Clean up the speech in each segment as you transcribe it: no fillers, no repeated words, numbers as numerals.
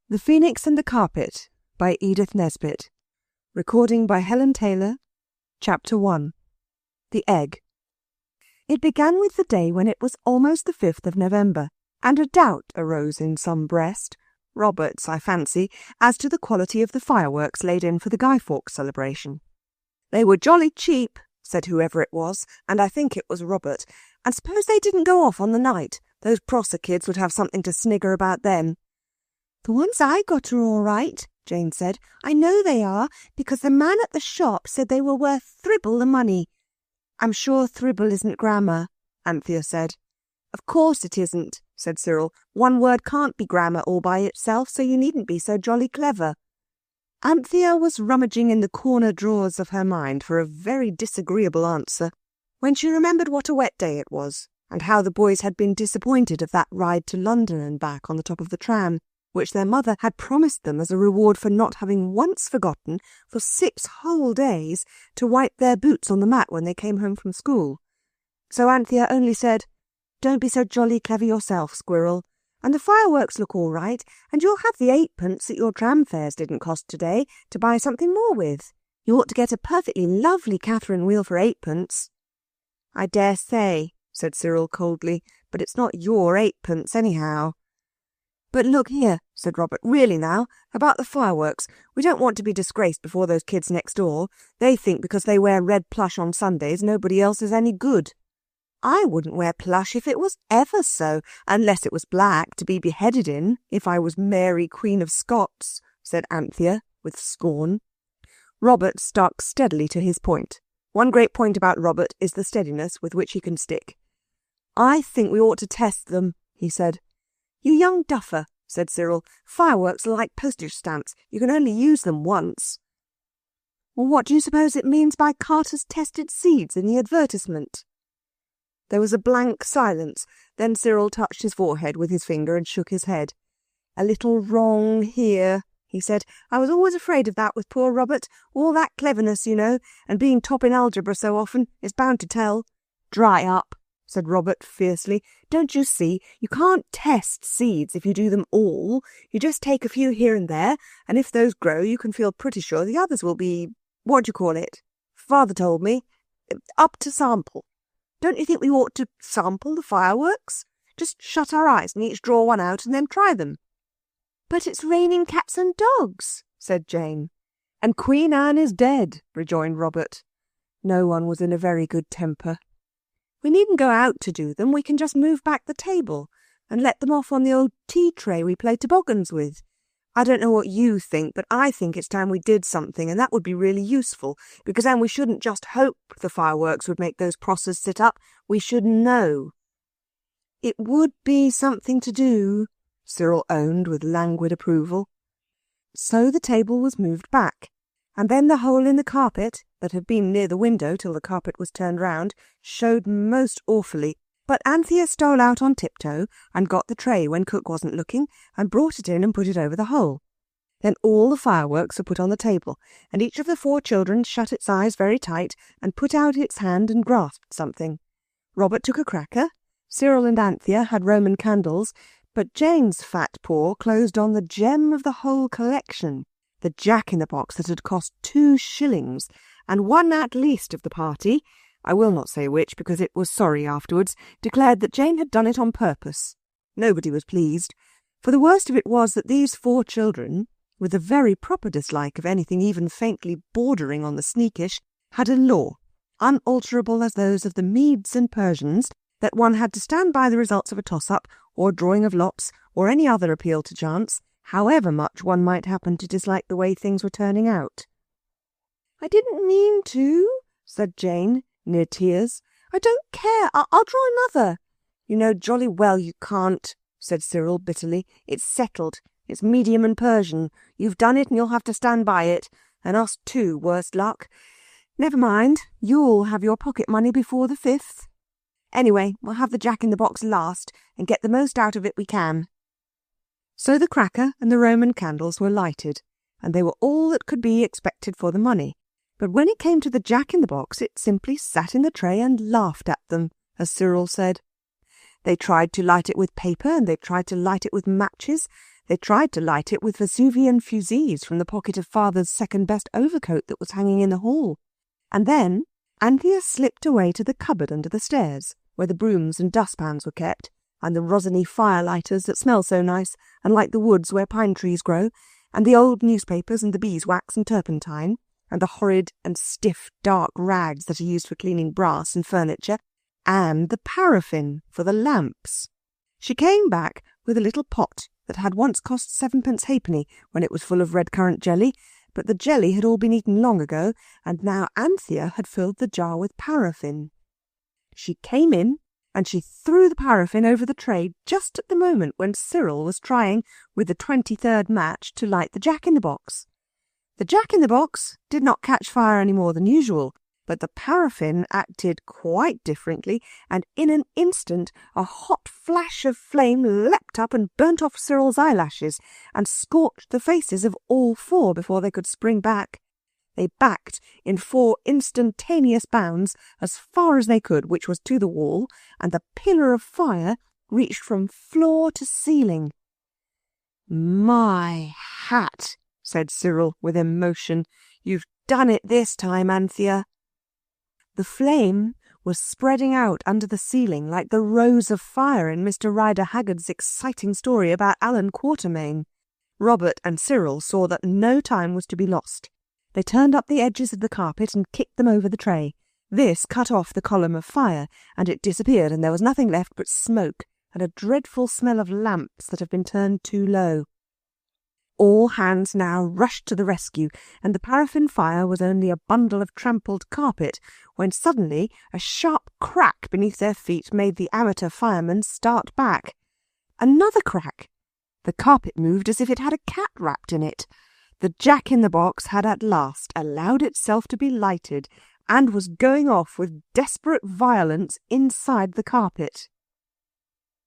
The Phoenix and the Carpet by Edith Nesbit. Recording by Helen Taylor. Chapter 1. The Egg. It began with the day when it was almost the 5th of November, and a doubt arose in some breast, Robert's, I fancy, as to the quality of the fireworks laid in for the Guy Fawkes celebration. They were jolly cheap, said whoever it was, and I think it was Robert, and suppose they didn't go off on the night. Those Prosser kids would have something to snigger about then. The ones I got are all right, Jane said. I know they are, because the man at the shop said they were worth thribble the money. I'm sure thribble isn't grammar, Anthea said. Of course it isn't, said Cyril. One word can't be grammar all by itself, so you needn't be so jolly clever. Anthea was rummaging in the corner drawers of her mind for a very disagreeable answer, when she remembered what a wet day it was, and how the boys had been disappointed of that ride to London and back on the top of the tram, which their mother had promised them as a reward for not having once forgotten, for 6 whole days, to wipe their boots on the mat when they came home from school. So Anthea only said, Don't be so jolly clever yourself, Squirrel, and the fireworks look all right, and you'll have the 8pence that your tram fares didn't cost today to buy something more with. You ought to get a perfectly lovely Catherine wheel for 8pence. I dare say, said Cyril coldly, but it's not your 8pence anyhow. But look here, said Robert, really now, about the fireworks. We don't want to be disgraced before those kids next door. They think because they wear red plush on Sundays nobody else is any good. I wouldn't wear plush if it was ever so, unless it was black to be beheaded in, if I was Mary Queen of Scots, said Anthea, with scorn. Robert stuck steadily to his point. One great point about Robert is the steadiness with which he can stick. I think we ought to test them, he said. You young duffer, said Cyril. Fireworks are like postage stamps. You can only use them once. Well, what do you suppose it means by Carter's tested seeds in the advertisement? There was a blank silence. Then Cyril touched his forehead with his finger and shook his head. A little wrong here, he said. I was always afraid of that with poor Robert. All that cleverness, you know, and being top in algebra so often, is bound to tell. Dry up, said Robert fiercely. Don't you see? You can't test seeds if you do them all. You just take a few here and there, and if those grow you can feel pretty sure the others will be, what do you call it? Father told me, up to sample. Don't you think we ought to sample the fireworks? Just shut our eyes and each draw one out and then try them. But it's raining cats and dogs, said Jane. And Queen Anne is dead, rejoined Robert. No one was in a very good temper. We needn't go out to do them. We can just move back the table and let them off on the old tea tray we played toboggans with. I don't know what you think, but I think it's time we did something, and that would be really useful, because then we shouldn't just hope the fireworks would make those Prossers sit up. We should know. It would be something to do, Cyril owned with languid approval. So the table was moved back, and then the hole in the carpet, that had been near the window till the carpet was turned round, showed most awfully. But Anthea stole out on tiptoe and got the tray when Cook wasn't looking and brought it in and put it over the hole. Then all the fireworks were put on the table, and each of the 4 children shut its eyes very tight and put out its hand and grasped something. Robert took a cracker, Cyril and Anthea had Roman candles, but Jane's fat paw closed on the gem of the whole collection, the jack-in-the-box that had cost 2 shillings, and one at least of the party, I will not say which because it was sorry afterwards, declared that Jane had done it on purpose. Nobody was pleased, for the worst of it was that these 4 children, with a very proper dislike of anything even faintly bordering on the sneakish, had a law, unalterable as those of the Medes and Persians, that one had to stand by the results of a toss-up, or drawing of lots, or any other appeal to chance, however much one might happen to dislike the way things were turning out. I didn't mean to, said Jane, near tears. I don't care. I'll draw another. You know jolly well you can't, said Cyril bitterly. It's settled. It's medium and Persian. You've done it and you'll have to stand by it. And us too, worse luck. Never mind. You'll have your pocket money before the 5th. Anyway, we'll have the jack-in-the-box last and get the most out of it we can. So the cracker and the Roman candles were lighted, and they were all that could be expected for the money. But when it came to the jack-in-the-box, it simply sat in the tray and laughed at them, as Cyril said. They tried to light it with paper, and they tried to light it with matches. They tried to light it with Vesuvian fusees from the pocket of Father's second-best overcoat that was hanging in the hall. And then Anthea slipped away to the cupboard under the stairs, where the brooms and dustpans were kept, and the rosiny fire-lighters that smell so nice and like the woods where pine trees grow, and the old newspapers and the beeswax and turpentine, and the horrid and stiff dark rags that are used for cleaning brass and furniture, and the paraffin for the lamps. She came back with a little pot that had once cost 7 halfpenny when it was full of red currant jelly, but the jelly had all been eaten long ago, and now Anthea had filled the jar with paraffin. She came in, and she threw the paraffin over the tray just at the moment when Cyril was trying, with the 23rd match, to light the jack-in-the-box. The jack-in-the-box did not catch fire any more than usual, but the paraffin acted quite differently, and in an instant a hot flash of flame leapt up and burnt off Cyril's eyelashes, and scorched the faces of all four before they could spring back. They backed in 4 instantaneous bounds as far as they could, which was to the wall, and the pillar of fire reached from floor to ceiling. "My hat," said Cyril with emotion. "You've done it this time, Anthea." The flame was spreading out under the ceiling like the rose of fire in Mr. Rider Haggard's exciting story about Alan Quatermain. Robert and Cyril saw that no time was to be lost. They turned up the edges of the carpet and kicked them over the tray. This cut off the column of fire, and it disappeared, and there was nothing left but smoke and a dreadful smell of lamps that have been turned too low. All hands now rushed to the rescue, and the paraffin fire was only a bundle of trampled carpet, when suddenly a sharp crack beneath their feet made the amateur firemen start back. Another crack. The carpet moved as if it had a cat wrapped in it. The jack-in-the-box had at last allowed itself to be lighted, and was going off with desperate violence inside the carpet.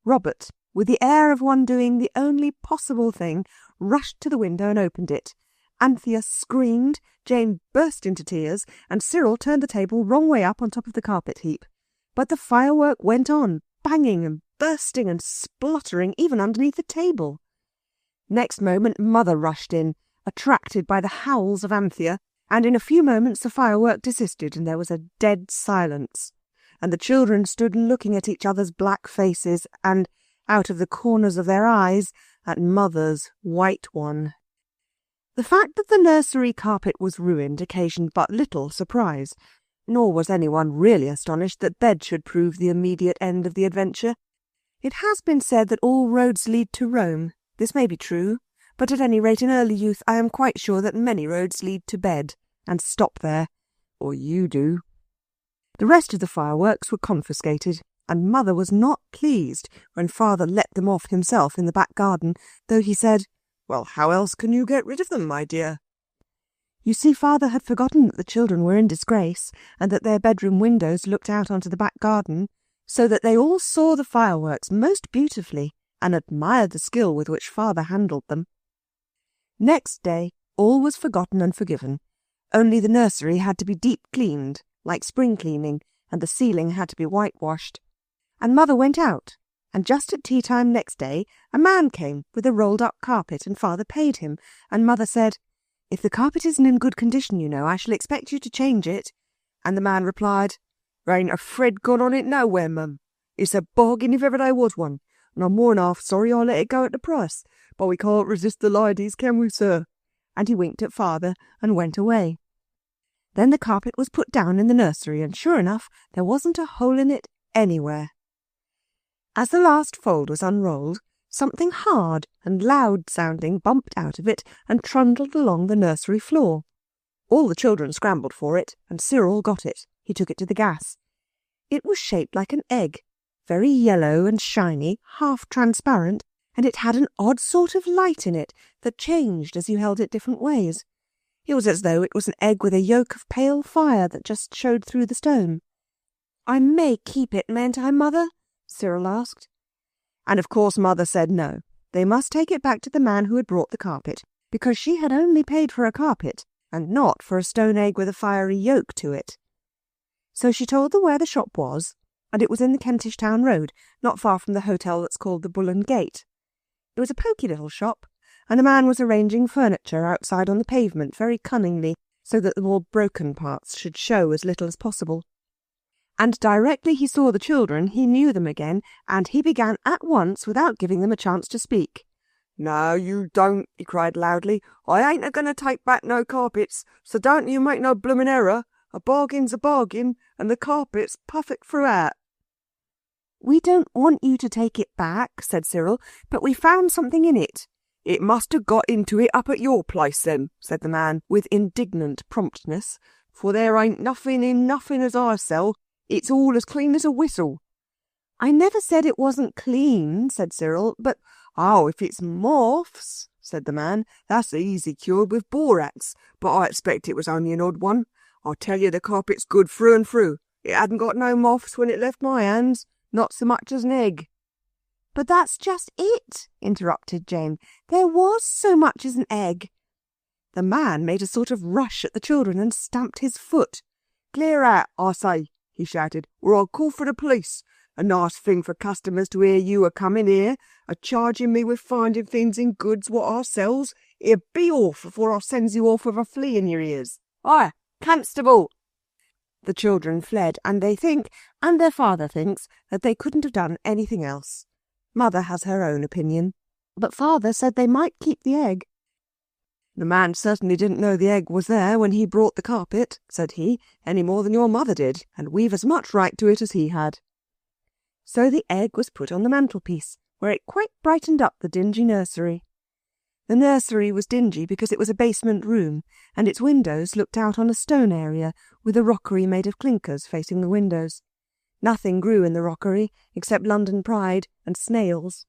Robert, with the air of one doing the only possible thing, rushed to the window and opened it. Anthea screamed, Jane burst into tears, and Cyril turned the table wrong way up on top of the carpet heap. But the firework went on, banging and bursting and spluttering even underneath the table. Next moment Mother rushed in, attracted by the howls of Anthea, and in a few moments the firework desisted and there was a dead silence, and the children stood looking at each other's black faces and, out of the corners of their eyes, at Mother's white one. The fact that the nursery carpet was ruined occasioned but little surprise, nor was anyone really astonished that bed should prove the immediate end of the adventure. It has been said that all roads lead to Rome. This may be true, but at any rate in early youth I am quite sure that many roads lead to bed, and stop there. Or you do. The rest of the fireworks were confiscated, and Mother was not pleased when Father let them off himself in the back garden, though he said, "Well, how else can you get rid of them, my dear?" You see, Father had forgotten that the children were in disgrace, and that their bedroom windows looked out onto the back garden, so that they all saw the fireworks most beautifully, and admired the skill with which Father handled them. Next day all was forgotten and forgiven. Only the nursery had to be deep cleaned, like spring cleaning, and the ceiling had to be whitewashed. And Mother went out, and just at tea-time next day a man came with a rolled-up carpet, and Father paid him, and Mother said, "If the carpet isn't in good condition, you know, I shall expect you to change it." And the man replied, "There ain't a thread gone on it nowhere, mum. It's a bargain if ever there was one, and I'm more than half sorry I let it go at the price, but we can't resist the ladies, can we, sir?" And he winked at Father and went away. Then the carpet was put down in the nursery, and sure enough, there wasn't a hole in it anywhere. As the last fold was unrolled, something hard and loud-sounding bumped out of it and trundled along the nursery floor. All the children scrambled for it, and Cyril got it. He took it to the gas. It was shaped like an egg, very yellow and shiny, half transparent, and it had an odd sort of light in it that changed as you held it different ways. It was as though it was an egg with a yolk of pale fire that just showed through the stone. "I may keep it, mayn't I, Mother?" Cyril asked. And of course Mother said no. They must take it back to the man who had brought the carpet, because she had only paid for a carpet, and not for a stone egg with a fiery yolk to it. So she told them where the shop was, and it was in the Kentish Town Road, not far from the hotel that's called the Bull and Gate. It was a poky little shop, and a man was arranging furniture outside on the pavement very cunningly, so that the more broken parts should show as little as possible. And directly he saw the children, he knew them again, and he began at once without giving them a chance to speak. "No, you don't," he cried loudly. "I ain't a-going to take back no carpets, so don't you make no bloomin' error. A bargain's a bargain, and the carpet's perfect throughout." "We don't want you to take it back," said Cyril, "but we found something in it." "It must have got into it up at your place, then," said the man, with indignant promptness, "for there ain't nothing in nothing as I sell. It's all as clean as a whistle." "I never said it wasn't clean," said Cyril, "but—" "Oh, if it's moths," said the man, "that's easy cured with borax, but I expect it was only an odd one. I tell you the carpet's good through and through. It hadn't got no moths when it left my hands, not so much as an egg." "But that's just it," interrupted Jane. "There was so much as an egg." The man made a sort of rush at the children and stamped his foot. "Clear out, I say," he shouted, "or I'll call for the police. A nice thing for customers to hear you a coming here, a charging me with finding things in goods what I sells. It'll be off before I sends you off with a flea in your ears. Aye, constable!" The children fled, and they think, and their father thinks, that they couldn't have done anything else. Mother has her own opinion, but father said they might keep the egg. "The man certainly didn't know the egg was there when he brought the carpet," said he, "any more than your mother did, and we've as much right to it as he had." So the egg was put on the mantelpiece, where it quite brightened up the dingy nursery. The nursery was dingy because it was a basement room, and its windows looked out on a stone area with a rockery made of clinkers facing the windows. Nothing grew in the rockery except London Pride and snails.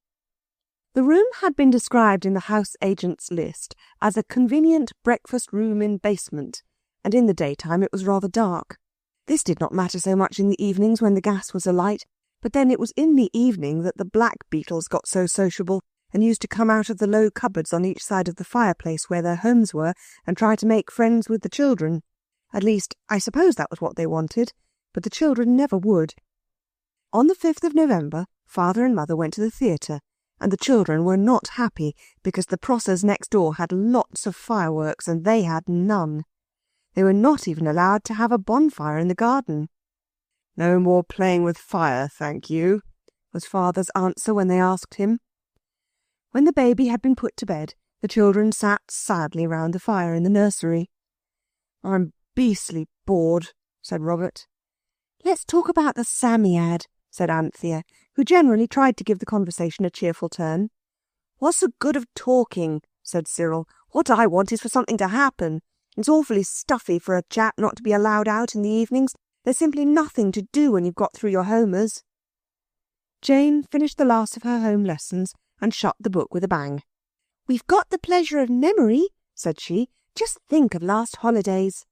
The room had been described in the house agent's list as a convenient breakfast room in basement, and in the daytime it was rather dark. This did not matter so much in the evenings when the gas was alight, but then it was in the evening that the black beetles got so sociable and used to come out of the low cupboards on each side of the fireplace where their homes were and try to make friends with the children. At least, I suppose that was what they wanted, but the children never would. On the 5th of November, Father and Mother went to the theatre, and the children were not happy because the Prossers next door had lots of fireworks and they had none. They were not even allowed to have a bonfire in the garden. "No more playing with fire, thank you," was Father's answer when they asked him. When the baby had been put to bed, the children sat sadly round the fire in the nursery. "I'm beastly bored," said Robert. "Let's talk about the Psammead," said Anthea, who generally tried to give the conversation a cheerful turn. "What's the good of talking?" said Cyril. "What I want is for something to happen. It's awfully stuffy for a chap not to be allowed out in the evenings. There's simply nothing to do when you've got through your Homers." Jane finished the last of her home lessons and shut the book with a bang. "We've got the pleasure of memory," said she. "Just think of last holidays."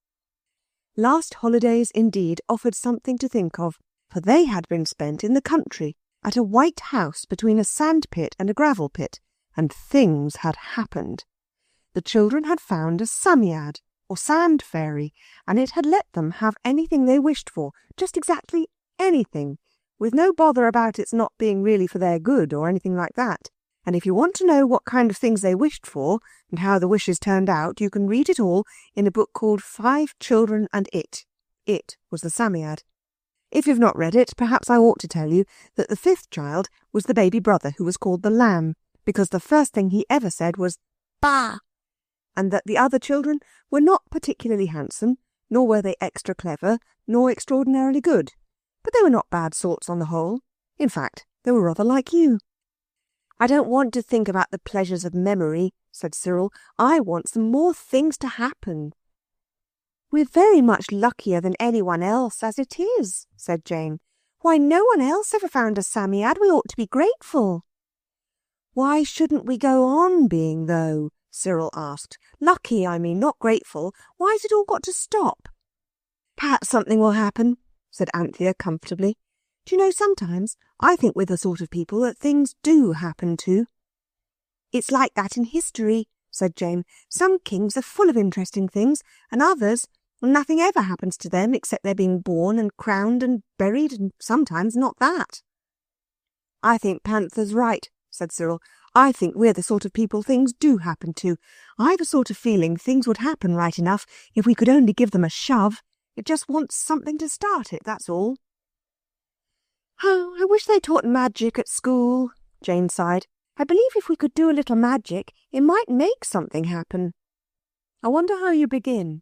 Last holidays, indeed, offered something to think of, for they had been spent in the country, at a white house between a sand pit and a gravel pit, and things had happened. The children had found a Psammead, or sand fairy, and it had let them have anything they wished for, just exactly anything, with no bother about its not being really for their good or anything like that. And if you want to know what kind of things they wished for, and how the wishes turned out, you can read it all in a book called 5 Children and It. It was the Psammead. If you've not read it, perhaps I ought to tell you that the 5th child was the baby brother who was called the Lamb, because the first thing he ever said was "Bah!" and that the other children were not particularly handsome, nor were they extra clever, nor extraordinarily good. But they were not bad sorts on the whole. In fact, they were rather like you. "I don't want to think about the pleasures of memory," said Cyril. "I want some more things to happen." "We're very much luckier than anyone else as it is," said Jane. "Why, no one else ever found a Psammead. We ought to be grateful." "Why shouldn't we go on being, though?" Cyril asked. "Lucky, I mean, not grateful. Why's it all got to stop?" "Perhaps something will happen," said Anthea comfortably. "Do you know, sometimes I think we're the sort of people that things do happen to." "It's like that in history," said Jane. "Some kings are full of interesting things, and others, nothing ever happens to them except their being born and crowned and buried, and sometimes not that." "I think Panther's right," said Cyril. I think we're the sort of people things do happen to. I've a sort of feeling things would happen right enough if we could only give them a shove. It just wants something to start it, that's all." "Oh, I wish they taught magic at school," Jane sighed. "I believe if we could do a little magic, it might make something happen." "I wonder how you begin."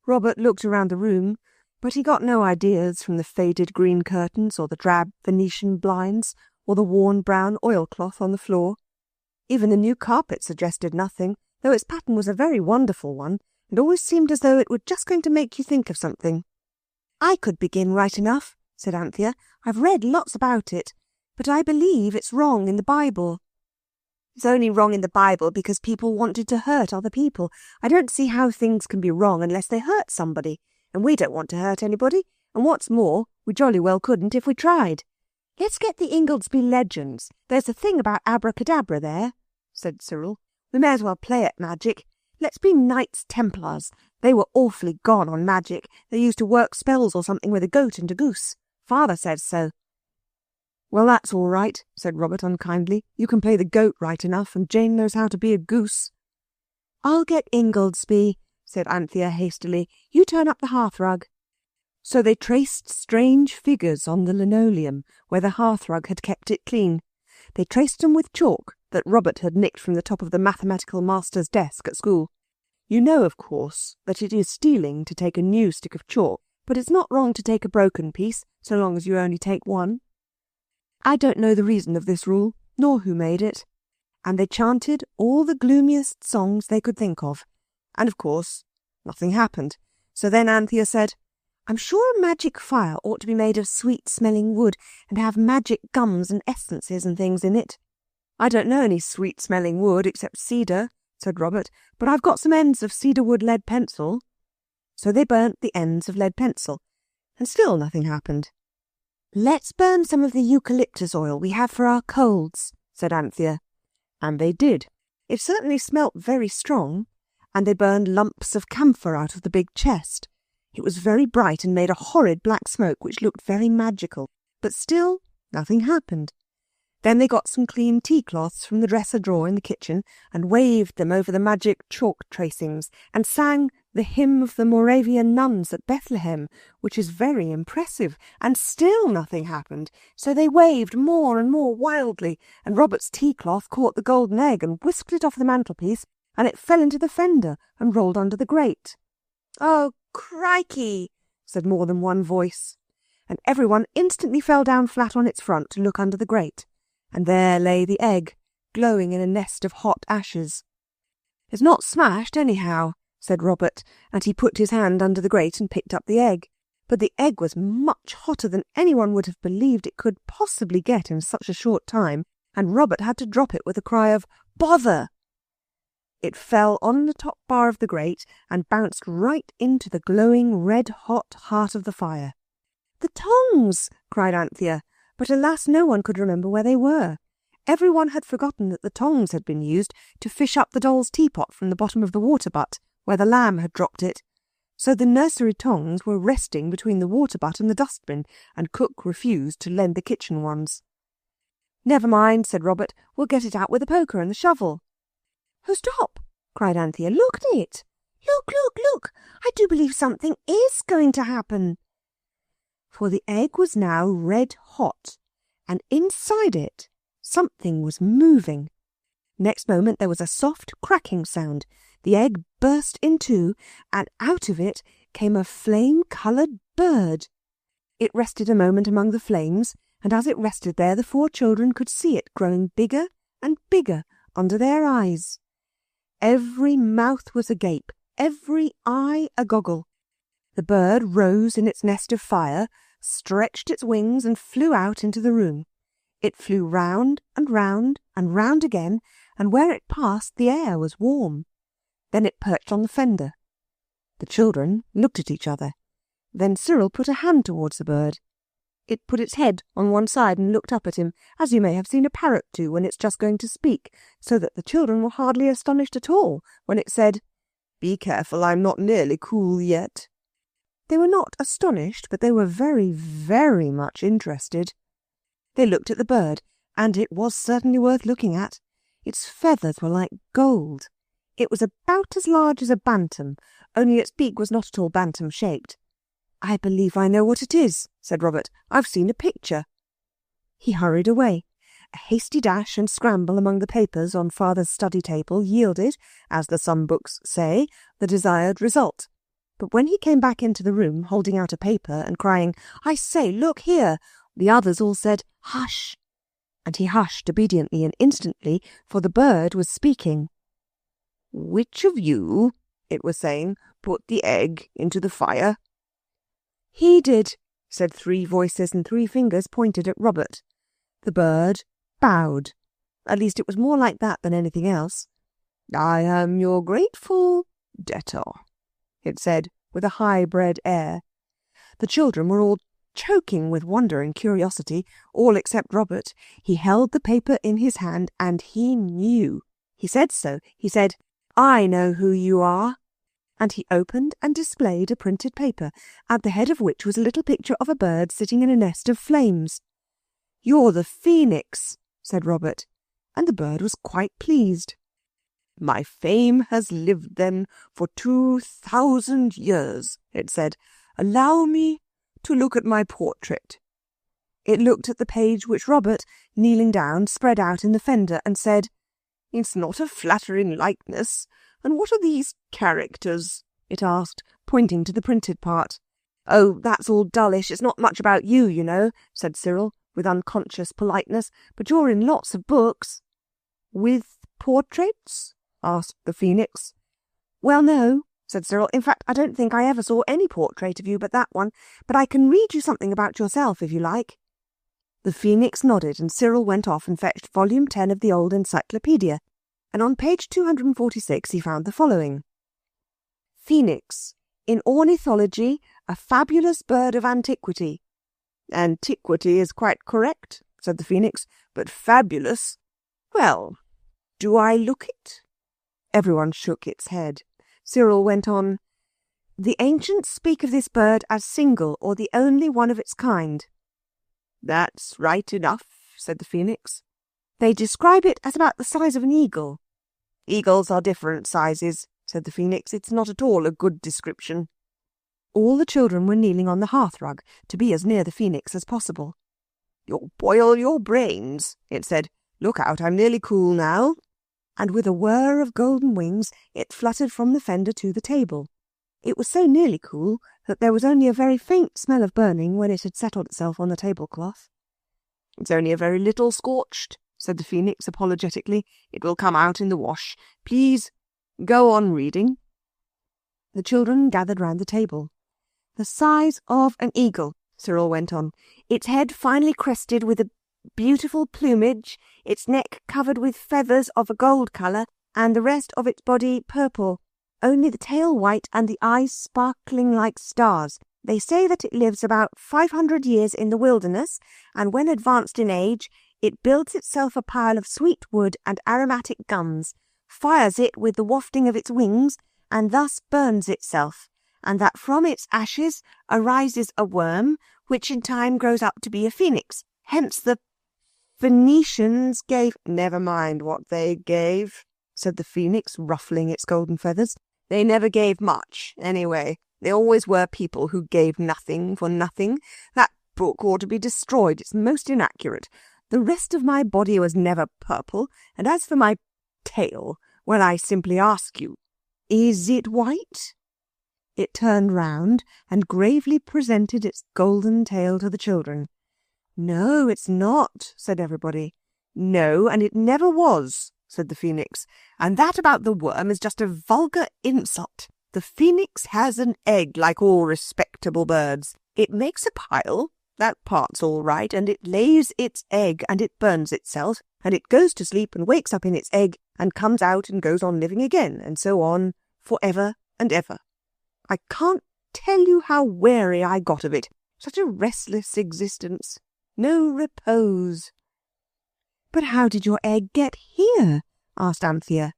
Robert looked around the room, but he got no ideas from the faded green curtains or the drab Venetian blinds or the worn brown oilcloth on the floor. Even the new carpet suggested nothing, though its pattern was a very wonderful one, and always seemed as though it were just going to make you think of something. "I could begin right enough," said Anthea. "I've read lots about it, but I believe it's wrong in the Bible." "It's only wrong in the Bible because people wanted to hurt other people. I don't see how things can be wrong unless they hurt somebody, and we don't want to hurt anybody, and what's more, we jolly well couldn't if we tried. Let's get the Ingoldsby Legends. There's a thing about abracadabra there," said Cyril. "We may as well play at magic. Let's be Knights Templars. They were awfully gone on magic. They used to work spells or something with a goat and a goose. Father says so." "Well, that's all right," said Robert unkindly. "You can play the goat right enough, and Jane knows how to be a goose." "I'll get Ingoldsby," said Anthea hastily. "You turn up the hearthrug." So they traced strange figures on the linoleum where the hearthrug had kept it clean. They traced them with chalk that Robert had nicked from the top of the mathematical master's desk at school. You know, of course, that it is stealing to take a new stick of chalk, but it's not wrong to take a broken piece, so long as you only take one. I don't know the reason of this rule, nor who made it. And they chanted all the gloomiest songs they could think of. And, of course, nothing happened. So then Anthea said, "I'm sure a magic fire ought to be made of sweet-smelling wood and have magic gums and essences and things in it." "I don't know any sweet-smelling wood except cedar," said Robert, "but I've got some ends of cedarwood lead pencil." So they burnt the ends of lead pencil, and still nothing happened. "Let's burn some of the eucalyptus oil we have for our colds," said Anthea. And they did. It certainly smelt very strong, and they burned lumps of camphor out of the big chest. It was very bright and made a horrid black smoke which looked very magical, but still nothing happened. Then they got some clean tea-cloths from the dresser drawer in the kitchen and waved them over the magic chalk tracings and sang the hymn of the Moravian nuns at Bethlehem, which is very impressive, and still nothing happened. So they waved more and more wildly, and Robert's tea-cloth caught the golden egg and whisked it off the mantelpiece, and it fell into the fender and rolled under the grate. "Oh, crikey!" said more than one voice, and everyone instantly fell down flat on its front to look under the grate. And there lay the egg, glowing in a nest of hot ashes. "It's not smashed, anyhow," said Robert, and he put his hand under the grate and picked up the egg. But the egg was much hotter than anyone would have believed it could possibly get in such a short time, and Robert had to drop it with a cry of "Bother!" It fell on the top bar of the grate and bounced right into the glowing red-hot heart of the fire. "The tongs!" cried Anthea. But alas, no one could remember where they were. Everyone had forgotten that the tongs had been used to fish up the doll's teapot from the bottom of the water butt, where the lamb had dropped it. So the nursery tongs were resting between the water butt and the dustbin, and Cook refused to lend the kitchen ones. "Never mind," said Robert. "We'll get it out with the poker and the shovel." "Oh, stop!" cried Anthea. "Look at it! Look, look, look! I do believe something is going to happen." For the egg was now red-hot, and inside it something was moving. Next moment there was a soft cracking sound. The egg burst in two, and out of it came a flame-coloured bird. It rested a moment among the flames, and as it rested there the four children could see it growing bigger and bigger under their eyes. Every mouth was agape, every eye agoggle. The bird rose in its nest of fire, stretched its wings and flew out into the room. It flew round and round and round again, and where it passed the air was warm. Then it perched on the fender. The children looked at each other. Then Cyril put a hand towards the bird. It put its head on one side and looked up at him, as you may have seen a parrot do when it's just going to speak, so that the children were hardly astonished at all when it said, "Be careful, I'm not nearly cool yet." They were not astonished, but they were very, very much interested. They looked at the bird, and it was certainly worth looking at. Its feathers were like gold. It was about as large as a bantam, only its beak was not at all bantam-shaped. "I believe I know what it is," said Robert. "I've seen a picture." He hurried away. A hasty dash and scramble among the papers on father's study table yielded, as the sum books say, the desired result. But when he came back into the room, holding out a paper and crying, "I say, look here," the others all said, "Hush!" And he hushed obediently and instantly, for the bird was speaking. "Which of you," it was saying, "put the egg into the fire?" "He did," said 3 voices, and 3 fingers pointed at Robert. The bird bowed. At least it was more like that than anything else. "I am your grateful debtor," it said, with a high-bred air. The children were all choking with wonder and curiosity, all except Robert. He held the paper in his hand, and he knew. He said so. He said, "I know who you are." And he opened and displayed a printed paper, at the head of which was a little picture of a bird sitting in a nest of flames. "You're the phoenix," said Robert, and the bird was quite pleased. "My fame has lived, then, for 2,000 years, it said. "Allow me to look at my portrait." It looked at the page which Robert, kneeling down, spread out in the fender, and said, "It's not a flattering likeness. And what are these characters?" it asked, pointing to the printed part. "Oh, that's all dullish. It's not much about you, you know," said Cyril, with unconscious politeness, "but you're in lots of books." "With portraits?" asked the phoenix. "Well, no," said Cyril. "In fact, I don't think I ever saw any portrait of you but that one, but I can read you something about yourself if you like." The phoenix nodded, and Cyril went off and fetched volume 10 of the old encyclopedia, and on page 246 he found the following. "Phoenix, in ornithology, a fabulous bird of antiquity." "Antiquity is quite correct," said the phoenix, "but fabulous. Well, do I look it?" Everyone shook its head. Cyril went on, "The ancients speak of this bird as single, or the only one of its kind." "That's right enough," said the phoenix. "They describe it as about the size of an eagle." "Eagles are different sizes," said the phoenix. "It's not at all a good description." All the children were kneeling on the hearthrug to be as near the phoenix as possible. "You'll boil your brains," it said. "Look out, I'm nearly cool now." And with a whir of golden wings it fluttered from the fender to the table. It was so nearly cool that there was only a very faint smell of burning when it had settled itself on the tablecloth. "It's only a very little scorched," said the phoenix apologetically. "It will come out in the wash. Please go on reading." The children gathered round the table. "The size of an eagle," Cyril went on, "its head finely crested with a beautiful plumage, its neck covered with feathers of a gold colour, and the rest of its body purple, only the tail white and the eyes sparkling like stars. They say that it lives about 500 years in the wilderness, and when advanced in age, it builds itself a pile of sweet wood and aromatic gums, fires it with the wafting of its wings, and thus burns itself, and that from its ashes arises a worm, which in time grows up to be a phoenix. Hence the Phoenicians gave—" "Never mind what they gave," said the phoenix, ruffling its golden feathers. "They never gave much, anyway. They always were people who gave nothing for nothing. That book ought to be destroyed. It's most inaccurate. The rest of my body was never purple, and as for my tail, well, I simply ask you, is it white?" It turned round and gravely presented its golden tail to the children. "No, it's not," said everybody. "No, and it never was," said the phoenix. "And that about the worm is just a vulgar insult. The phoenix has an egg like all respectable birds. It makes a pile, that part's all right, and it lays its egg, and it burns itself, and it goes to sleep and wakes up in its egg, and comes out and goes on living again, and so on, for ever and ever. I can't tell you how weary I got of it. Such a restless existence. No repose." "But how did your egg get here?" asked Anthea.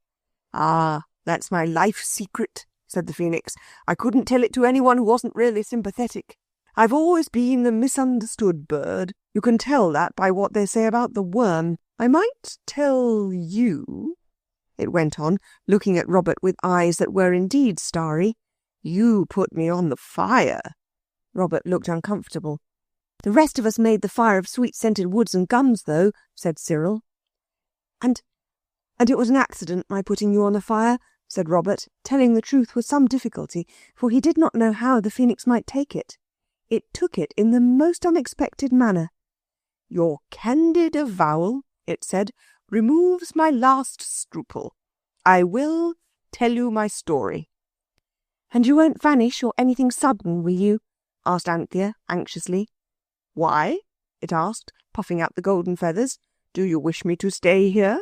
"Ah, that's my life secret," said the phoenix. "I couldn't tell it to anyone who wasn't really sympathetic. I've always been the misunderstood bird. You can tell that by what they say about the worm. I might tell you, it went on, looking at Robert with eyes that were indeed starry. You put me on the fire. Robert looked uncomfortable. The rest of us made the fire of sweet-scented woods and gums, though, said Cyril. And it was an accident, my putting you on the fire, said Robert, telling the truth with some difficulty, for he did not know how the phoenix might take it. It took it in the most unexpected manner. Your candid avowal, it said, removes my last scruple. I will tell you my story. And you won't vanish or anything sudden, will you? Asked Anthea anxiously. Why? It asked, puffing out the golden feathers. Do you wish me to stay here?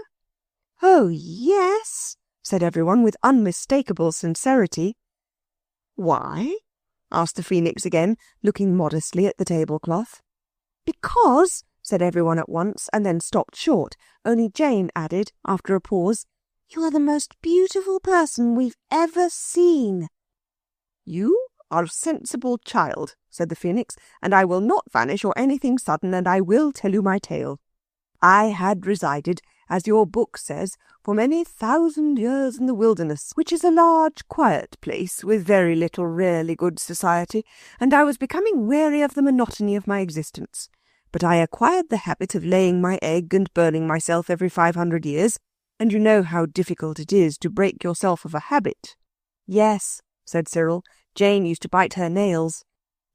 Oh, yes, said everyone with unmistakable sincerity. Why? Asked the phoenix again, looking modestly at the tablecloth. Because, said everyone at once, and then stopped short. Only Jane added, after a pause, You are the most beautiful person we've ever seen. You are a sensible child, said the phoenix, and I will not vanish or anything sudden, and I will tell you my tale. I had resided, as your book says, for many 1,000 years in the wilderness, which is a large, quiet place with very little really good society, and I was becoming weary of the monotony of my existence. But I acquired the habit of laying my egg and burning myself every 500 years, and you know how difficult it is to break yourself of a habit. Yes, said Cyril. Jane used to bite her nails.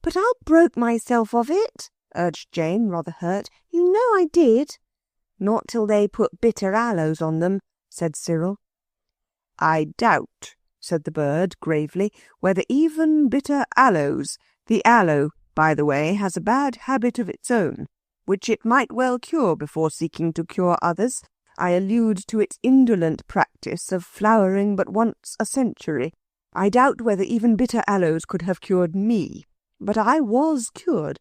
But I broke myself of it, urged Jane, rather hurt. You know I did. Not till they put bitter aloes on them, said Cyril. I doubt, said the bird gravely, whether even bitter aloes, the aloe, by the way, has a bad habit of its own, which it might well cure before seeking to cure others. I allude to its indolent practice of flowering but once a century. I doubt whether even bitter aloes could have cured me, but I was cured.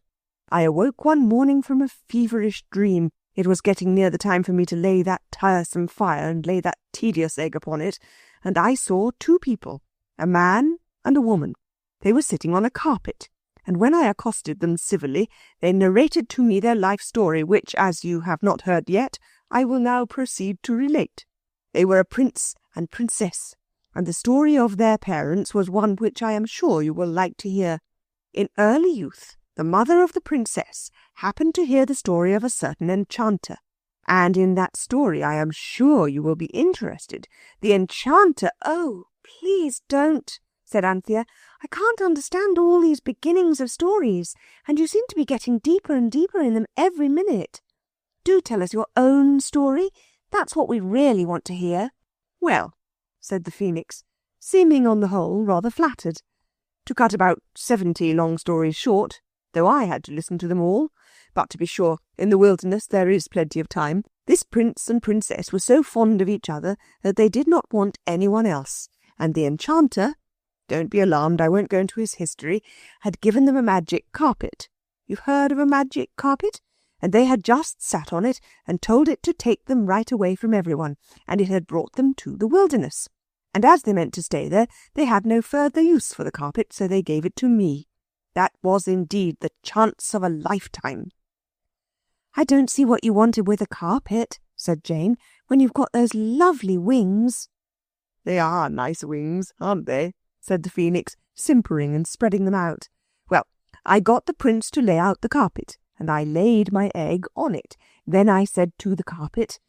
I awoke one morning from a feverish dream. It was getting near the time for me to lay that tiresome fire and lay that tedious egg upon it, and I saw two people, a man and a woman. They were sitting on a carpet, and when I accosted them civilly, they narrated to me their life story, which, as you have not heard yet, I will now proceed to relate. They were a prince and princess, and the story of their parents was one which I am sure you will like to hear. In early youth, the mother of the princess happened to hear the story of a certain enchanter, and in that story I am sure you will be interested. The enchanter— Oh, please don't, said Anthea. I can't understand all these beginnings of stories, and you seem to be getting deeper and deeper in them every minute. Do tell us your own story. That's what we really want to hear. Well, said the phoenix, seeming on the whole rather flattered. To cut about 70 long stories short, though I had to listen to them all, but to be sure, in the wilderness there is plenty of time, this prince and princess were so fond of each other that they did not want anyone else, and the enchanter— don't be alarmed, I won't go into his history— had given them a magic carpet. You've heard of a magic carpet? And they had just sat on it and told it to take them right away from everyone, and it had brought them to the wilderness. And as they meant to stay there, they had no further use for the carpet, so they gave it to me. That was indeed the chance of a lifetime. I don't see what you wanted with a carpet, said Jane, when you've got those lovely wings. They are nice wings, aren't they? Said the phoenix, simpering and spreading them out. Well, I got the prince to lay out the carpet, and I laid my egg on it. Then I said to the carpet,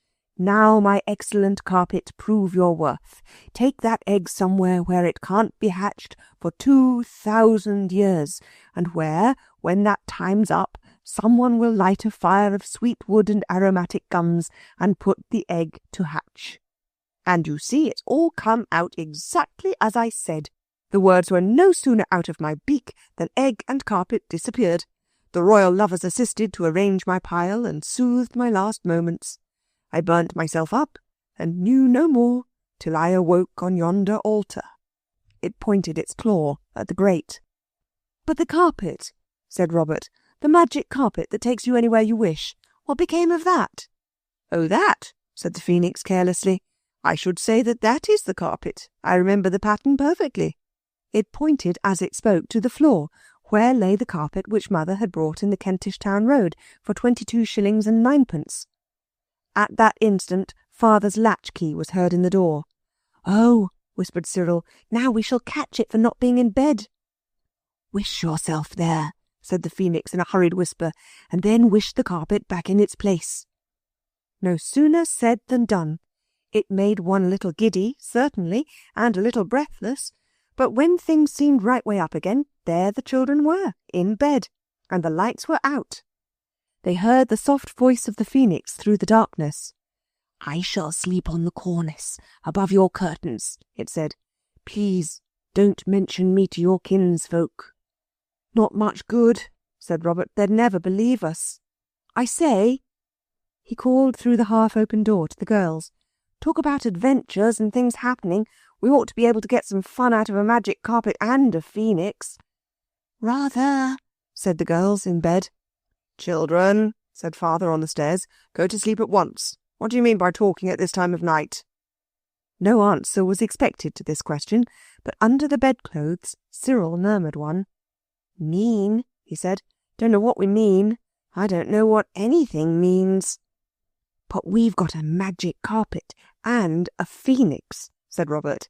Now, my excellent carpet, prove your worth. Take that egg somewhere where it can't be hatched for 2,000 years, and where, when that time's up, someone will light a fire of sweet wood and aromatic gums and put the egg to hatch. And you see, it's all come out exactly as I said. The words were no sooner out of my beak than egg and carpet disappeared. The royal lovers assisted to arrange my pile and soothed my last moments. I burnt myself up and knew no more till I awoke on yonder altar. It pointed its claw at the grate. But the carpet, said Robert, the magic carpet that takes you anywhere you wish, what became of that? Oh, that, said the phoenix carelessly. I should say that is the carpet. I remember the pattern perfectly. It pointed as it spoke to the floor, where lay the carpet which Mother had brought in the Kentish Town Road for 22 shillings and 9 pence. At that instant, Father's latchkey was heard in the door. "Oh," whispered Cyril, "now we shall catch it for not being in bed." "Wish yourself there," said the Phoenix in a hurried whisper, "and then wish the carpet back in its place." No sooner said than done. It made one a little giddy, certainly, and a little breathless, but when things seemed right way up again, there the children were, in bed, and the lights were out. They heard the soft voice of the Phoenix through the darkness. "I shall sleep on the cornice, above your curtains," it said. "Please don't mention me to your kinsfolk." "Not much good," said Robert. "They'd never believe us. I say," he called through the half-open door to the girls, "talk about adventures and things happening. We ought to be able to get some fun out of a magic carpet and a phoenix." "Rather," said the girls in bed. "Children," said Father on the stairs, "go to sleep at once. What do you mean by talking at this time of night?" No answer was expected to this question, but under the bedclothes Cyril murmured one. "Mean," he said. "Don't know what we mean. I don't know what anything means." "But we've got a magic carpet and a phoenix," said Robert.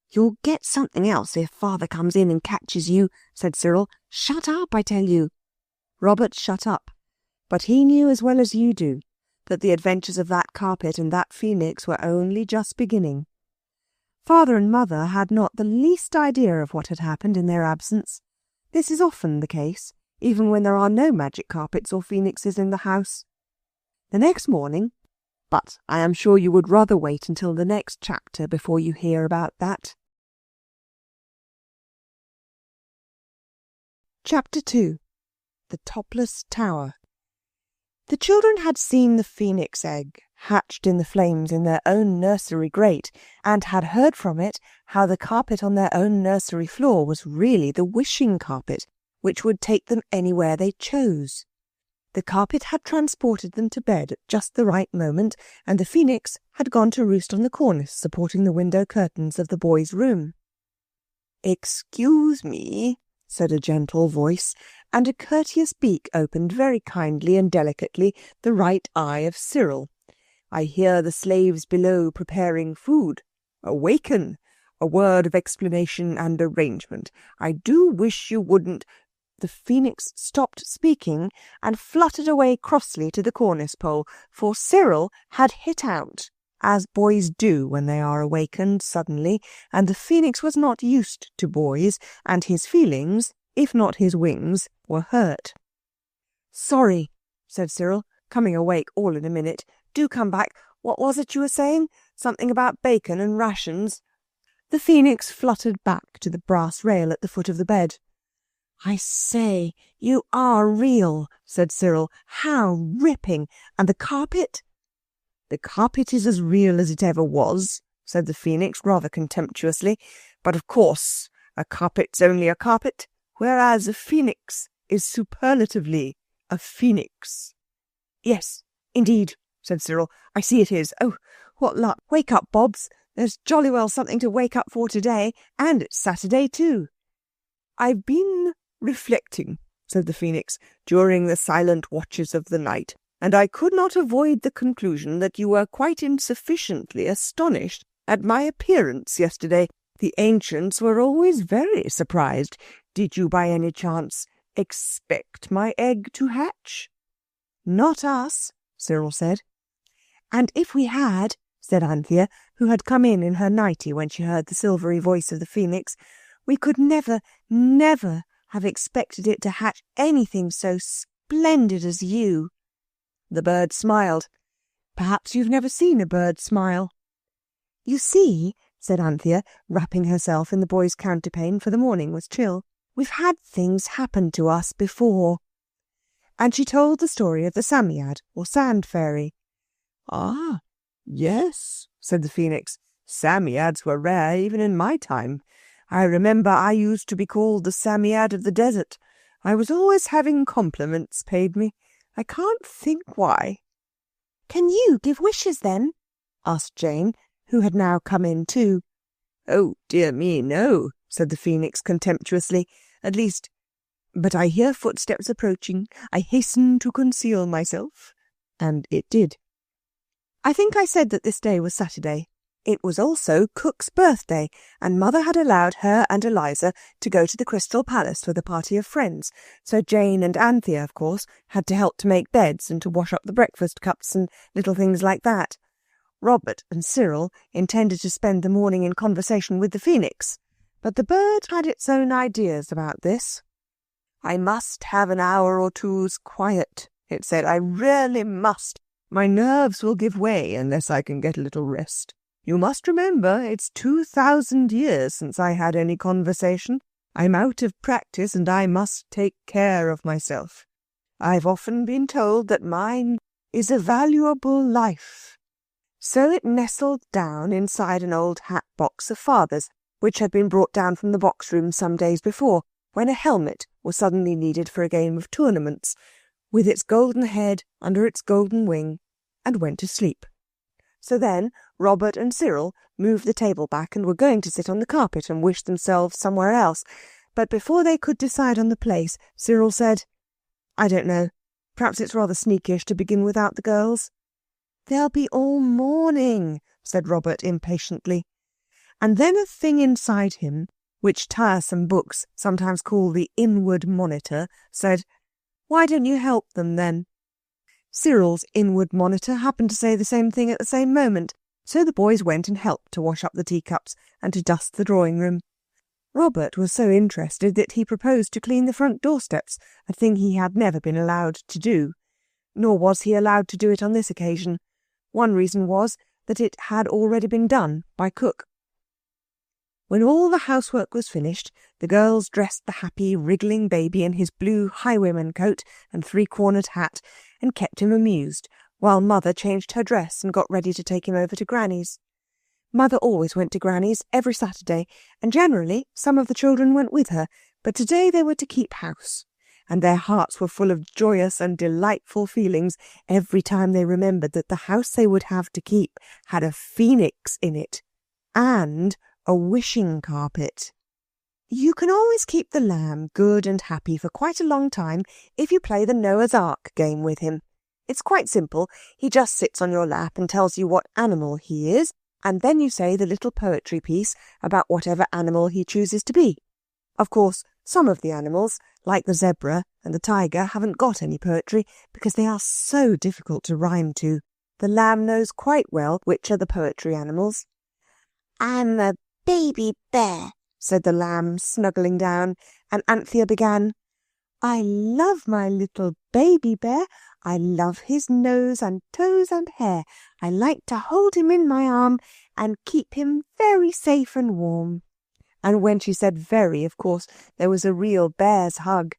"You'll get something else if Father comes in and catches you," said Cyril. "Shut up, I tell you." Robert shut up, but he knew as well as you do that the adventures of that carpet and that phoenix were only just beginning. Father and Mother had not the least idea of what had happened in their absence. This is often the case, even when there are no magic carpets or phoenixes in the house. The next morning, but I am sure you would rather wait until the next chapter before you hear about that. Chapter 2. The Topless Tower. The children had seen the phoenix egg hatched in the flames in their own nursery grate, and had heard from it how the carpet on their own nursery floor was really the wishing carpet, which would take them anywhere they chose. The carpet had transported them to bed at just the right moment, and the phoenix had gone to roost on the cornice supporting the window curtains of the boys' room. "Excuse me," said a gentle voice, and a courteous beak opened very kindly and delicately the right eye of Cyril. "I hear the slaves below preparing food. Awaken! A word of explanation and arrangement. I do wish you wouldn't—" The phoenix stopped speaking and fluttered away crossly to the cornice pole, for Cyril had hit out, as boys do when they are awakened suddenly, and the phoenix was not used to boys, and his feelings, if not his wings, were hurt. "Sorry," said Cyril, coming awake all in a minute. "Do come back. What was it you were saying? Something about bacon and rations?" The phoenix fluttered back to the brass rail at the foot of the bed. "I say, you are real," said Cyril. "How ripping! And the carpet?" "The carpet is as real as it ever was," said the phoenix rather contemptuously. "But of course a carpet's only a carpet, whereas a phoenix is superlatively a phoenix." "Yes, indeed," said Cyril. "I see it is. Oh, what luck! Wake up, Bobs. There's jolly well something to wake up for today, and it's Saturday too." "I've been reflecting," said the phoenix, "during the silent watches of the night, and I could not avoid the conclusion that you were quite insufficiently astonished at my appearance yesterday. The ancients were always very surprised. Did you by any chance expect my egg to hatch?" "Not us," Cyril said. "And if we had," said Anthea, who had come in her nightie when she heard the silvery voice of the phoenix, "we could never, never have expected it to hatch anything so splendid as you." The bird smiled. "Perhaps you've never seen a bird smile." "You see," said Anthea, wrapping herself in the boy's counterpane, for the morning was chill, "we've had things happen to us before." And she told the story of the Samiad, or sand fairy. "Ah, yes," said the phoenix. "Samiads were rare even in my time. I remember I used to be called the Samiad of the desert. I was always having compliments paid me. I can't think why." "Can you give wishes then?" asked Jane, who had now come in too. "Oh, dear me, no," said the phoenix contemptuously. "At least, but I hear footsteps approaching. I hasten to conceal myself." And it did. I think I said that this day was Saturday. It was also Cook's birthday, and Mother had allowed her and Eliza to go to the Crystal Palace with a party of friends, so Jane and Anthea, of course, had to help to make beds and to wash up the breakfast cups and little things like that. Robert and Cyril intended to spend the morning in conversation with the phoenix, but the bird had its own ideas about this. "I must have an hour or two's quiet," it said. "I really must. My nerves will give way unless I can get a little rest. You must remember it's 2,000 years since I had any conversation. I'm out of practice and I must take care of myself. I've often been told that mine is a valuable life." So it nestled down inside an old hat box of Father's, which had been brought down from the box room some days before, when a helmet was suddenly needed for a game of tournaments, with its golden head under its golden wing, and went to sleep. So then Robert and Cyril moved the table back and were going to sit on the carpet and wish themselves somewhere else. But before they could decide on the place, Cyril said, "I don't know. Perhaps it's rather sneakish to begin without the girls." "They'll be all morning," said Robert impatiently. And then a thing inside him, which tiresome books sometimes call the inward monitor, said, "Why don't you help them then?" Cyril's inward monitor happened to say the same thing at the same moment, so the boys went and helped to wash up the teacups and to dust the drawing-room. Robert was so interested that he proposed to clean the front doorsteps, a thing he had never been allowed to do. Nor was he allowed to do it on this occasion. One reason was that it had already been done by Cook. When all the housework was finished, the girls dressed the happy, wriggling baby in his blue highwayman coat and three-cornered hat, and kept him amused, while Mother changed her dress and got ready to take him over to Granny's. Mother always went to Granny's every Saturday, and generally some of the children went with her, but today they were to keep house, and their hearts were full of joyous and delightful feelings every time they remembered that the house they would have to keep had a phoenix in it, and a wishing carpet. You can always keep the lamb good and happy for quite a long time if you play the Noah's Ark game with him. It's quite simple. He just sits on your lap and tells you what animal he is, and then you say the little poetry piece about whatever animal he chooses to be. Of course, some of the animals, like the zebra and the tiger, haven't got any poetry because they are so difficult to rhyme to. The lamb knows quite well which are the poetry animals. "I'm a baby bear," said the lamb, snuggling down, and Anthea began, "I love my little baby bear. I love his nose and toes and hair. I like to hold him in my arm and keep him very safe and warm." And when she said very, of course, there was a real bear's hug.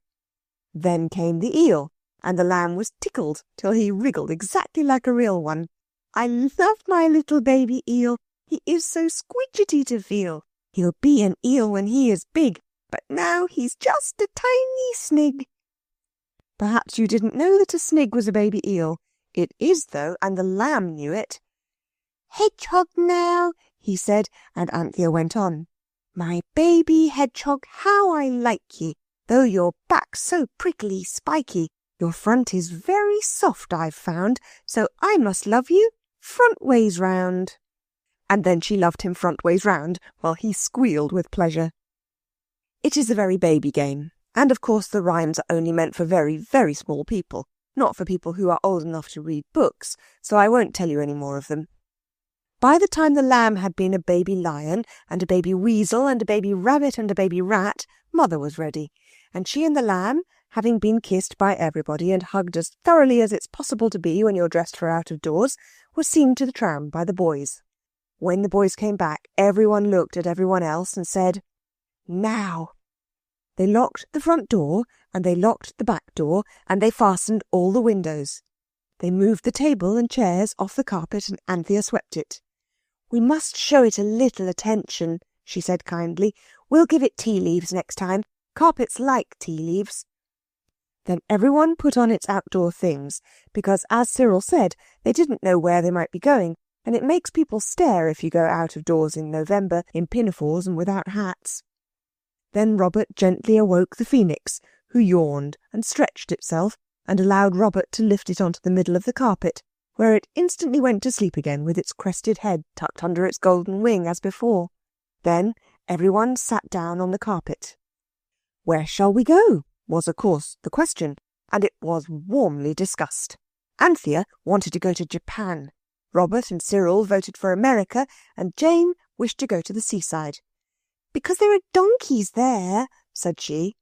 Then came the eel, and the lamb was tickled till he wriggled exactly like a real one. "I love my little baby eel. He is so squidgety to feel. He'll be an eel when he is big, but now he's just a tiny snig." Perhaps you didn't know that a snig was a baby eel. It is, though, and the lamb knew it. "Hedgehog now," he said, and Anthea went on. "My baby hedgehog, how I like ye, though your back's so prickly spiky. Your front is very soft, I've found, so I must love you front ways round." And then she loved him front ways round, while he squealed with pleasure. It is a very baby game, and of course the rhymes are only meant for very, very small people, not for people who are old enough to read books, so I won't tell you any more of them. By the time the lamb had been a baby lion, and a baby weasel, and a baby rabbit, and a baby rat, Mother was ready, and she and the lamb, having been kissed by everybody and hugged as thoroughly as it's possible to be when you're dressed for out of doors, were seen to the tram by the boys. When the boys came back, everyone looked at everyone else and said, "Now." They locked the front door, and they locked the back door, and they fastened all the windows. They moved the table and chairs off the carpet, and Anthea swept it. "We must show it a little attention," she said kindly. "We'll give it tea leaves next time. Carpets like tea leaves." Then everyone put on its outdoor things, because, as Cyril said, they didn't know where they might be going, and it makes people stare if you go out of doors in November in pinafores and without hats. Then Robert gently awoke the phoenix, who yawned and stretched itself, and allowed Robert to lift it onto the middle of the carpet, where it instantly went to sleep again with its crested head tucked under its golden wing as before. Then everyone sat down on the carpet. "Where shall we go?" was, of course, the question, and it was warmly discussed. Anthea wanted to go to Japan. Robert and Cyril voted for America, and Jane wished to go to the seaside. "Because there are donkeys there," said she.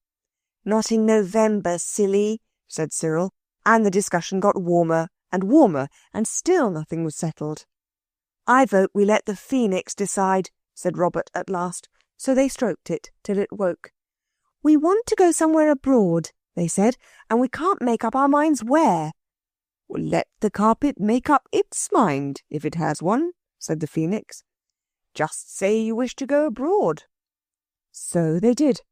"Not in November, silly," said Cyril, and the discussion got warmer, and still nothing was settled. "I vote we let the phoenix decide," said Robert at last, so they stroked it till it woke. "We want to go somewhere abroad," they said, "and we can't make up our minds where." "Well, let the carpet make up its mind, if it has one," said the phoenix. "Just say you wish to go abroad." So they did,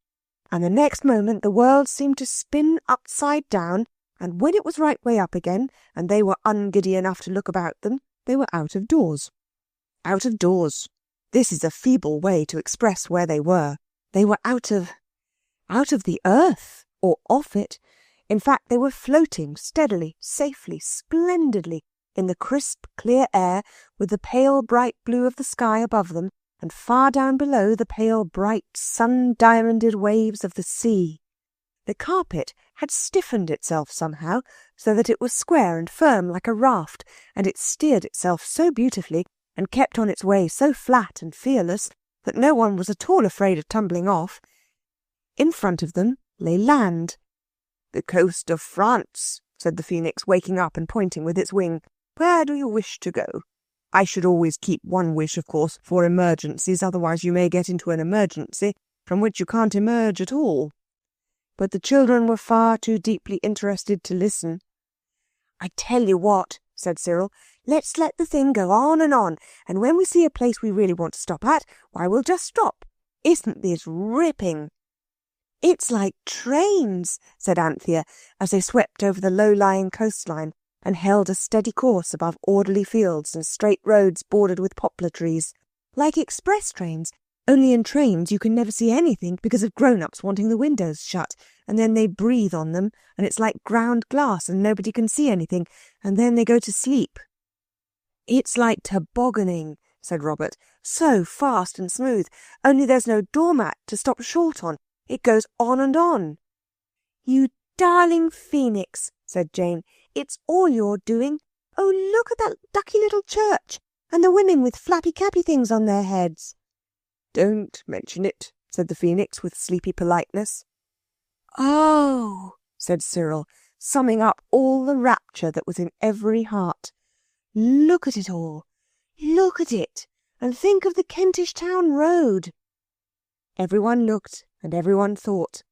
and the next moment the world seemed to spin upside down, and when it was right way up again, and they were ungiddy enough to look about them, they were out of doors. Out of doors. This is a feeble way to express where they were. They were out of the earth, or off it. In fact, they were floating steadily, safely, splendidly, in the crisp, clear air, with the pale, bright blue of the sky above them, and far down below the pale, bright, sun-diamonded waves of the sea. The carpet had stiffened itself somehow, so that it was square and firm like a raft, and it steered itself so beautifully, and kept on its way so flat and fearless, that no one was at all afraid of tumbling off. In front of them lay land. "The coast of France," said the phoenix, waking up and pointing with its wing. "Where do you wish to go? I should always keep one wish, of course, for emergencies, otherwise you may get into an emergency from which you can't emerge at all." But the children were far too deeply interested to listen. "I tell you what," said Cyril, "let's let the thing go on, and when we see a place we really want to stop at, why, we'll just stop. Isn't this ripping?" "It's like trains," said Anthea, as they swept over the low-lying coastline and held a steady course above orderly fields and straight roads bordered with poplar trees. "Like express trains, only in trains you can never see anything because of grown-ups wanting the windows shut, and then they breathe on them, and it's like ground glass and nobody can see anything, and then they go to sleep." "It's like tobogganing," said Robert, "so fast and smooth, only there's no doormat to stop short on. It goes on and on." "You darling phoenix," said Jane, "it's all you're doing. Oh, look at that ducky little church, and the women with flappy-cappy things on their heads." "Don't mention it," said the phoenix with sleepy politeness. "Oh," said Cyril, summing up all the rapture that was in every heart. "Look at it all. Look at it, and think of the Kentish Town Road." Everyone looked and everyone thought,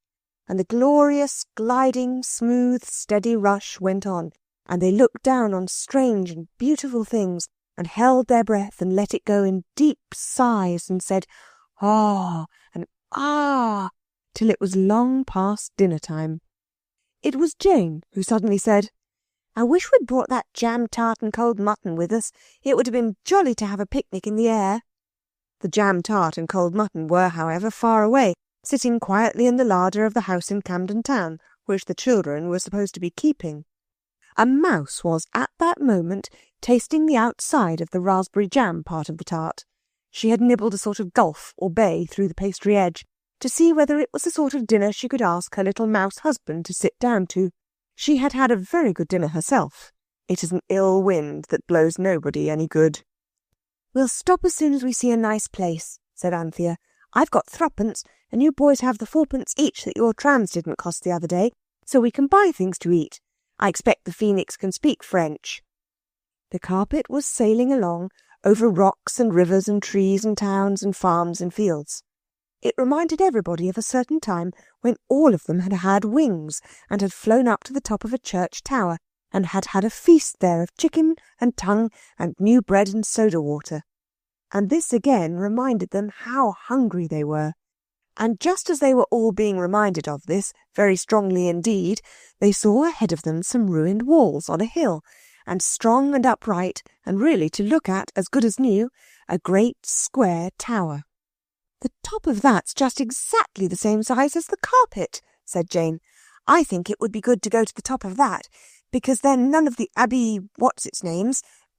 and the glorious, gliding, smooth, steady rush went on, and they looked down on strange and beautiful things, and held their breath and let it go in deep sighs, and said "ah" and "ah," till it was long past dinner-time. It was Jane who suddenly said, "I wish we'd brought that jam tart and cold mutton with us. It would have been jolly to have a picnic in the air." The jam tart and cold mutton were, however, far away, sitting quietly in the larder of the house in Camden Town, which the children were supposed to be keeping. A mouse was at that moment tasting the outside of the raspberry jam part of the tart. She had nibbled a sort of gulf or bay through the pastry edge, to see whether it was the sort of dinner she could ask her little mouse husband to sit down to. She had had a very good dinner herself. It is an ill wind that blows nobody any good. "We'll stop as soon as we see a nice place," said Anthea. "I've got 3d, and you boys have the 4d each that your trams didn't cost the other day, so we can buy things to eat. I expect the phoenix can speak French." The carpet was sailing along over rocks and rivers and trees and towns and farms and fields. It reminded everybody of a certain time when all of them had had wings and had flown up to the top of a church tower and had had a feast there of chicken and tongue and new bread and soda water. And this again reminded them how hungry they were. And just as they were all being reminded of this, very strongly indeed, they saw ahead of them some ruined walls on a hill, and strong and upright, and really to look at as good as new, a great square tower. "The top of that's just exactly the same size as the carpet," said Jane. "I think it would be good to go to the top of that. because then none of the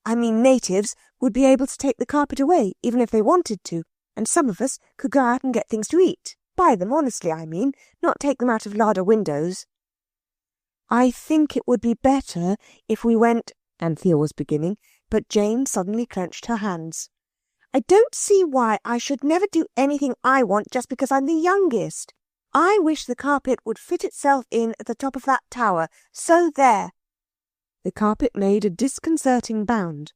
natives, would be able to take the carpet away, even if they wanted to, and some of us could go out and get things to eat. Buy them, honestly, not take them out of larder windows. I think it would be better if we went, Anthea was beginning, but Jane suddenly clenched her hands. I don't see why I should never do anything I want just because I'm the youngest. I wish the carpet would fit itself in at the top of that tower, so there. The carpet made a disconcerting bound,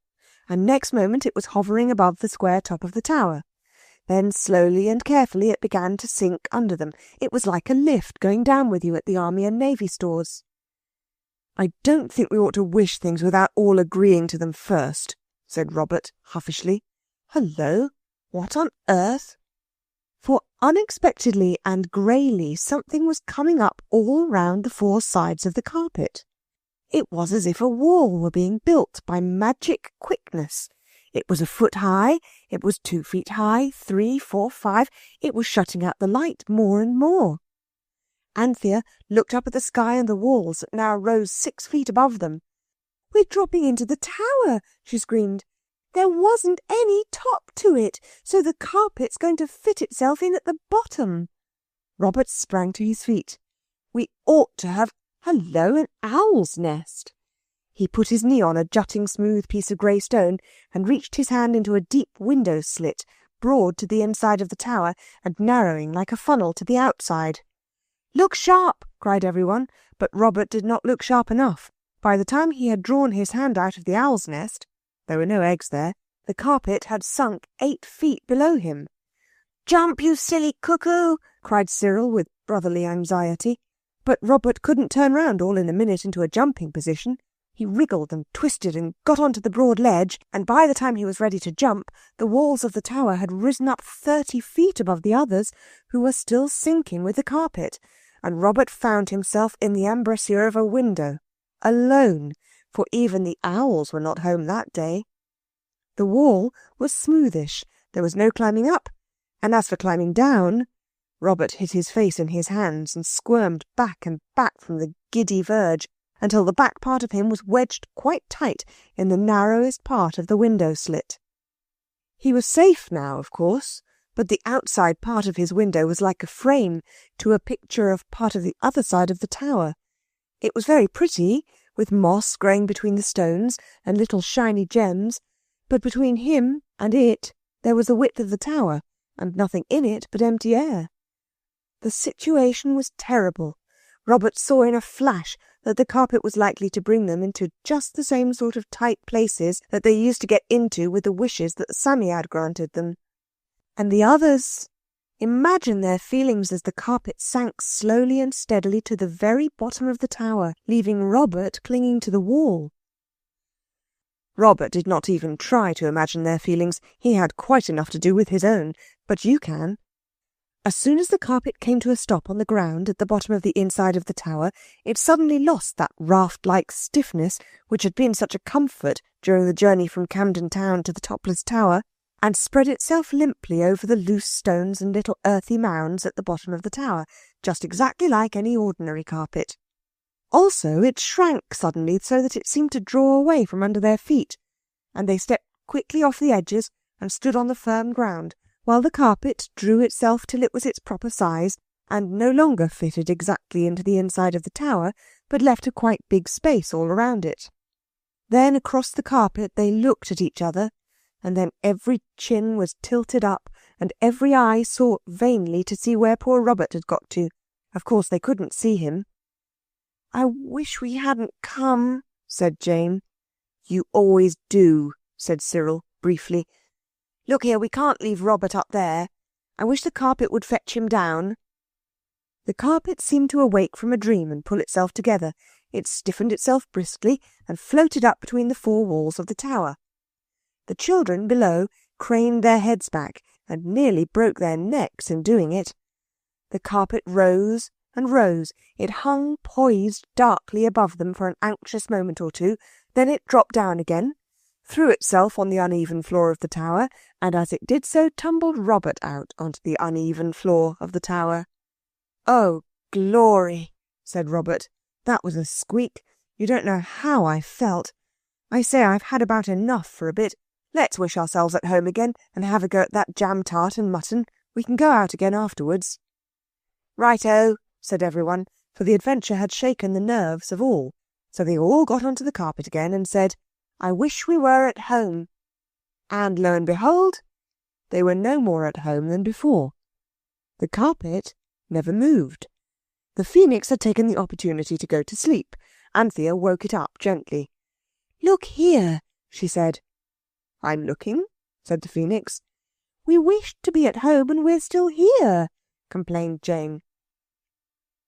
and next moment it was hovering above the square top of the tower. Then slowly and carefully it began to sink under them. It was like a lift going down with you at the Army and Navy stores. I don't think we ought to wish things without all agreeing to them first, said Robert huffishly. Hullo, what on earth? For unexpectedly and greyly something was coming up all round the four sides of the carpet. It was as if a wall were being built by magic quickness. It was 1 foot high, it was 2 feet high, 3, 4, 5. It was shutting out the light more and more. Anthea looked up at the sky and the walls that now rose 6 feet above them. We're dropping into the tower, she screamed. There wasn't any top to it, so the carpet's going to fit itself in at the bottom. Robert sprang to his feet. We ought to have, an owl's nest. He put his knee on a jutting smooth piece of grey stone and reached his hand into a deep window slit, broad to the inside of the tower and narrowing like a funnel to the outside. Look sharp, cried everyone, but Robert did not look sharp enough. By the time he had drawn his hand out of the owl's nest, there were no eggs there, the carpet had sunk 8 feet below him. Jump, you silly cuckoo, cried Cyril with brotherly anxiety. But Robert couldn't turn round all in a minute into a jumping position. He wriggled and twisted and got onto the broad ledge, and by the time he was ready to jump, the walls of the tower had risen up 30 feet above the others, who were still sinking with the carpet, and Robert found himself in the embrasure of a window, alone, for even the owls were not home that day. The wall was smoothish, there was no climbing up, and as for climbing down, Robert hid his face in his hands and squirmed back and back from the giddy verge until the back part of him was wedged quite tight in the narrowest part of the window slit. He was safe now, of course, but the outside part of his window was like a frame to a picture of part of the other side of the tower. It was very pretty, with moss growing between the stones and little shiny gems, but between him and it there was the width of the tower, and nothing in it but empty air. The situation was terrible. Robert saw in a flash that the carpet was likely to bring them into just the same sort of tight places that they used to get into with the wishes that the Psammead granted them. And the others, imagine their feelings as the carpet sank slowly and steadily to the very bottom of the tower, leaving Robert clinging to the wall. Robert did not even try to imagine their feelings. He had quite enough to do with his own, but you can. As soon as the carpet came to a stop on the ground at the bottom of the inside of the tower, it suddenly lost that raft-like stiffness which had been such a comfort during the journey from Camden Town to the Topless Tower, and spread itself limply over the loose stones and little earthy mounds at the bottom of the tower, just exactly like any ordinary carpet. Also, it shrank suddenly so that it seemed to draw away from under their feet, and they stepped quickly off the edges and stood on the firm ground, while the carpet drew itself till it was its proper size, and no longer fitted exactly into the inside of the tower, but left a quite big space all around it. Then across the carpet they looked at each other, and then every chin was tilted up, and every eye sought vainly to see where poor Robert had got to. Of course they couldn't see him. "I wish we hadn't come," said Jane. "You always do," said Cyril, briefly. "Look here, we can't leave Robert up there. I wish the carpet would fetch him down." The carpet seemed to awake from a dream and pull itself together. It stiffened itself briskly and floated up between the four walls of the tower. The children below craned their heads back and nearly broke their necks in doing it. The carpet rose and rose. It hung poised darkly above them for an anxious moment or two. Then it dropped down again, threw itself on the uneven floor of the tower, and as it did so tumbled Robert out onto the uneven floor of the tower. "Oh, glory!" said Robert. "That was a squeak. You don't know how I felt. I say I've had about enough for a bit. Let's wish ourselves at home again and have a go at that jam tart and mutton. We can go out again afterwards." "Right-o," said everyone, for the adventure had shaken the nerves of all. So they all got onto the carpet again and said, "I wish we were at home." And lo and behold, they were no more at home than before. The carpet never moved. The phoenix had taken the opportunity to go to sleep. Anthea woke it up gently. "Look here," she said. "I'm looking," said the phoenix. "We wished to be at home and we're still here," complained Jane.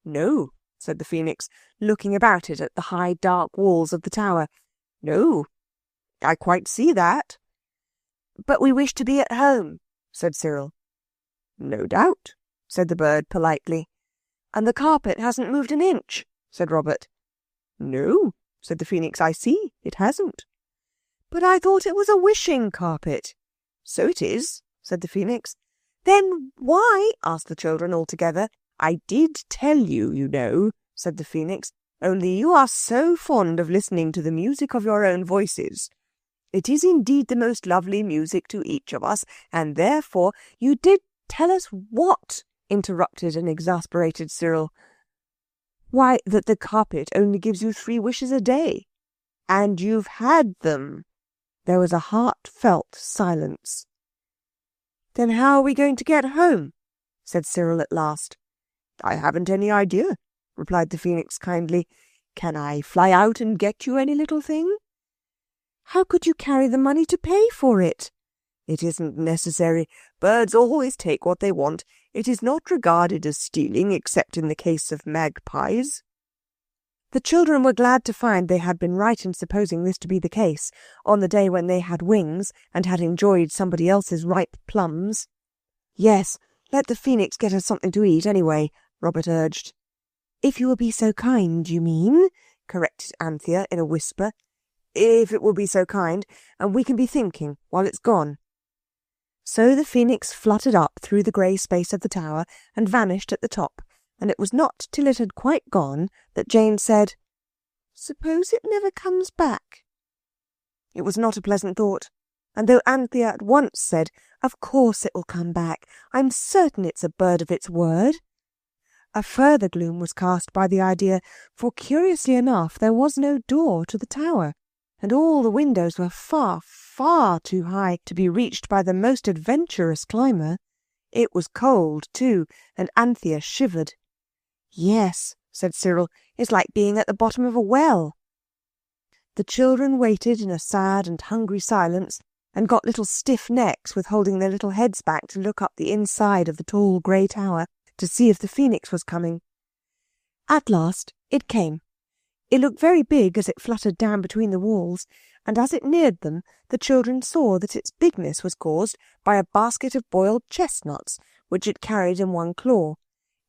"No," said the phoenix, looking about it at the high dark walls of the tower. "No, I quite see that." "But we wish to be at home," said Cyril. "No doubt," said the bird politely. "And the carpet hasn't moved an inch," said Robert. "No," said the phoenix, "I see, it hasn't." "But I thought it was a wishing carpet." "So it is," said the phoenix. "Then why?" asked the children all together. "I did tell you, you know," said the phoenix, "only you are so fond of listening to the music of your own voices. It is indeed the most lovely music to each of us, and therefore—" "You did tell us what?" interrupted an exasperated Cyril. "Why, that the carpet only gives you 3 wishes a day. And you've had them." There was a heartfelt silence. "Then how are we going to get home?" said Cyril at last. "I haven't any idea," replied the phoenix kindly. "Can I fly out and get you any little thing?" "How could you carry the money to pay for it?" "It isn't necessary. Birds always take what they want. It is not regarded as stealing except in the case of magpies." The children were glad to find they had been right in supposing this to be the case, on the day when they had wings and had enjoyed somebody else's ripe plums. "Yes, let the phoenix get us something to eat anyway," Robert urged. "If you will be so kind, you mean," corrected Anthea in a whisper. "If it will be so kind, and we can be thinking while it's gone." So the phoenix fluttered up through the grey space of the tower and vanished at the top, and it was not till it had quite gone that Jane said, "Suppose it never comes back?" It was not a pleasant thought, and though Anthea at once said, "Of course it will come back. I'm certain it's a bird of its word," a further gloom was cast by the idea, for curiously enough there was no door to the tower, and all the windows were far, far too high to be reached by the most adventurous climber. It was cold, too, and Anthea shivered. "Yes," said Cyril, "it's like being at the bottom of a well." The children waited in a sad and hungry silence, and got little stiff necks with holding their little heads back to look up the inside of the tall grey tower to see if the phoenix was coming. At last it came. It looked very big as it fluttered down between the walls, and as it neared them the children saw that its bigness was caused by a basket of boiled chestnuts, which it carried in one claw.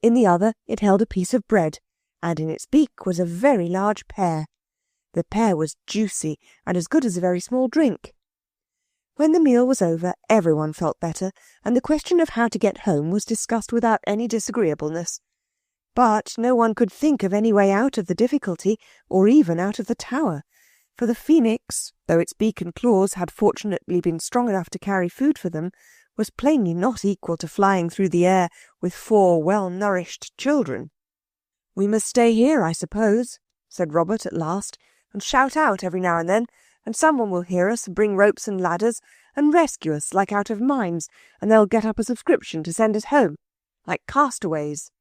In the other it held a piece of bread, and in its beak was a very large pear. The pear was juicy and as good as a very small drink. When the meal was over, everyone felt better, and the question of how to get home was discussed without any disagreeableness. But no one could think of any way out of the difficulty, or even out of the tower, for the phoenix, though its beak and claws had fortunately been strong enough to carry food for them, was plainly not equal to flying through the air with 4 well-nourished children. "We must stay here, I suppose," said Robert at last, "and shout out every now and then, and someone will hear us and bring ropes and ladders and rescue us like out of mines, and they'll get up a subscription to send us home, like castaways."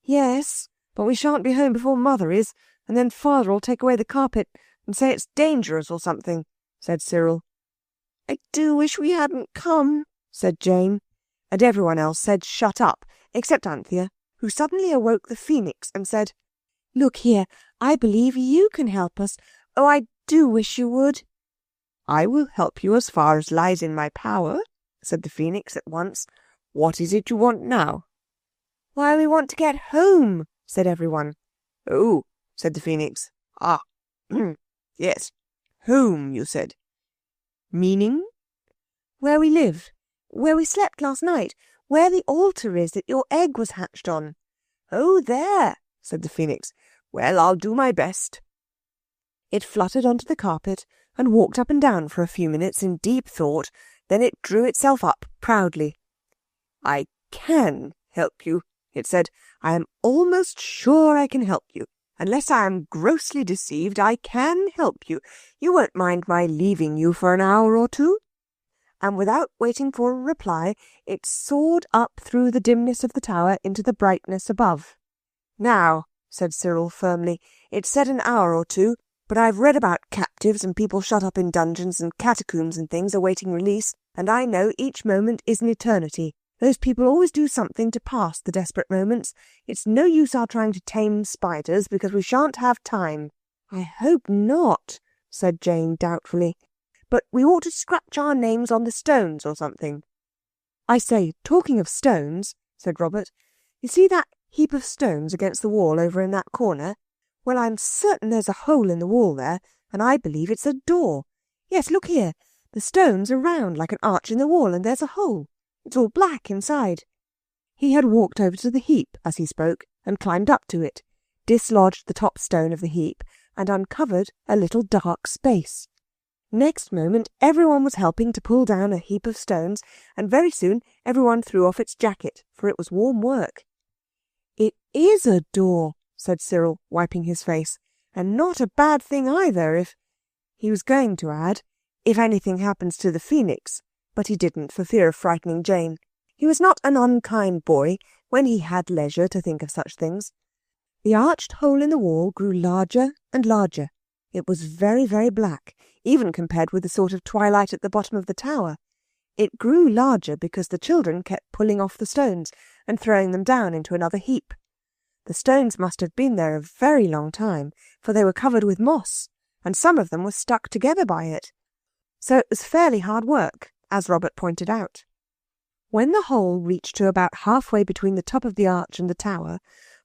"Yes, but we shan't be home before Mother is, and then Father'll take away the carpet and say it's dangerous or something," said Cyril. "I do wish we hadn't come," said Jane, and everyone else said shut up, except Anthea, who suddenly awoke the phoenix and said, "Look here, I believe you can help us. Oh, I do wish you would." "I will help you as far as lies in my power," said the phoenix at once. "What is it you want now?" "Why, we want to get home," said everyone. "Oh," said the phoenix. "Ah, yes, home, you said. Meaning?" "Where we live, where we slept last night, where the altar is that your egg was hatched on." "Oh, there," said the phoenix. "Well, I'll do my best." It fluttered onto the carpet and walked up and down for a few minutes in deep thought. Then it drew itself up proudly. "I can help you," it said. "I am almost sure I can help you. Unless I am grossly deceived, I can help you. You won't mind my leaving you for an hour or two?" And without waiting for a reply, it soared up through the dimness of the tower into the brightness above. "Now," said Cyril firmly, "it said an hour or two, but I've read about captives and people shut up in dungeons and catacombs and things awaiting release, and I know each moment is an eternity. Those people always do something to pass the desperate moments. It's no use our trying to tame spiders, because we shan't have time." "I hope not," said Jane doubtfully. "But we ought to scratch our names on the stones or something." "I say, talking of stones," said Robert, "you see that heap of stones against the wall over in that corner? Well, I'm certain there's a hole in the wall there, and I believe it's a door. Yes, look here. The stones are round like an arch in the wall, and there's a hole. It's all black inside." He had walked over to the heap as he spoke and climbed up to it, dislodged the top stone of the heap, and uncovered a little dark space. Next moment everyone was helping to pull down a heap of stones, and very soon everyone threw off its jacket, for it was warm work. "It is a door," said Cyril, wiping his face, "and not a bad thing either if—" He was going to add, "if anything happens to the phoenix," but he didn't for fear of frightening Jane. He was not an unkind boy when he had leisure to think of such things. The arched hole in the wall grew larger and larger. It was very, very black, even compared with the sort of twilight at the bottom of the tower. It grew larger because the children kept pulling off the stones and throwing them down into another heap. The stones must have been there a very long time, for they were covered with moss, and some of them were stuck together by it. So it was fairly hard work, as Robert pointed out. When the hole reached to about halfway between the top of the arch and the tower,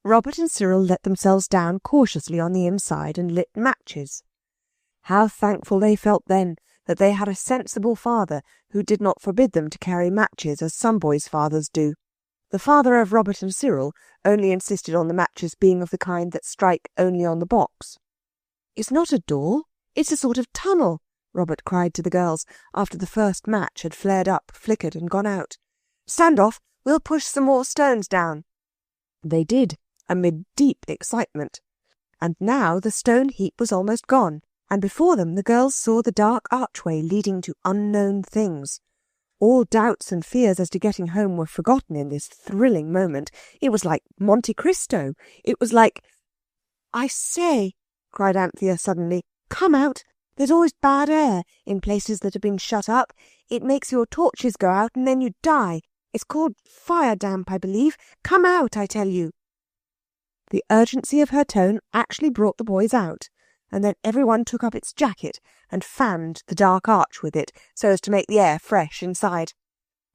Robert and Cyril let themselves down cautiously on the inside and lit matches. How thankful they felt then that they had a sensible father who did not forbid them to carry matches as some boys' fathers do. The father of Robert and Cyril only insisted on the matches being of the kind that strike only on the box. "It's not a door, it's a sort of tunnel," Robert cried to the girls after the first match had flared up, flickered and gone out. "Stand off, we'll push some more stones down." They did, amid deep excitement. And now the stone heap was almost gone, and before them the girls saw the dark archway leading to unknown things. All doubts and fears as to getting home were forgotten in this thrilling moment. It was like Monte Cristo. It was like— "I say," cried Anthea suddenly, "come out. There's always bad air in places that have been shut up. It makes your torches go out and then you die. It's called fire damp, I believe. Come out, I tell you." The urgency of her tone actually brought the boys out, and then everyone took up its jacket and fanned the dark arch with it so as to make the air fresh inside.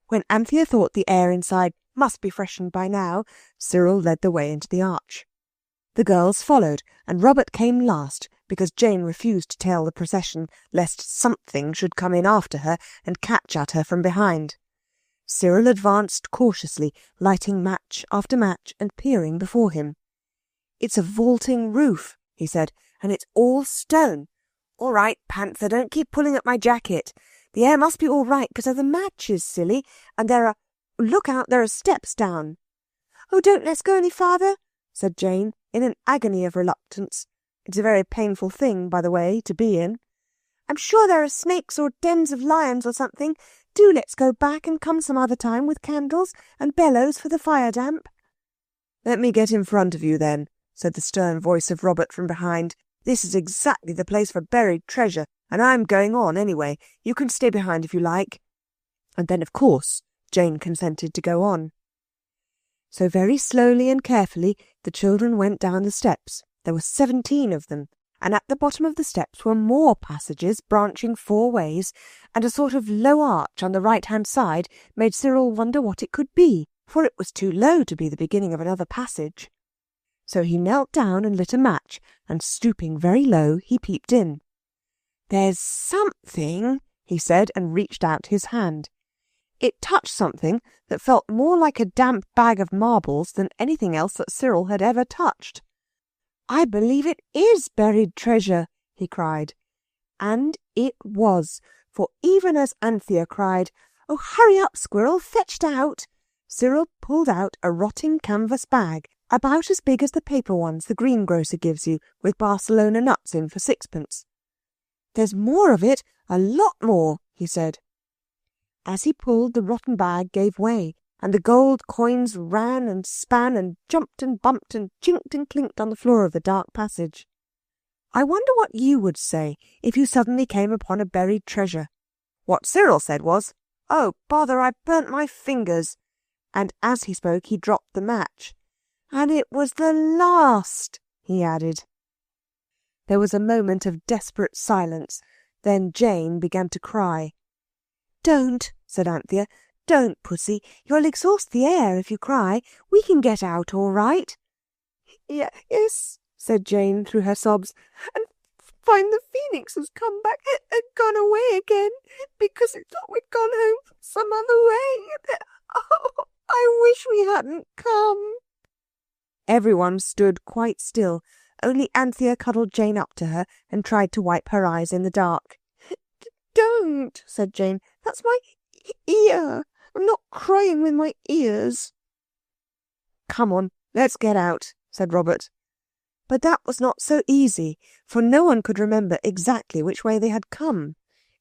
When Anthea thought the air inside must be freshened by now, Cyril led the way into the arch. The girls followed, and Robert came last, because Jane refused to tail the procession, lest something should come in after her and catch at her from behind. Cyril advanced cautiously, lighting match after match and peering before him. "It's a vaulting roof," he said, "and it's all stone. All right, Panther, don't keep pulling at my jacket. The air must be all right because of the matches, silly, and there are— Look out, there are steps down." "Oh, don't let's go any farther," said Jane, in an agony of reluctance. It's a very painful thing, by the way, to be in. "I'm sure there are snakes or dens of lions or something. Do let's go back and come some other time with candles and bellows for the fire damp." "Let me get in front of you then," said the stern voice of Robert from behind. "This is exactly the place for buried treasure, and I'm going on anyway. You can stay behind if you like." And then, of course, Jane consented to go on. So very slowly and carefully the children went down the steps. There were 17 of them, and at the bottom of the steps were more passages branching 4 ways, and a sort of low arch on the right-hand side made Cyril wonder what it could be, for it was too low to be the beginning of another passage. So he knelt down and lit a match, and stooping very low, he peeped in. "There's something," he said, and reached out his hand. It touched something that felt more like a damp bag of marbles than anything else that Cyril had ever touched. "I believe it is buried treasure," he cried. And it was, for even as Anthea cried, "Oh, hurry up, Squirrel, fetch it out," Cyril pulled out a rotting canvas bag, about as big as the paper ones the greengrocer gives you, with Barcelona nuts in for 6pence. "There's more of it, a lot more," he said. As he pulled, the rotten bag gave way, and the gold coins ran and span and jumped and bumped and chinked and clinked on the floor of the dark passage. I wonder what you would say if you suddenly came upon a buried treasure. What Cyril said was, "Oh, bother, I burnt my fingers." And as he spoke, he dropped the match. "And it was the last," he added. There was a moment of desperate silence. Then Jane began to cry. "Don't," said Anthea. "Don't, Pussy. You'll exhaust the air if you cry. We can get out all right." "Yes," said Jane through her sobs, "and find the phoenix has come back and gone away again, because it thought we'd gone home some other way. Oh, I wish we hadn't come." Everyone stood quite still. Only Anthea cuddled Jane up to her and tried to wipe her eyes in the dark. "Don't," said Jane. "That's my ear. I'm not crying with my ears." "Come on, let's get out," said Robert. But that was not so easy, for no one could remember exactly which way they had come.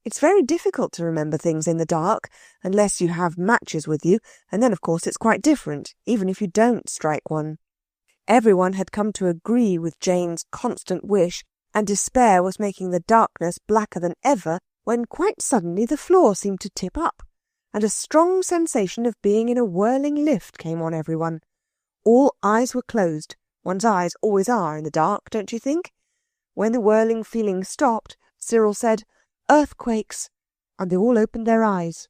It's very difficult to remember things in the dark, unless you have matches with you, and then, of course, it's quite different, even if you don't strike one. Everyone had come to agree with Jane's constant wish, and despair was making the darkness blacker than ever, when quite suddenly the floor seemed to tip up, and a strong sensation of being in a whirling lift came on everyone. All eyes were closed. One's eyes always are in the dark, don't you think? When the whirling feeling stopped, Cyril said, "Earthquakes," and they all opened their eyes.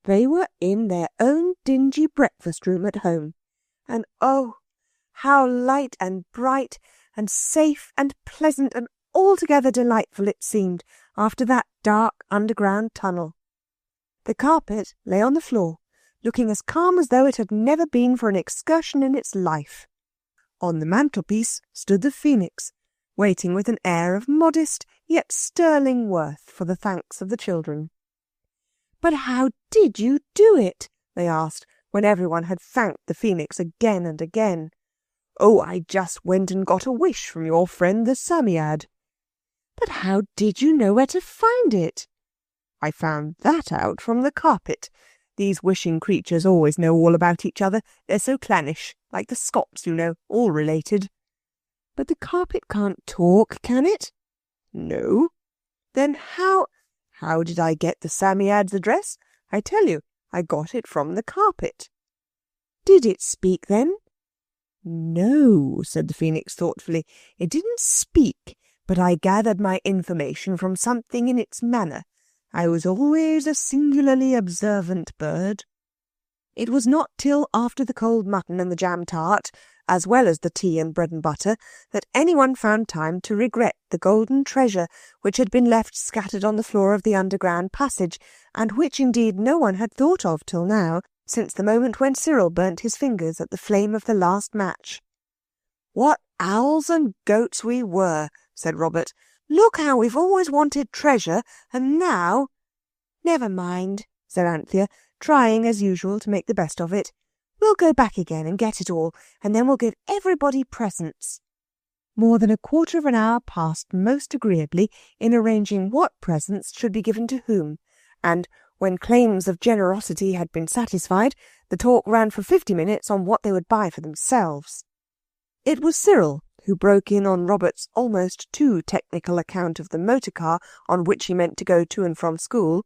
They were in their own dingy breakfast room at home, and oh, how light and bright and safe and pleasant and altogether delightful it seemed after that dark underground tunnel. The carpet lay on the floor, looking as calm as though it had never been for an excursion in its life. On the mantelpiece stood the phoenix, waiting with an air of modest yet sterling worth for the thanks of the children. "But how did you do it?" they asked, when everyone had thanked the phoenix again and again. "Oh, I just went and got a wish from your friend the Psammead." "But how did you know where to find it?" "I found that out from the carpet. These wishing creatures always know all about each other. They're so clannish, like the Scots, you know, all related." "But the carpet can't talk, can it?" "No." "Then how did I get the Psammead's address? I tell you, I got it from the carpet." "Did it speak then?" "No," said the phoenix thoughtfully. "It didn't speak, but I gathered my information from something in its manner. I was always a singularly observant bird." It was not till after the cold mutton and the jam tart, as well as the tea and bread and butter, that anyone found time to regret the golden treasure which had been left scattered on the floor of the underground passage, and which indeed no one had thought of till now, since the moment when Cyril burnt his fingers at the flame of the last match. "What owls and goats we were," said Robert. "Look how we've always wanted treasure, and now—" "Never mind," said Anthea, trying as usual to make the best of it. "We'll go back again and get it all, and then we'll give everybody presents." More than a quarter of an hour passed most agreeably in arranging what presents should be given to whom, and when claims of generosity had been satisfied, the talk ran for 50 minutes on what they would buy for themselves. It was Cyril who broke in on Robert's almost too technical account of the motor car on which he meant to go to and from school.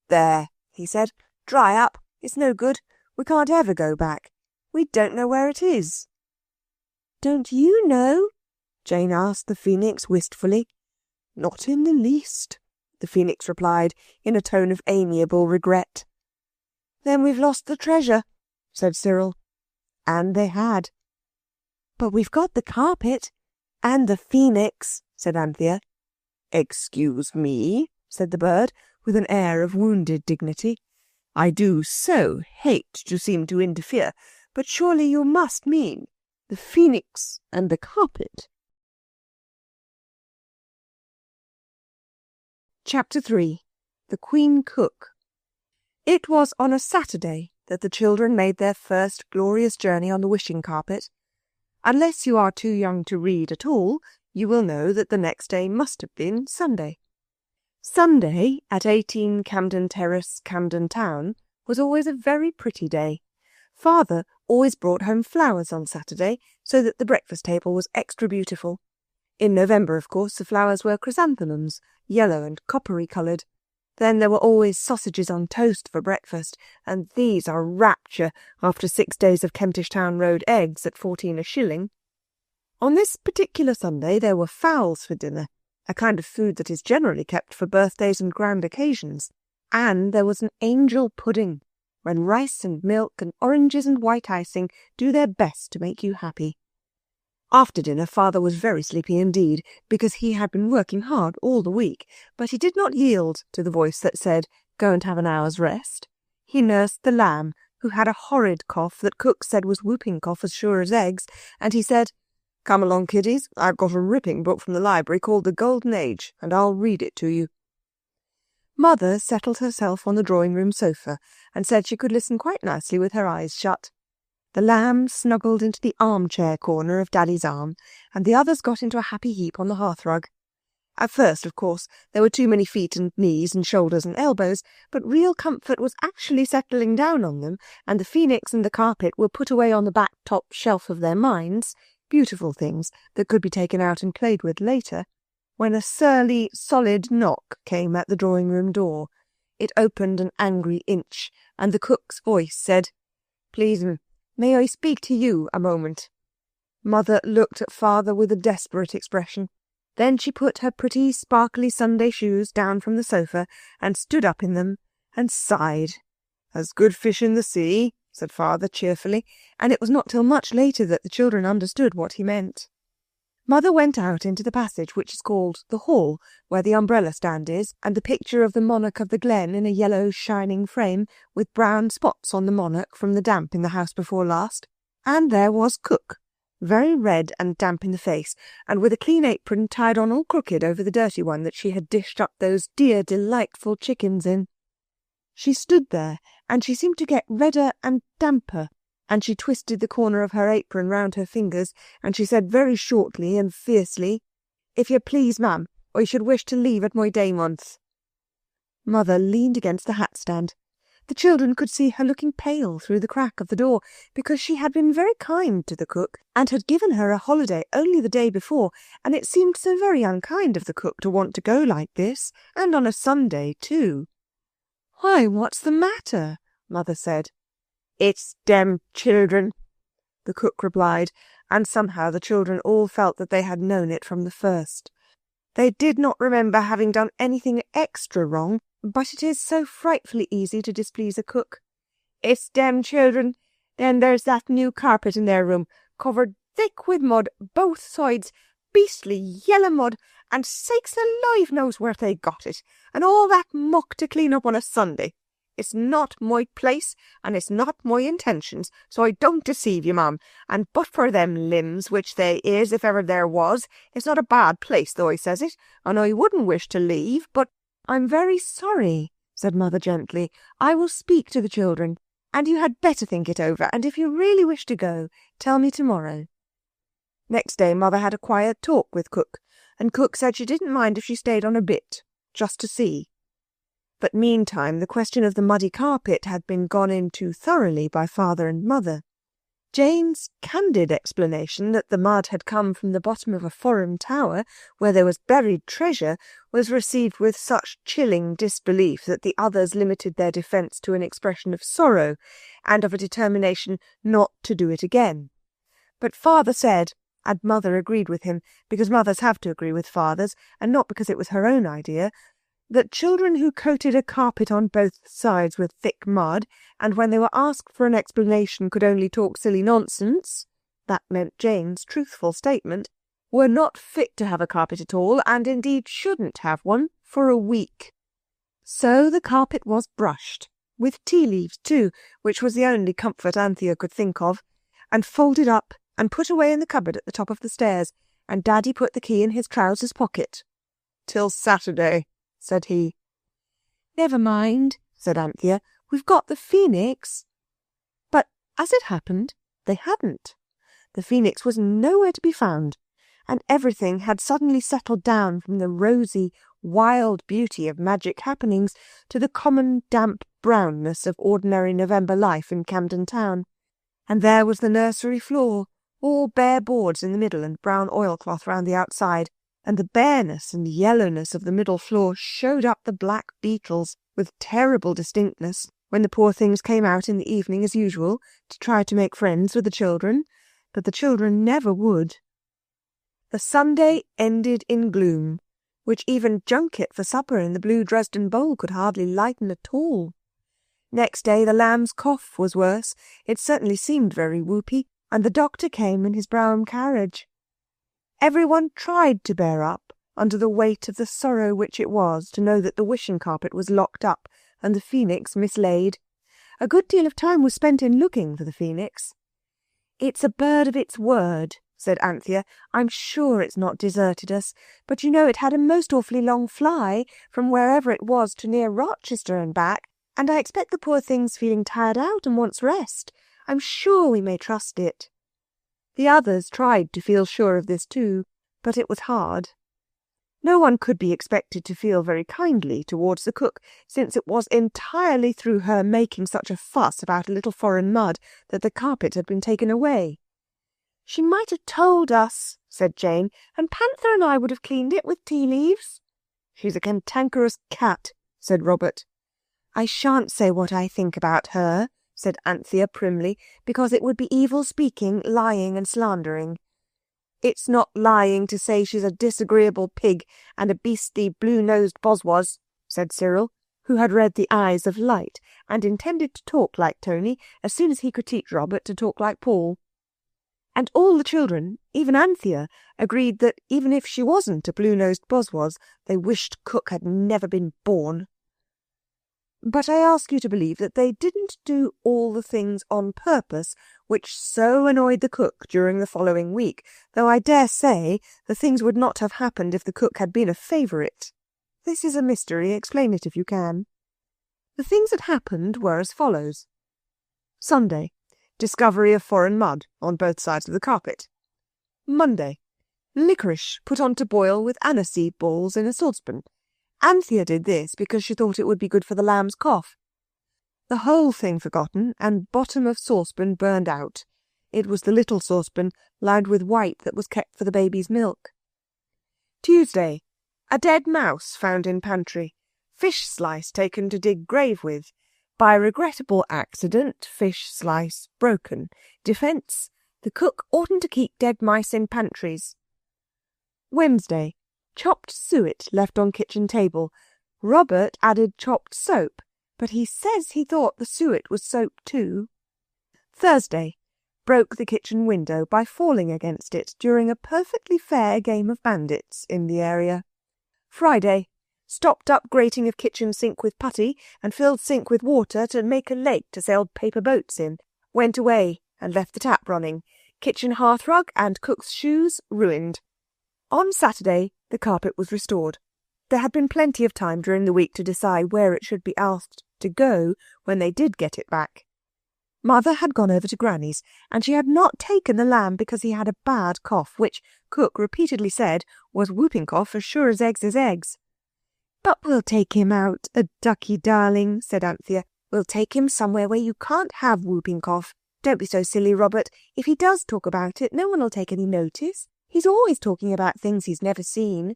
"There," he said, "dry up. It's no good. We can't ever go back. We don't know where it is." "Don't you know?" Jane asked the phoenix wistfully. "Not in the least," the phoenix replied in a tone of amiable regret. "Then we've lost the treasure," said Cyril. And they had. "But we've got the carpet and the phoenix," said Anthea. "Excuse me," said the bird, with an air of wounded dignity. "I do so hate to seem to interfere, but surely you must mean the phoenix and the carpet." Chapter 3. The Queen Cook. It was on a Saturday that the children made their first glorious journey on the wishing carpet. Unless you are too young to read at all, you will know that the next day must have been Sunday. Sunday at 18 Camden Terrace, Camden Town, was always a very pretty day. Father always brought home flowers on Saturday, so that the breakfast table was extra beautiful. In November, of course, the flowers were chrysanthemums, yellow and coppery-coloured. Then there were always sausages on toast for breakfast, and these are rapture after 6 days of Kentish Town Road eggs at 14 a shilling. On this particular Sunday there were fowls for dinner, a kind of food that is generally kept for birthdays and grand occasions, and there was an angel pudding, when rice and milk and oranges and white icing do their best to make you happy. After dinner Father was very sleepy indeed, because he had been working hard all the week, but he did not yield to the voice that said, "Go and have an hour's rest." He nursed the lamb, who had a horrid cough that cook said was whooping cough as sure as eggs, and he said, "Come along, kiddies, I've got a ripping book from the library called The Golden Age, and I'll read it to you." Mother settled herself on the drawing-room sofa, and said she could listen quite nicely with her eyes shut. The lamb snuggled into the armchair corner of Daddy's arm, and the others got into a happy heap on the hearthrug. At first, of course, there were too many feet and knees and shoulders and elbows, but real comfort was actually settling down on them, and the phoenix and the carpet were put away on the back top shelf of their minds, beautiful things that could be taken out and played with later, when a surly, solid knock came at the drawing-room door. It opened an angry inch, and the cook's voice said, "Please, may I speak to you a moment?" Mother looked at Father with a desperate expression. Then she put her pretty, sparkly Sunday shoes down from the sofa and stood up in them and sighed. "As good fish in the sea," said Father cheerfully, and it was not till much later that the children understood what he meant. Mother went out into the passage which is called the hall, where the umbrella stand is, and the picture of the monarch of the glen in a yellow shining frame, with brown spots on the monarch from the damp in the house before last. And there was Cook, very red and damp in the face, and with a clean apron tied on all crooked over the dirty one that she had dished up those dear delightful chickens in. She stood there, and she seemed to get redder and damper, and she twisted the corner of her apron round her fingers, and she said very shortly and fiercely, "If you please, ma'am, I should wish to leave at my day month." Mother leaned against the hat-stand. The children could see her looking pale through the crack of the door, because she had been very kind to the cook, and had given her a holiday only the day before, and it seemed so very unkind of the cook to want to go like this, and on a Sunday too. "Why, what's the matter?" Mother said. "It's dem children," the cook replied, and somehow the children all felt that they had known it from the first. They did not remember having done anything extra wrong, but it is so frightfully easy to displease a cook. "It's dem children. Then there's that new carpet in their room, covered thick with mud, both sides, beastly yellow mud, and sakes alive knows where they got it, and all that muck to clean up on a Sunday. It's not my place, and it's not my intentions, so I don't deceive you, ma'am, and but for them limbs, which they is if ever there was, it's not a bad place, though I says it, and I wouldn't wish to leave, but—" "I'm very sorry," said Mother gently. "I will speak to the children, and you had better think it over, and if you really wish to go, tell me tomorrow." Next day Mother had a quiet talk with Cook, and Cook said she didn't mind if she stayed on a bit, just to see. But meantime the question of the muddy carpet had been gone into thoroughly by Father and Mother. Jane's candid explanation that the mud had come from the bottom of a foreign tower, where there was buried treasure, was received with such chilling disbelief that the others limited their defence to an expression of sorrow, and of a determination not to do it again. But Father said, and Mother agreed with him, because mothers have to agree with fathers, and not because it was her own idea, that children who coated a carpet on both sides with thick mud, and when they were asked for an explanation could only talk silly nonsense, that meant Jane's truthful statement, were not fit to have a carpet at all, and indeed shouldn't have one for a week. So the carpet was brushed, with tea leaves too, which was the only comfort Anthea could think of, and folded up and put away in the cupboard at the top of the stairs, and Daddy put the key in his trousers pocket. "Till Saturday," said he. "Never mind," said Anthea. "We've got the phoenix." But, as it happened, they hadn't. The phoenix was nowhere to be found, and everything had suddenly settled down from the rosy, wild beauty of magic happenings to the common damp brownness of ordinary November life in Camden Town. And there was the nursery floor, all bare boards in the middle and brown oilcloth round the outside, and the bareness and yellowness of the middle floor showed up the black beetles with terrible distinctness when the poor things came out in the evening as usual to try to make friends with the children, but the children never would. The Sunday ended in gloom, which even junket for supper in the blue Dresden bowl could hardly lighten at all. Next day the lamb's cough was worse. It certainly seemed very whoopy, and the doctor came in his brown carriage. Everyone tried to bear up under the weight of the sorrow which it was to know that the wishing carpet was locked up and the phoenix mislaid. A good deal of time was spent in looking for the phoenix. "It's a bird of its word," said Anthea. "I'm sure it's not deserted us, but you know it had a most awfully long fly from wherever it was to near Rochester and back, and I expect the poor thing's feeling tired out and wants rest. I'm sure we may trust it." The others tried to feel sure of this too, but it was hard. No one could be expected to feel very kindly towards the cook, since it was entirely through her making such a fuss about a little foreign mud that the carpet had been taken away. "She might have told us," said Jane, "and Panther and I would have cleaned it with tea leaves." "She's a cantankerous cat," said Robert. "I shan't say what I think about her," said Anthea primly, "because it would be evil speaking, lying and slandering." "It's not lying to say she's a disagreeable pig and a beastly blue-nosed boswas," said Cyril, who had read the eyes of light and intended to talk like Tony as soon as he could teach Robert to talk like Paul. And all the children, even Anthea, agreed that even if she wasn't a blue-nosed boswas, they wished Cook had never been born. But I ask you to believe that they didn't do all the things on purpose which so annoyed the cook during the following week, though I dare say the things would not have happened if the cook had been a favourite. This is a mystery. Explain it if you can. The things that happened were as follows. Sunday, discovery of foreign mud on both sides of the carpet. Monday, licorice put on to boil with aniseed balls in a saucepan. Anthea did this because she thought it would be good for the lamb's cough. The whole thing forgotten, and bottom of saucepan burned out. It was the little saucepan lined with white that was kept for the baby's milk. Tuesday, a dead mouse found in pantry. Fish slice taken to dig grave with. By regrettable accident, fish slice broken. Defence, the cook oughtn't to keep dead mice in pantries. Wednesday, chopped suet left on kitchen table. Robert added chopped soap, but he says he thought the suet was soap too. Thursday, broke the kitchen window by falling against it during a perfectly fair game of bandits in the area. Friday, stopped up grating of kitchen sink with putty and filled sink with water to make a lake to sail paper boats in. Went away and left the tap running. Kitchen hearthrug and cook's shoes ruined. On Saturday, the carpet was restored. There had been plenty of time during the week to decide where it should be asked to go when they did get it back. Mother had gone over to Granny's, and she had not taken the lamb because he had a bad cough, which cook repeatedly said was whooping cough as sure as eggs is eggs. "But we'll take him out, a ducky darling," said Anthea. "We'll take him somewhere where you can't have whooping cough. Don't be so silly, Robert. If he does talk about it, no one will take any notice. He's always talking about things he's never seen."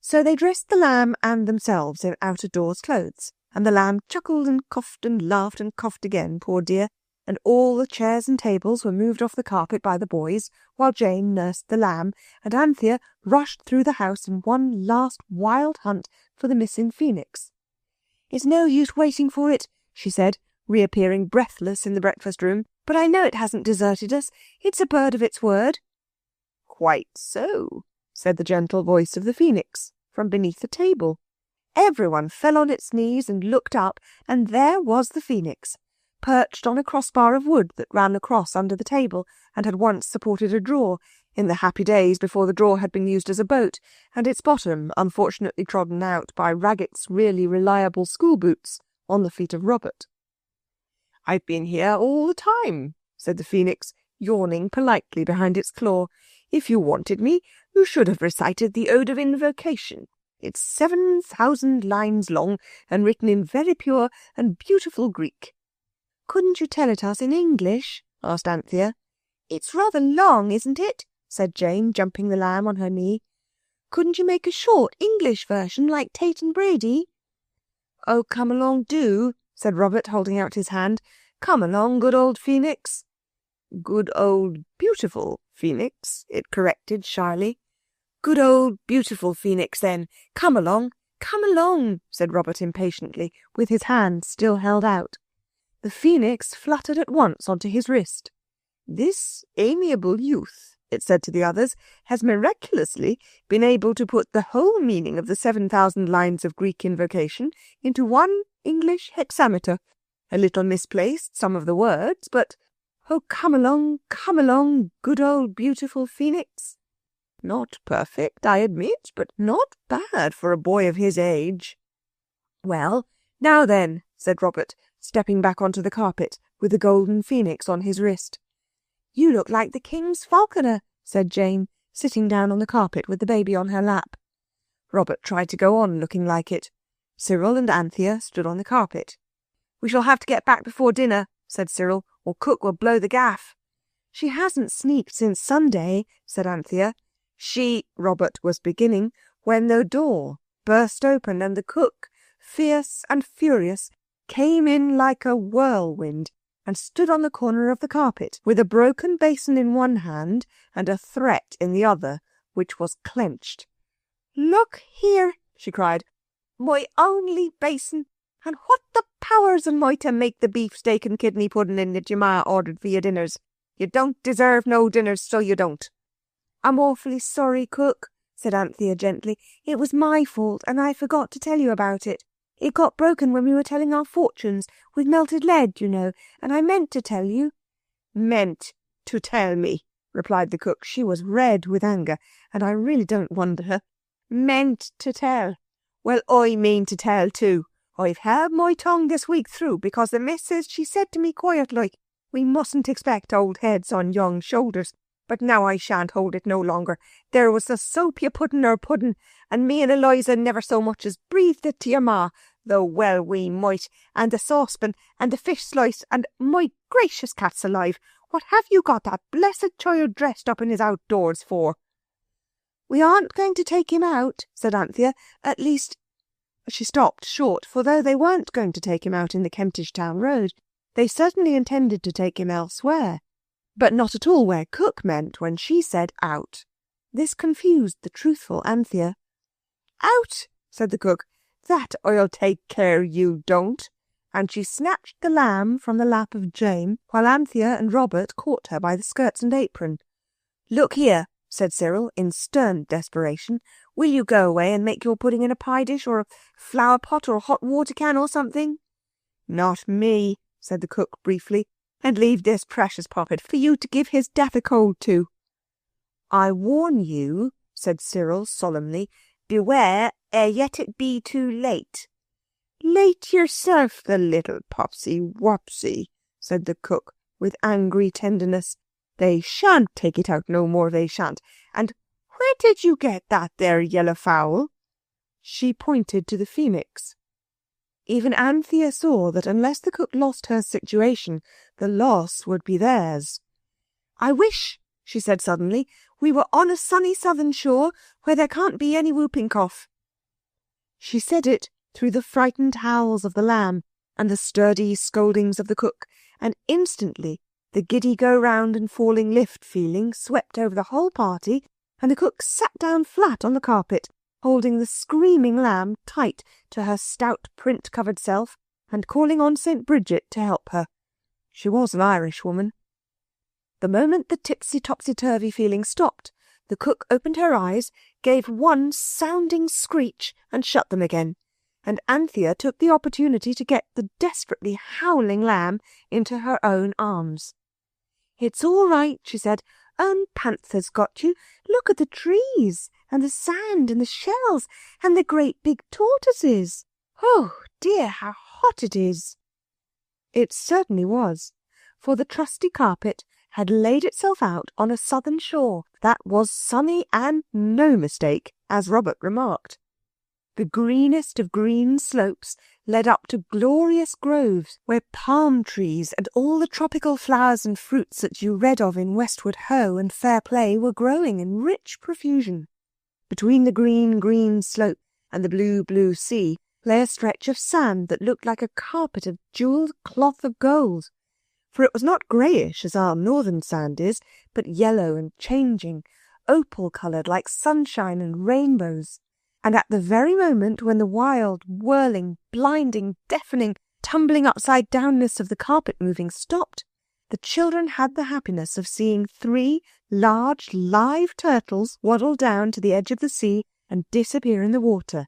So they dressed the lamb and themselves in out-of-doors clothes, and the lamb chuckled and laughed and coughed again, poor dear, and all the chairs and tables were moved off the carpet by the boys, while Jane nursed the lamb, and Anthea rushed through the house in one last wild hunt for the missing phoenix. "It's no use waiting for it," she said, reappearing breathless in the breakfast-room, "but I know it hasn't deserted us. It's a bird of its word." "Quite so," said the gentle voice of the phoenix from beneath the table. Everyone fell on its knees and looked up, and there was the phoenix, perched on a crossbar of wood that ran across under the table and had once supported a drawer. in the happy days before the drawer had been used as a boat, and its bottom unfortunately trodden out by Raggit's really reliable school boots on the feet of Robert. "I've been here all the time," said the phoenix, yawning politely behind its claw. "If you wanted me, you should have recited the Ode of Invocation. It's 7,000 lines long and written in very pure and beautiful Greek." "Couldn't you tell it us in English?" asked Anthea. "It's rather long, isn't it?" said Jane, jumping the lamb on her knee. "Couldn't you make a short English version like Tate and Brady?" "Oh, come along, do," said Robert, holding out his hand. "Come along, good old phoenix." "Good old beautiful phoenix," it corrected shyly. "Good old beautiful phoenix, then. Come along, said Robert impatiently, with his hand still held out. The phoenix fluttered at once onto his wrist. "This amiable youth," it said to the others, "has miraculously been able to put the whole meaning of the 7,000 lines of Greek invocation into one English hexameter. A little misplaced, some of the words, but oh, come along, good old beautiful phoenix. Not perfect, I admit, but not bad for a boy of his age." "Well, now then," said Robert, stepping back onto the carpet with the golden phoenix on his wrist. "You look like the king's falconer," said Jane, sitting down on the carpet with the baby on her lap. Robert tried to go on looking like it. Cyril and Anthea stood on the carpet. "We shall have to get back before dinner," said Cyril, "or cook will blow the gaff." "She hasn't sneaked since Sunday," said Anthea. Robert was beginning, when the door burst open and the cook, fierce and furious, came in like a whirlwind and stood on the corner of the carpet with a broken basin in one hand and a threat in the other, which was clenched. "Look here," she cried, "my only basin, and what the powers am I to make the beefsteak and kidney pudding in that your ma ordered for your dinners? You don't deserve no dinners, so you don't." "I'm awfully sorry, cook," said Anthea gently. "It was my fault, and I forgot to tell you about it. It got broken when we were telling our fortunes, with melted lead, you know, and I meant to tell you." "Meant to tell me," replied the cook. She was red with anger, and I really don't wonder her. "Meant to tell. Well, I mean to tell too. I've held my tongue this week through, because the missus, she said to me quiet like, we mustn't expect old heads on young shoulders. But now I shan't hold it no longer. There was the soap you put in her pudding, and me and Eliza never so much as breathed it to your ma, though well we might, and the saucepan, and the fish slice, and my gracious cats alive, what have you got that blessed child dressed up in his outdoors for?" "We aren't going to take him out," said Anthea, "at least—" She stopped short, for though they weren't going to take him out in the Kentish Town Road, they certainly intended to take him elsewhere. But not at all where cook meant when she said out. This confused the truthful Anthea. "Out," said the cook. "That I'll take care you don't." And she snatched the lamb from the lap of Jane, while Anthea and Robert caught her by the skirts and apron. "Look here," said Cyril, in stern desperation. "Will you go away and make your pudding in a pie dish, or a flower pot, or a hot water can, or something?" "Not me," said the cook briefly, "and leave this precious poppet for you to give his death a cold to." "I warn you," said Cyril solemnly, "beware ere yet it be too late." "Late yourself, the little popsy wopsy," said the cook with angry tenderness. "They shan't take it out no more, they shan't. And where did you get that there yellow fowl?" She pointed to the phoenix. Even Anthea saw that unless the cook lost her situation, the loss would be theirs. "I wish," she said suddenly, "we were on a sunny southern shore where there can't be any whooping cough." She said it through the frightened howls of the lamb and the sturdy scoldings of the cook, and instantly the giddy go-round and falling lift feeling swept over the whole party, and the cook sat down flat on the carpet, holding the screaming lamb tight to her stout print-covered self and calling on St. Bridget to help her. She was an Irish woman. The moment the tipsy-topsy-turvy feeling stopped, the cook opened her eyes, gave one sounding screech and shut them again, and Anthea took the opportunity to get the desperately howling lamb into her own arms. "It's all right," she said. own panther's got you. Look at the trees, and the sand, and the shells, and the great big tortoises. Oh, dear, how hot it is!" It certainly was, for the trusty carpet had laid itself out on a southern shore that was sunny and no mistake, as Robert remarked. The greenest of green slopes led up to glorious groves where palm trees and all the tropical flowers and fruits that you read of in Westward Ho and Fair Play were growing in rich profusion. Between the green slope and the blue sea lay a stretch of sand that looked like a carpet of jewelled cloth of gold, for it was not greyish as our northern sand is, but yellow and changing, opal-coloured like sunshine and rainbows. And at the very moment when the wild, whirling, blinding, deafening, tumbling upside-downness of the carpet-moving stopped, the children had the happiness of seeing 3 large, live turtles waddle down to the edge of the sea and disappear in the water.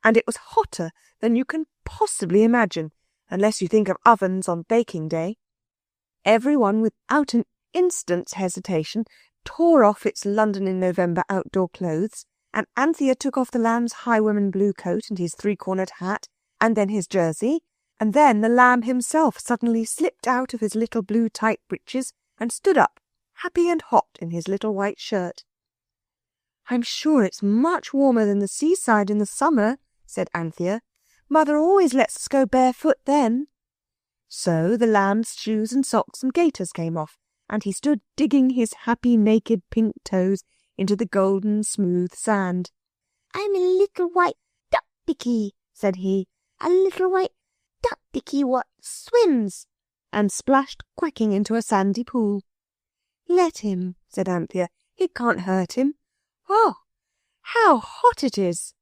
And it was hotter than you can possibly imagine, unless you think of ovens on baking day. Everyone, without an instant's hesitation, tore off its London in November outdoor clothes, and Anthea took off the lamb's highwayman blue coat and his 3-cornered hat, and then his jersey, and then the lamb himself suddenly slipped out of his little blue tight breeches and stood up, happy and hot in his little white shirt. "I'm sure it's much warmer than the seaside in the summer," said Anthea. "Mother always lets us go barefoot then." So the lamb's shoes and socks and gaiters came off, and he stood digging his happy naked pink toes into the golden smooth sand. "I'm a little white duck-dicky," said he, "a little white duck-dicky what swims," and splashed quacking into a sandy pool. "Let him," said Anthea. "It can't hurt him. Oh, how hot it is!"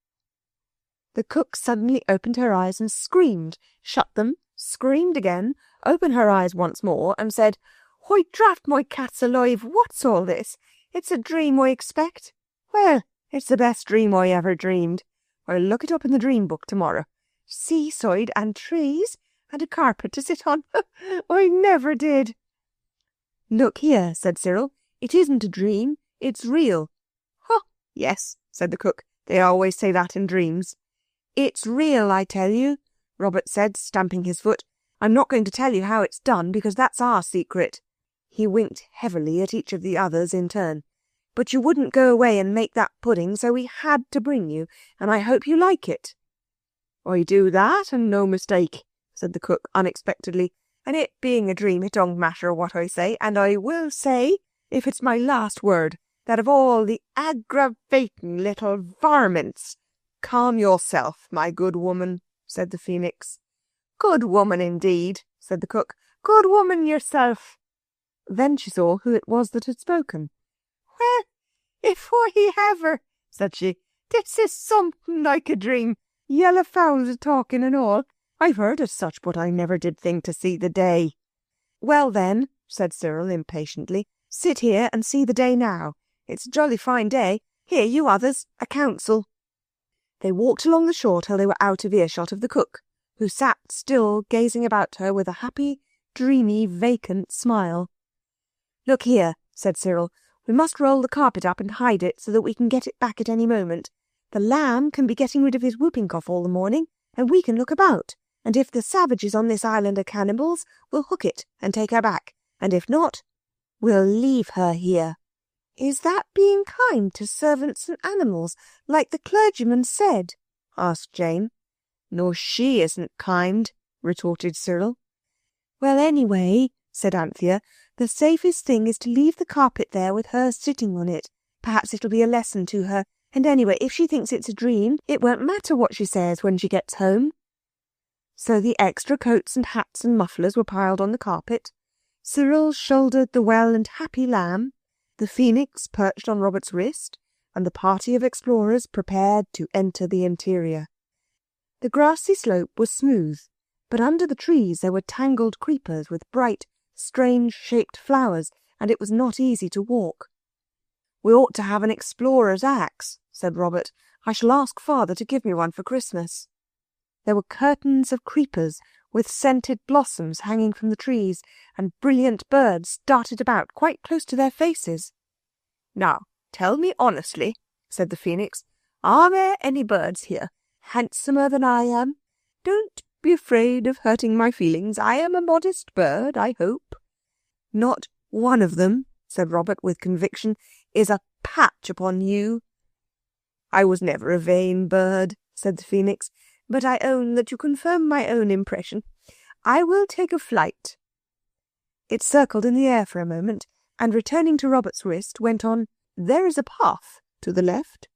The cook suddenly opened her eyes and screamed, shut them, screamed again, opened her eyes once more, and said, "Why, draft my cats alive, what's all this? It's a dream, I expect. Well, it's the best dream I ever dreamed. I'll look it up in the dream book tomorrow. Seaside and trees and a carpet to sit on. I never did." "Look here," said Cyril. "It isn't a dream, it's real." "Oh, yes," said the cook. "They always say that in dreams." "It's real, I tell you," Robert said, stamping his foot. "I'm not going to tell you how it's done, because that's our secret." He winked heavily at each of the others in turn. "But you wouldn't go away and make that pudding, so we had to bring you, and I hope you like it." "I do that, and no mistake," said the cook unexpectedly. "And it being a dream, it don't matter what I say, and I will say, if it's my last word, that of all the aggravating little varmints—" "Calm yourself, my good woman," said the phoenix. "Good woman, indeed," said the cook. "Good woman yourself." Then she saw who it was that had spoken. "Well, if I ever," said she, "this is something like a dream. Yellow fowls a-talking and all. I've heard of such, but I never did think to see the day." "Well then," said Cyril impatiently, "sit here and see the day now. It's a jolly fine day. Here, you others, a council." They walked along the shore till they were out of earshot of the cook, who sat still gazing about her with a happy, dreamy, vacant smile. "Look here," said Cyril, "we must roll the carpet up and hide it so that we can get it back at any moment. The lamb can be getting rid of his whooping cough all the morning, and we can look about. And if the savages on this island are cannibals, we'll hook it and take her back. And if not, we'll leave her here." "Is that being kind to servants and animals, like the clergyman said?" asked Jane. "No, she isn't kind," retorted Cyril. "Well, anyway," said Anthea, "the safest thing is to leave the carpet there with her sitting on it. Perhaps it'll be a lesson to her. And anyway, if she thinks it's a dream, it won't matter what she says when she gets home." So the extra coats and hats and mufflers were piled on the carpet. Cyril shouldered the well and happy lamb. The phoenix perched on Robert's wrist, and the party of explorers prepared to enter the interior. The grassy slope was smooth, but under the trees there were tangled creepers with bright, strange-shaped flowers, and it was not easy to walk. "We ought to have an explorer's axe," said Robert. "I shall ask Father to give me one for Christmas." There were curtains of creepers with scented blossoms hanging from the trees, and brilliant birds darted about quite close to their faces. "Now, tell me honestly," said the Phoenix, "are there any birds here handsomer than I am? Don't be afraid of hurting my feelings. I am a modest bird, I hope." "Not one of them," said Robert with conviction, "is a patch upon you." "I was never a vain bird," said the Phoenix, "but I own that you confirm my own impression. I will take a flight." It circled in the air for a moment, and returning to Robert's wrist, went on, "There is a path to the left."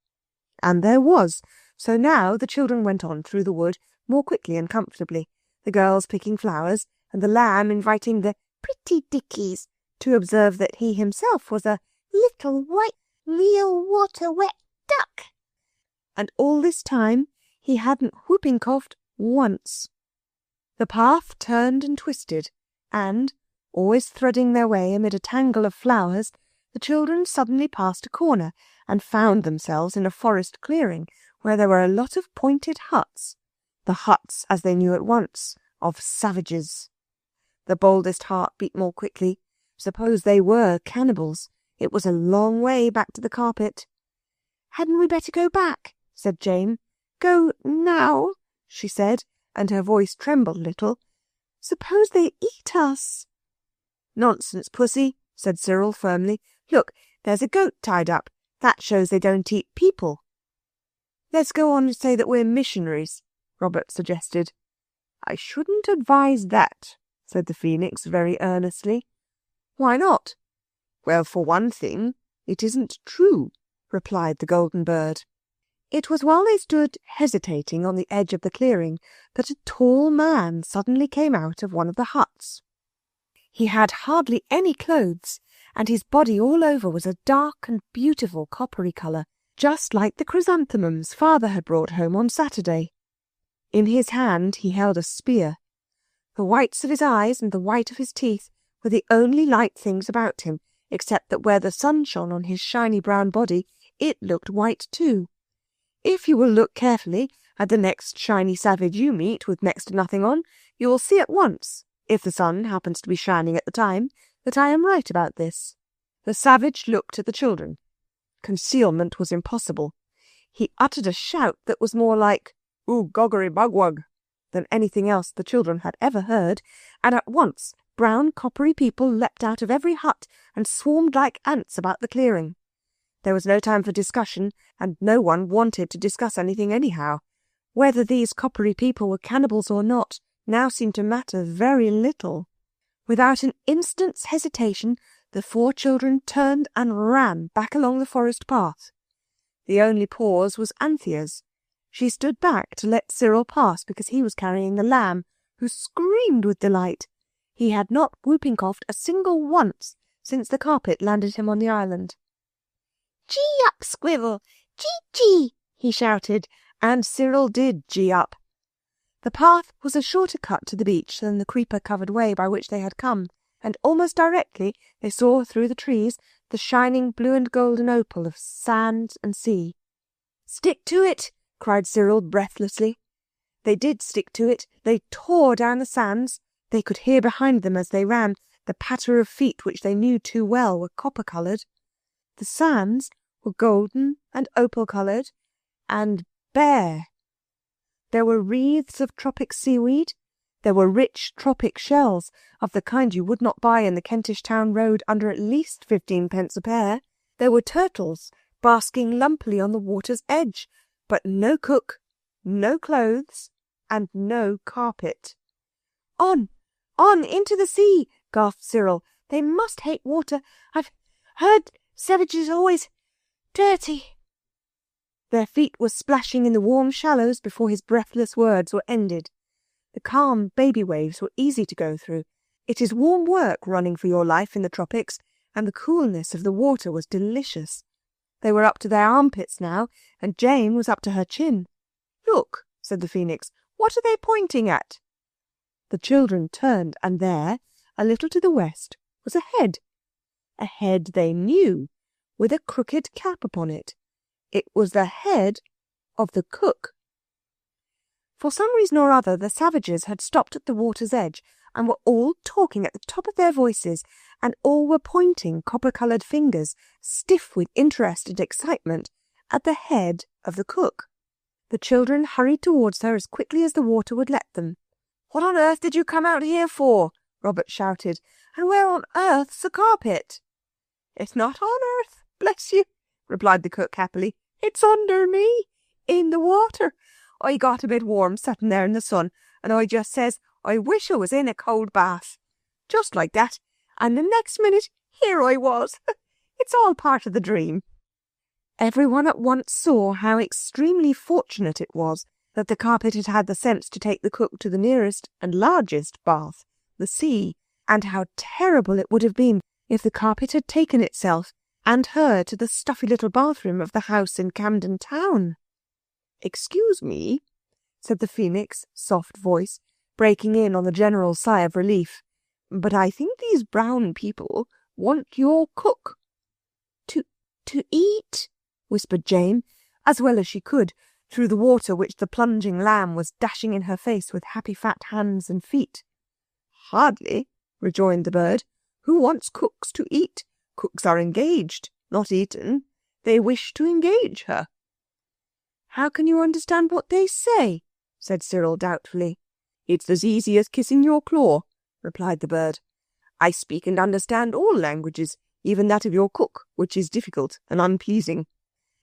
And there was. So now the children went on through the wood more quickly and comfortably, the girls picking flowers, and the lamb inviting the pretty dickies to observe that he himself was a little white, real water-wet duck. And all this time he hadn't whooping coughed once. The path turned and twisted, and, always threading their way amid a tangle of flowers, the children suddenly passed a corner and found themselves in a forest clearing where there were a lot of pointed huts. The huts, as they knew at once, of savages. The boldest heart beat more quickly. Suppose they were cannibals. It was a long way back to the carpet. "Hadn't we better go back?" said Jane. "Go now," she said, and her voice trembled a little. "Suppose they eat us?" "Nonsense, Pussy," said Cyril firmly. "Look, there's a goat tied up. That shows they don't eat people." "Let's go on and say that we're missionaries," Robert suggested. "I shouldn't advise that," said the Phoenix very earnestly. "Why not?" "Well, for one thing, it isn't true," replied the golden bird. It was while they stood hesitating on the edge of the clearing that a tall man suddenly came out of one of the huts. He had hardly any clothes, and his body all over was a dark and beautiful coppery colour, just like the chrysanthemums Father had brought home on Saturday. In his hand he held a spear. The whites of his eyes and the white of his teeth were the only light things about him, except that where the sun shone on his shiny brown body, it looked white too. If you will look carefully at the next shiny savage you meet with next to nothing on, you will see at once, if the sun happens to be shining at the time, that I am right about this. The savage looked at the children. Concealment was impossible. He uttered a shout that was more like "Ooh, goggery bugwug" than anything else the children had ever heard, and at once brown coppery people leapt out of every hut and swarmed like ants about the clearing. There was no time for discussion, and no one wanted to discuss anything anyhow. Whether these coppery people were cannibals or not now seemed to matter very little. Without an instant's hesitation, the 4 children turned and ran back along the forest path. The only pause was Anthea's. She stood back to let Cyril pass because he was carrying the lamb, who screamed with delight. He had not whooping coughed a single once since the carpet landed him on the island. "Gee up, Squirrel! Gee!" he shouted, and Cyril did gee up. The path was a shorter cut to the beach than the creeper-covered way by which they had come, and almost directly they saw through the trees the shining blue and golden opal of sand and sea. "Stick to it!" cried Cyril breathlessly. They did stick to it. They tore down the sands. They could hear behind them as they ran the patter of feet which they knew too well were copper-coloured. The sands were golden and opal-coloured and bare. There were wreaths of tropic seaweed. There were rich tropic shells of the kind you would not buy in the Kentish town road under at least 15p a pair. There were turtles basking lumpily on the water's edge, but no cook, no clothes, and no carpet. "On, into the sea!" gasped Cyril. "They must hate water. I've heard savages always dirty." Their feet were splashing in the warm shallows before his breathless words were ended. The calm baby waves were easy to go through. It is warm work running for your life in the tropics, and the coolness of the water was delicious. They were up to their armpits now, and Jane was up to her chin. "Look," said the Phoenix, "what are they pointing at?" The children turned, and there, a little to the west, was a head they knew, with a crooked cap upon it. It was the head of the cook. For some reason or other, the savages had stopped at the water's edge and were all talking at the top of their voices, and all were pointing copper-coloured fingers, stiff with interest and excitement, at the head of the cook. The children hurried towards her as quickly as the water would let them. "What on earth did you come out here for?" Robert shouted. "And where on earth's the carpet?" "It's not on earth, bless you," replied the cook happily. "It's under me, in the water. I got a bit warm sitting there in the sun, and I just says, I wish I was in a cold bath. Just like that, and the next minute, here I was. It's all part of the dream." Everyone at once saw how extremely fortunate it was that the carpet had had the sense to take the cook to the nearest and largest bath, the sea, and how terrible it would have been if the carpet had taken itself and her to the stuffy little bathroom of the house in Camden Town. "Excuse me," said the Phoenix, soft voice, breaking in on the general sigh of relief, "but I think these brown people want your cook." To eat?" whispered Jane, as well as she could, through the water which the plunging lamb was dashing in her face with happy fat hands and feet. "Hardly," rejoined the bird. "Who wants cooks to eat? Cooks are engaged, not eaten. They wish to engage her." "How can you understand what they say?" said Cyril doubtfully. "It's as easy as kissing your claw," replied the bird. "I speak and understand all languages, even that of your cook, which is difficult and unpleasing.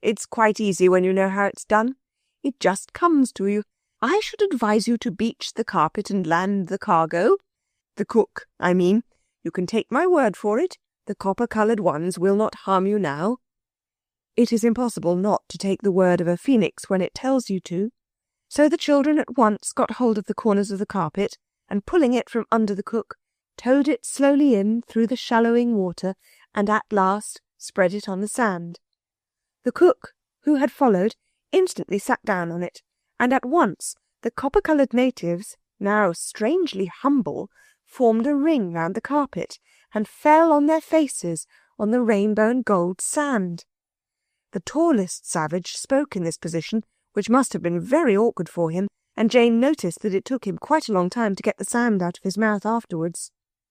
It's quite easy when you know how it's done. It just comes to you. I should advise you to beach the carpet and land the cargo. The cook, I mean. You can take my word for it. The copper-coloured ones will not harm you now." It is impossible not to take the word of a phoenix when it tells you to. So the children at once got hold of the corners of the carpet, and pulling it from under the cook, towed it slowly in through the shallowing water, and at last spread it on the sand. The cook, who had followed, instantly sat down on it, and at once the copper-coloured natives, now strangely humble, formed a ring round the carpet, and fell on their faces on the rainbow and gold sand. The tallest savage spoke in this position, which must have been very awkward for him, and Jane noticed that it took him quite a long time to get the sand out of his mouth afterwards.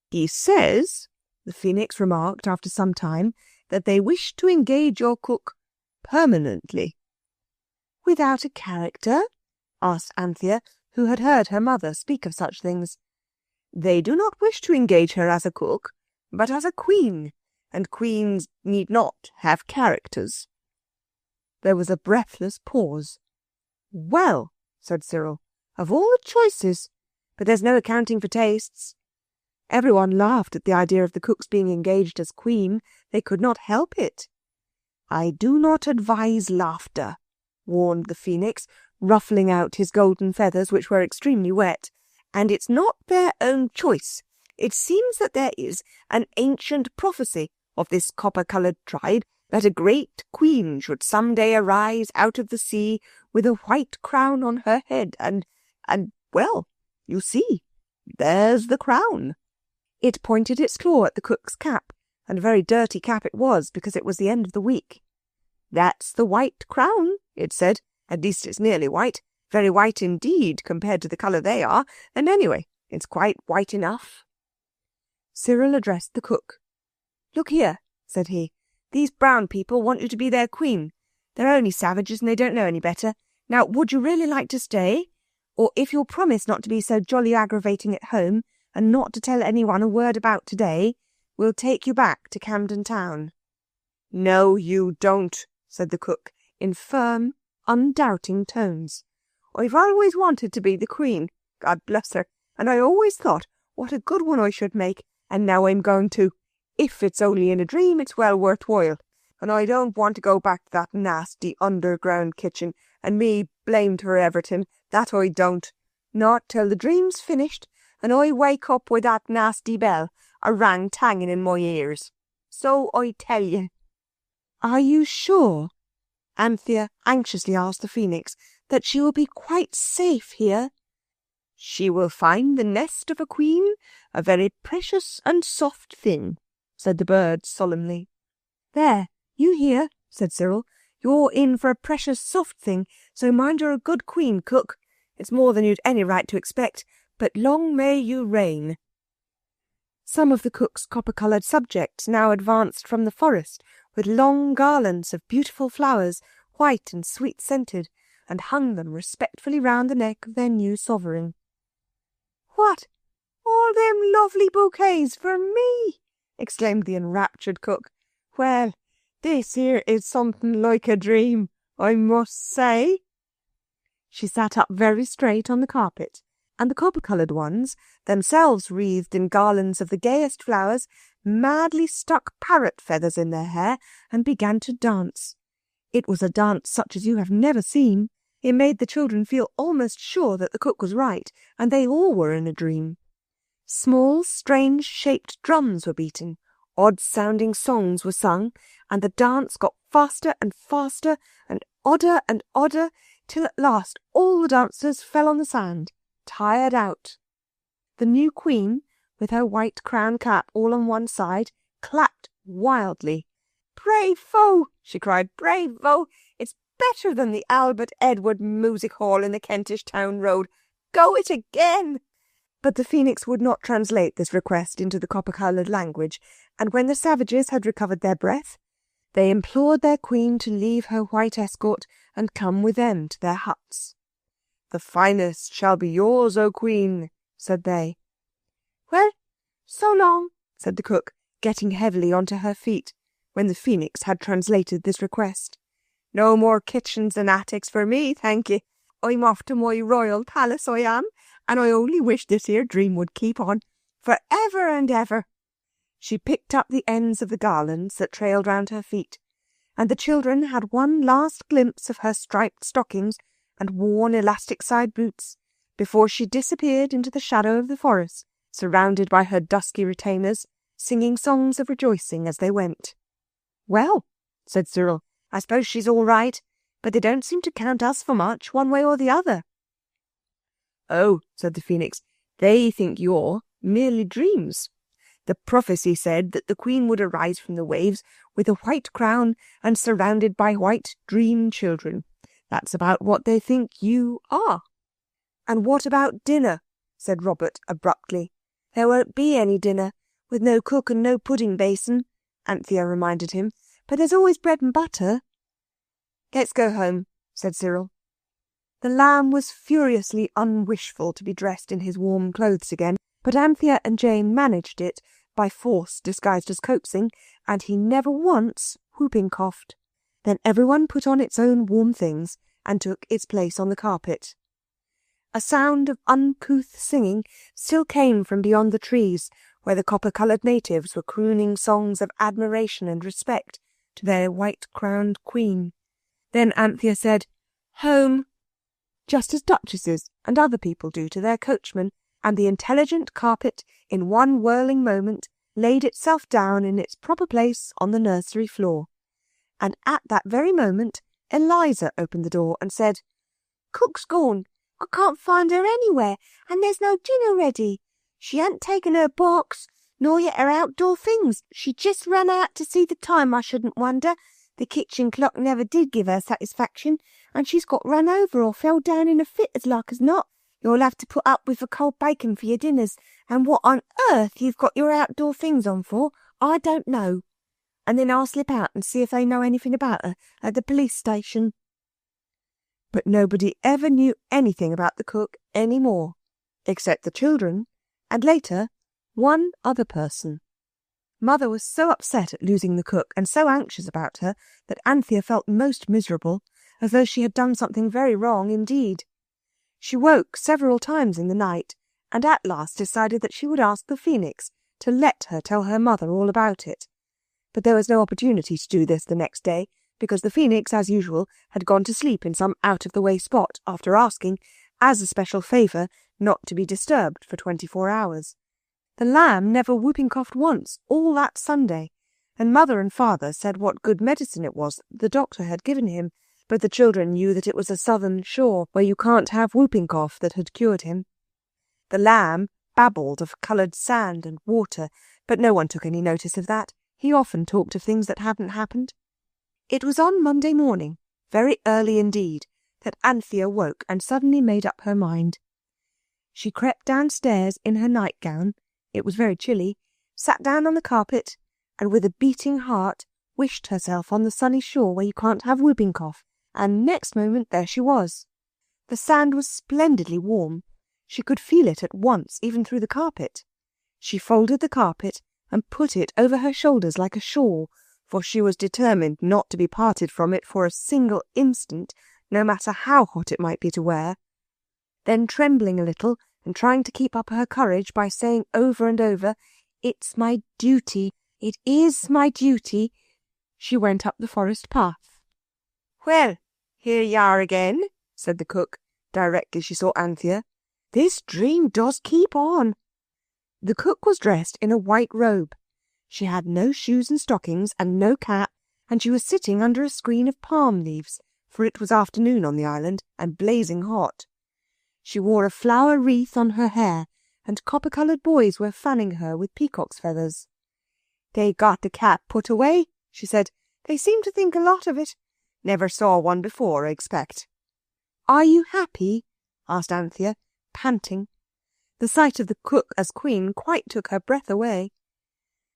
"He says," the phoenix remarked after some time, "that they wish to engage your cook permanently." "Without a character?" asked Anthea, who had heard her mother speak of such things. "They do not wish to engage her as a cook, but as a queen, and queens need not have characters." There was a breathless pause. "Well," said Cyril, "of all the choices! But there's no accounting for tastes." Everyone laughed at the idea of the cook's being engaged as queen. They could not help it. "I do not advise laughter," warned the phoenix, ruffling out his golden feathers, which were extremely wet. "And it's not their own choice. It seems that there is an ancient prophecy of this copper-coloured tribe that a great queen should some day arise out of the sea with a white crown on her head, and, well, you see, there's the crown." It pointed its claw at the cook's cap, and a very dirty cap it was, because it was the end of the week. "That's the white crown," it said. "At least it's nearly white. Very white indeed, compared to the colour they are, and anyway, it's quite white enough." Cyril addressed the cook. "Look here," said he. "These brown people want you to be their queen. They're only savages and they don't know any better. Now, would you really like to stay? Or if you'll promise not to be so jolly aggravating at home, and not to tell anyone a word about today, we'll take you back to Camden Town." "No, you don't," said the cook, in firm, undoubting tones. "I've always wanted to be the queen, God bless her, and I always thought what a good one I should make, and now I'm going to. If it's only in a dream, it's well worth while. And I don't want to go back to that nasty underground kitchen, and me blamed for everything. That I don't. Not till the dream's finished, and I wake up with that nasty bell a-rang-tanging in my ears. So I tell you." "Are you sure," Anthea anxiously asked the phoenix, "that she will be quite safe here?" "She will find the nest of a queen a very precious and soft thing," said the bird solemnly. "There, you hear," said Cyril. "You're in for a precious soft thing, so mind you're a good queen, cook. It's more than you'd any right to expect, but long may you reign." Some of the cook's copper-coloured subjects now advanced from the forest with long garlands of beautiful flowers, white and sweet-scented, and hung them respectfully round the neck of their new sovereign. "What, all them lovely bouquets for me!" exclaimed the enraptured cook. "Well, this here is something like a dream, I must say." She sat up very straight on the carpet, and the copper-coloured ones, themselves wreathed in garlands of the gayest flowers, madly stuck parrot feathers in their hair and began to dance. It was a dance such as you have never seen. It made the children feel almost sure that the cook was right, and they all were in a dream. Small, strange-shaped drums were beaten, odd-sounding songs were sung, and the dance got faster and faster and odder, till at last all the dancers fell on the sand, tired out. The new queen, with her white crown cap all on one side, clapped wildly. "Bravo!" she cried. "Bravo! It's better than the Albert Edward Music Hall in the Kentish Town Road. Go it again!" But the phoenix would not translate this request into the copper-coloured language, and when the savages had recovered their breath, they implored their queen to leave her white escort and come with them to their huts. "The finest shall be yours, O queen," said they. "Well, so long," said the cook, getting heavily onto her feet, when the phoenix had translated this request. "No more kitchens and attics for me, thank ye. I'm off to my royal palace, I am, and I only wish this here dream would keep on for ever and ever." She picked up the ends of the garlands that trailed round her feet, and the children had one last glimpse of her striped stockings and worn elastic side boots before she disappeared into the shadow of the forest, surrounded by her dusky retainers, singing songs of rejoicing as they went. "Well," said Cyril, "I suppose she's all right, but they don't seem to count us for much, one way or the other." "Oh," said the phoenix, "they think you're merely dreams. The prophecy said that the queen would arise from the waves with a white crown and surrounded by white dream children. That's about what they think you are." "And what about dinner?" said Robert abruptly. "There won't be any dinner, with no cook and no pudding basin," Anthea reminded him. "But there's always bread and butter." "Let's go home," said Cyril. The lamb was furiously unwishful to be dressed in his warm clothes again, but Anthea and Jane managed it by force disguised as coaxing, and he never once whooping coughed. Then everyone put on its own warm things and took its place on the carpet. A sound of uncouth singing still came from beyond the trees, where the copper-coloured natives were crooning songs of admiration and respect to their white-crowned queen. Then Anthea said, "Home," just as duchesses and other people do to their coachmen, and the intelligent carpet, in one whirling moment, laid itself down in its proper place on the nursery floor. And at that very moment Eliza opened the door and said, "Cook's gone. I can't find her anywhere, and there's no dinner ready. She ain't taken her box, nor yet her outdoor things. She just ran out to see the time, I shouldn't wonder. The kitchen clock never did give her satisfaction, and she's got run over or fell down in a fit as like as not. You'll have to put up with the cold bacon for your dinners, and what on earth you've got your outdoor things on for, I don't know. And then I'll slip out and see if they know anything about her at the police station." But nobody ever knew anything about the cook any more, except the children, and later, one other person. Mother was so upset at losing the cook and so anxious about her that Anthea felt most miserable, as though she had done something very wrong indeed. She woke several times in the night, and at last decided that she would ask the phoenix to let her tell her mother all about it. But there was no opportunity to do this the next day, because the phoenix, as usual, had gone to sleep in some out-of-the-way spot after asking, as a special favour, not to be disturbed for 24 hours. The lamb never whooping coughed once all that Sunday, and Mother and Father said what good medicine it was the doctor had given him, but the children knew that it was a southern shore where you can't have whooping cough that had cured him. The lamb babbled of coloured sand and water, but no one took any notice of that. He often talked of things that hadn't happened. It was on Monday morning, very early indeed, that Anthea woke and suddenly made up her mind. She crept downstairs in her nightgown, it was very chilly, sat down on the carpet, and with a beating heart wished herself on the sunny shore where you can't have whooping cough, and next moment there she was. The sand was splendidly warm. She could feel it at once, even through the carpet. She folded the carpet and put it over her shoulders like a shawl, for she was determined not to be parted from it for a single instant, no matter how hot it might be to wear. Then, trembling a little, and trying to keep up her courage by saying over and over, "It's my duty, it is my duty," she went up the forest path. "Well, here you are again," said the cook, directly she saw Anthea. "This dream does keep on." The cook was dressed in a white robe. She had no shoes and stockings and no cap, and she was sitting under a screen of palm leaves, for it was afternoon on the island and blazing hot. She wore a flower wreath on her hair, and copper-coloured boys were fanning her with peacock's feathers. "They got the cap put away," she said. "They seem to think a lot of it. Never saw one before, I expect." "Are you happy?" asked Anthea, panting. The sight of the cook as queen quite took her breath away.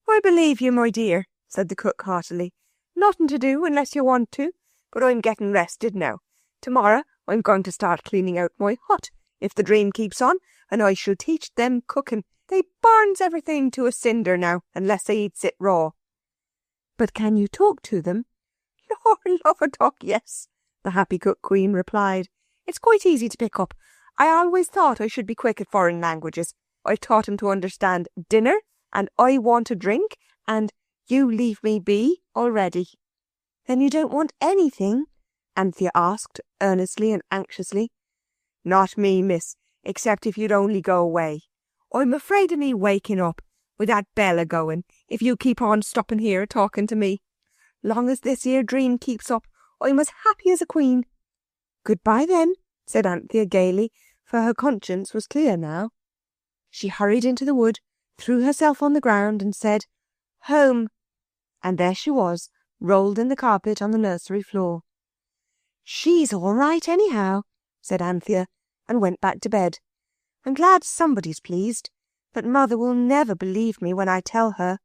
"I believe you, my dear," said the cook heartily. "Nothing to do unless you want to, but I'm getting rested now. Tomorrow I'm going to start cleaning out my hut, if the dream keeps on, and I shall teach them cooking. They burns everything to a cinder now, unless they eats it raw." "But can you talk to them?" "Lord love a duck, yes," the happy cook queen replied. "It's quite easy to pick up. I always thought I should be quick at foreign languages. I taught him to understand dinner, and I want a drink, and you leave me be already." "Then you don't want anything?" Anthea asked, earnestly and anxiously. "Not me, miss, except if you'd only go away. I'm afraid of me waking up, with that bell a-going, if you keep on stopping here talking to me. Long as this here dream keeps up, I'm as happy as a queen." "Goodbye, then," said Anthea gaily, for her conscience was clear now. She hurried into the wood, threw herself on the ground, and said, "Home," and there she was, rolled in the carpet on the nursery floor. "She's all right, anyhow," said Anthea, and went back to bed. "I'm glad somebody's pleased, but Mother will never believe me when I tell her."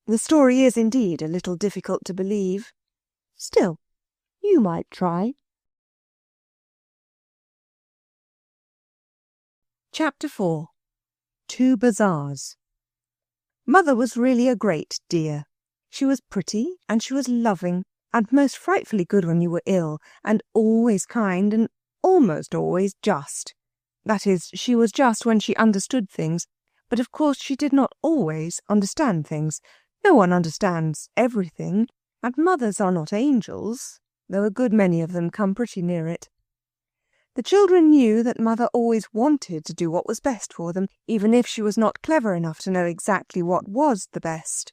The story is indeed a little difficult to believe. Still, you might try. Chapter 4. Two Bazaars. Mother was really a great dear. She was pretty, and she was loving, and most frightfully good when you were ill, and always kind, and almost always just. That is, she was just when she understood things, but of course she did not always understand things. No one understands everything, and mothers are not angels, though a good many of them come pretty near it. The children knew that Mother always wanted to do what was best for them, even if she was not clever enough to know exactly what was the best.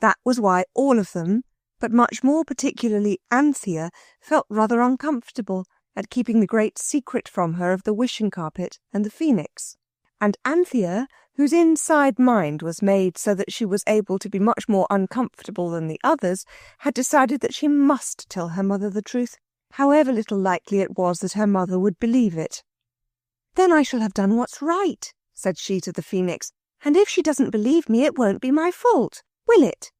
That was why all of them, but much more particularly Anthea, felt rather uncomfortable at keeping the great secret from her of the wishing carpet and the phoenix. And Anthea, whose inside mind was made so that she was able to be much more uncomfortable than the others, had decided that she must tell her mother the truth, however little likely it was that her mother would believe it. "Then I shall have done what's right," said she to the phoenix, "and if she doesn't believe me it won't be my fault, will it?"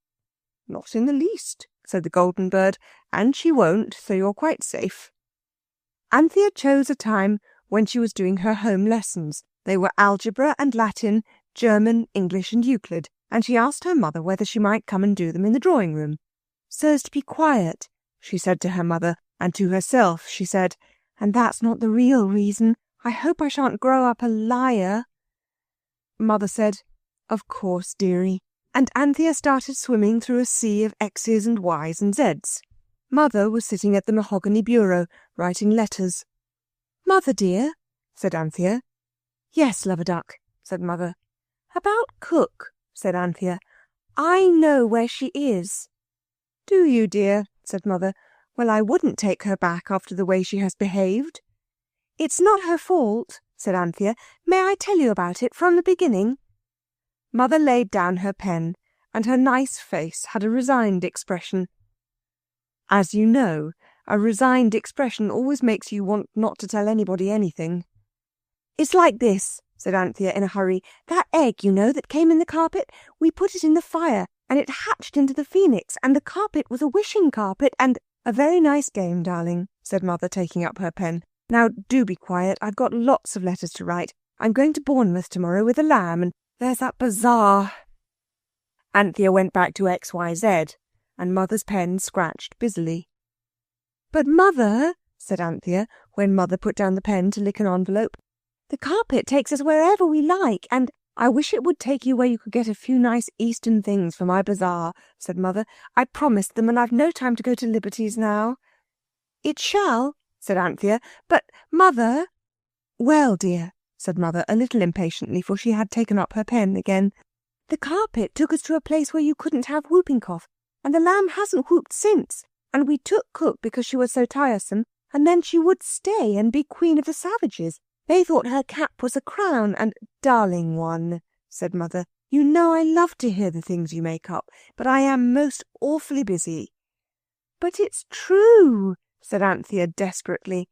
"Not in the least," said the golden bird, "and she won't, so you're quite safe." Anthea chose a time when she was doing her home lessons. They were algebra and Latin, German, English and Euclid, and she asked her mother whether she might come and do them in the drawing-room. "So as to be quiet," she said to her mother, and to herself she said, "And that's not the real reason. I hope I shan't grow up a liar." Mother said, "Of course, dearie," and Anthea started swimming through a sea of X's and Y's and Z's. Mother was sitting at the mahogany bureau, writing letters. "Mother, dear," said Anthea. "Yes, Love-a-duck," said Mother. "About Cook," said Anthea. "I know where she is." "Do you, dear?" said Mother. "Well, I wouldn't take her back after the way she has behaved." "It's not her fault," said Anthea. "May I tell you about it from the beginning?" Mother laid down her pen, and her nice face had a resigned expression. "As you know, A resigned expression always makes you want not to tell anybody anything. "It's like this," said Anthea in a hurry. "That egg, you know, that came in the carpet, we put it in the fire, and it hatched into the phoenix, and the carpet was a wishing carpet, and—" "A very nice game, darling," said Mother, taking up her pen. "Now do be quiet. I've got lots of letters to write. I'm going to Bournemouth tomorrow with a lamb, and there's that bazaar." Anthea went back to XYZ, and Mother's pen scratched busily. "But, Mother," said Anthea, when Mother put down the pen to lick an envelope, "the carpet takes us wherever we like, and—" "I wish it would take you where you could get a few nice Eastern things for my bazaar," said Mother. "I promised them, and I've no time to go to Liberty's now." "It shall," said Anthea. "But, Mother—" "Well, dear," said Mother, a little impatiently, for she had taken up her pen again. "The carpet took us to a place where you couldn't have whooping cough, and the lamb hasn't whooped since, and we took Cook because she was so tiresome, and then she would stay and be Queen of the Savages. They thought her cap was a crown, and—" "Darling one," said Mother, "you know I love to hear the things you make up, but I am most awfully busy." "But it's true," said Anthea desperately.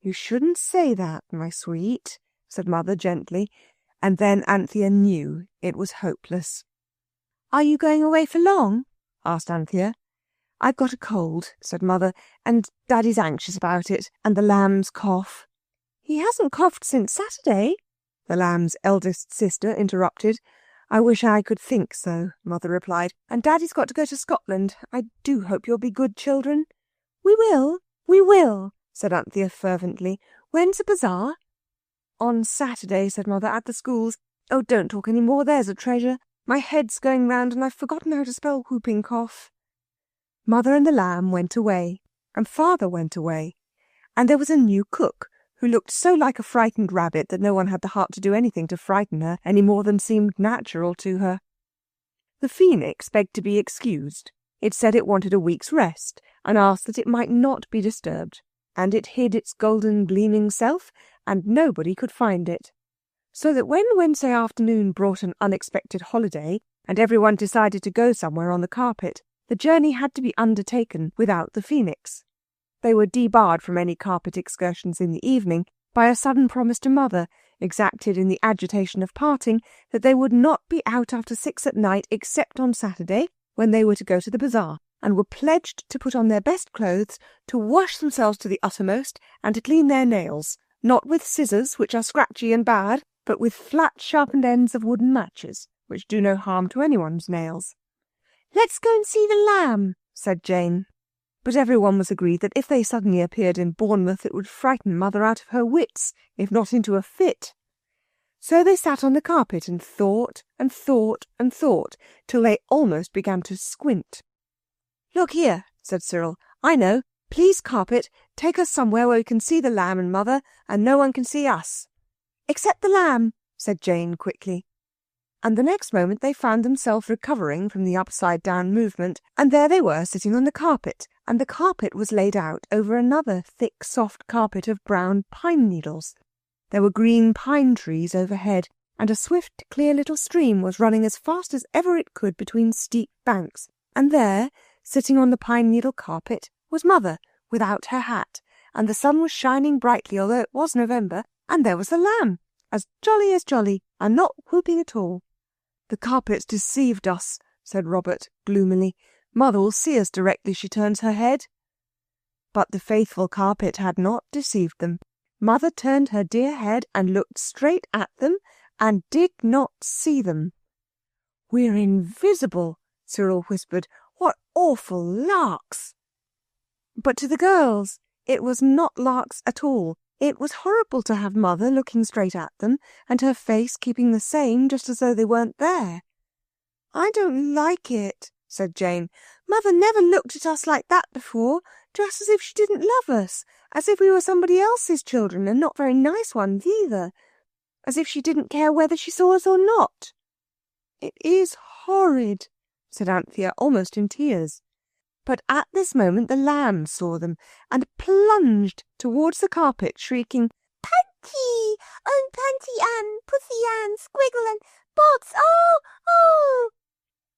"You shouldn't say that, my sweet," said Mother gently, and then Anthea knew it was hopeless. "Are you going away for long?" asked Anthea. "I've got a cold," said Mother, "and Daddy's anxious about it, and the lamb's cough." "He hasn't coughed since Saturday," the lamb's eldest sister interrupted. "I wish I could think so," Mother replied. "And Daddy's got to go to Scotland. I do hope you'll be good children." "We will," said Anthea fervently. "When's the bazaar?" "On Saturday," said Mother, "at the schools. Oh, don't talk any more, there's a treasure. My head's going round, and I've forgotten how to spell whooping cough." Mother and the lamb went away, and Father went away, and there was a new cook, who looked so like a frightened rabbit that no one had the heart to do anything to frighten her any more than seemed natural to her. The phoenix begged to be excused. It said it wanted a week's rest, and asked that it might not be disturbed, and it hid its golden gleaming self, and nobody could find it. So that when Wednesday afternoon brought an unexpected holiday, and everyone decided to go somewhere on the carpet, the journey had to be undertaken without the phoenix. They were debarred from any carpet excursions in the evening by a sudden promise to Mother, exacted in the agitation of parting, that they would not be out after 6 at night except on Saturday, when they were to go to the bazaar, and were pledged to put on their best clothes, to wash themselves to the uttermost, and to clean their nails, not with scissors, which are scratchy and bad, but with flat sharpened ends of wooden matches, which do no harm to anyone's nails. "Let's go and see the lamb," said Jane. But everyone was agreed that if they suddenly appeared in Bournemouth it would frighten Mother out of her wits, if not into a fit. So they sat on the carpet and thought and thought and thought, till they almost began to squint. "Look here," said Cyril, "I know. Please, carpet, take us somewhere where we can see the lamb and Mother, and no one can see us." "Except the lamb," said Jane quickly. And the next moment they found themselves recovering from the upside-down movement, and there they were sitting on the carpet, and the carpet was laid out over another thick, soft carpet of brown pine needles. There were green pine trees overhead, and a swift, clear little stream was running as fast as ever it could between steep banks, and there, sitting on the pine needle carpet, was Mother, without her hat, and the sun was shining brightly, although it was November, and there was the lamb, as jolly, and not whooping at all. "The carpet's deceived us," said Robert gloomily. "Mother will see us directly she turns her head." But the faithful carpet had not deceived them. Mother turned her dear head and looked straight at them, and did not see them. "We're invisible," Cyril whispered. "What awful larks!" But to the girls it was not larks at all. It was horrible to have Mother looking straight at them, and her face keeping the same, just as though they weren't there. "I don't like it," said Jane. "Mother never looked at us like that before, just as if she didn't love us, as if we were somebody else's children, and not very nice ones either, as if she didn't care whether she saw us or not." "It is horrid," said Anthea, almost in tears. But at this moment the lamb saw them, and plunged towards the carpet, shrieking, "Panty! Oh, Panty Ann, Pussy Ann, Squiggle and Bots! Oh, oh!"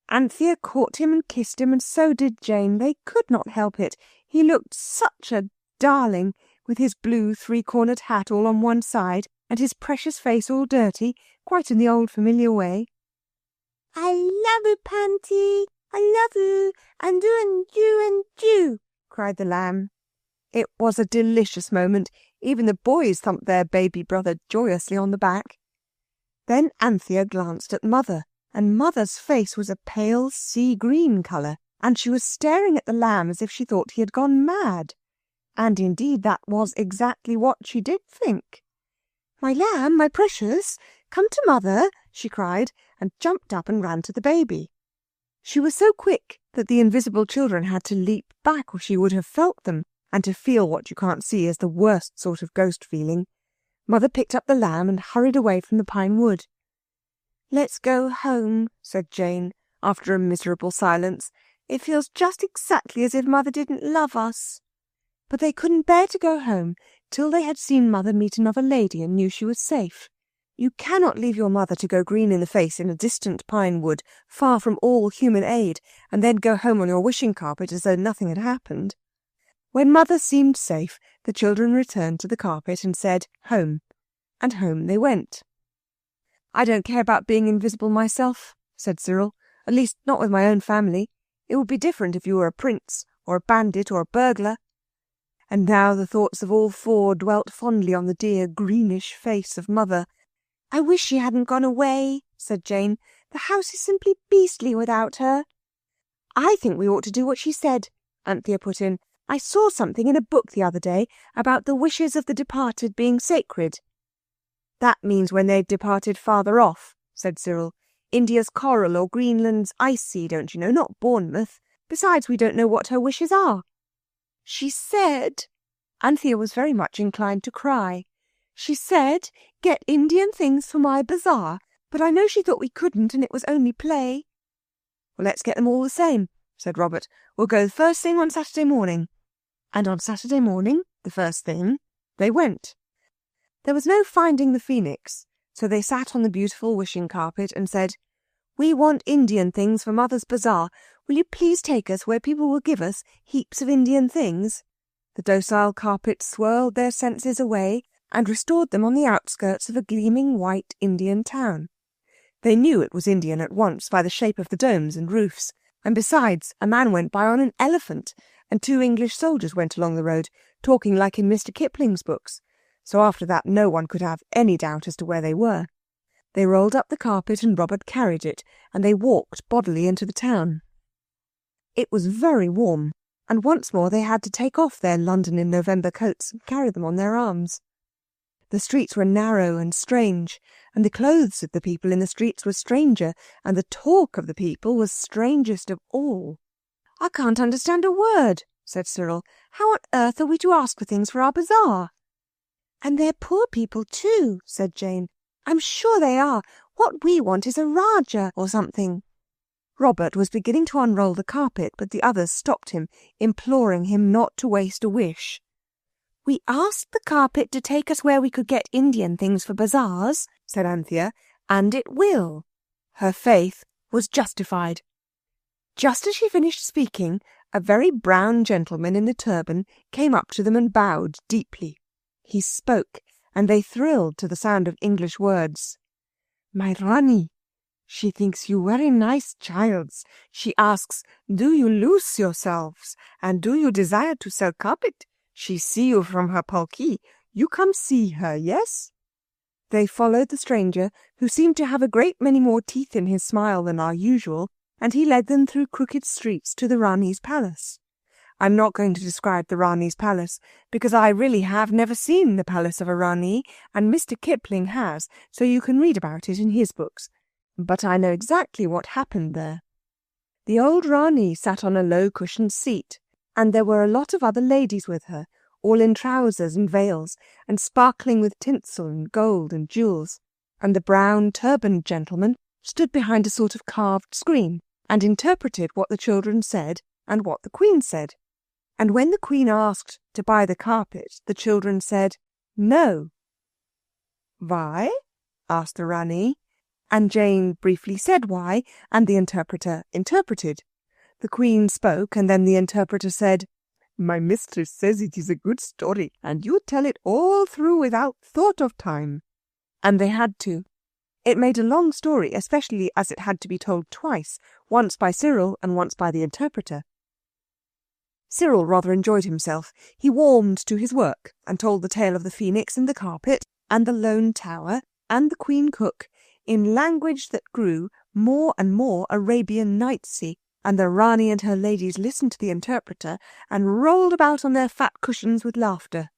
Anthea caught him and kissed him, and so did Jane. They could not help it. He looked such a darling, with his blue three-cornered hat all on one side, and his precious face all dirty, quite in the old familiar way. "I love you, Panty, I love you, and you, cried the lamb. It was a delicious moment. Even the boys thumped their baby brother joyously on the back. Then Anthea glanced at Mother, and Mother's face was a pale sea-green colour, and she was staring at the lamb as if she thought he had gone mad. And indeed that was exactly what she did think. "My lamb, my precious, come to Mother," she cried, and jumped up and ran to the baby. She was so quick that the invisible children had to leap back or she would have felt them, and to feel what you can't see is the worst sort of ghost feeling. Mother picked up the lamb and hurried away from the pine wood. "Let's go home," said Jane, after a miserable silence. "It feels just exactly as if Mother didn't love us." But they couldn't bear to go home till they had seen Mother meet another lady and knew she was safe. You cannot leave your mother to go green in the face in a distant pine wood, far from all human aid, and then go home on your wishing carpet as though nothing had happened. When Mother seemed safe, the children returned to the carpet and said, "Home," and home they went. "I don't care about being invisible myself," said Cyril, "at least not with my own family. It would be different if you were a prince, or a bandit, or a burglar." And now the thoughts of all four dwelt fondly on the dear greenish face of Mother. "I wish she hadn't gone away," said Jane. "The house is simply beastly without her." "I think we ought to do what she said," Anthea put in. "I saw something in a book the other day about the wishes of the departed being sacred." "That means when they've departed farther off," said Cyril. "India's coral or Greenland's ice sea, don't you know, not Bournemouth. Besides, we don't know what her wishes are." "She said," Anthea was very much inclined to cry, "she said, 'Get Indian things for my bazaar,' but I know she thought we couldn't and it was only play." "Well, let's get them all the same," said Robert. "We'll go the first thing on Saturday morning." And on Saturday morning, the first thing, they went. There was no finding the phoenix, so they sat on the beautiful wishing carpet and said, "We want Indian things for Mother's bazaar. Will you please take us where people will give us heaps of Indian things?" The docile carpet swirled their senses away and restored them on the outskirts of a gleaming white Indian town. They knew it was Indian at once by the shape of the domes and roofs, and besides, a man went by on an elephant, and 2 English soldiers went along the road, talking like in Mr. Kipling's books. So after that no one could have any doubt as to where they were. They rolled up the carpet and Robert carried it, and they walked bodily into the town. It was very warm, and once more they had to take off their London in November coats and carry them on their arms. The streets were narrow and strange, and the clothes of the people in the streets were stranger, and the talk of the people was strangest of all. "I can't understand a word," said Cyril. "How on earth are we to ask for things for our bazaar?" "And they're poor people too," said Jane. "I'm sure they are. What we want is a Rajah or something." Robert was beginning to unroll the carpet, but the others stopped him, imploring him not to waste a wish. "We asked the carpet to take us where we could get Indian things for bazaars," said Anthea, "and it will." Her faith was justified. Just as she finished speaking, a very brown gentleman in a turban came up to them and bowed deeply. He spoke, and they thrilled to the sound of English words. "My Rani, she thinks you very nice childs. She asks, do you lose yourselves, and do you desire to sell carpet? She see you from her palki. You come see her, yes?" They followed the stranger, who seemed to have a great many more teeth in his smile than are usual, and he led them through crooked streets to the Rani's palace. I'm not going to describe the Rani's palace, because I really have never seen the palace of a Rani, and Mr. Kipling has, so you can read about it in his books. But I know exactly what happened there. The old Rani sat on a low-cushioned seat, and there were a lot of other ladies with her, all in trousers and veils, and sparkling with tinsel and gold and jewels, and the brown turbaned gentleman stood behind a sort of carved screen, and interpreted what the children said and what the Queen said. And when the Queen asked to buy the carpet, the children said, "No." "Why?" asked the Rani, and Jane briefly said why, and the interpreter interpreted. The Queen spoke, and then the interpreter said, My mistress says it is a good story, and you tell it all through without thought of time. And they had to. It made a long story, especially as it had to be told twice, once by Cyril and once by the interpreter. Cyril rather enjoyed himself. He warmed to his work and told the tale of the phoenix and the carpet and the lone tower and the queen cook in language that grew more and more Arabian Nightsy, and the Rani and her ladies listened to the interpreter and rolled about on their fat cushions with laughter.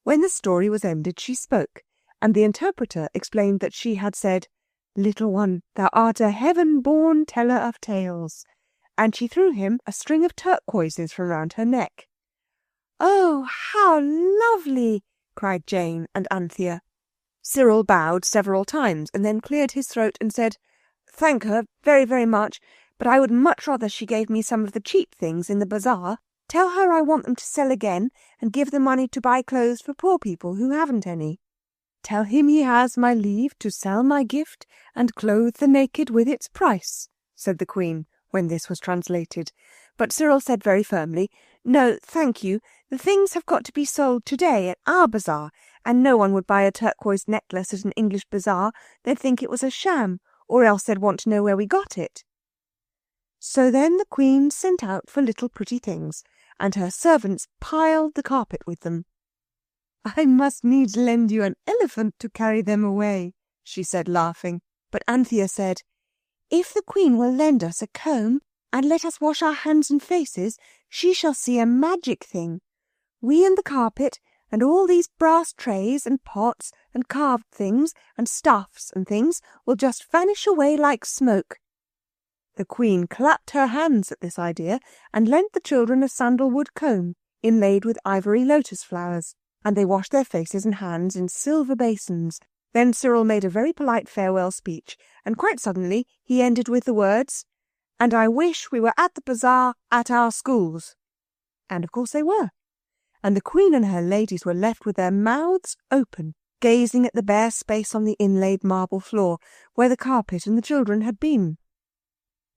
When the story was ended, she spoke, and the interpreter explained that she had said, "Little one, thou art a heaven-born teller of tales," and she threw him a string of turquoises from round her neck. "Oh, how lovely!" cried Jane and Anthea. Cyril bowed several times and then cleared his throat and said, "Thank her very, very much, but I would much rather she gave me some of the cheap things in the bazaar. Tell her I want them to sell again and give the money to buy clothes for poor people who haven't any." "Tell him he has my leave to sell my gift and clothe the naked with its price," said the Queen, when this was translated. But Cyril said very firmly, "No, thank you. The things have got to be sold today at our bazaar, and no one would buy a turquoise necklace at an English bazaar. They'd think it was a sham, or else they'd want to know where we got it." So then the Queen sent out for little pretty things, and her servants piled the carpet with them. "I must needs lend you an elephant to carry them away," she said, laughing. But Anthea said, "If the Queen will lend us a comb and let us wash our hands and faces, she shall see a magic thing. We and the carpet and all these brass trays and pots and carved things and stuffs and things will just vanish away like smoke." The Queen clapped her hands at this idea and lent the children a sandalwood comb inlaid with ivory lotus flowers, and they washed their faces and hands in silver basins. Then Cyril made a very polite farewell speech, and quite suddenly he ended with the words, "And I wish we were at the bazaar at our schools." And of course they were. And the Queen and her ladies were left with their mouths open, gazing at the bare space on the inlaid marble floor, where the carpet and the children had been.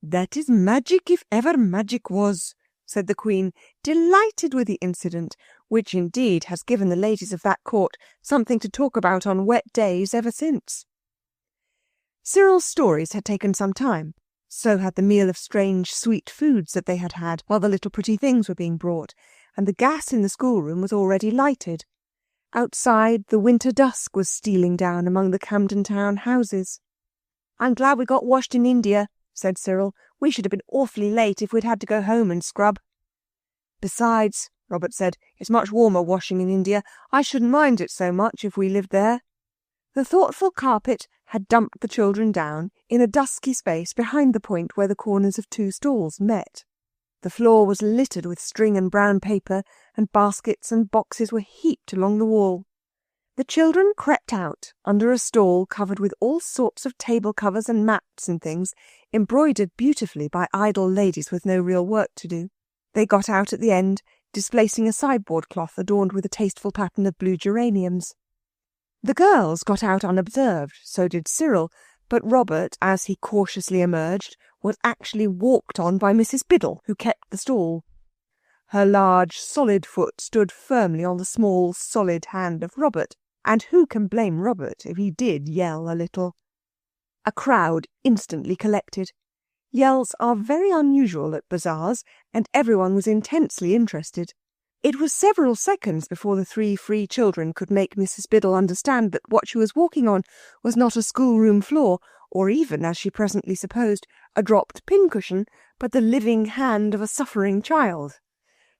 "That is magic if ever magic was," said the Queen, delighted with the incident, which indeed has given the ladies of that court something to talk about on wet days ever since. Cyril's stories had taken some time. So had the meal of strange sweet foods that they had had while the little pretty things were being brought, and the gas in the schoolroom was already lighted. Outside, the winter dusk was stealing down among the Camden Town houses. "I'm glad we got washed in India," said Cyril. "We should have been awfully late if we'd had to go home and scrub." "Besides," Robert said, "it's much warmer washing in India. I shouldn't mind it so much if we lived there." The thoughtful carpet had dumped the children down in a dusky space behind the point where the corners of two stalls met. The floor was littered with string and brown paper, and baskets and boxes were heaped along the wall. The children crept out under a stall covered with all sorts of table covers and mats and things, embroidered beautifully by idle ladies with no real work to do. They got out at the end, displacing a sideboard cloth adorned with a tasteful pattern of blue geraniums. The girls got out unobserved, so did Cyril, but Robert, as he cautiously emerged, was actually walked on by Mrs. Biddle, who kept the stall. Her large, solid foot stood firmly on the small, solid hand of Robert, and who can blame Robert if he did yell a little? A crowd instantly collected. Yells are very unusual at bazaars, and everyone was intensely interested. It was several seconds before the three free children could make Mrs. Biddle understand that what she was walking on was not a schoolroom floor, or even, as she presently supposed, a dropped pincushion, but the living hand of a suffering child.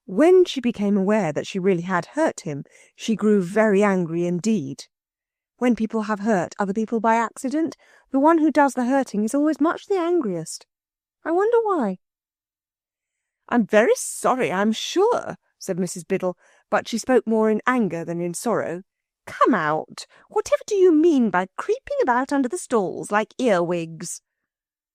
When she became aware that she really had hurt him, she grew very angry indeed. When people have hurt other people by accident, the one who does the hurting is always much the angriest. I wonder why. "I'm very sorry, I'm sure," said Mrs. Biddle, but she spoke more in anger than in sorrow. "Come out! Whatever do you mean by creeping about under the stalls like earwigs?"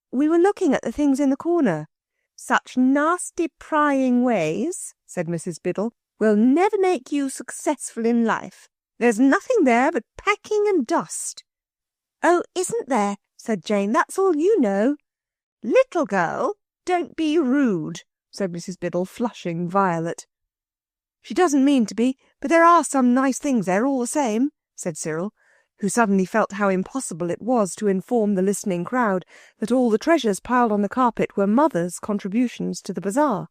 "We were looking at the things in the corner." "Such nasty prying ways," said Mrs. Biddle, "will never make you successful in life. There's nothing there but packing and dust." "Oh, isn't there?" said Jane. "That's all you know." "Little girl, don't be rude," said Mrs. Biddle, flushing violet. She doesn't mean to be, but there are some nice things there all the same, said Cyril, who suddenly felt how impossible it was to inform the listening crowd that all the treasures piled on the carpet were Mother's contributions to the bazaar.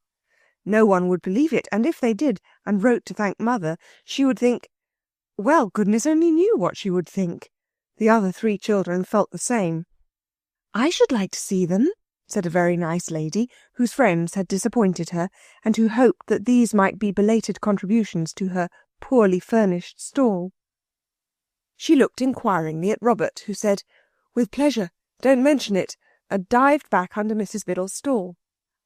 No one would believe it, and if they did, and wrote to thank Mother, she would think... Well, goodness only knew what she would think. The other 3 children felt the same. I should like to see them, said a very nice lady, whose friends had disappointed her, and who hoped that these might be belated contributions to her poorly furnished stall. She looked inquiringly at Robert, who said, "With pleasure, don't mention it," and dived back under Mrs. Biddle's stall.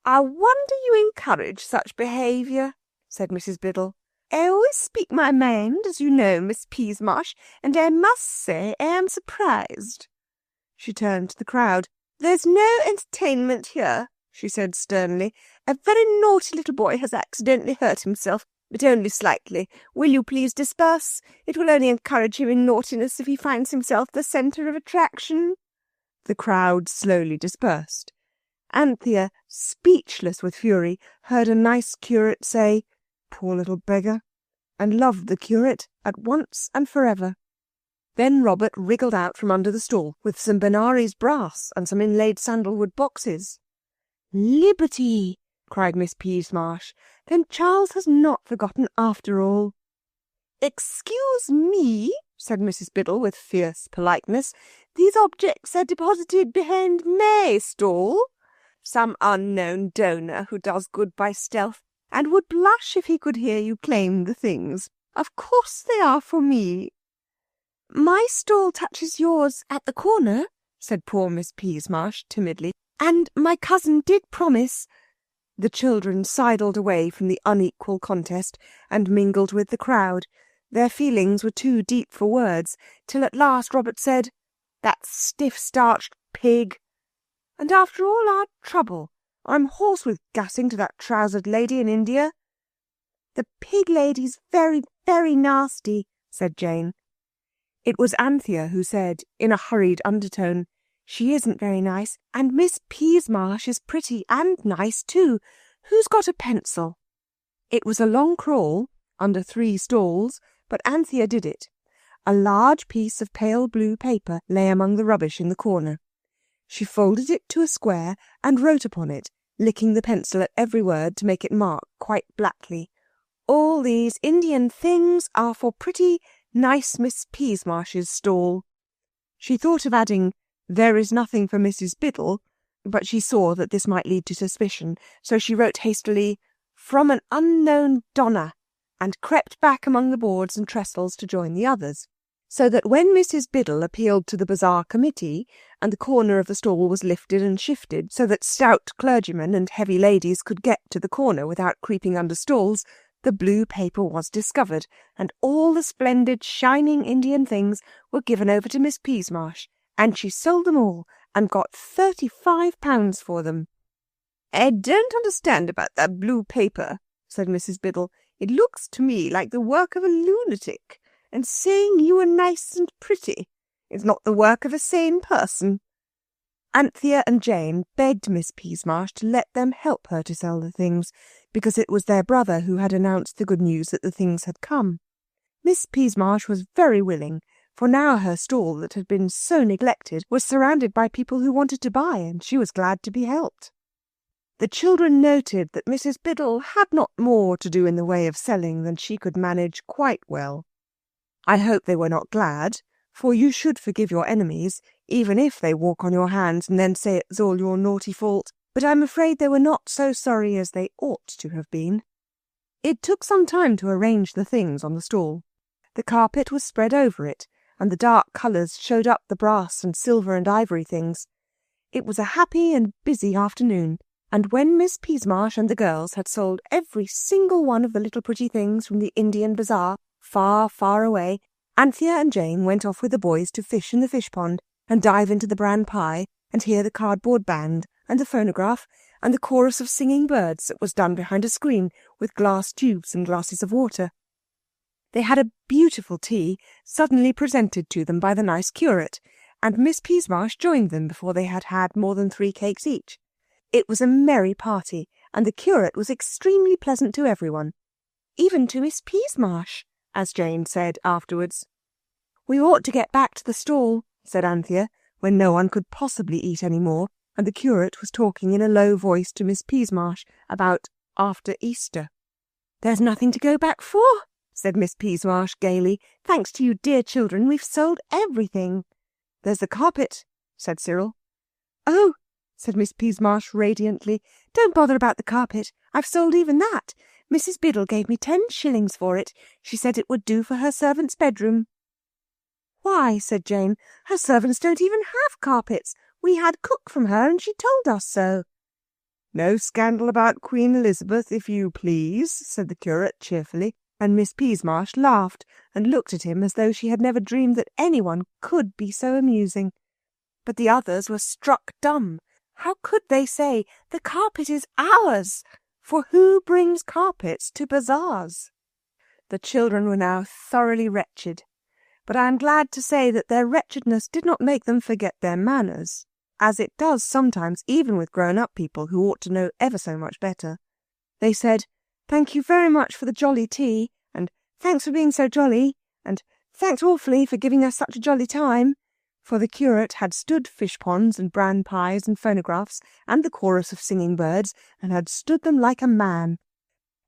"I wonder you encourage such behaviour," said Mrs. Biddle. "I always speak my mind, as you know, Miss Peasmarsh, and I must say I am surprised." She turned to the crowd. "There's no entertainment here," she said sternly. "A very naughty little boy has accidentally hurt himself, but only slightly. Will you please disperse? It will only encourage him in naughtiness if he finds himself the centre of attraction." The crowd slowly dispersed. Anthea, speechless with fury, heard a nice curate say, "Poor little beggar," and loved the curate at once and forever. Then Robert wriggled out from under the stall with some Benares brass and some inlaid sandalwood boxes. "Liberty!" cried Miss Peasmarsh. "Then Charles has not forgotten after all." "Excuse me," said Mrs. Biddle with fierce politeness. "These objects are deposited behind my stall. Some unknown donor who does good by stealth, and would blush if he could hear you claim the things. Of course they are for me." "My stall touches yours at the corner," said poor Miss Peasmarsh timidly, "and my cousin did promise—" The children sidled away from the unequal contest and mingled with the crowd. Their feelings were too deep for words, till at last Robert said, "That stiff-starched pig! And after all our trouble, I'm hoarse with gassing to that trousered lady in India." "The pig lady's very, very nasty," said Jane. It was Anthea who said, in a hurried undertone, "She isn't very nice, and Miss Peasmarsh is pretty and nice too. Who's got a pencil?" It was a long crawl, under 3 stalls, but Anthea did it. A large piece of pale blue paper lay among the rubbish in the corner. She folded it to a square and wrote upon it, licking the pencil at every word to make it mark quite blackly. "All these Indian things are for pretty, nice Miss Peasmarsh's stall." She thought of adding, "There is nothing for Mrs. Biddle," but she saw that this might lead to suspicion, so she wrote hastily, "From an unknown donna," and crept back among the boards and trestles to join the others, so that when Mrs. Biddle appealed to the bazaar committee, and the corner of the stall was lifted and shifted so that stout clergymen and heavy ladies could get to the corner without creeping under stalls, the blue paper was discovered, and all the splendid, shining Indian things were given over to Miss Peasmarsh, and she sold them all, and got £35 for them. "I don't understand about that blue paper," said Mrs. Biddle. "It looks to me like the work of a lunatic, and saying you are nice and pretty. It's not the work of a sane person." Anthea and Jane begged Miss Peasmarsh to let them help her to sell the things, because it was their brother who had announced the good news that the things had come. Miss Peasmarsh was very willing, for now her stall that had been so neglected was surrounded by people who wanted to buy, and she was glad to be helped. The children noted that Mrs. Biddle had not more to do in the way of selling than she could manage quite well. I hope they were not glad, for you should forgive your enemies, even if they walk on your hands and then say it's all your naughty fault, but I'm afraid they were not so sorry as they ought to have been. It took some time to arrange the things on the stall. The carpet was spread over it, and the dark colours showed up the brass and silver and ivory things. It was a happy and busy afternoon, and when Miss Peasmarsh and the girls had sold every single one of the little pretty things from the Indian bazaar, far, far away, Anthea and Jane went off with the boys to fish in the fish pond, and dive into the bran pie, and hear the cardboard band, and the phonograph, and the chorus of singing birds that was done behind a screen with glass tubes and glasses of water. They had a beautiful tea suddenly presented to them by the nice curate, and Miss Peasmarsh joined them before they had had more than 3 cakes each. It was a merry party, and the curate was extremely pleasant to everyone. even to Miss Peasmarsh, as Jane said afterwards. "We ought to get back to the stall," said Anthea, when no one could possibly eat any more, and the curate was talking in a low voice to Miss Peasmarsh about after Easter. "There's nothing to go back for," said Miss Peasmarsh gaily. "Thanks to you dear children, we've sold everything." "There's the carpet," said Cyril. "Oh," said Miss Peasmarsh radiantly, "don't bother about the carpet. I've sold even that. Mrs. Biddle gave me 10 shillings for it. She said it would do for her servant's bedroom." "Why," said Jane, "her servants don't even have carpets. We had cook from her and she told us so." "No scandal about Queen Elizabeth, if you please," said the curate cheerfully, and Miss Peasmarsh laughed and looked at him as though she had never dreamed that anyone could be so amusing. But the others were struck dumb. How could they say, "The carpet is ours"? For who brings carpets to bazaars? The children were now thoroughly wretched, but I am glad to say that their wretchedness did not make them forget their manners, as it does sometimes even with grown-up people who ought to know ever so much better. They said, "Thank you very much for the jolly tea," and "Thanks for being so jolly," and "Thanks awfully for giving us such a jolly time," for the curate had stood fish ponds and bran pies and phonographs and the chorus of singing birds, and had stood them like a man.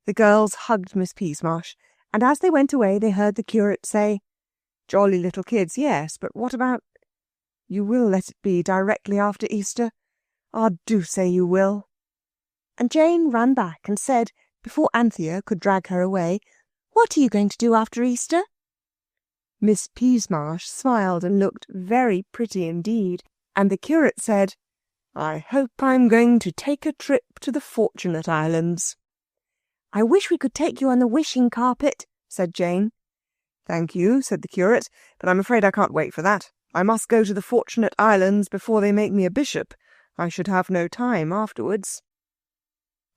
The girls hugged Miss Peasmarsh, and as they went away they heard the curate say, "Jolly little kids, yes, but what about... You will let it be directly after Easter? Ah, do say you will." And Jane ran back and said, before Anthea could drag her away, "What are you going to do after Easter?" Miss Peasmarsh smiled and looked very pretty indeed, and the curate said, "I hope I'm going to take a trip to the Fortunate Islands." "I wish we could take you on the wishing carpet," said Jane. "Thank you," said the curate, "but I'm afraid I can't wait for that. I must go to the Fortunate Islands before they make me a bishop. I should have no time afterwards."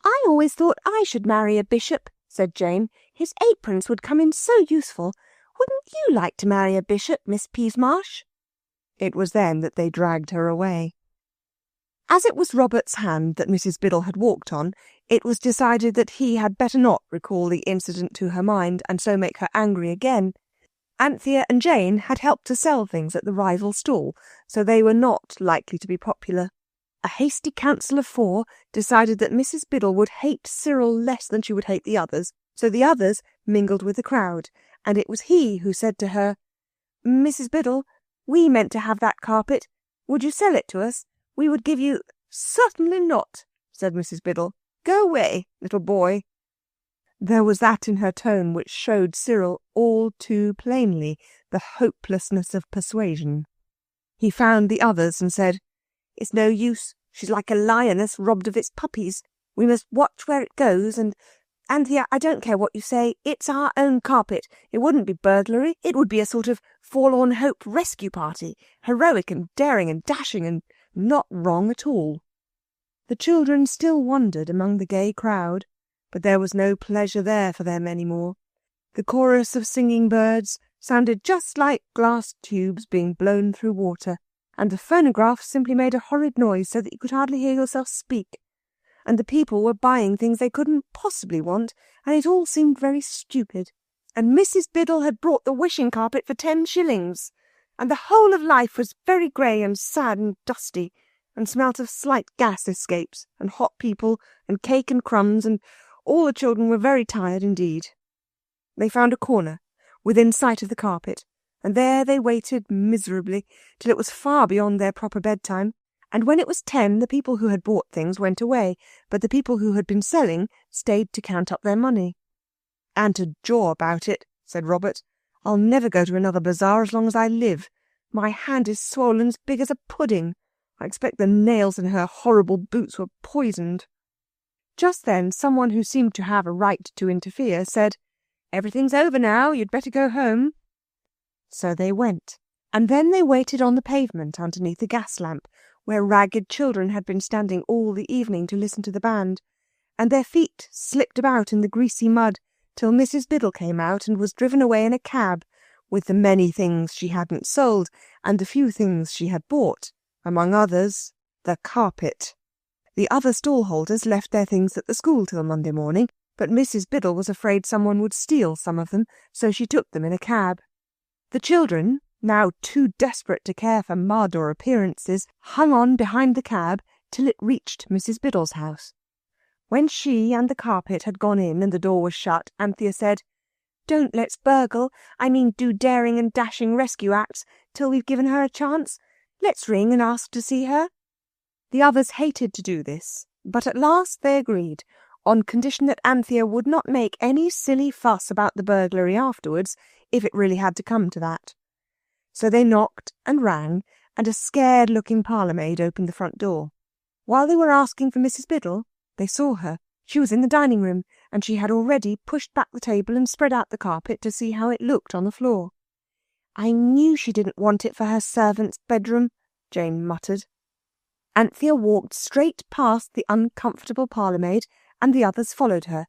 "I always thought I should marry a bishop," said Jane. "His aprons would come in so useful. Wouldn't you like to marry a bishop, Miss Peasmarsh?" It was then that they dragged her away. As it was Robert's hand that Mrs. Biddle had walked on, it was decided that he had better not recall the incident to her mind and so make her angry again. Anthea and Jane had helped to sell things at the rival stall, so they were not likely to be popular. A hasty council of 4 decided that Mrs. Biddle would hate Cyril less than she would hate the others, so the others mingled with the crowd, and it was he who said to her, "Mrs. Biddle, we meant to have that carpet. Would you sell it to us? We would give you—" "Certainly not," said Mrs. Biddle. "Go away, little boy." There was that in her tone which showed Cyril all too plainly the hopelessness of persuasion. He found the others and said, "It's no use. She's like a lioness robbed of its puppies. We must watch where it goes, and, Anthea, I don't care what you say. It's our own carpet. It wouldn't be burglary. It would be a sort of forlorn hope rescue party, heroic and daring and dashing and not wrong at all." The children still wandered among the gay crowd, but there was no pleasure there for them any more. The chorus of singing birds sounded just like glass tubes being blown through water, and the phonograph simply made a horrid noise so that you could hardly hear yourself speak. And the people were buying things they couldn't possibly want, and it all seemed very stupid. And Mrs. Biddle had brought the wishing carpet for 10 shillings, and the whole of life was very grey and sad and dusty, and smelt of slight gas escapes, and hot people, and cake and crumbs, and all the children were very tired indeed. They found a corner, within sight of the carpet, and there they waited miserably till it was far beyond their proper bedtime, and when it was 10 the people who had bought things went away, but the people who had been selling stayed to count up their money. "And to jaw about it," said Robert. "I'll never go to another bazaar as long as I live. My hand is swollen as big as a pudding. I expect the nails in her horrible boots were poisoned." Just then someone who seemed to have a right to interfere said, "Everything's over now, you'd better go home." So they went, and then they waited on the pavement underneath the gas lamp, where ragged children had been standing all the evening to listen to the band, and their feet slipped about in the greasy mud till Mrs. Biddle came out and was driven away in a cab, with the many things she hadn't sold and the few things she had bought, among others, the carpet. The other stall-holders left their things at the school till Monday morning, but Mrs. Biddle was afraid someone would steal some of them, so she took them in a cab. The children, now too desperate to care for mud or appearances, hung on behind the cab till it reached Mrs. Biddle's house. When she and the carpet had gone in and the door was shut, Anthea said, "Don't let's burgle, do daring and dashing rescue acts, till we've given her a chance. Let's ring and ask to see her." The others hated to do this, but at last they agreed, on condition that Anthea would not make any silly fuss about the burglary afterwards, if it really had to come to that. So they knocked and rang, and a scared-looking parlour-maid opened the front door. While they were asking for Mrs. Biddle, they saw her. She was in the dining-room, and she had already pushed back the table and spread out the carpet to see how it looked on the floor. "I knew she didn't want it for her servant's bedroom," Jane muttered. Anthea walked straight past the uncomfortable parlour-maid, and the others followed her.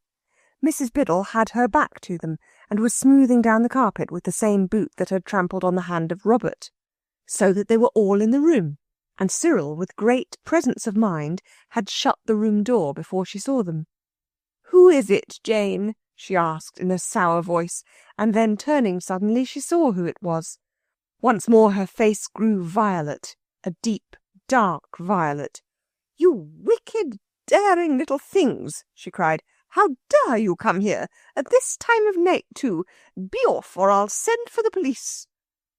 Mrs. Biddle had her back to them, and was smoothing down the carpet with the same boot that had trampled on the hand of Robert, so that they were all in the room, and Cyril, with great presence of mind, had shut the room door before she saw them. "Who is it, Jane?" she asked in a sour voice, and then, turning suddenly, she saw who it was. Once more her face grew violet, a deep, dark violet. "You wicked, daring little things!" she cried. "How dare you come here? At this time of night, too. Be off, or I'll send for the police."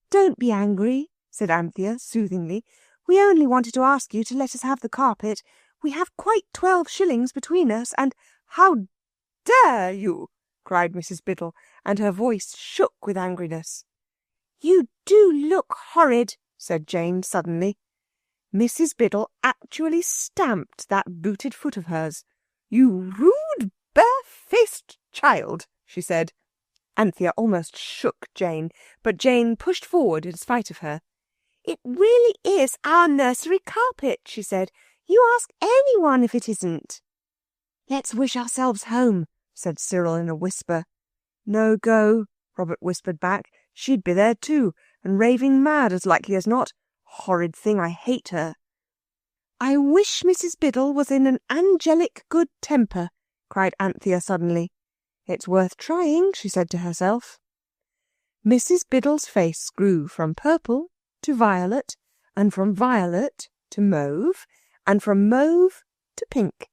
"Don't be angry," said Anthea soothingly. "We only wanted to ask you to let us have the carpet. We have quite 12 shillings between us, and—" "How dare you!" cried Mrs. Biddle, and her voice shook with angriness. "You do look horrid," said Jane suddenly. Mrs. Biddle actually stamped that booted foot of hers. "You rude, bare-faced child," she said. Anthea almost shook Jane, but Jane pushed forward in spite of her. "It really is our nursery carpet," she said. "You ask anyone if it isn't." "Let's wish ourselves home," said Cyril in a whisper. "No go," Robert whispered back. "She'd be there too, and raving mad as likely as not. Horrid thing, I hate her." "I wish Mrs. Biddle was in an angelic good temper," cried Anthea suddenly. "It's worth trying," she said to herself. Mrs. Biddle's face grew from purple to violet, and from violet to mauve, and from mauve to pink.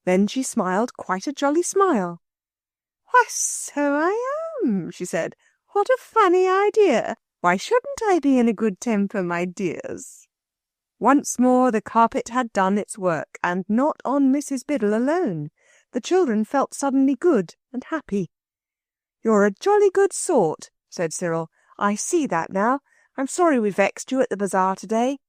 Then she smiled quite a jolly smile. "Why, so I am," she said. "What a funny idea! Why shouldn't I be in a good temper, my dears?" Once more the carpet had done its work, and not on Mrs. Biddle alone. The children felt suddenly good and happy. "You're a jolly good sort," said Cyril. "I see that now. I'm sorry we vexed you at the bazaar today."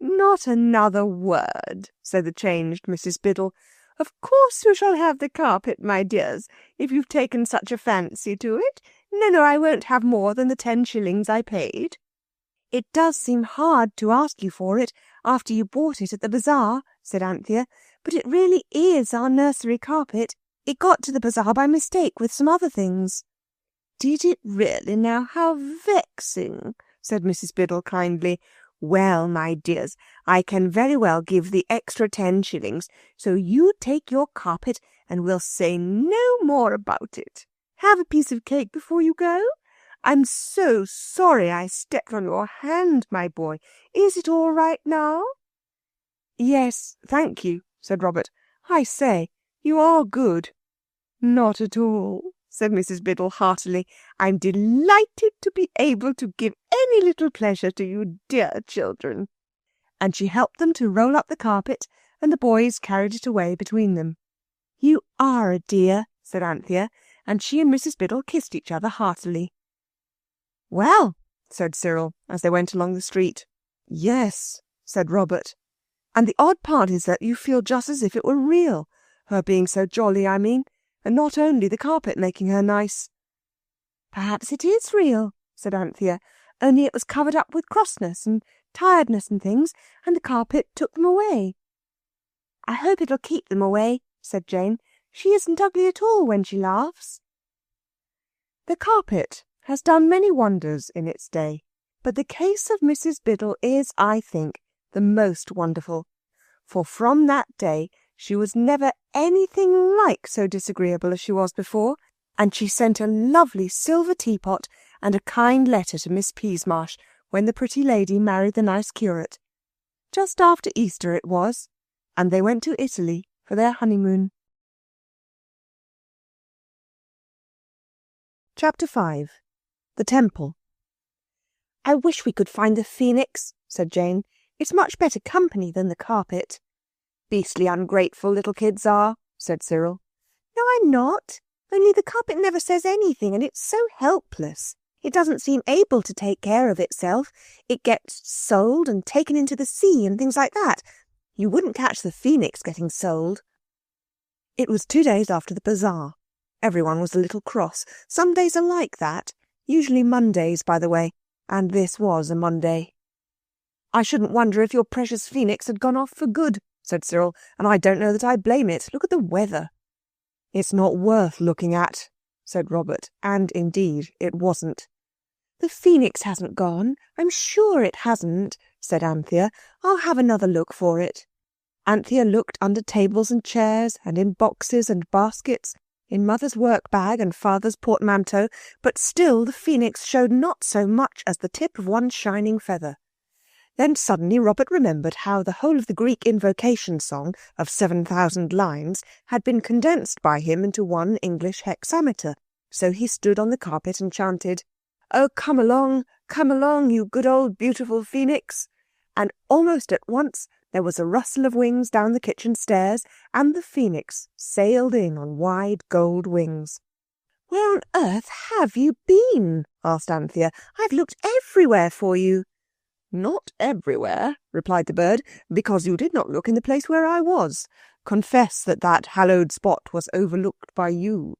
"Not another word," said the changed Mrs. Biddle. "Of course you shall have the carpet, my dears, if you've taken such a fancy to it. No, I won't have more than the 10 shillings I paid." "It does seem hard to ask you for it after you bought it at the bazaar," said Anthea, "but it really is our nursery carpet. It got to the bazaar by mistake with some other things." "Did it really now? How vexing," said Mrs. Biddle kindly. "Well, my dears, I can very well give the extra 10 shillings, so you take your carpet and we'll say no more about it. Have a piece of cake before you go? I'm so sorry I stepped on your hand, my boy. Is it all right now?" "Yes, thank you," said Robert. "I say, you are good." "Not at all," said Mrs. Biddle heartily. "I'm delighted to be able to give any little pleasure to you dear children." And she helped them to roll up the carpet, and the boys carried it away between them. "You are a dear," said Anthea, and she and Mrs. Biddle kissed each other heartily. "Well," said Cyril, as they went along the street. "Yes," said Robert. "And the odd part is that you feel just as if it were real, her being so jolly, I mean, and not only the carpet making her nice." "Perhaps it is real," said Anthea, "only it was covered up with crossness and tiredness and things, and the carpet took them away." "I hope it'll keep them away," said Jane. "She isn't ugly at all when she laughs." The carpet has done many wonders in its day, but the case of Mrs. Biddle is, I think, the most wonderful, for from that day She was never anything like so disagreeable as she was before, and she sent a lovely silver teapot and a kind letter to Miss Peasmarsh when the pretty lady married the nice curate. Just after Easter it was, and they went to Italy for their honeymoon. Chapter 5. The Temple. "I wish we could find the phoenix," said Jane. "It's much better company than the carpet." "Beastly ungrateful little kids are," said Cyril. "No, I'm not. Only the carpet never says anything, and it's so helpless. It doesn't seem able to take care of itself. It gets sold and taken into the sea and things like that. You wouldn't catch the phoenix getting sold." It was 2 days after the bazaar. Everyone was a little cross. Some days are like that. Usually Mondays, by the way, and this was a Monday. "I shouldn't wonder if your precious phoenix had gone off for good," said Cyril, "and I don't know that I blame it. Look at the weather." "It's not worth looking at," said Robert, and indeed it wasn't. "The phoenix hasn't gone. I'm sure it hasn't," said Anthea. "I'll have another look for it." Anthea looked under tables and chairs, and in boxes and baskets, in Mother's work-bag and Father's portmanteau, but still the phoenix showed not so much as the tip of one shining feather. Then suddenly Robert remembered how the whole of the Greek invocation song of 7,000 lines had been condensed by him into one English hexameter, so he stood on the carpet and chanted, "Oh, come along, you good old beautiful phoenix," and almost at once there was a rustle of wings down the kitchen stairs, and the phoenix sailed in on wide gold wings. "Where on earth have you been?" asked Anthea. "I've looked everywhere for you." "Not everywhere," replied the bird, "because you did not look in the place where I was. Confess that that hallowed spot was overlooked by you."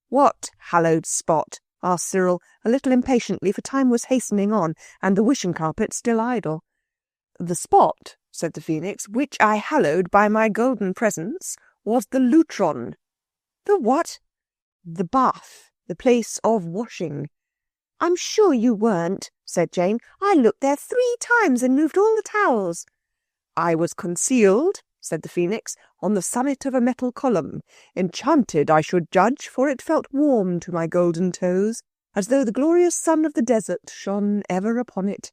"What hallowed spot?" asked Cyril, a little impatiently, for time was hastening on, and the wishing carpet still idle. "The spot," said the phoenix, "which I hallowed by my golden presence was the lutron." "The what?" "The bath, the place of washing." "I'm sure you weren't," said Jane. "I looked there 3 times and moved all the towels." "I was concealed," said the phoenix, "on the summit of a metal column, enchanted, I should judge, for it felt warm to my golden toes, as though the glorious sun of the desert shone ever upon it."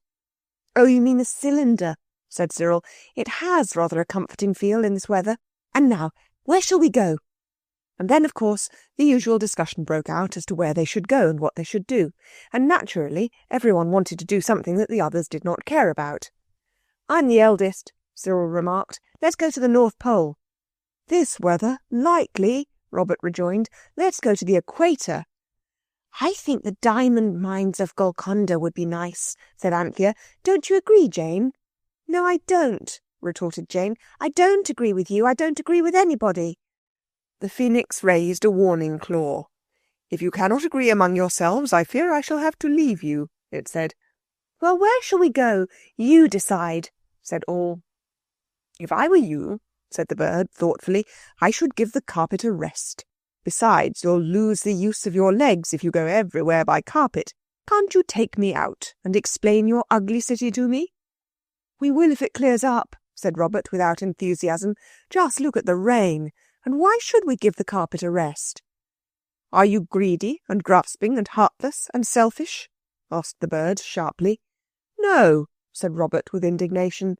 "Oh, you mean the cylinder," said Cyril. "It has rather a comforting feel in this weather. And now, where shall we go?" And then, of course, the usual discussion broke out as to where they should go and what they should do. And naturally, everyone wanted to do something that the others did not care about. "I'm the eldest," Cyril remarked. "Let's go to the North Pole." "This weather? Likely," Robert rejoined. "Let's go to the equator." "I think the diamond mines of Golconda would be nice," said Anthea. "Don't you agree, Jane?" "No, I don't," retorted Jane. "I don't agree with you. I don't agree with anybody." The phoenix raised a warning claw. "If you cannot agree among yourselves, I fear I shall have to leave you," it said. "Well, where shall we go? You decide," said all. "If I were you," said the bird thoughtfully, "I should give the carpet a rest. Besides, you'll lose the use of your legs if you go everywhere by carpet. Can't you take me out and explain your ugly city to me?" "We will if it clears up," said Robert without enthusiasm. "Just look at the rain. And why should we give the carpet a rest?" "Are you greedy and grasping and heartless and selfish?" asked the bird sharply. "No," said Robert with indignation.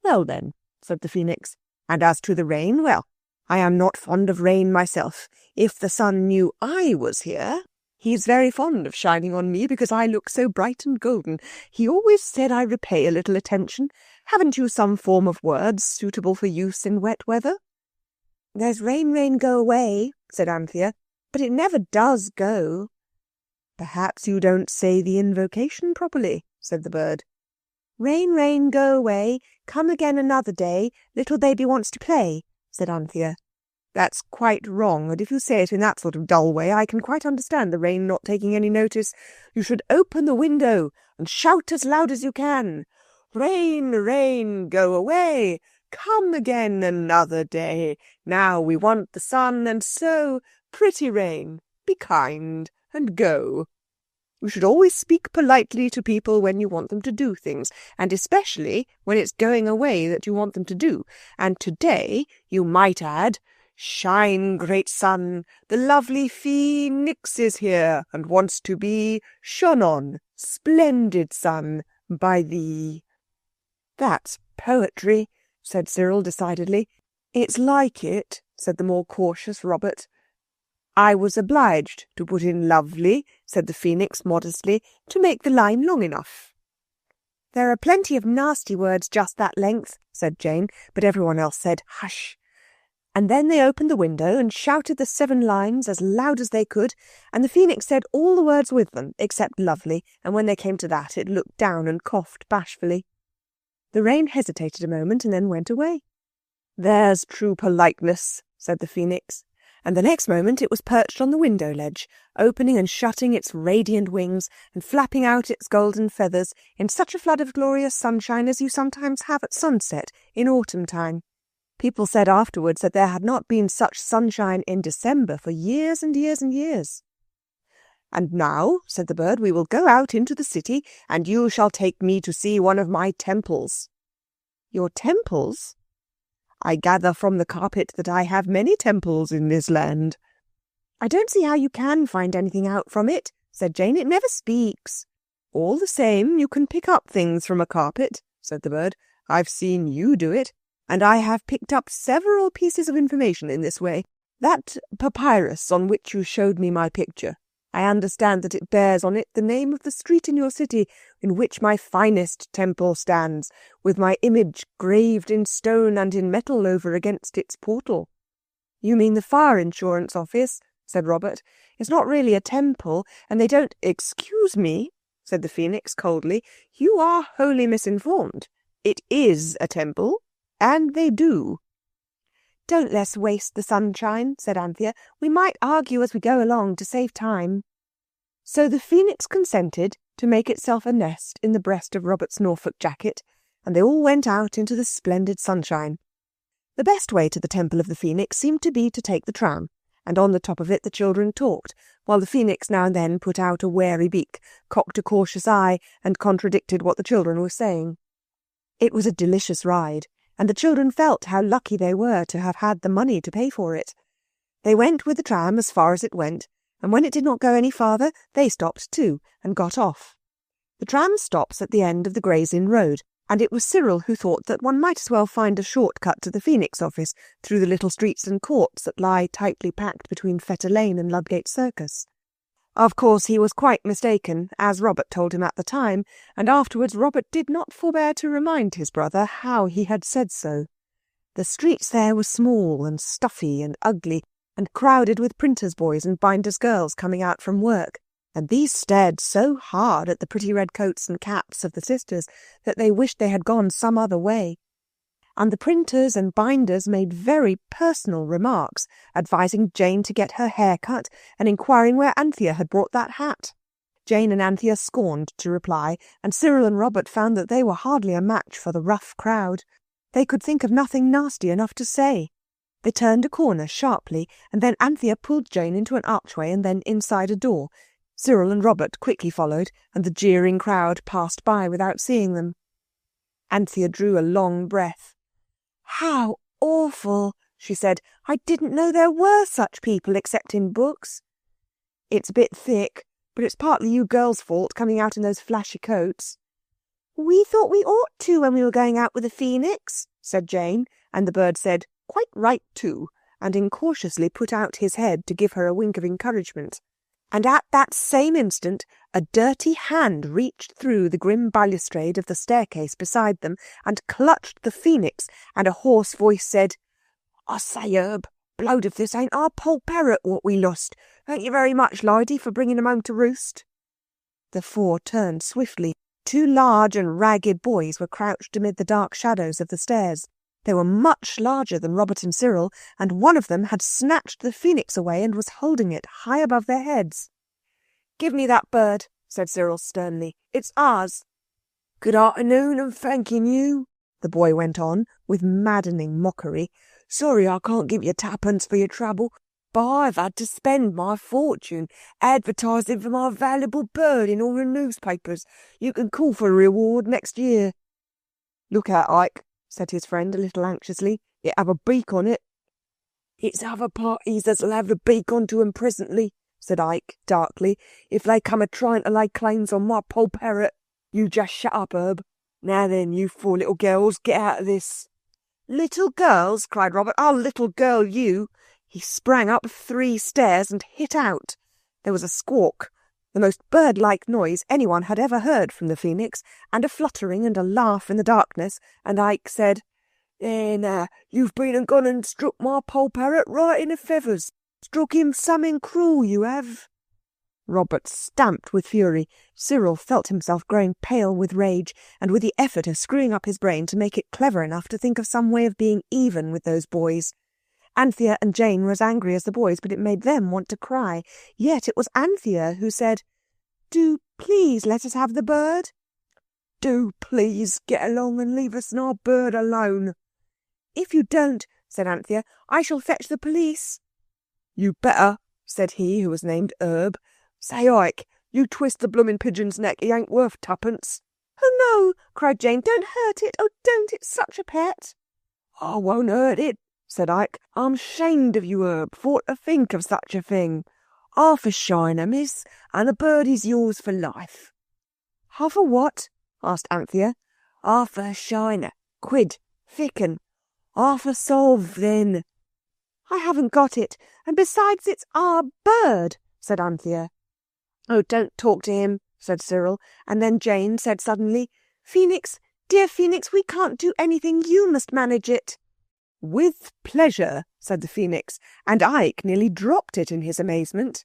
"Well then," said the phoenix, "and as to the rain, well, I am not fond of rain myself. If the sun knew I was here, he's very fond of shining on me because I look so bright and golden. He always said I repay a little attention. Haven't you some form of words suitable for use in wet weather?" "There's rain, rain, go away," said Anthea, "but it never does go." "Perhaps you don't say the invocation properly," said the bird. "Rain, rain, go away, come again another day, little baby wants to play," said Anthea. "That's quite wrong, and if you say it in that sort of dull way, I can quite understand the rain not taking any notice. You should open the window and shout as loud as you can. Rain, rain, go away. Come again another day. Now we want the sun, and so, pretty rain, be kind and go." You should always speak politely to people when you want them to do things, and especially when it's going away that you want them to do. And today you might add, 'Shine, great sun, the lovely Phoenix is here and wants to be shone on, splendid sun, by thee.'" "That's poetry," said Cyril decidedly. "It's like it," said the more cautious Robert. "I was obliged to put in lovely," said the Phoenix modestly, "to make the line long enough." "There are plenty of nasty words just that length," said Jane, but everyone else said, "Hush." And then they opened the window and shouted the 7 lines as loud as they could, and the Phoenix said all the words with them, except lovely, and when they came to that it looked down and coughed bashfully. The rain hesitated a moment and then went away. "There's true politeness," said the Phoenix. And the next moment it was perched on the window ledge, opening and shutting its radiant wings and flapping out its golden feathers in such a flood of glorious sunshine as you sometimes have at sunset in autumn time. People said afterwards that there had not been such sunshine in December for years and years and years. "And now," said the bird, "we will go out into the city, and you shall take me to see one of my temples." "Your temples?" "I gather from the carpet that I have many temples in this land." "I don't see how you can find anything out from it," said Jane. "It never speaks." "All the same, you can pick up things from a carpet," said the bird. "I've seen you do it, and I have picked up several pieces of information in this way. That papyrus on which you showed me my picture, I understand that it bears on it the name of the street in your city in which my finest temple stands, with my image graved in stone and in metal over against its portal." "You mean the fire insurance office," said Robert. "It's not really a temple, and they don't—" "Excuse me," said the Phoenix coldly. "You are wholly misinformed. It is a temple, and they do." "Don't let's waste the sunshine," said Anthea. "We might argue as we go along to save time." So the Phoenix consented to make itself a nest in the breast of Robert's Norfolk jacket, and they all went out into the splendid sunshine. The best way to the Temple of the Phoenix seemed to be to take the tram, and on the top of it the children talked, while the Phoenix now and then put out a wary beak, cocked a cautious eye, and contradicted what the children were saying. It was a delicious ride, and the children felt how lucky they were to have had the money to pay for it. They went with the tram as far as it went, and when it did not go any farther, they stopped too, and got off. The tram stops at the end of the Gray's Inn Road, and it was Cyril who thought that one might as well find a short cut to the Phoenix office through the little streets and courts that lie tightly packed between Fetter Lane and Ludgate Circus. Of course, he was quite mistaken, as Robert told him at the time, and afterwards Robert did not forbear to remind his brother how he had said so. The streets there were small and stuffy and ugly, and crowded with printers' boys and binders' girls coming out from work, and these stared so hard at the pretty red coats and caps of the sisters that they wished they had gone some other way. And the printers and binders made very personal remarks, advising Jane to get her hair cut and inquiring where Anthea had brought that hat. Jane and Anthea scorned to reply, and Cyril and Robert found that they were hardly a match for the rough crowd. They could think of nothing nasty enough to say. They turned a corner sharply, and then Anthea pulled Jane into an archway and then inside a door. Cyril and Robert quickly followed, and the jeering crowd passed by without seeing them. Anthea drew a long breath. "How awful," she said. "I didn't know there were such people except in books." "It's a bit thick, but it's partly you girls' fault coming out in those flashy coats." "We thought we ought to when we were going out with the Phoenix," said Jane, and the bird said, "Quite right too," and incautiously put out his head to give her a wink of encouragement. And at that same instant a dirty hand reached through the grim balustrade of the staircase beside them and clutched the Phoenix, and a hoarse voice said, "I say, Herb, blowed if this ain't our Poll Parrot what we lost. Thank you very much, Lydie, for bringing him home to roost." The four turned swiftly. 2 large and ragged boys were crouched amid the dark shadows of the stairs. They were much larger than Robert and Cyril, and one of them had snatched the Phoenix away and was holding it high above their heads. "Give me that bird," said Cyril sternly. "It's ours." "Good afternoon, and thanking you," the boy went on, with maddening mockery. "Sorry I can't give you 2 for your trouble, I've had to spend my fortune advertising for my valuable bird in all the newspapers. You can call for a reward next year." "Look out, Ike," said his friend a little anxiously. "It have a beak on it." "It's other parties as'll have the beak onto 'em presently," said Ike darkly, "if they come a-trying to lay claims on my poll parrot. You just shut up, Herb. Now then, you 4 little girls, get out of this." "Little girls?" cried Robert. "I'll little girl you." He sprang up 3 stairs and hit out. There was a squawk, the most bird-like noise anyone had ever heard from the phoenix, and a fluttering and a laugh in the darkness, and Ike said, "There now, you've been and gone and struck my poll parrot right in the feathers. Struck him something cruel, you have." Robert stamped with fury. Cyril felt himself growing pale with rage, and with the effort of screwing up his brain to make it clever enough to think of some way of being even with those boys. Anthea and Jane were as angry as the boys, but it made them want to cry. Yet it was Anthea who said, "Do please let us have the bird." "Do please get along and leave us and our bird alone." "If you don't," said Anthea, "I shall fetch the police." "You better," said he who was named Herb. "Say, Ike, you twist the bloomin' pigeon's neck. He ain't worth 2pence." "Oh no," cried Jane, "don't hurt it. Oh, don't, it's such a pet." "I won't hurt it," said Ike. "I'm shamed of you, Herb, for to think of such a thing. 1/2 a shiner, miss, and the bird is yours for life." "Half a what?" asked Anthea. 1/2 a shiner. Quid. Thicken. 1/2 a sov, then." "I haven't got it, and besides it's our bird," said Anthea. "Oh, don't talk to him," said Cyril, and then Jane said suddenly, "Phoenix, dear Phoenix, we can't do anything. You must manage it." "With pleasure," said the phoenix, and Ike nearly dropped it in his amazement.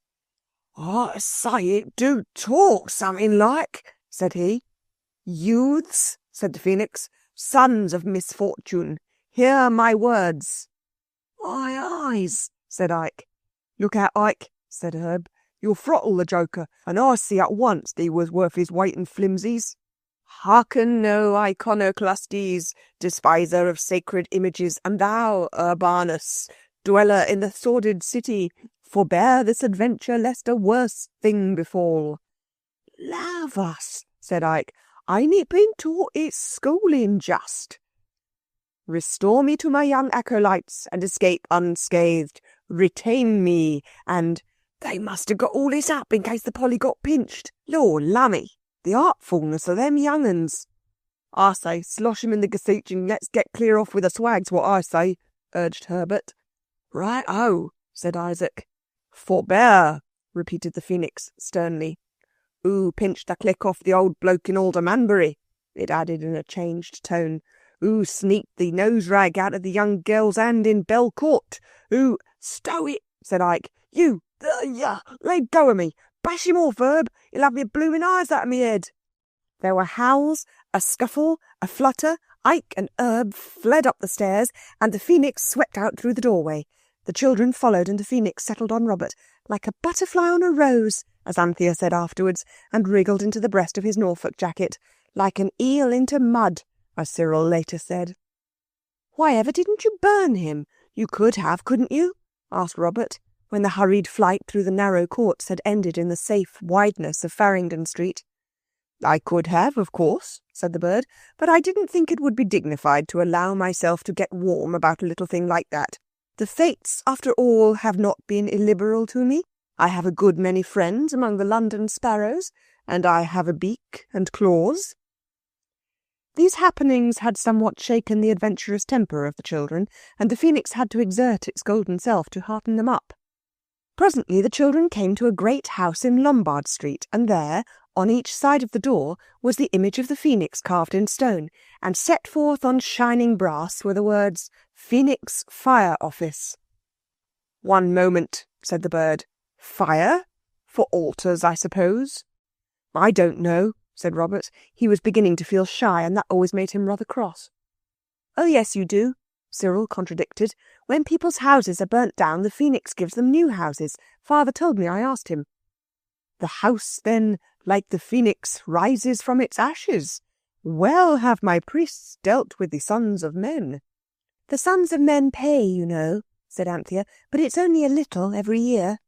"I say, it do talk something like," said he. "Youths," said the phoenix, "sons of misfortune, hear my words." "My eyes," said Ike. "Look out, Ike," said Herb. "You'll throttle the joker, and I see at once that he was worth his weight in flimsies. Hearken, no iconoclastes, despiser of sacred images, and thou, Urbanus, dweller in the sordid city, forbear this adventure lest a worse thing befall." "Love us," said Ike. "Ain't it been taught its schooling just?" "Restore me to my young acolytes and escape unscathed. Retain me, and—" "They must have got all this up in case the Polly got pinched. Lord lummy, the artfulness of them young uns." "I say, slosh him in the gusseech and let's get clear off with the swags, what I say," urged Herbert. "Right-o," said Isaac. "Forbear," repeated the phoenix sternly. "Who pinched the click off the old bloke in Aldermanbury?" it added in a changed tone. "Who sneaked the nose-rag out of the young girl's hand in Bell Court? Who—" "Stow it," said Ike. "You, let go of me. Bash him off, Herb. He'll have your blooming eyes out of me head." There were howls, a scuffle, a flutter. Ike and Herb fled up the stairs, and the phoenix swept out through the doorway. The children followed, and the phoenix settled on Robert, like a butterfly on a rose, as Anthea said afterwards, and wriggled into the breast of his Norfolk jacket, like an eel into mud, as Cyril later said. "Why ever didn't you burn him? You could have, couldn't you?" asked Robert, when the hurried flight through the narrow courts had ended in the safe wideness of Farringdon Street. "I could have, of course," said the bird, "but I didn't think it would be dignified to allow myself to get warm about a little thing like that. The fates, after all, have not been illiberal to me. I have a good many friends among the London sparrows, and I have a beak and claws." These happenings had somewhat shaken the adventurous temper of the children, and the phoenix had to exert its golden self to hearten them up. Presently the children came to a great house in Lombard Street, and there, on each side of the door, was the image of the phoenix carved in stone, and set forth on shining brass were the words, "Phoenix Fire Office." "One moment," said the bird. "Fire? For altars, I suppose?" "I don't know," said Robert. He was beginning to feel shy, and that always made him rather cross. "Oh, yes, you do," Cyril contradicted. "When people's houses are burnt down, the phoenix gives them new houses. Father told me, I asked him." "The house, then, like the phoenix, rises from its ashes. Well have my priests dealt with the sons of men." "The sons of men pay, you know," said Anthea, but it's only a little every year.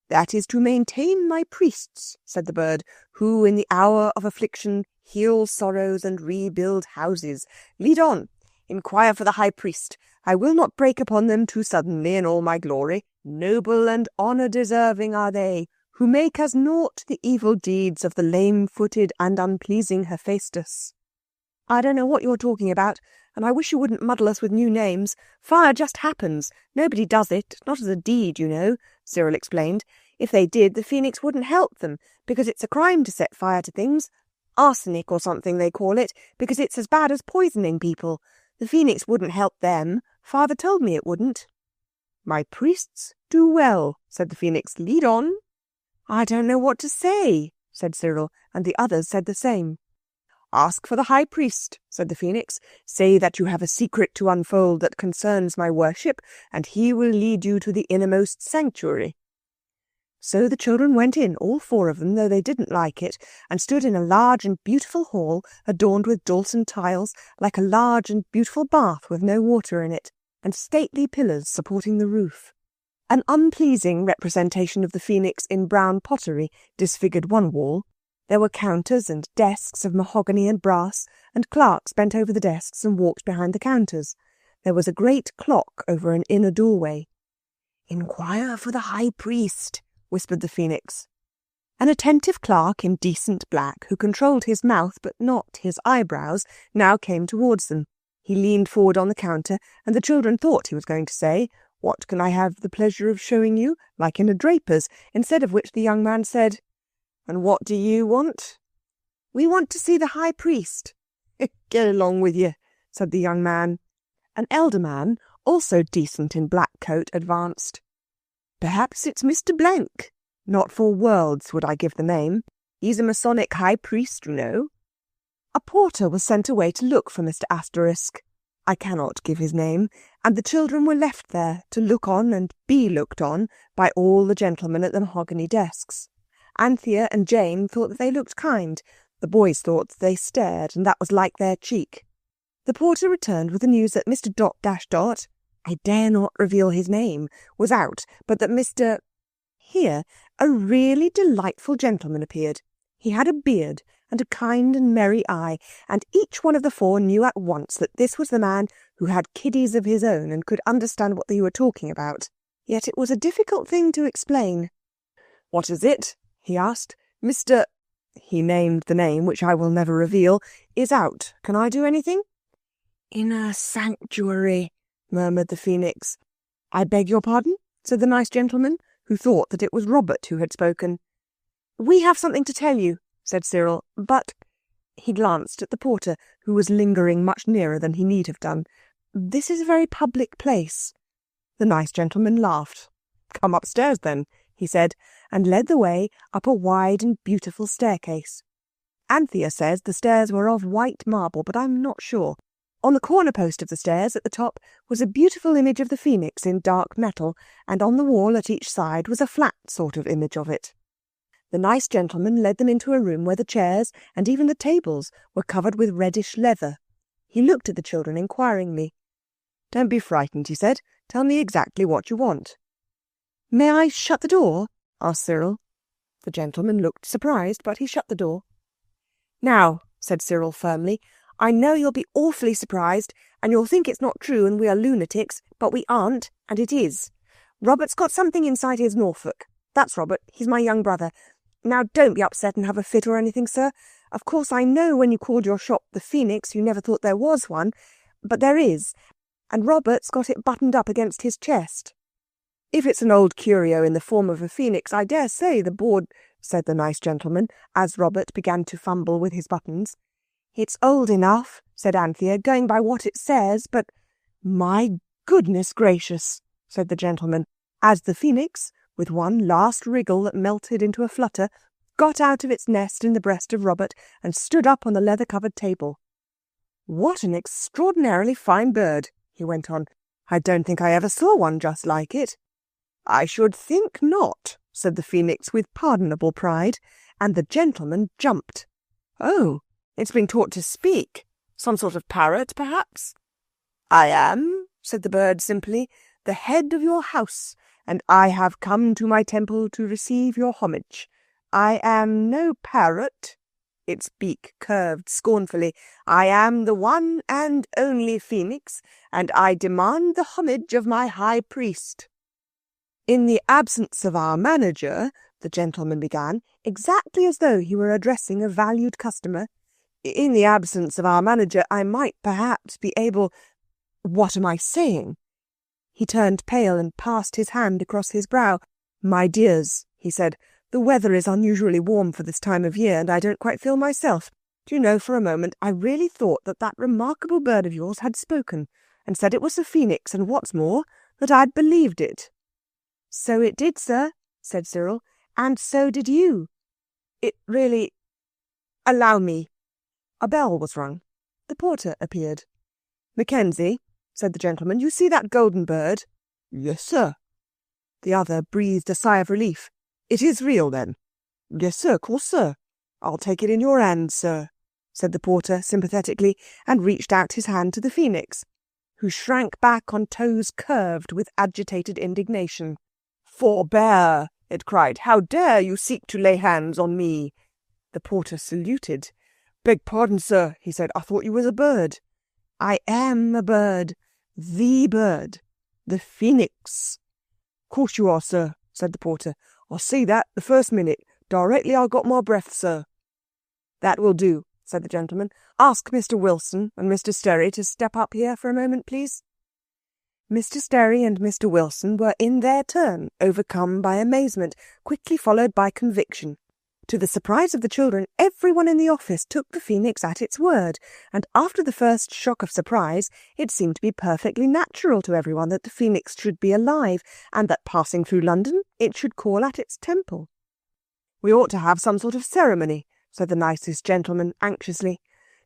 That is to maintain my priests, said the bird, who in the hour of affliction heal sorrows and rebuild houses. Lead on. Inquire for the high priest. I will not break upon them too suddenly in all my glory. Noble and honour-deserving are they, who make as naught the evil deeds of the lame-footed and unpleasing Hephaestus. I don't know what you're talking about, and I wish you wouldn't muddle us with new names. Fire just happens. Nobody does it, not as a deed, you know, Cyril explained. If they did, the phoenix wouldn't help them, because it's a crime to set fire to things. Arsenic or something they call it, because it's as bad as poisoning people. The phoenix wouldn't help them. Father told me it wouldn't. My priests do well, said the phoenix. Lead on. I don't know what to say, said Cyril, and the others said the same. Ask for the high priest, said the phoenix. Say that you have a secret to unfold that concerns my worship, and he will lead you to the innermost sanctuary. So the children went in, all four of them, though they didn't like it, and stood in a large and beautiful hall adorned with Dalton tiles, like a large and beautiful bath with no water in it, and stately pillars supporting the roof. An unpleasing representation of the phoenix in brown pottery disfigured one wall. There were counters and desks of mahogany and brass, and clerks bent over the desks and walked behind the counters. There was a great clock over an inner doorway. Inquire for the high priest, whispered the phoenix. An attentive clerk in decent black, who controlled his mouth but not his eyebrows, now came towards them. He leaned forward on the counter, and the children thought he was going to say, "What can I have the pleasure of showing you?" like in a draper's, instead of which the young man said, "And what do you want?" "We want to see the high priest." "Get along with you," said the young man. An elder man, also decent in black coat, advanced. "Perhaps it's Mr. Blank. Not for worlds would I give the name. He's a Masonic high priest, you know." A porter was sent away to look for Mr. Asterisk. I cannot give his name, and the children were left there to look on and be looked on by all the gentlemen at the mahogany desks. Anthea and Jane thought that they looked kind. The boys thought that they stared, and that was like their cheek. The porter returned with the news that Mr. ... I dare not reveal his name, was out, but that Mr. Here a really delightful gentleman appeared. He had a beard and a kind and merry eye, and each one of the four knew at once that this was the man who had kiddies of his own and could understand what they were talking about. Yet it was a difficult thing to explain. "What is it?" he asked. "Mr. He named the name, which I will never reveal, is out. Can I do anything?" "Inner sanctuary," murmured the phoenix. "I beg your pardon?" said the nice gentleman, who thought that it was Robert who had spoken. "We have something to tell you," said Cyril, "but—" He glanced at the porter, who was lingering much nearer than he need have done. "This is a very public place." The nice gentleman laughed. "Come upstairs, then," he said, and led the way up a wide and beautiful staircase. Anthea says the stairs were of white marble, but I'm not sure. On the corner post of the stairs at the top was a beautiful image of the phoenix in dark metal, and on the wall at each side was a flat sort of image of it. The nice gentleman led them into a room where the chairs and even the tables were covered with reddish leather. He looked at the children inquiringly. "Don't be frightened," he said. "Tell me exactly what you want." "May I shut the door?" asked Cyril. The gentleman looked surprised, but he shut the door. "Now," said Cyril firmly, "I know you'll be awfully surprised, and you'll think it's not true and we are lunatics, but we aren't, and it is. Robert's got something inside his Norfolk. That's Robert. He's my young brother. Now don't be upset and have a fit or anything, sir. Of course I know when you called your shop the Phoenix you never thought there was one, but there is, and Robert's got it buttoned up against his chest." "If it's an old curio in the form of a phoenix, I dare say the board," said the nice gentleman, as Robert began to fumble with his buttons. "It's old enough," said Anthea, "going by what it says, but—" "My goodness gracious," said the gentleman, as the phoenix, with one last wriggle that melted into a flutter, got out of its nest in the breast of Robert and stood up on the leather-covered table. "What an extraordinarily fine bird," he went on. "I don't think I ever saw one just like it." "I should think not," said the phoenix with pardonable pride, and the gentleman jumped. "Oh, it's been taught to speak. Some sort of parrot, perhaps?" "I am," said the bird simply. the head of your house, and I have come to my temple to receive your homage. I am no parrot." Its beak curved scornfully. "I am the one and only phoenix, and I demand the homage of my high priest." "In the absence of our manager," the gentleman began, exactly as though he were addressing a valued customer, "in the absence of our manager, I might perhaps be able—" "What am I saying?" He turned pale and passed his hand across his brow. "My dears," he said, "the weather is unusually warm for this time of year, and I don't quite feel myself. Do you know, for a moment, I really thought that remarkable bird of yours had spoken, and said it was a phoenix, and what's more, that I'd believed it." "So it did, sir," said Cyril, "and so did you. It really— Allow me." A bell was rung. The porter appeared. "Mackenzie," said the gentleman, "you see that golden bird?" "Yes, sir." The other breathed a sigh of relief. "It is real, then?" "Yes, sir, of course, sir." "I'll take it in your hands, sir," said the porter sympathetically, and reached out his hand to the phoenix, who shrank back on toes curved with agitated indignation. "Forbear!" it cried. "How dare you seek to lay hands on me?" The porter saluted. "Beg pardon, sir," he said. "I thought you was a bird." "I am a bird. The bird. The phoenix." "Course you are, sir," said the porter. "I'll see that the first minute, directly I got my breath, sir." "That will do," said the gentleman. "Ask Mr. Wilson and Mr. Sterry to step up here for a moment, please." Mr. Sterry and Mr. Wilson were in their turn overcome by amazement, quickly followed by conviction. To the surprise of the children, everyone in the office took the phoenix at its word, and after the first shock of surprise, it seemed to be perfectly natural to everyone that the phoenix should be alive, and that passing through London, it should call at its temple. "We ought to have some sort of ceremony," said the nicest gentleman anxiously.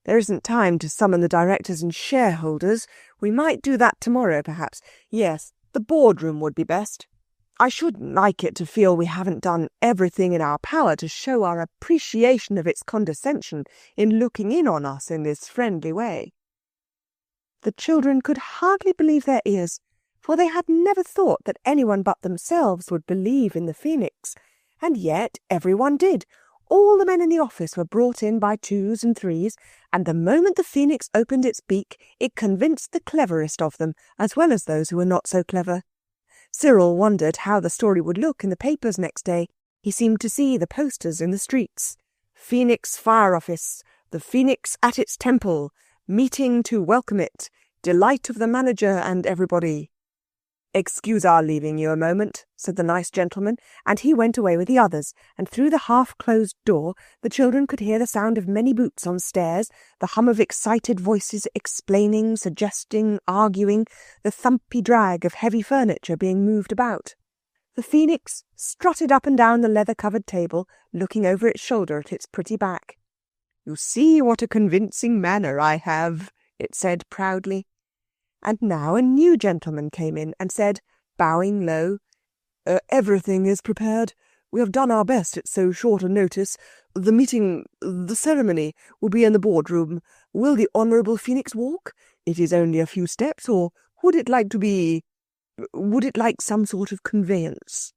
"There isn't time to summon the directors and shareholders. We might do that tomorrow, perhaps. Yes, the boardroom would be best. I shouldn't like it to feel we haven't done everything in our power to show our appreciation of its condescension in looking in on us in this friendly way." The children could hardly believe their ears, for they had never thought that anyone but themselves would believe in the phoenix. And yet everyone did. All the men in the office were brought in by twos and threes, and the moment the phoenix opened its beak, it convinced the cleverest of them, as well as those who were not so clever. Cyril wondered how the story would look in the papers next day. He seemed to see the posters in the streets. "Phoenix Fire Office, the Phoenix at its temple, meeting to welcome it, delight of the manager and everybody." "Excuse our leaving you a moment," said the nice gentleman, and he went away with the others, and through the half-closed door the children could hear the sound of many boots on stairs, the hum of excited voices explaining, suggesting, arguing, the thumpy drag of heavy furniture being moved about. The phoenix strutted up and down the leather-covered table, looking over its shoulder at its pretty back. "You see what a convincing manner I have," it said proudly. And now a new gentleman came in and said, bowing low, "Everything is prepared. We have done our best at so short a notice. The meeting, the ceremony, will be in the boardroom. Will the Honourable Phoenix walk? It is only a few steps, or would it like some sort of conveyance?"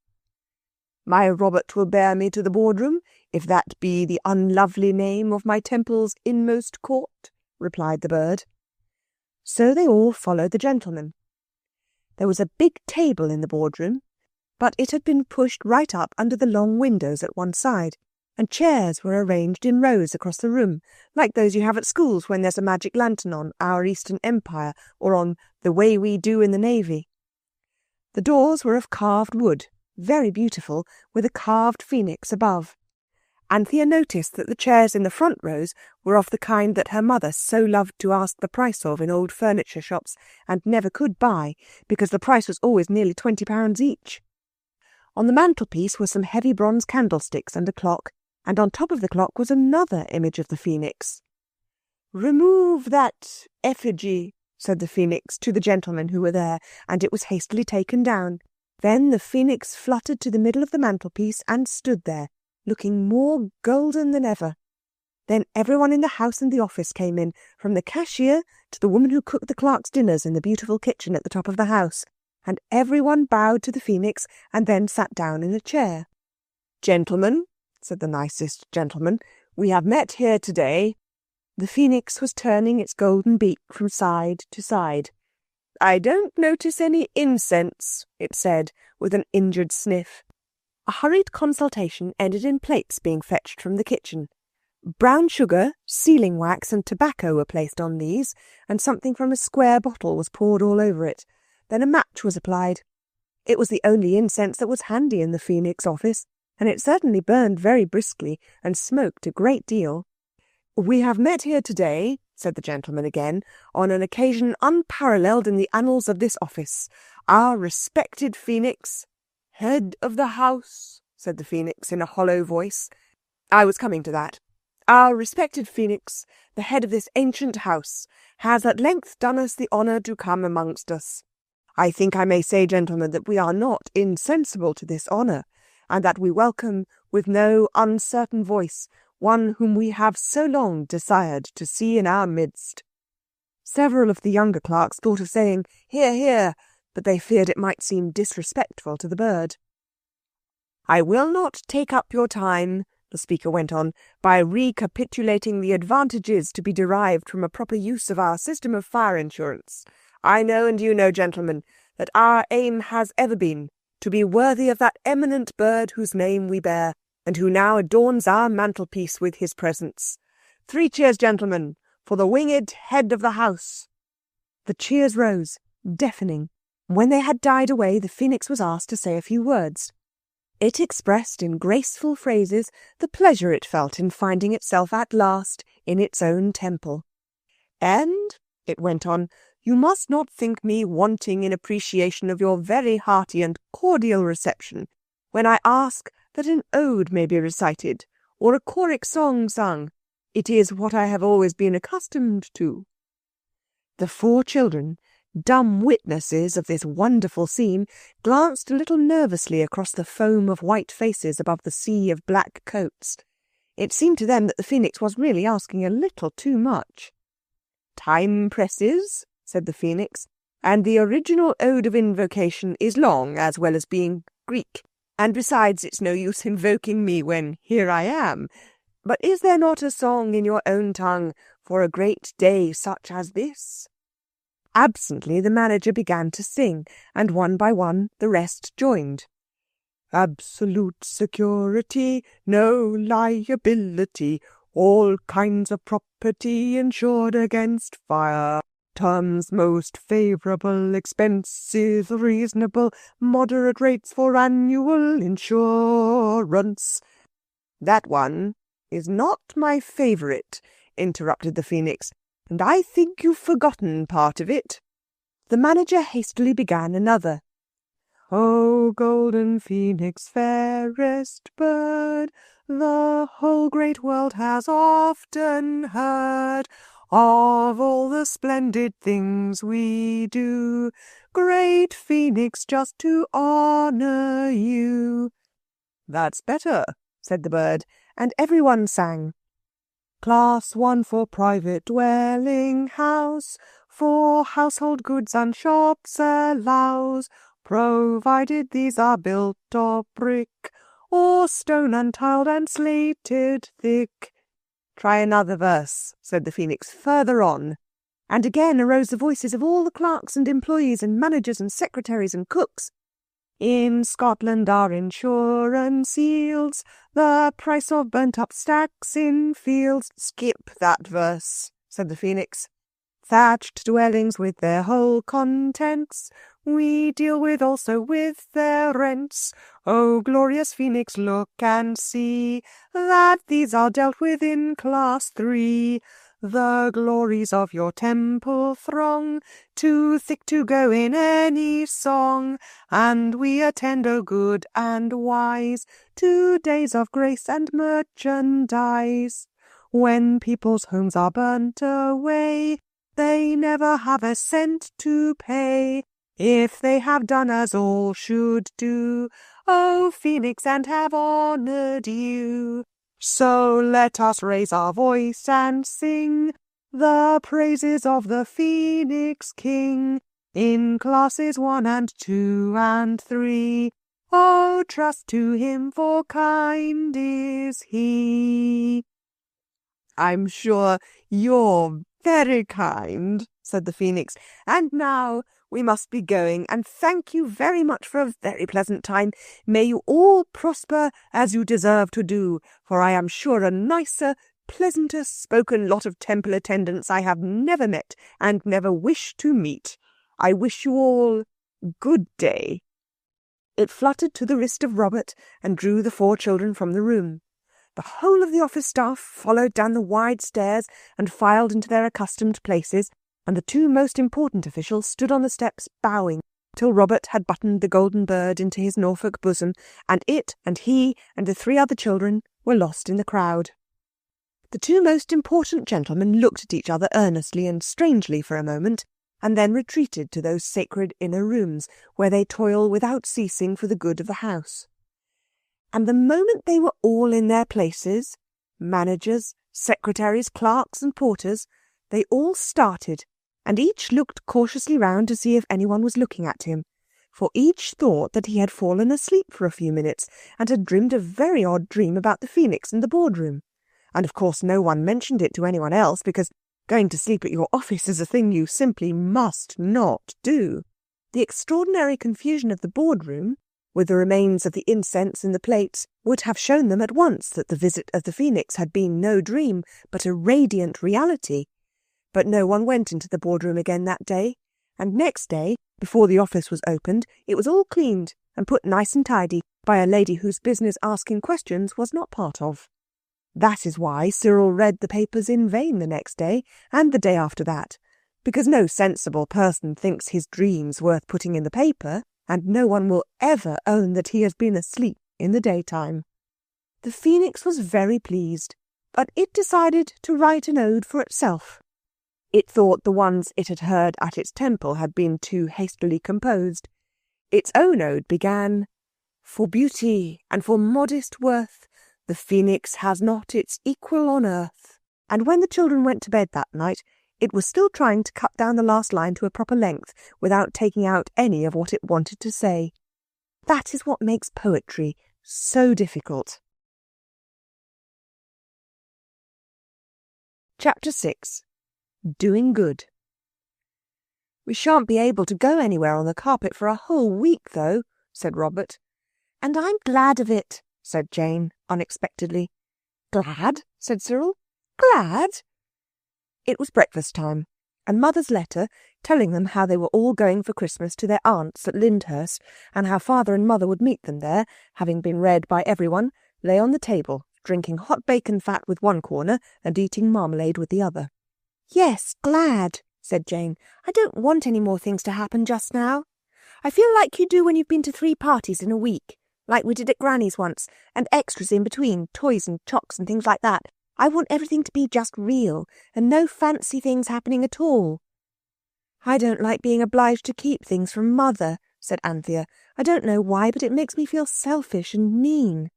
"My Robert will bear me to the boardroom, if that be the unlovely name of my temple's inmost court," replied the bird. So they all followed the gentleman. There was a big table in the boardroom, but it had been pushed right up under the long windows at one side, and chairs were arranged in rows across the room, like those you have at schools when there's a magic lantern on Our Eastern Empire or on The Way We Do in the Navy. The doors were of carved wood, very beautiful, with a carved phoenix above. Anthea noticed that the chairs in the front rows were of the kind that her mother so loved to ask the price of in old furniture shops and never could buy, because the price was always nearly £20 each. On the mantelpiece were some heavy bronze candlesticks and a clock, and on top of the clock was another image of the phoenix. "Remove that effigy," said the phoenix to the gentlemen who were there, and it was hastily taken down. Then the phoenix fluttered to the middle of the mantelpiece and stood there, looking more golden than ever. Then everyone in the house and the office came in, from the cashier to the woman who cooked the clerks' dinners in the beautiful kitchen at the top of the house, and everyone bowed to the phoenix and then sat down in a chair. "Gentlemen," said the nicest gentleman, "we have met here today." The phoenix was turning its golden beak from side to side. "I don't notice any incense," it said, with an injured sniff. A hurried consultation ended in plates being fetched from the kitchen. Brown sugar, sealing wax and tobacco were placed on these, and something from a square bottle was poured all over it. Then a match was applied. It was the only incense that was handy in the phoenix office, and it certainly burned very briskly and smoked a great deal. "We have met here today," said the gentleman again, "on an occasion unparalleled in the annals of this office. Our respected phoenix—" "Head of the house," said the phoenix in a hollow voice. "I was coming to that. Our respected phoenix, the head of this ancient house, has at length done us the honour to come amongst us. I think I may say, gentlemen, that we are not insensible to this honour, and that we welcome with no uncertain voice one whom we have so long desired to see in our midst." Several of the younger clerks thought of saying, "Hear, hear," but they feared it might seem disrespectful to the bird. "I will not take up your time," the speaker went on, "by recapitulating the advantages to be derived from a proper use of our system of fire insurance. I know, and you know, gentlemen, that our aim has ever been to be worthy of that eminent bird whose name we bear, and who now adorns our mantelpiece with his presence. 3 cheers, gentlemen, for the winged head of the house." The cheers rose, deafening. When they had died away, the phoenix was asked to say a few words. It expressed in graceful phrases the pleasure it felt in finding itself at last in its own temple. "And," it went on, "you must not think me wanting in appreciation of your very hearty and cordial reception when I ask that an ode may be recited, or a choric song sung. It is what I have always been accustomed to." The 4 children, dumb witnesses of this wonderful scene, glanced a little nervously across the foam of white faces above the sea of black coats. It seemed to them that the phoenix was really asking a little too much. "Time presses," said the phoenix, "and the original ode of invocation is long as well as being Greek, and besides it's no use invoking me when here I am. But is there not a song in your own tongue for a great day such as this?" Absently the manager began to sing, and one by one the rest joined. "Absolute security, no liability, all kinds of property insured against fire. Terms most favourable, expenses reasonable, moderate rates for annual insurance." "That one is not my favourite," interrupted the phoenix, "and I think you've forgotten part of it." The manager hastily began another. "O golden phoenix, fairest bird, the whole great world has often heard of all the splendid things we do. Great phoenix, just to honour you." "That's better," said the bird, and everyone sang. "Class 1 for private dwelling house, for household goods and shops allows, provided these are built of brick, or stone and tiled and slated thick." "Try another verse," said the phoenix, "further on." And again arose the voices of all the clerks and employees and managers and secretaries and cooks. "In Scotland our insurance yields the price of burnt-up stacks in fields." "Skip that verse," said the phoenix. "Thatched dwellings with their whole contents, we deal with also with their rents. O glorious phoenix, look and see that these are dealt with in class 3. The glories of your temple throng, too thick to go in any song, and we attend, O good and wise, to days of grace and merchandise. When people's homes are burnt away, they never have a cent to pay, if they have done as all should do, O Phoenix, and have honoured you. So let us raise our voice and sing the praises of the Phoenix King. In classes 1 and 2 and 3, oh, trust to him, for kind is he. I'm sure you're very kind, said the Phoenix. And now we must be going, and thank you very much for a very pleasant time. May you all prosper as you deserve to do, for I am sure a nicer, pleasanter spoken lot of temple attendants I have never met and never wish to meet. I wish you all good day. It fluttered to the wrist of Robert and drew the 4 children from the room. The whole of the office staff followed down the wide stairs and filed into their accustomed places, and the 2 most important officials stood on the steps bowing till Robert had buttoned the golden bird into his Norfolk bosom, and it and he and the 3 other children were lost in the crowd. The 2 most important gentlemen looked at each other earnestly and strangely for a moment, and then retreated to those sacred inner rooms where they toil without ceasing for the good of the house. And the moment they were all in their places, managers, secretaries, clerks and porters, they all started, and each looked cautiously round to see if anyone was looking at him, for each thought that he had fallen asleep for a few minutes and had dreamed a very odd dream about the Phoenix and the boardroom. And of course no one mentioned it to anyone else, because going to sleep at your office is a thing you simply must not do. The extraordinary confusion of the boardroom, with the remains of the incense in the plates, would have shown them at once that the visit of the Phoenix had been no dream, but a radiant reality. But no one went into the boardroom again that day, and next day, before the office was opened, it was all cleaned and put nice and tidy by a lady whose business asking questions was not part of. That is why Cyril read the papers in vain the next day, and the day after that, because no sensible person thinks his dreams worth putting in the paper, and no one will ever own that he has been asleep in the daytime. The Phoenix was very pleased, but it decided to write an ode for itself. It thought the ones it had heard at its temple had been too hastily composed. Its own ode began, "For beauty and for modest worth, the Phoenix has not its equal on earth." And when the children went to bed that night, it was still trying to cut down the last line to a proper length without taking out any of what it wanted to say. That is what makes poetry so difficult. Chapter 6. Doing Good. "We shan't be able to go anywhere on the carpet for a whole week, though," said Robert. "And I'm glad of it," said Jane, unexpectedly. "Glad?" said Cyril. "Glad?" It was breakfast time, and Mother's letter, telling them how they were all going for Christmas to their aunts at Lyndhurst, and how Father and Mother would meet them there, having been read by everyone, lay on the table, drinking hot bacon fat with one corner and eating marmalade with the other. "Yes, glad," said Jane. "I don't want any more things to happen just now. I feel like you do when you've been to 3 parties in a week, like we did at Granny's once, and extras in between, toys and chocks and things like that. I want everything to be just real, and no fancy things happening at all." "I don't like being obliged to keep things from Mother," said Anthea. "I don't know why, but it makes me feel selfish and mean."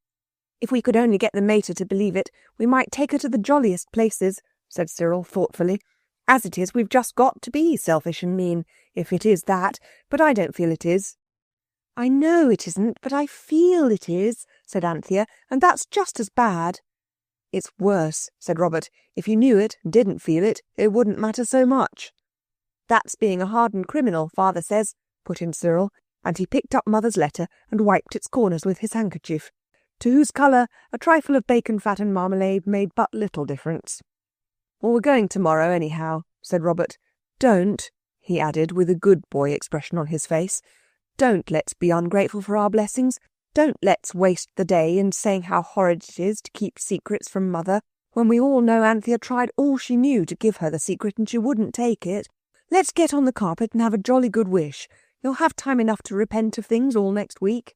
"If we could only get the mater to believe it, we might take her to the jolliest places," said Cyril thoughtfully. "As it is, we've just got to be selfish and mean, if it is that, but I don't feel it is." "I know it isn't, but I feel it is," said Anthea, "and that's just as bad." "It's worse," said Robert. "If you knew it and didn't feel it, it wouldn't matter so much." "That's being a hardened criminal, Father says," put in Cyril, and he picked up Mother's letter and wiped its corners with his handkerchief, to whose colour a trifle of bacon fat and marmalade made but little difference. "Well, we're going tomorrow anyhow," said Robert. "Don't," he added, with a good boy expression on his face, "don't let's be ungrateful for our blessings. Don't let's waste the day in saying how horrid it is to keep secrets from Mother, when we all know Anthea tried all she knew to give her the secret and she wouldn't take it. Let's get on the carpet and have a jolly good wish. You'll have time enough to repent of things all next week."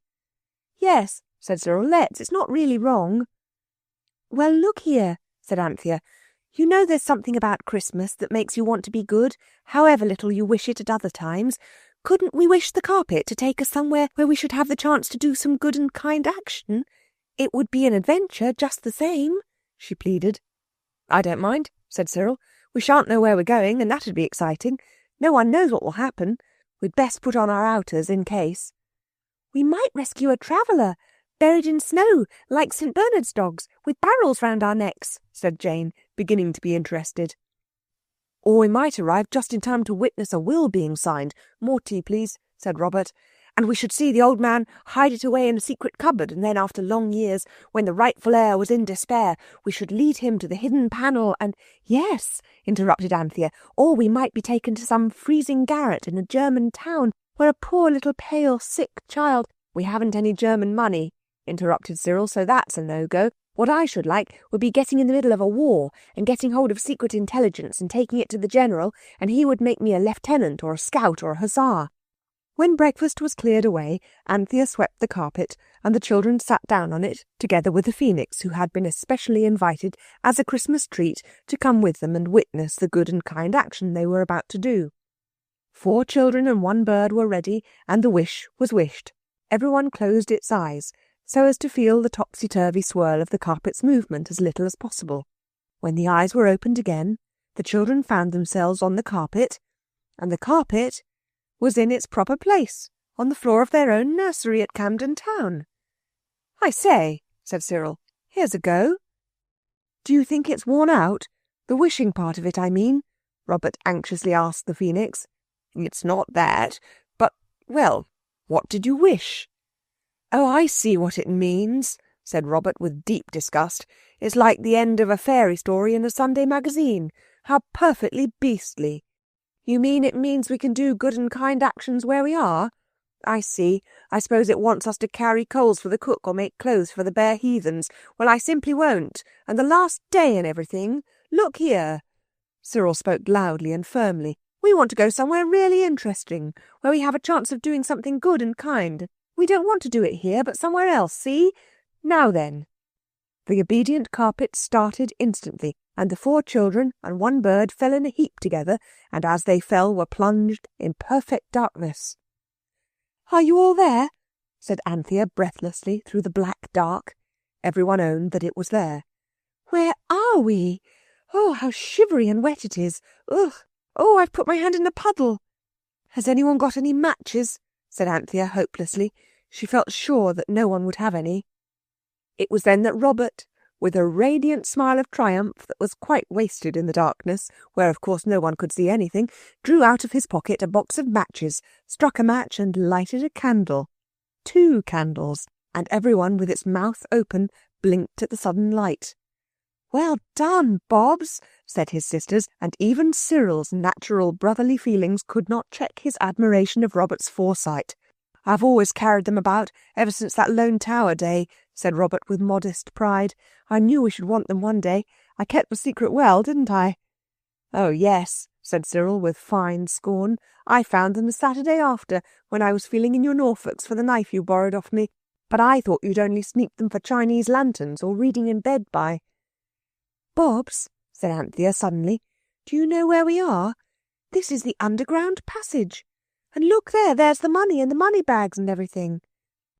"Yes," said Cyril, "let's. It's not really wrong." "Well, look here," said Anthea. "You know there's something about Christmas that makes you want to be good, however little you wish it at other times. Couldn't we wish the carpet to take us somewhere where we should have the chance to do some good and kind action? It would be an adventure just the same," she pleaded. "I don't mind," said Cyril. "We shan't know where we're going, and that'd be exciting. No one knows what will happen. We'd best put on our outers in case. We might rescue a traveller, buried in snow, like St. Bernard's dogs, with barrels round our necks, said Jane, beginning to be interested. Or we might arrive just in time to witness a will being signed. More tea, please, said Robert. And we should see the old man hide it away in a secret cupboard, and then after long years, when the rightful heir was in despair, we should lead him to the hidden panel and— Yes, interrupted Anthea, or we might be taken to some freezing garret in a German town, where a poor little pale, sick child— We haven't any German money, interrupted Cyril, so that's a no-go. What I should like would be getting in the middle of a war and getting hold of secret intelligence and taking it to the general, and he would make me a lieutenant or a scout or a hussar. When breakfast was cleared away, Anthea swept the carpet, and the children sat down on it, together with the phoenix, who had been especially invited as a Christmas treat to come with them and witness the good and kind action they were about to do. 4 children and 1 bird were ready, and the wish was wished. Everyone closed its eyes, so as to feel the topsy-turvy swirl of the carpet's movement as little as possible. When the eyes were opened again, the children found themselves on the carpet, and the carpet was in its proper place, on the floor of their own nursery at Camden Town. "I say," said Cyril, "here's a go." "Do you think it's worn out? The wishing part of it, I mean?" Robert anxiously asked the phoenix. "It's not that, but, well, what did you wish?" "Oh, I see what it means," said Robert with deep disgust. "It's like the end of a fairy story in a Sunday magazine. How perfectly beastly. You mean it means we can do good and kind actions where we are? I see. I suppose it wants us to carry coals for the cook or make clothes for the bare heathens. Well, I simply won't. And the last day and everything. Look here." Cyril spoke loudly and firmly. "We want to go somewhere really interesting, where we have a chance of doing something good and kind. We don't want to do it here, but somewhere else, see? Now then." The obedient carpet started instantly, and the 4 children and 1 bird fell in a heap together, and as they fell were plunged in perfect darkness. "Are you all there?" said Anthea breathlessly through the black dark. Everyone owned that it was there. "Where are we? Oh, how shivery and wet it is. Ugh! Oh, I've put my hand in a puddle." "Has anyone got any matches?" said Anthea hopelessly. She felt sure that no one would have any. It was then that Robert, with a radiant smile of triumph that was quite wasted in the darkness, where of course no one could see anything, drew out of his pocket a box of matches, struck a match and lighted a candle. 2 candles, and everyone with its mouth open blinked at the sudden light. "Well done, Bobs," said his sisters, and even Cyril's natural brotherly feelings could not check his admiration of Robert's foresight. "I've always carried them about, ever since that Lone Tower day," said Robert with modest pride. "I knew we should want them one day. I kept the secret well, didn't I?" "Oh, yes," said Cyril with fine scorn. "I found them the Saturday after, when I was feeling in your Norfolks for the knife you borrowed off me. But I thought you'd only sneak them for Chinese lanterns or reading in bed by." "Bobs," said Anthea suddenly, "do you know where we are? This is the underground passage. And look there, there's the money and the money bags and everything."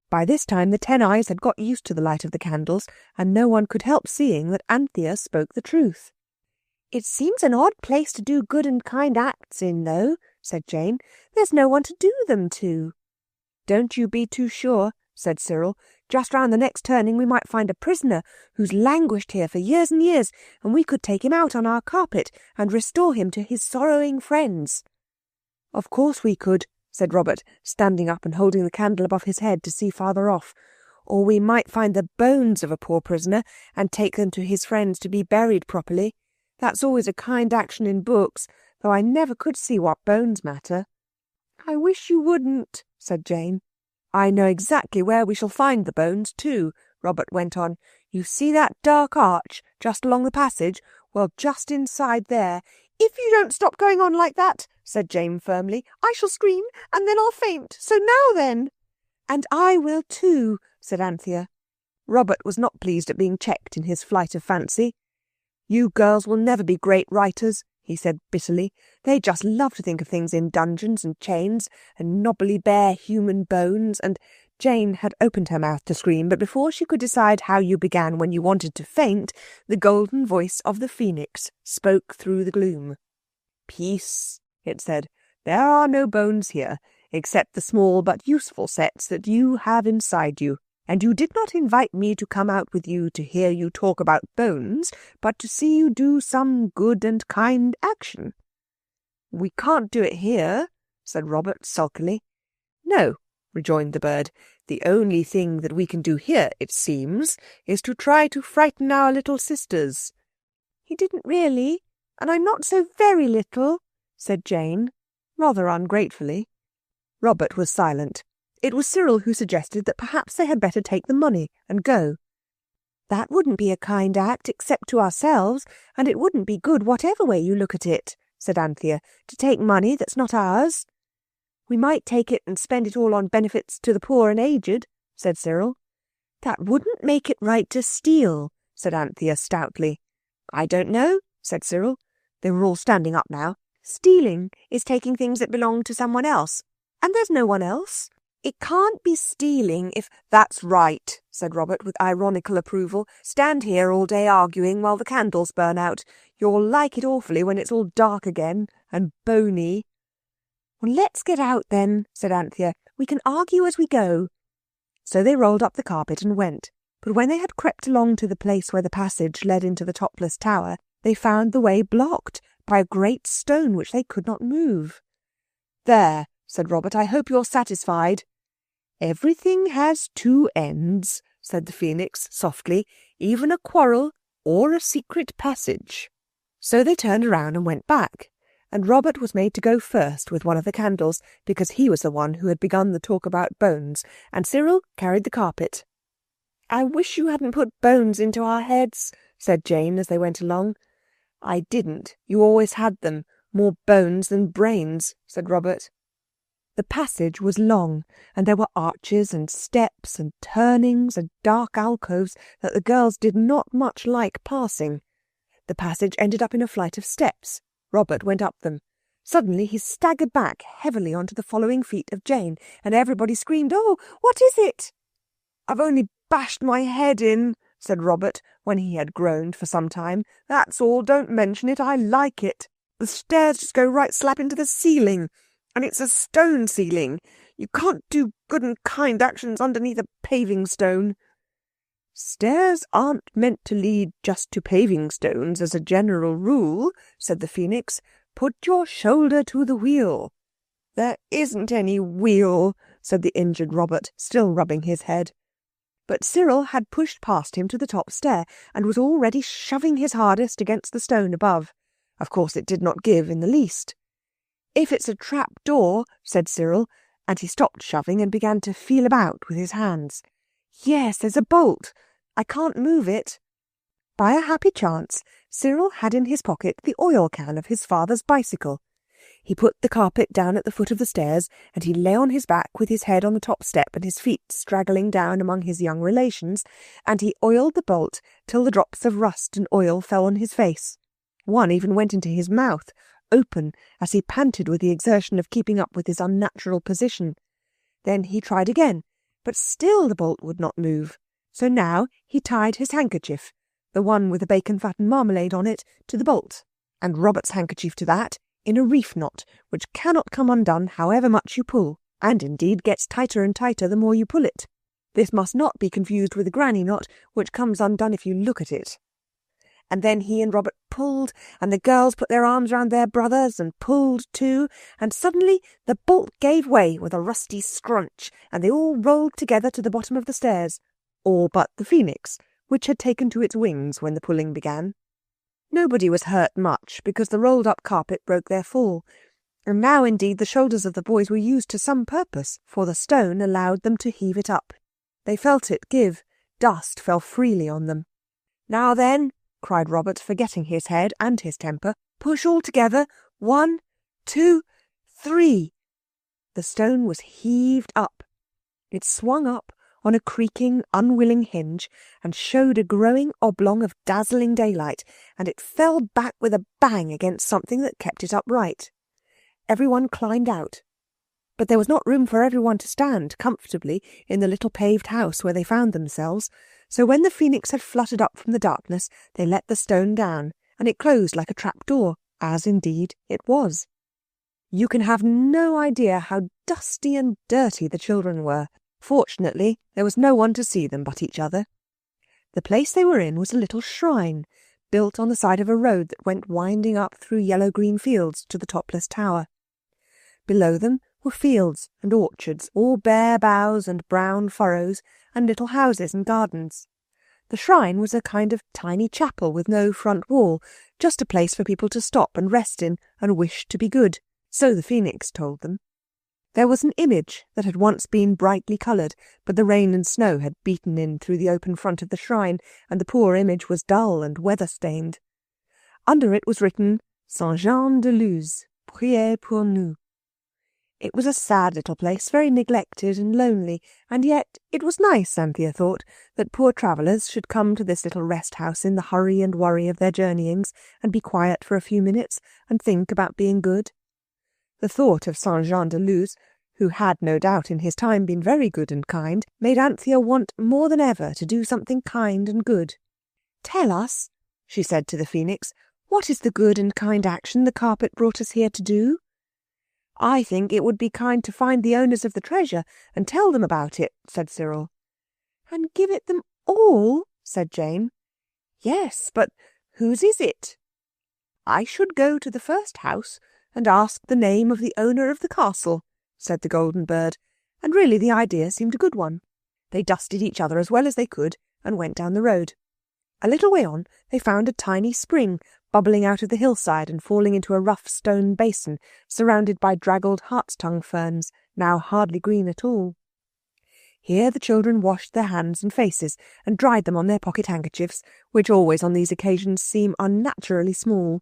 By this time the 10 eyes had got used to the light of the candles, and no one could help seeing that Anthea spoke the truth. "It seems an odd place to do good and kind acts in, though," said Jane. "There's no one to do them to." "Don't you be too sure," said Cyril. "Just round the next turning we might find a prisoner who's languished here for years and years, and we could take him out on our carpet and restore him to his sorrowing friends." "Of course we could," said Robert, standing up and holding the candle above his head to see farther off. "Or we might find the bones of a poor prisoner and take them to his friends to be buried properly. That's always a kind action in books, though I never could see what bones matter." "I wish you wouldn't," said Jane. "I know exactly where we shall find the bones, too," Robert went on. "You see that dark arch just along the passage? Well, just inside there—" "If you don't stop going on like that," said Jane firmly, "I shall scream, and then I'll faint. So now then." "And I will too," said Anthea. Robert was not pleased at being checked in his flight of fancy. "You girls will never be great writers," he said bitterly. "They just love to think of things in dungeons and chains and knobbly bare human bones and—" Jane had opened her mouth to scream, but before she could decide how you began when you wanted to faint, the golden voice of the phoenix spoke through the gloom. "Peace," it said. There are no bones here, except the small but useful sets that you have inside you. And you did not invite me to come out with you to hear you talk about bones, but to see you do some good and kind action." "We can't do it here," said Robert sulkily. "No," rejoined the bird. "The only thing that we can do here, it seems, is to try to frighten our little sisters." "He didn't really, and I'm not so very little," said Jane, rather ungratefully. Robert was silent. It was Cyril who suggested that perhaps they had better take the money and go. "That wouldn't be a kind act except to ourselves, and it wouldn't be good whatever way you look at it," said Anthea, "to take money that's not ours." "We might take it and spend it all on benefits to the poor and aged," said Cyril. "That wouldn't make it right to steal," said Anthea stoutly. "I don't know," said Cyril. They were all standing up now. "Stealing is taking things that belong to someone else, and there's no one else. It can't be stealing if—" "That's right," said Robert with ironical approval. "Stand here all day arguing while the candles burn out. You'll like it awfully when it's all dark again and bony." "Well, let's get out then," said Anthea. "We can argue as we go." So they rolled up the carpet and went. But when they had crept along to the place where the passage led into the Topless tower, they found the way blocked by a great stone which they could not move. "There," said Robert, "I hope you're satisfied." "Everything has two ends," said the Phoenix softly, "even a quarrel or a secret passage." So they turned around and went back, and Robert was made to go first with one of the candles, because he was the one who had begun the talk about bones, and Cyril carried the carpet. "I wish you hadn't put bones into our heads," said Jane as they went along. "I didn't. You always had them. More bones than brains," said Robert. The passage was long, and there were arches and steps and turnings and dark alcoves that the girls did not much like passing. The passage ended up in a flight of steps. Robert went up them. Suddenly he staggered back heavily onto the following feet of Jane, and everybody screamed, "Oh, what is it?" "I've only bashed my head in," said Robert, when he had groaned for some time. "That's all. Don't mention it. I like it. The stairs just go right slap into the ceiling. And it's a stone ceiling. You can't do good and kind actions underneath a paving stone." "Stairs aren't meant to lead just to paving stones as a general rule," said the Phoenix. "Put your shoulder to the wheel." "There isn't any wheel," said the injured Robert, still rubbing his head. But Cyril had pushed past him to the top stair and was already shoving his hardest against the stone above. Of course it did not give in the least. "If it's a trap door," said Cyril, and he stopped shoving and began to feel about with his hands. "Yes, there's a bolt. I can't move it." By a happy chance, Cyril had in his pocket the oil can of his father's bicycle. He put the carpet down at the foot of the stairs, and he lay on his back with his head on the top step and his feet straggling down among his young relations, and he oiled the bolt till the drops of rust and oil fell on his face. One even went into his mouth, open, as he panted with the exertion of keeping up with his unnatural position. Then he tried again, but still the bolt would not move. So now he tied his handkerchief, the one with the bacon fat and marmalade on it, to the bolt, and Robert's handkerchief to that, in a reef knot, which cannot come undone however much you pull, and indeed gets tighter and tighter the more you pull it. This must not be confused with the granny knot, which comes undone if you look at it. And then he and Robert pulled, and the girls put their arms round their brothers and pulled too, and suddenly the bolt gave way with a rusty scrunch, and they all rolled together to the bottom of the stairs, all but the Phoenix, which had taken to its wings when the pulling began. Nobody was hurt much, because the rolled-up carpet broke their fall, and now indeed the shoulders of the boys were used to some purpose, for the stone allowed them to heave it up. They felt it give. Dust fell freely on them. "Now then," cried Robert, forgetting his head and his temper, "push all together. 1, 2, 3. The stone was heaved up. It swung up on a creaking, unwilling hinge, and showed a growing oblong of dazzling daylight, and it fell back with a bang against something that kept it upright. Everyone climbed out. But there was not room for everyone to stand comfortably in the little paved house where they found themselves, so when the Phoenix had fluttered up from the darkness, they let the stone down, and it closed like a trap door, as indeed it was. You can have no idea how dusty and dirty the children were. Fortunately, there was no one to see them but each other. The place they were in was a little shrine, built on the side of a road that went winding up through yellow-green fields to the Topless tower. Below them were fields and orchards, all bare boughs and brown furrows, and little houses and gardens. The shrine was a kind of tiny chapel with no front wall, just a place for people to stop and rest in and wish to be good, so the Phoenix told them. There was an image that had once been brightly coloured, but the rain and snow had beaten in through the open front of the shrine, and the poor image was dull and weather-stained. Under it was written, Saint Jean de Luz, priez pour nous. It was a sad little place, very neglected and lonely, and yet it was nice, Anthea thought, that poor travellers should come to this little rest-house in the hurry and worry of their journeyings, and be quiet for a few minutes, and think about being good. The thought of Saint Jean de Luz, who had no doubt in his time been very good and kind, made Anthea want more than ever to do something kind and good. "Tell us," she said to the Phoenix, "what is the good and kind action the carpet brought us here to do?" "I think it would be kind to find the owners of the treasure and tell them about it," said Cyril. "And give it them all?" said Jane. "Yes, but whose is it?" "I should go to the first house and ask the name of the owner of the castle," said the Golden Bird, and really the idea seemed a good one. They dusted each other as well as they could and went down the road. A little way on they found a tiny spring bubbling out of the hillside and falling into a rough stone basin surrounded by draggled hart's-tongue ferns, now hardly green at all. Here the children washed their hands and faces and dried them on their pocket handkerchiefs, which always on these occasions seem unnaturally small.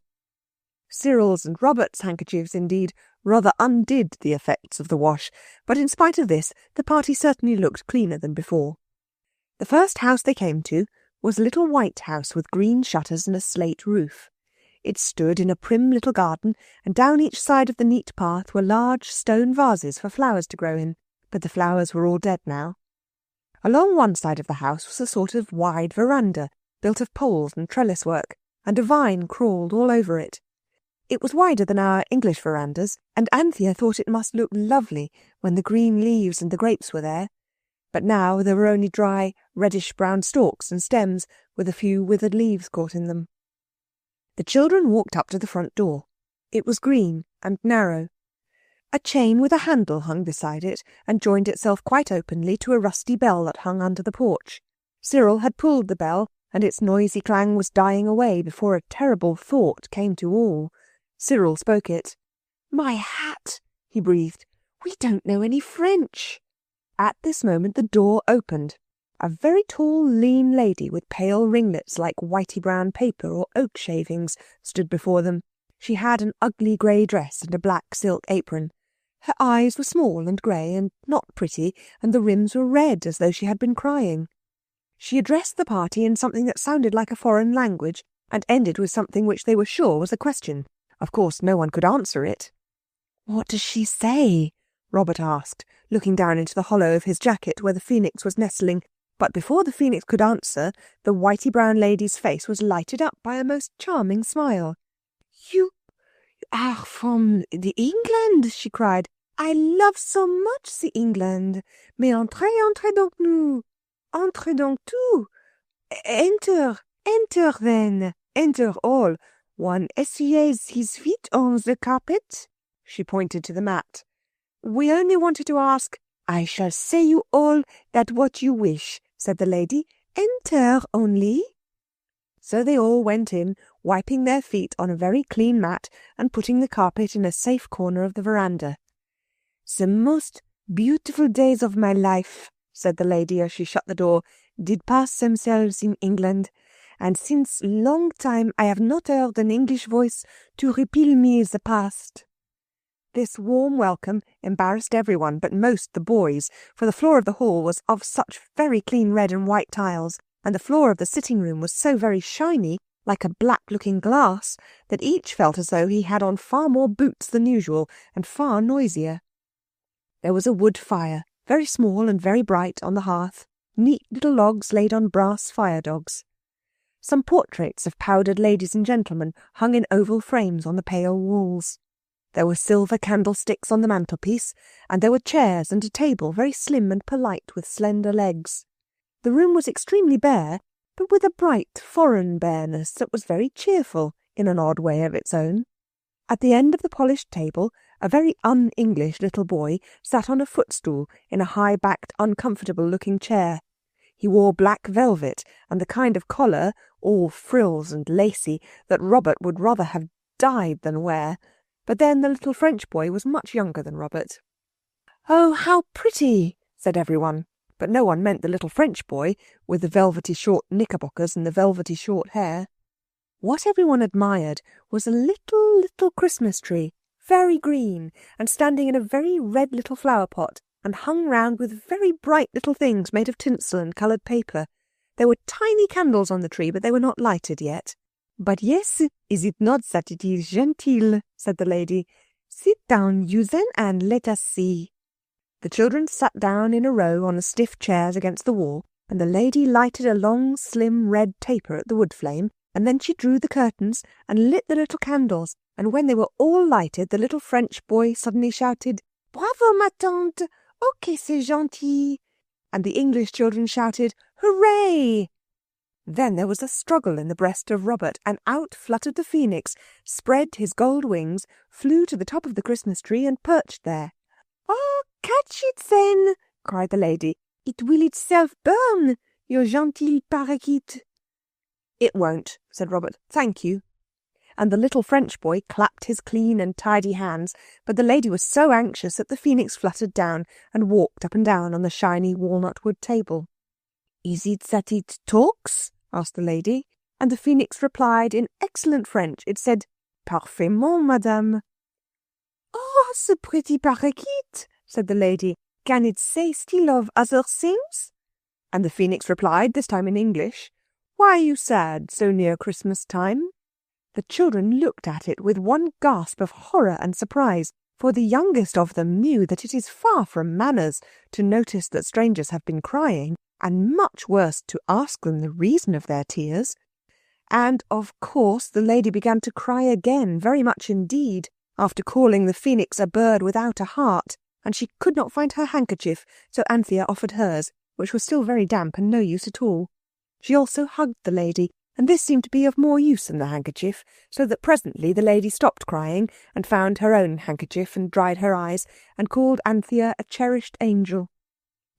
Cyril's and Robert's handkerchiefs, indeed, rather undid the effects of the wash, but in spite of this the party certainly looked cleaner than before. The first house they came to was a little white house with green shutters and a slate roof. It stood in a prim little garden, and down each side of the neat path were large stone vases for flowers to grow in, but the flowers were all dead now. Along one side of the house was a sort of wide veranda, built of poles and trellis work, and a vine crawled all over it. It was wider than our English verandas, and Anthea thought it must look lovely when the green leaves and the grapes were there. But now there were only dry, reddish-brown stalks and stems, with a few withered leaves caught in them. The children walked up to the front door. It was green and narrow. A chain with a handle hung beside it, and joined itself quite openly to a rusty bell that hung under the porch. Cyril had pulled the bell, and its noisy clang was dying away before a terrible thought came to all. Cyril spoke it. "My hat," he breathed. "We don't know any French." At this moment the door opened. A very tall, lean lady with pale ringlets like whitey brown paper or oak shavings stood before them. She had an ugly grey dress and a black silk apron. Her eyes were small and grey and not pretty, and the rims were red as though she had been crying. She addressed the party in something that sounded like a foreign language, and ended with something which they were sure was a question. Of course, no one could answer it. "What does she say?" Robert asked, looking down into the hollow of his jacket where the Phoenix was nestling. But before the Phoenix could answer, the whitey-brown lady's face was lighted up by a most charming smile. You are from the England," she cried. "I love so much the England. Mais entrez donc nous. Entrez donc tout. Enter then. Enter all. One essuies his feet on the carpet." She pointed to the mat. "We only wanted to ask—" "I shall say you all that what you wish," said the lady. "Enter only." So they all went in, wiping their feet on a very clean mat and putting the carpet in a safe corner of the veranda. "The most beautiful days of my life," said the lady as she shut the door, "did pass themselves in England. And since long time I have not heard an English voice to repeal me the past." This warm welcome embarrassed everyone, but most the boys, for the floor of the hall was of such very clean red and white tiles, and the floor of the sitting-room was so very shiny, like a black-looking glass, that each felt as though he had on far more boots than usual, and far noisier. There was a wood fire, very small and very bright, on the hearth, neat little logs laid on brass fire-dogs. Some portraits of powdered ladies and gentlemen hung in oval frames on the pale walls. There were silver candlesticks on the mantelpiece, and there were chairs and a table very slim and polite with slender legs. The room was extremely bare, but with a bright foreign bareness that was very cheerful in an odd way of its own. At the end of the polished table, a very un-English little boy sat on a footstool in a high-backed, uncomfortable-looking chair. He wore black velvet and the kind of collar, all frills and lacy, that Robert would rather have died than wear. But then the little French boy was much younger than Robert. "Oh, how pretty!" said everyone, but no one meant the little French boy with the velvety short knickerbockers and the velvety short hair. What everyone admired was a little Christmas tree, very green, and standing in a very red little flower pot, and hung round with very bright little things made of tinsel and coloured paper. There were tiny candles on the tree, but they were not lighted yet. "But yes, is it not that it is genteel?" said the lady. "Sit down, you then, and let us see." The children sat down in a row on the stiff chairs against the wall, and the lady lighted a long, slim red taper at the wood flame, and then she drew the curtains and lit the little candles, and when they were all lighted, the little French boy suddenly shouted, "Bravo, ma tante! Oh, que c'est gentil!" And the English children shouted, "Hooray!" Then there was a struggle in the breast of Robert, and out fluttered the phoenix, spread his gold wings, flew to the top of the Christmas tree, and perched there. "Oh, catch it then!" cried the lady. "It will itself burn, your gentil parakeet." "It won't," said Robert. "Thank you." And the little French boy clapped his clean and tidy hands, but the lady was so anxious that the phoenix fluttered down and walked up and down on the shiny walnut-wood table. "Is it that it talks?" asked the lady, and the phoenix replied in excellent French. It said, "Parfaitement, madame." "Oh, ce pretty parakeet," said the lady. "Can it say still of other things?" And the phoenix replied, this time in English, "Why are you sad so near Christmas time?" The children looked at it with one gasp of horror and surprise, for the youngest of them knew that it is far from manners to notice that strangers have been crying, and much worse to ask them the reason of their tears. And, of course, the lady began to cry again, very much indeed, after calling the phoenix a bird without a heart, and she could not find her handkerchief, so Anthea offered hers, which was still very damp and no use at all. She also hugged the lady, and this seemed to be of more use than the handkerchief, so that presently the lady stopped crying and found her own handkerchief and dried her eyes, and called Anthea a cherished angel.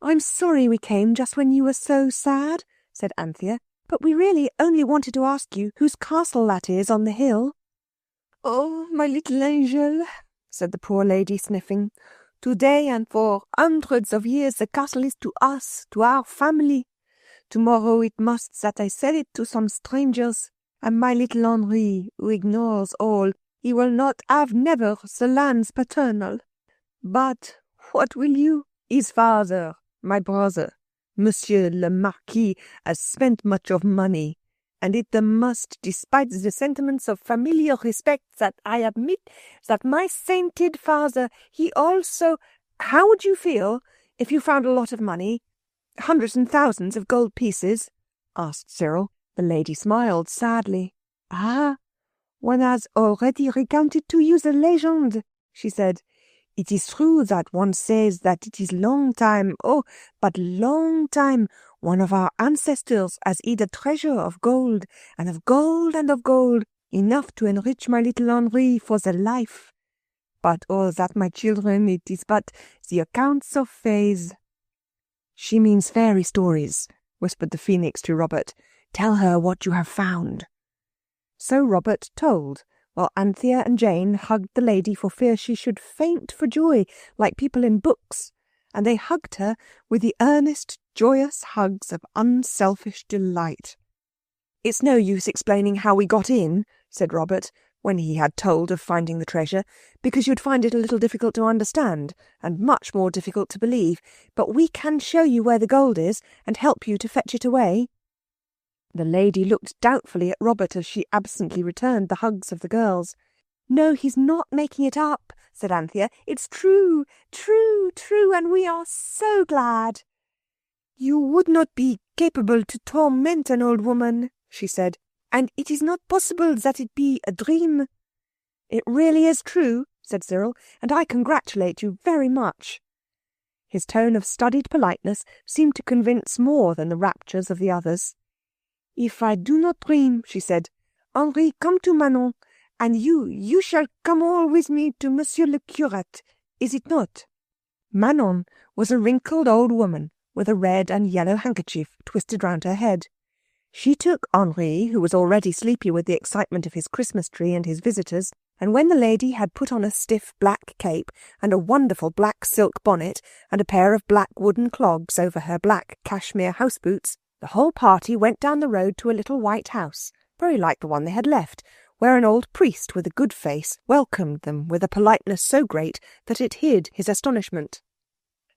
"I'm sorry we came just when you were so sad," said Anthea, "but we really only wanted to ask you whose castle that is on the hill." "Oh, my little angel," said the poor lady, sniffing. "Today and for hundreds of years the castle is to us, to our family. Tomorrow it must that I sell it to some strangers, and my little Henri, who ignores all, he will not have never the lands paternal. But what will you? His father, my brother, Monsieur le Marquis, has spent much of money, and it must, despite the sentiments of familiar respect that I admit, that my sainted father, he also—" "How would you feel if you found a lot of money, hundreds and thousands of gold pieces?" asked Cyril. The lady smiled sadly. "Ah, one has already recounted to you the legend," she said. "It is true that one says that it is long time, oh, but long time, one of our ancestors has hid a treasure of gold, and of gold, and of gold, enough to enrich my little Henri for the life. But all that, my children, it is but the accounts of fays." "She means fairy stories," whispered the phoenix to Robert. "Tell her what you have found." So Robert told, while Anthea and Jane hugged the lady for fear she should faint for joy, like people in books, and they hugged her with the earnest, joyous hugs of unselfish delight. "It's no use explaining how we got in," said Robert, when he had told of finding the treasure, "because you'd find it a little difficult to understand, and much more difficult to believe, but we can show you where the gold is, and help you to fetch it away." The lady looked doubtfully at Robert as she absently returned the hugs of the girls. "No, he's not making it up," said Anthea. "It's true, true, true, and we are so glad." "You would not be capable to torment an old woman," she said, "and it is not possible that it be a dream." "It really is true," said Cyril, "and I congratulate you very much." His tone of studied politeness seemed to convince more than the raptures of the others. "If I do not dream," she said, "Henri, come to Manon, and you shall come all with me to Monsieur le Curate, is it not?" Manon was a wrinkled old woman with a red and yellow handkerchief twisted round her head. She took Henri, who was already sleepy with the excitement of his Christmas tree and his visitors, and when the lady had put on a stiff black cape and a wonderful black silk bonnet and a pair of black wooden clogs over her black cashmere house boots, the whole party went down the road to a little white house, very like the one they had left, where an old priest with a good face welcomed them with a politeness so great that it hid his astonishment.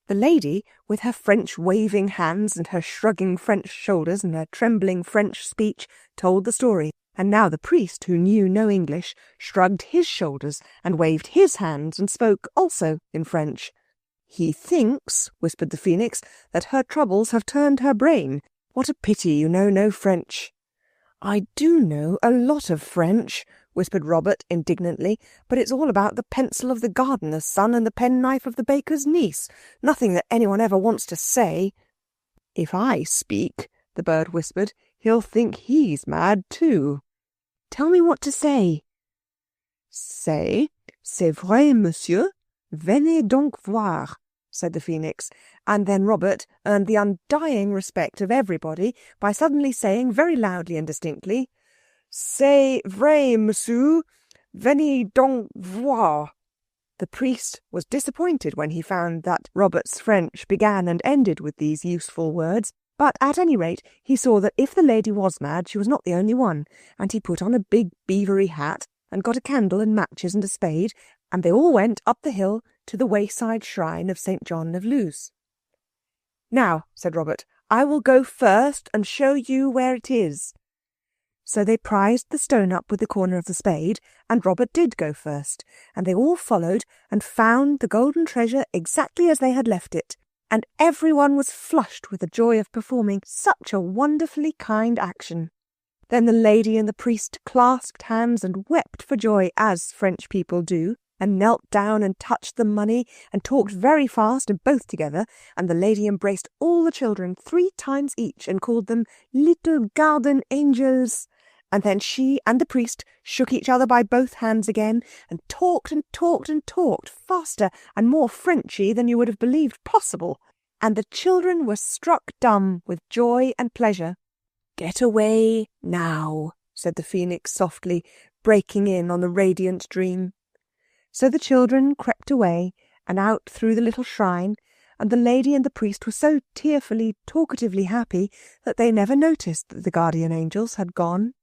The lady, with her French waving hands and her shrugging French shoulders and her trembling French speech, told the story, and now the priest, who knew no English, shrugged his shoulders and waved his hands and spoke also in French. "He thinks," whispered the Phoenix, "that her troubles have turned her brain. What a pity you know no French." "I do know a lot of French," whispered Robert indignantly, "but it's all about the pencil of the gardener's son and the penknife of the baker's niece. Nothing that anyone ever wants to say." "If I speak," the bird whispered, "he'll think he's mad too." "Tell me what to say." "Say, c'est vrai, monsieur. Venez donc voir," said the Phoenix, and then Robert earned the undying respect of everybody by suddenly saying very loudly and distinctly, "C'est vrai, monsieur. Venez donc voir." The priest was disappointed when he found that Robert's French began and ended with these useful words, but at any rate he saw that if the lady was mad she was not the only one, and he put on a big beavery hat and got a candle and matches and a spade, and they all went up the hill to the wayside shrine of St. John of Luz. "Now," said Robert, "I will go first and show you where it is." So they prized the stone up with the corner of the spade, and Robert did go first, and they all followed and found the golden treasure exactly as they had left it, and everyone was flushed with the joy of performing such a wonderfully kind action. Then the lady and the priest clasped hands and wept for joy, as French people do, and knelt down and touched the money and talked very fast and both together, and the lady embraced all the children 3 times each and called them little garden angels. And then she and the priest shook each other by both hands again and talked and talked and talked faster and more Frenchy than you would have believed possible, and the children were struck dumb with joy and pleasure. "Get away now," said the Phoenix softly, breaking in on the radiant dream. So the children crept away and out through the little shrine, and the lady and the priest were so tearfully, talkatively happy that they never noticed that the guardian angels had gone.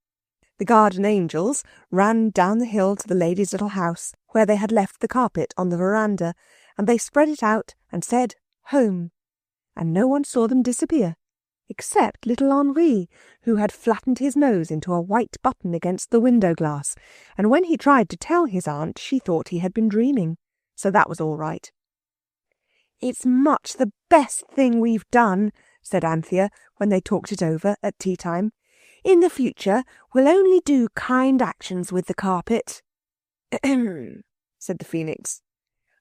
The guardian angels ran down the hill to the lady's little house, where they had left the carpet on the veranda, and they spread it out and said, "Home," and no one saw them disappear, except little Henri, who had flattened his nose into a white button against the window glass, and when he tried to tell his aunt, she thought he had been dreaming, so that was all right. "It's much the best thing we've done," said Anthea, when they talked it over at tea-time. "In the future we'll only do kind actions with the carpet." "Ahem," said the Phoenix.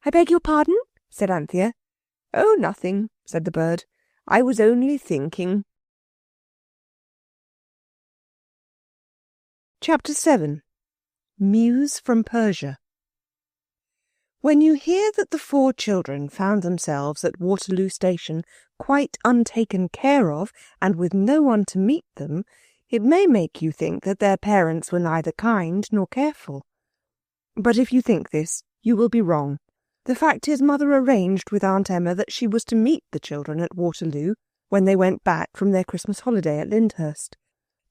"I beg your pardon?" said Anthea. "Oh, nothing," said the bird. "I was only thinking." Chapter 7. Mews from Persia. When you hear that the 4 children found themselves at Waterloo Station quite untaken care of and with no one to meet them, it may make you think that their parents were neither kind nor careful. But if you think this, you will be wrong. The fact is, Mother arranged with Aunt Emma that she was to meet the children at Waterloo when they went back from their Christmas holiday at Lyndhurst.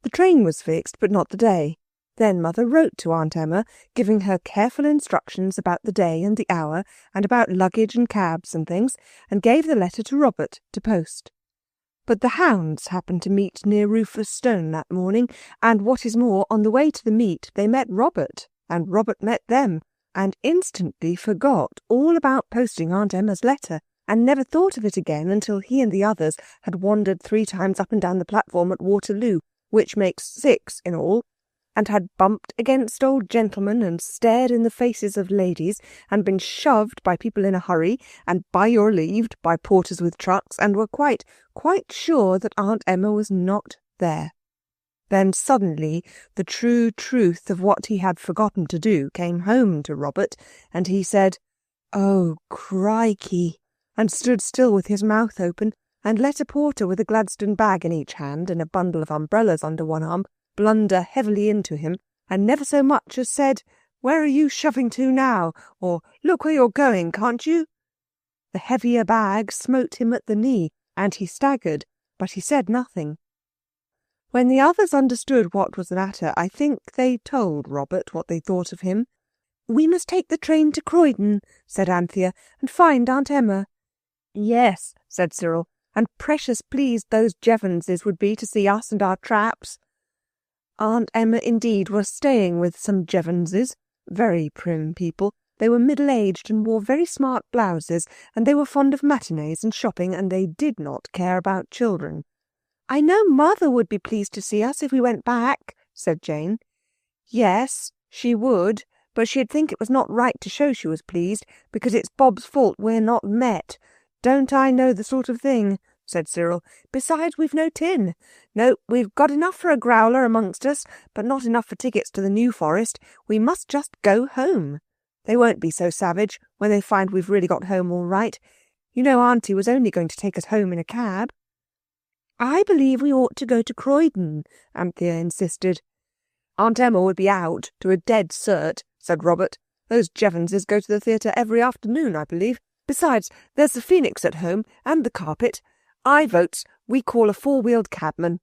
The train was fixed, but not the day. Then Mother wrote to Aunt Emma, giving her careful instructions about the day and the hour, and about luggage and cabs and things, and gave the letter to Robert to post. But the hounds happened to meet near Rufus Stone that morning, and what is more, on the way to the meet they met Robert, and Robert met them, and instantly forgot all about posting Aunt Emma's letter, and never thought of it again until he and the others had wandered 3 times up and down the platform at Waterloo, which makes 6 in all, and had bumped against old gentlemen and stared in the faces of ladies and been shoved by people in a hurry and by your leave by porters with trucks, and were quite sure that Aunt Emma was not there. Then suddenly the true truth of what he had forgotten to do came home to Robert, and he said, "Oh, crikey," and stood still with his mouth open, and let a porter with a Gladstone bag in each hand and a bundle of umbrellas under one arm blunder heavily into him, and never so much as said, "Where are you shoving to now?" or "Look where you're going, can't you?" The heavier bag smote him at the knee, and he staggered, but he said nothing. When the others understood what was the matter, I think they told Robert what they thought of him. "We must take the train to Croydon," said Anthea, "and find Aunt Emma." "Yes," said Cyril, "and precious pleased those Jevonses would be to see us and our traps." Aunt Emma indeed was staying with some Jevonses, very prim people. They were middle-aged and wore very smart blouses, and they were fond of matinees and shopping, and they did not care about children. "I know Mother would be pleased to see us if we went back," said Jane. "Yes, she would, but she'd think it was not right to show she was pleased, because it's Bob's fault we're not met. Don't I know the sort of thing?" said Cyril. "Besides, we've no tin. No, we've got enough for a growler amongst us, but not enough for tickets to the New Forest. We must just go home. They won't be so savage when they find we've really got home all right. You know Auntie was only going to take us home in a cab." "I believe we ought to go to Croydon," Anthea insisted. "Aunt Emma would be out to a dead cert," said Robert. "Those Jevonses go to the theatre every afternoon, I believe. Besides, there's the Phoenix at home, and the carpet. I votes we call a four-wheeled cabman."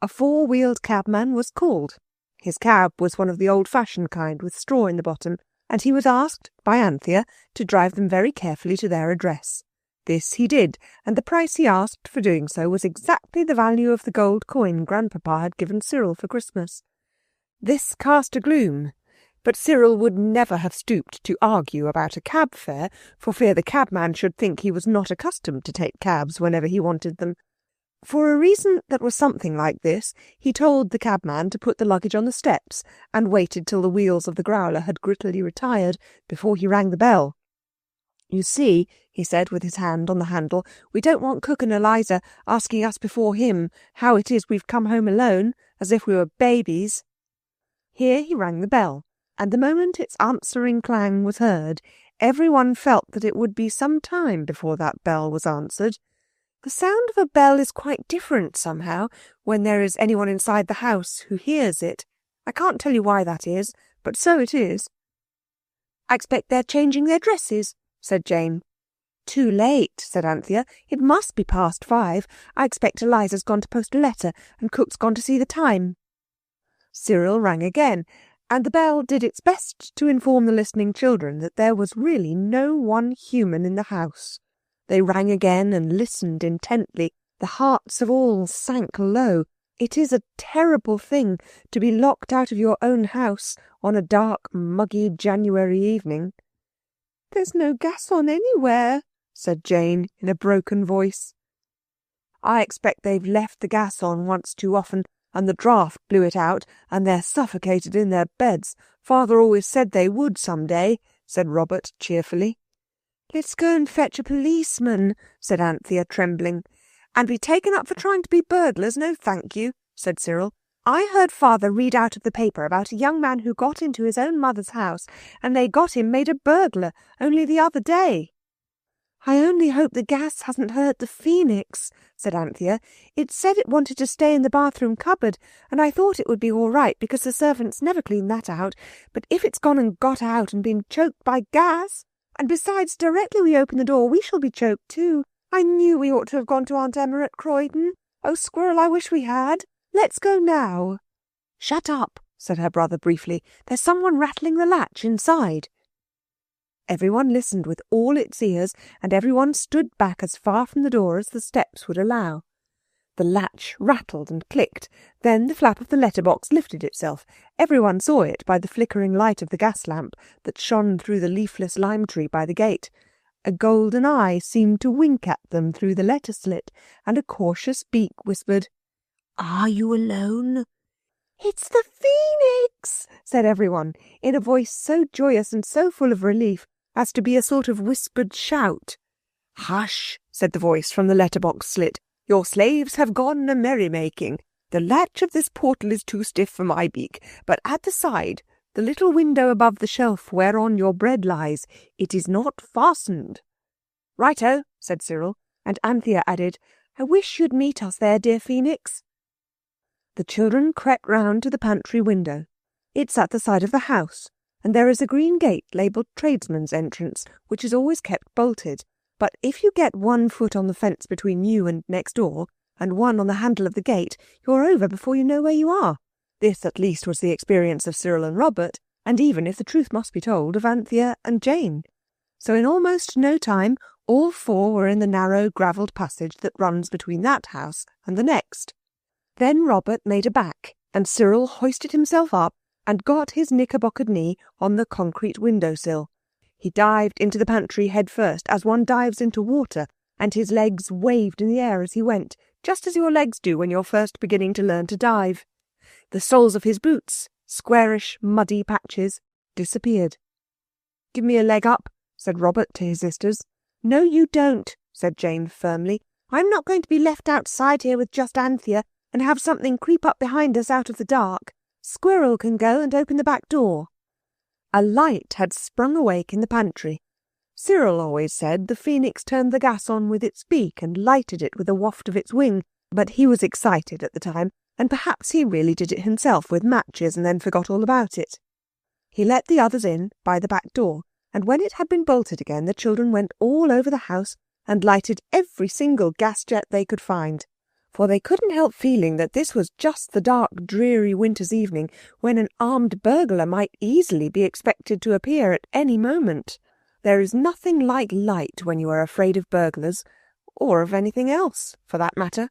A four-wheeled cabman was called. His cab was one of the old-fashioned kind with straw in the bottom, and he was asked by Anthea to drive them very carefully to their address. This he did, and the price he asked for doing so was exactly the value of the gold coin Grandpapa had given Cyril for Christmas. This cast a gloom, but Cyril would never have stooped to argue about a cab fare, for fear the cabman should think he was not accustomed to take cabs whenever he wanted them. For a reason that was something like this, he told the cabman to put the luggage on the steps, and waited till the wheels of the growler had grittily retired before he rang the bell. "You see," he said with his hand on the handle, "we don't want Cook and Eliza asking us before him how it is we've come home alone, as if we were babies." Here he rang the bell, and the moment its answering clang was heard, everyone felt that it would be some time before that bell was answered. The sound of a bell is quite different somehow when there is anyone inside the house who hears it. I can't tell you why that is, but so it is. "I expect they're changing their dresses," said Jane. "Too late," said Anthea. "It must be past 5. I expect Eliza's gone to post a letter, and Cook's gone to see the time." Cyril rang again, and the bell did its best to inform the listening children that there was really no one human in the house. They rang again and listened intently. The hearts of all sank low. It is a terrible thing to be locked out of your own house on a dark, muggy January evening. "There's no gas on anywhere," said Jane in a broken voice. "I expect they've left the gas on once too often, and the draught blew it out, and they're suffocated in their beds. Father always said they would some day," said Robert cheerfully. "Let's go and fetch a policeman," said Anthea, trembling. "And be taken up for trying to be burglars? No, thank you," said Cyril. "I heard Father read out of the paper about a young man who got into his own mother's house, and they got him made a burglar only the other day." "I only hope the gas hasn't hurt the Phoenix," said Anthea. "It said it wanted to stay in the bathroom cupboard, and I thought it would be all right because the servants never clean that out. But if it's gone and got out and been choked by gas, and besides, directly we open the door we shall be choked too. I knew we ought to have gone to Aunt Emma at Croydon. Oh, Squirrel, I wish we had. Let's go now." "Shut up," said her brother briefly. "There's someone rattling the latch inside." Everyone listened with all its ears, and everyone stood back as far from the door as the steps would allow. The latch rattled and clicked. Then the flap of the letterbox lifted itself. Everyone saw it by the flickering light of the gas lamp that shone through the leafless lime tree by the gate. A golden eye seemed to wink at them through the letter slit, and a cautious beak whispered, "Are you alone?" "It's the phoenix!" said everyone, in a voice so joyous and so full of relief as to be a sort of whispered shout. "Hush," said the voice from the letterbox slit. "Your slaves have gone a merrymaking. The latch of this portal is too stiff for my beak, but at the side, the little window above the shelf whereon your bread lies, it is not fastened." "Righto," said Cyril, and Anthea added, "I wish you'd meet us there, dear Phoenix." The children crept round to the pantry window. It's at the side of the house, and there is a green gate labelled Tradesman's Entrance, which is always kept bolted. But if you get one foot on the fence between you and next door, and one on the handle of the gate, you're over before you know where you are. This, at least, was the experience of Cyril and Robert, and even, if the truth must be told, of Anthea and Jane. So in almost no time, all four were in the narrow gravelled passage that runs between that house and the next. Then Robert made a back, and Cyril hoisted himself up and got his knickerbockered knee on the concrete window-sill. He dived into the pantry head first, as one dives into water, and his legs waved in the air as he went, just as your legs do when you're first beginning to learn to dive. The soles of his boots, squarish, muddy patches, disappeared. "Give me a leg up," said Robert to his sisters. "No, you don't," said Jane firmly. "I'm not going to be left outside here with just Anthea and have something creep up behind us out of the dark. Squirrel can go and open the back door." A light had sprung awake in the pantry. Cyril always said the phoenix turned the gas on with its beak and lighted it with a waft of its wing, but he was excited at the time, and perhaps he really did it himself with matches and then forgot all about it. He let the others in by the back door, and when it had been bolted again, the children went all over the house and lighted every single gas jet they could find. For they couldn't help feeling that this was just the dark, dreary winter's evening when an armed burglar might easily be expected to appear at any moment. There is nothing like light when you are afraid of burglars, or of anything else, for that matter.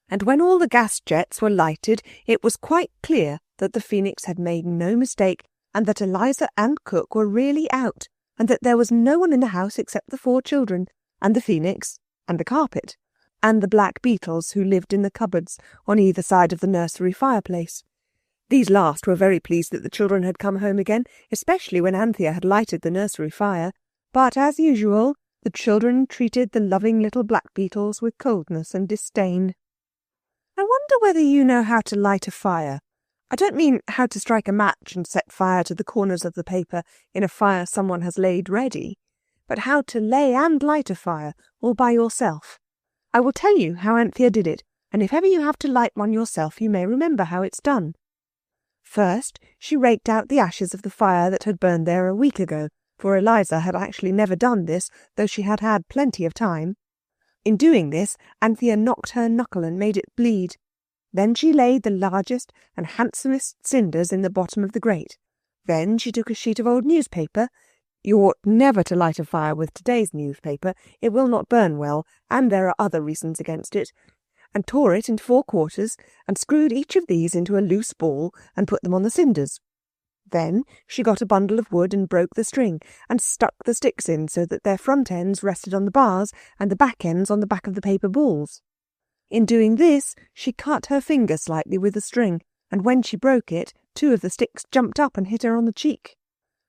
And when all the gas jets were lighted, it was quite clear that the phoenix had made no mistake, and that Eliza and cook were really out, and that there was no one in the house except the four children, and the phoenix, and the carpet, and the black beetles who lived in the cupboards on either side of the nursery fireplace. These last were very pleased that the children had come home again, especially when Anthea had lighted the nursery fire. But, as usual, the children treated the loving little black beetles with coldness and disdain. "I wonder whether you know how to light a fire. I don't mean how to strike a match and set fire to the corners of the paper in a fire someone has laid ready, but how to lay and light a fire all by yourself. I will tell you how Anthea did it, and if ever you have to light one yourself, you may remember how it's done. First, she raked out the ashes of the fire that had burned there a week ago, for Eliza had actually never done this, though she had had plenty of time. In doing this, Anthea knocked her knuckle and made it bleed. Then she laid the largest and handsomest cinders in the bottom of the grate. Then she took a sheet of old newspaper. You ought never to light a fire with today's newspaper. It will not burn well, and there are other reasons against it. And tore it into 4 quarters, and screwed each of these into a loose ball, and put them on the cinders. Then she got a bundle of wood and broke the string, and stuck the sticks in so that their front ends rested on the bars, and the back ends on the back of the paper balls. In doing this, she cut her finger slightly with the string, and when she broke it, 2 of the sticks jumped up and hit her on the cheek.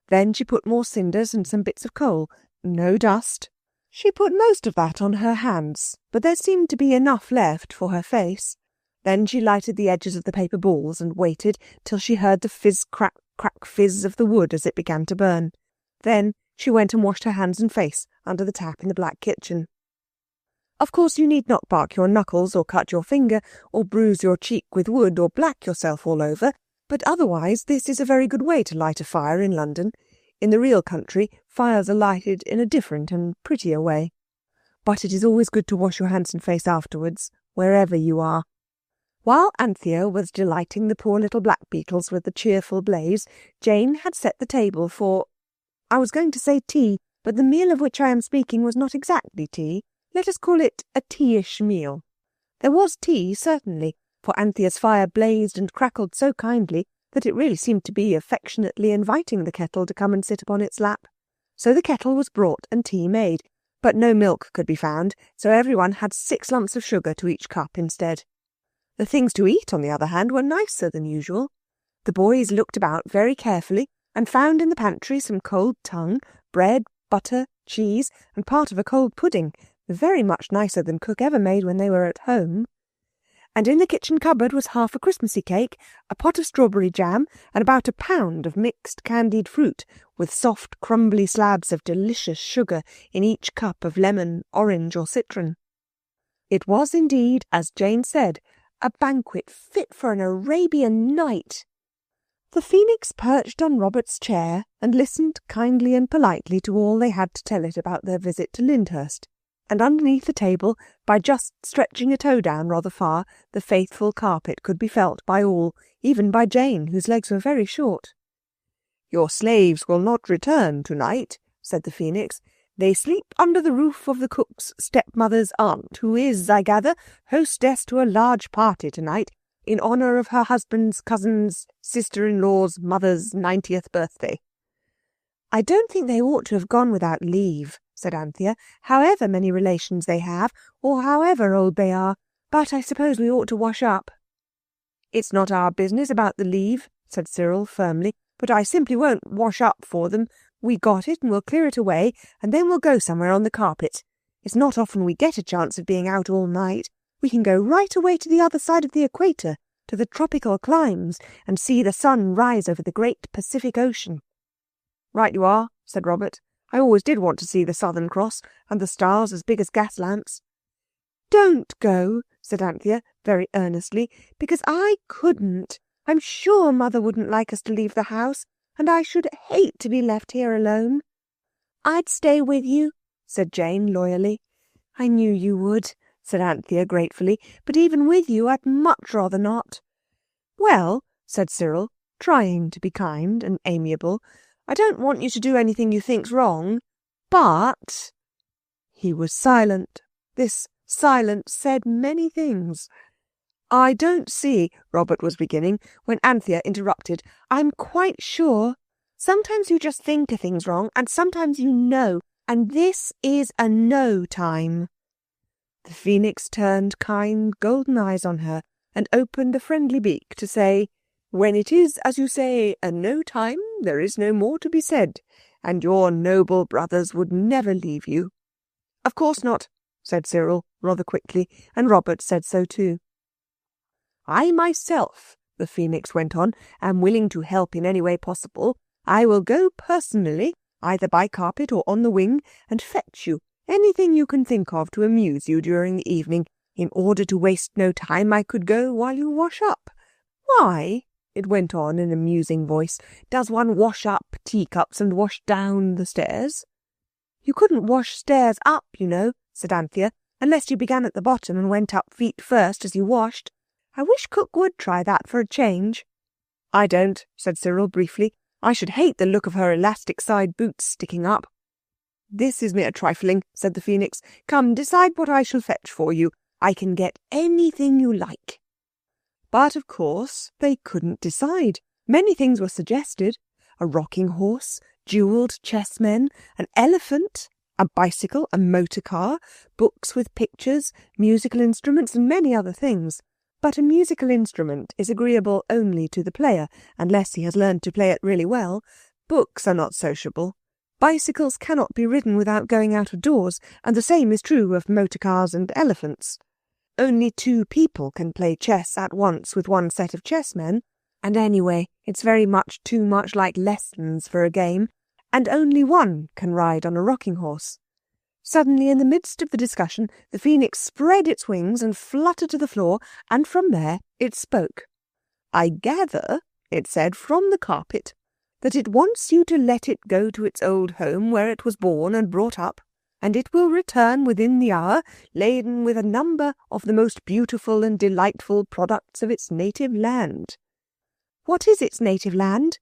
Then she put more cinders and some bits of coal. No dust. She put most of that on her hands, but there seemed to be enough left for her face. Then she lighted the edges of the paper balls and waited till she heard the fizz, crack, crack, fizz of the wood as it began to burn. Then she went and washed her hands and face under the tap in the black kitchen. Of course you need not bark your knuckles or cut your finger or bruise your cheek with wood or black yourself all over, but otherwise this is a very good way to light a fire in London. In the real country, fires are lighted in a different and prettier way. But it is always good to wash your hands and face afterwards, wherever you are. While Anthea was delighting the poor little black beetles with the cheerful blaze, Jane had set the table for, I was going to say tea, but the meal of which I am speaking was not exactly tea. Let us call it a tea-ish meal. There was tea, certainly, for Anthea's fire blazed and crackled so kindly that it really seemed to be affectionately inviting the kettle to come and sit upon its lap. So the kettle was brought and tea made, but no milk could be found, so everyone had 6 lumps of sugar to each cup instead. The things to eat, on the other hand, were nicer than usual. The boys looked about very carefully and found in the pantry some cold tongue, bread, butter, cheese, and part of a cold pudding, very much nicer than cook ever made when they were at home. And in the kitchen cupboard was half a Christmassy cake, a pot of strawberry jam, and about a pound of mixed candied fruit, with soft, crumbly slabs of delicious sugar in each cup of lemon, orange, or citron. It was indeed, as Jane said, a banquet fit for an Arabian night. The phoenix perched on Robert's chair and listened kindly and politely to all they had to tell it about their visit to Lyndhurst, and underneath the table, by just stretching a toe down rather far, the faithful carpet could be felt by all, even by Jane, whose legs were very short. "Your slaves will not return tonight," said the phoenix. "They sleep under the roof of the cook's stepmother's aunt, who is, I gather, hostess to a large party tonight, in honour of her husband's cousin's sister-in-law's mother's 90th birthday." "I don't think they ought to have gone without leave," said Anthea, "however many relations they have, or however old they are. But I suppose we ought to wash up." "It's not our business about the leave," said Cyril firmly, "but I simply won't wash up for them. We got it and we'll clear it away, and then we'll go somewhere on the carpet. It's not often we get a chance of being out all night. We can go right away to the other side of the equator, to the tropical climes, and see the sun rise over the great Pacific Ocean." "Right you are," said Robert. "I always did want to see the Southern Cross, and the stars as big as gas lamps." "Don't go," said Anthea, very earnestly, "because I couldn't. I'm sure Mother wouldn't like us to leave the house, and I should hate to be left here alone." "I'd stay with you," said Jane loyally. "I knew you would," said Anthea gratefully, "but even with you I'd much rather not." "Well," said Cyril, trying to be kind and amiable, "I don't want you to do anything you think's wrong, but—" He was silent. This silence said many things. "I don't see," Robert was beginning, when Anthea interrupted. "I'm quite sure. Sometimes you just think a thing's wrong, and sometimes you know, and this is a no time." The phoenix turned kind golden eyes on her and opened a friendly beak to say, "When it is, as you say, a no time, there is no more to be said, and your noble brothers would never leave you." "Of course not," said Cyril rather quickly, and Robert said so too. "I myself," the phoenix went on, "am willing to help in any way possible. I will go personally, either by carpet or on the wing, and fetch you anything you can think of to amuse you during the evening. In order to waste no time, I could go while you wash up. Why," it went on in a musing voice, "does one wash up teacups and wash down the stairs?" "You couldn't wash stairs up, you know," said Anthea, "unless you began at the bottom and went up feet first as you washed. I wish Cook would try that for a change." "I don't," said Cyril briefly. "I should hate the look of her elastic-side boots sticking up." "This is mere trifling," said the phoenix. "Come, decide what I shall fetch for you. I can get anything you like." But, of course, they couldn't decide. Many things were suggested. A rocking horse, jewelled chessmen, an elephant, a bicycle, a motor car, books with pictures, musical instruments, and many other things. But a musical instrument is agreeable only to the player, unless he has learned to play it really well. Books are not sociable. Bicycles cannot be ridden without going out of doors, and the same is true of motor cars and elephants. Only 2 people can play chess at once with one set of chessmen, and anyway, it's very much too much like lessons for a game, and only one can ride on a rocking horse. Suddenly, in the midst of the discussion, the phoenix spread its wings and fluttered to the floor, and from there it spoke. "I gather," it said, "from the carpet, that it wants you to let it go to its old home where it was born and brought up, and it will return within the hour, laden with a number of the most beautiful and delightful products of its native land." "What is its native land?"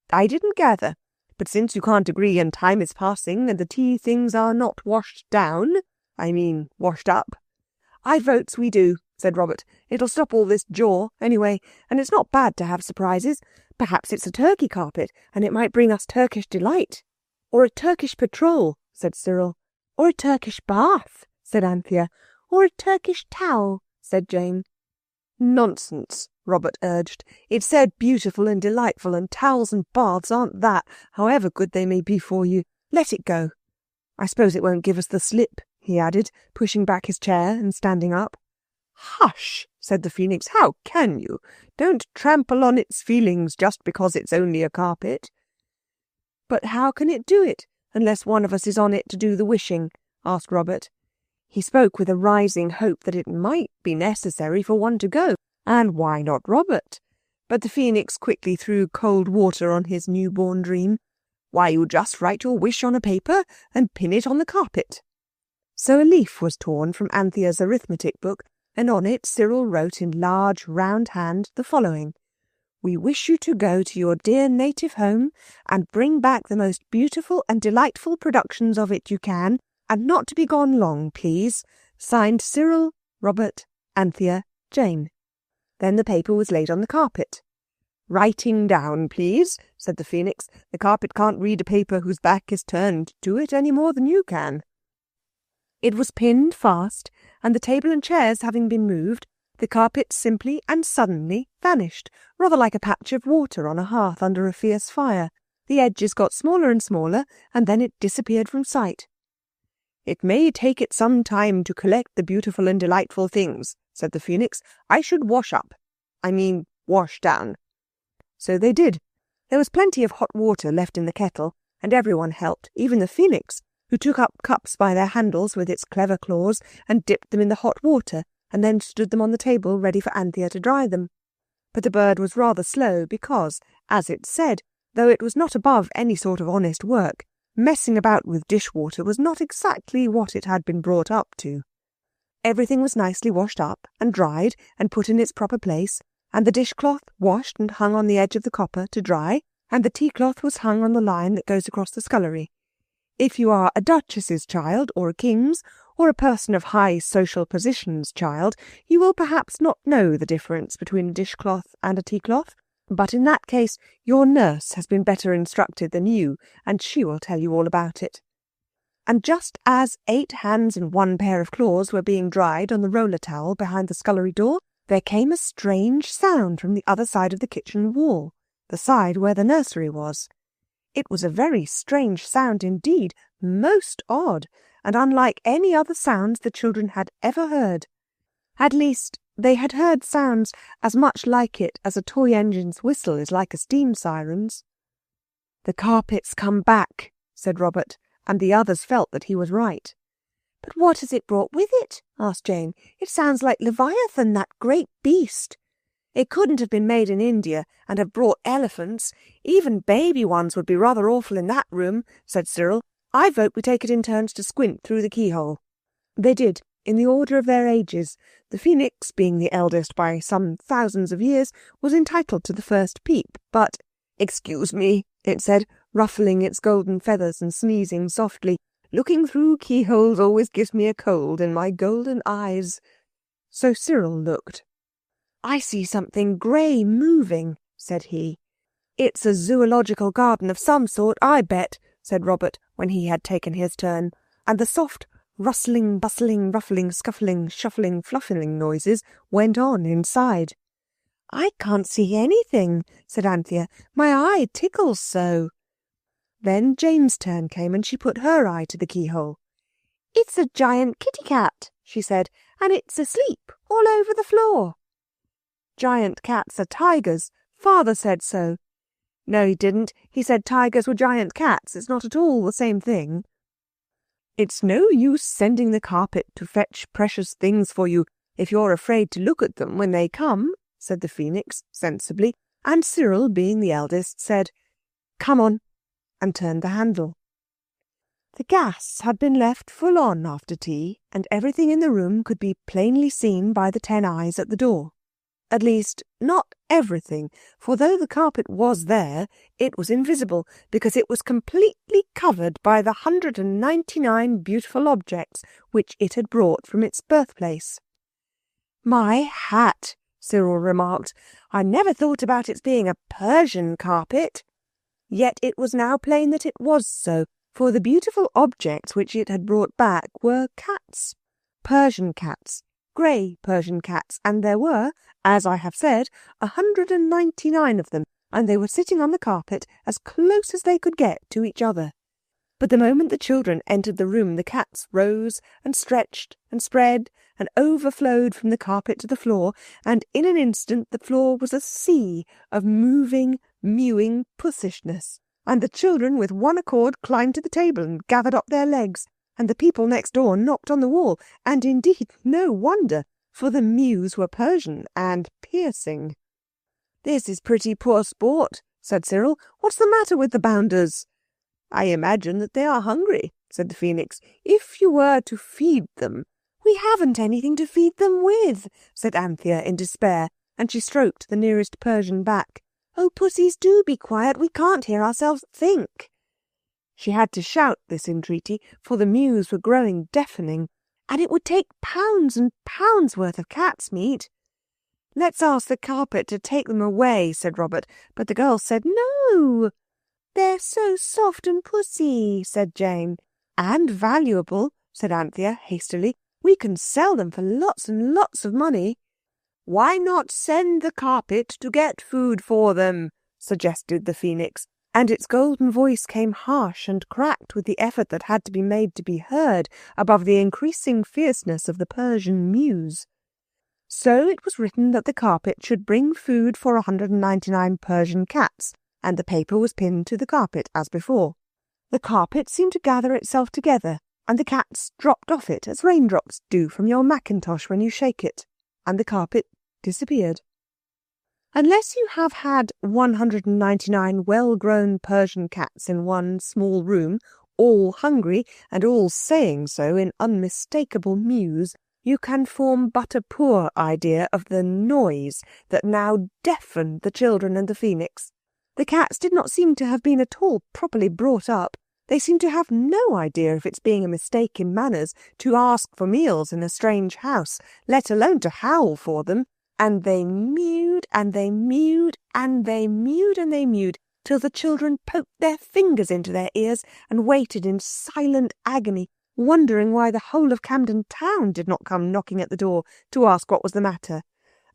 "I didn't gather. But since you can't agree and time is passing and the tea things are not washed down, washed up—" "I votes we do," said Robert. "It'll stop all this jaw, anyway, and it's not bad to have surprises. Perhaps it's a Turkey carpet, and it might bring us Turkish delight." "Or a Turkish patrol," said Cyril. "Or a Turkish bath," said Anthea. "Or a Turkish towel," said Jane. Nonsense, Robert urged. It said beautiful and delightful, and towels and baths aren't that, however good they may be for you. Let it go. I suppose it won't give us the slip, he added, pushing back his chair and standing up. Hush, said the Phoenix. How can you? Don't trample on its feelings just because it's only a carpet. But how can it do it, unless one of us is on it to do the wishing? Asked Robert. He spoke with a rising hope that it might be necessary for one to go, and why not Robert? But the Phoenix quickly threw cold water on his newborn dream. Why, you just write your wish on a paper and pin it on the carpet. So a leaf was torn from Anthea's arithmetic book, and on it Cyril wrote in large round hand the following: We wish you to go to your dear native home and bring back the most beautiful and delightful productions of it you can, and not to be gone long, please. Signed Cyril, Robert, Anthea, Jane. Then the paper was laid on the carpet. Writing down, please, said the Phoenix. The carpet can't read a paper whose back is turned to it any more than you can. It was pinned fast, and the table and chairs having been moved, the carpet simply and suddenly vanished, rather like a patch of water on a hearth under a fierce fire. The edges got smaller and smaller, and then it disappeared from sight. It may take it some time to collect the beautiful and delightful things, said the Phoenix. I should wash down. So they did. There was plenty of hot water left in the kettle, and everyone helped, even the Phoenix, who took up cups by their handles with its clever claws and dipped them in the hot water, and then stood them on the table ready for Anthea to dry them. But the bird was rather slow because, as it said, though it was not above any sort of honest work, messing about with dishwater was not exactly what it had been brought up to. Everything was nicely washed up and dried and put in its proper place, and the dishcloth washed and hung on the edge of the copper to dry, and the tea-cloth was hung on the line that goes across the scullery. If you are a duchess's child, or a king's, or a person of high social position's child, you will perhaps not know the difference between a dishcloth and a tea-cloth, but in that case your nurse has been better instructed than you, and she will tell you all about it. And just as 8 hands and 1 pair of claws were being dried on the roller towel behind the scullery door, there came a strange sound from the other side of the kitchen wall, the side where the nursery was. It was a very strange sound indeed, most odd, and unlike any other sounds the children had ever heard. At least, they had heard sounds as much like it as a toy engine's whistle is like a steam siren's. "The carpet's come back," said Robert, and the others felt that he was right. "But what has it brought with it?" asked Jane. "It sounds like Leviathan, that great beast." "It couldn't have been made in India and have brought elephants. Even baby ones would be rather awful in that room," said Cyril. "I vote we take it in turns to squint through the keyhole." They did, in the order of their ages. The Phoenix, being the eldest by some thousands of years, was entitled to the first peep, but "Excuse me," it said, ruffling its golden feathers and sneezing softly. "Looking through keyholes always gives me a cold in my golden eyes." So Cyril looked. "I see something grey moving," said he. "It's a zoological garden of some sort, I bet," said Robert, when he had taken his turn, and the soft rustling, bustling, ruffling, scuffling, shuffling, fluffing noises went on inside. "I can't see anything," said Anthea. "My eye tickles so." Then Jane's turn came, and she put her eye to the keyhole. "It's a giant kitty cat," she said, "and it's asleep all over the floor." "Giant cats are tigers. Father said so." "No, he didn't. He said tigers were giant cats. It's not at all the same thing." "It's no use sending the carpet to fetch precious things for you if you're afraid to look at them when they come," said the Phoenix sensibly, and Cyril, being the eldest, said, "Come on," and turned the handle. The gas had been left full on after tea, and everything in the room could be plainly seen by the 10 eyes at the door. At least, not everything, for though the carpet was there, it was invisible, because it was completely covered by the 199 beautiful objects which it had brought from its birthplace. "My hat," Cyril remarked. "I never thought about its being a Persian carpet." Yet it was now plain that it was so, for the beautiful objects which it had brought back were cats. Persian cats, grey Persian cats, and there were, as I have said, 199 of them, and they were sitting on the carpet as close as they could get to each other. But the moment the children entered the room, the cats rose and stretched and spread and overflowed from the carpet to the floor, and in an instant the floor was a sea of moving, mewing pussishness, and the children with one accord climbed to the table and gathered up their legs, and the people next door knocked on the wall, and indeed no wonder, for the Mews were Persian and piercing. "This is pretty poor sport," said Cyril. "What's the matter with the bounders?" "I imagine that they are hungry," said the Phoenix. "If you were to feed them—" "We haven't anything to feed them with," said Anthea in despair, and she stroked the nearest Persian back. "Oh, pussies, do be quiet. We can't hear ourselves think." She had to shout this entreaty, for the Mews were growing deafening, and it would take pounds and pounds worth of cat's meat. "Let's ask the carpet to take them away," said Robert, but the girls said no. "They're so soft and pussy," said Jane. "And valuable," said Anthea hastily. "We can sell them for lots and lots of money." "Why not send the carpet to get food for them?" suggested the Phoenix, and its golden voice came harsh and cracked with the effort that had to be made to be heard above the increasing fierceness of the Persian Mews. So it was written that the carpet should bring food for 199 Persian cats, and the paper was pinned to the carpet as before. The carpet seemed to gather itself together, and the cats dropped off it as raindrops do from your mackintosh when you shake it, and the carpet disappeared. Unless you have had 199 well-grown Persian cats in one small room, all hungry and all saying so in unmistakable mews, you can form but a poor idea of the noise that now deafened the children and the Phoenix. The cats did not seem to have been at all properly brought up. They seemed to have no idea of its being a mistake in manners to ask for meals in a strange house, let alone to howl for them. And they mewed, and they mewed, and they mewed, and they mewed, till the children poked their fingers into their ears and waited in silent agony, wondering why the whole of Camden Town did not come knocking at the door to ask what was the matter,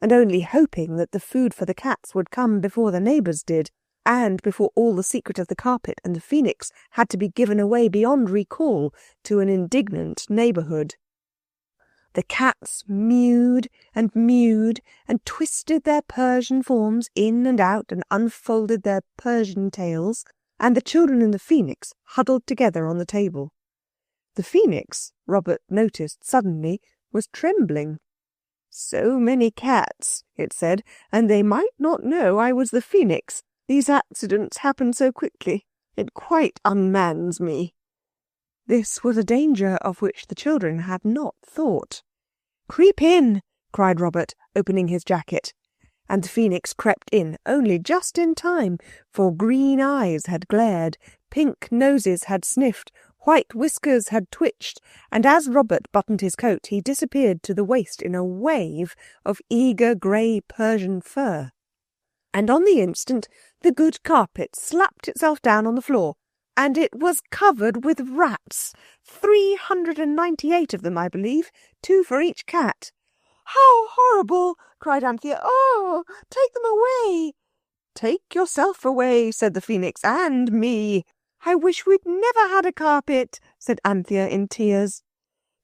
and only hoping that the food for the cats would come before the neighbours did, and before all the secret of the carpet and the Phoenix had to be given away beyond recall to an indignant neighbourhood. The cats mewed and mewed and twisted their Persian forms in and out and unfolded their Persian tails, and the children and the Phoenix huddled together on the table. The Phoenix, Robert noticed suddenly, was trembling. "So many cats," it said, "and they might not know I was the Phoenix. These accidents happen so quickly. It quite unmans me." This was a danger of which the children had not thought. "Creep in," cried Robert, opening his jacket. And the Phoenix crept in, only just in time, for green eyes had glared, pink noses had sniffed, white whiskers had twitched, and as Robert buttoned his coat, he disappeared to the waist in a wave of eager grey Persian fur. And on the instant the good carpet slapped itself down on the floor, and it was covered with rats, 398 of them, I believe, 2 for each cat. "How horrible!" cried Anthea. "Oh, take them away!" "Take yourself away," said the Phoenix, "and me." "I wish we'd never had a carpet," said Anthea in tears.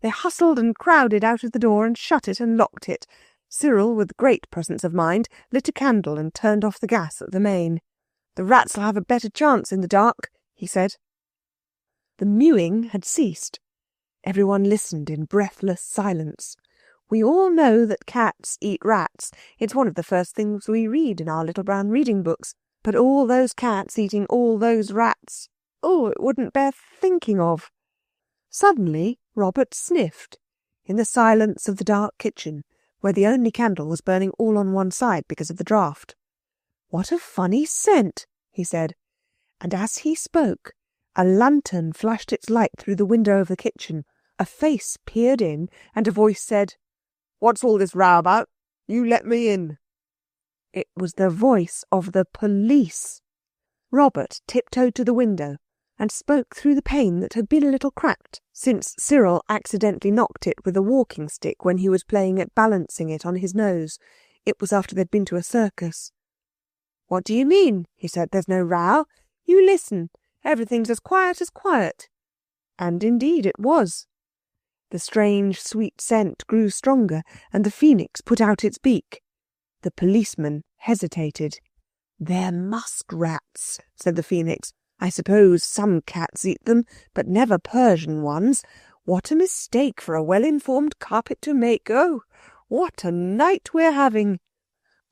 They hustled and crowded out of the door and shut it and locked it. Cyril, with great presence of mind, lit a candle and turned off the gas at the main. "The rats'll have a better chance in the dark," he said. The mewing had ceased. Everyone listened in breathless silence. We all know that cats eat rats. It's one of the first things we read in our little brown reading books. But all those cats eating all those rats, oh, it wouldn't bear thinking of. Suddenly Robert sniffed, in the silence of the dark kitchen, where the only candle was burning all on one side because of the draught. "What a funny scent," he said. And as he spoke, a lantern flashed its light through the window of the kitchen, a face peered in, and a voice said, "What's all this row about? You let me in." It was the voice of the police. Robert tiptoed to the window, and spoke through the pane that had been a little cracked, since Cyril accidentally knocked it with a walking stick when he was playing at balancing it on his nose. It was after they'd been to a circus. "What do you mean?" he said. "There's no row. You listen. Everything's as quiet as quiet." And indeed it was. The strange sweet scent grew stronger, and the phoenix put out its beak. The policeman hesitated. "They're muskrats," said the phoenix. "I suppose some cats eat them, but never Persian ones. What a mistake for a well-informed carpet to make. Oh, what a night we're having."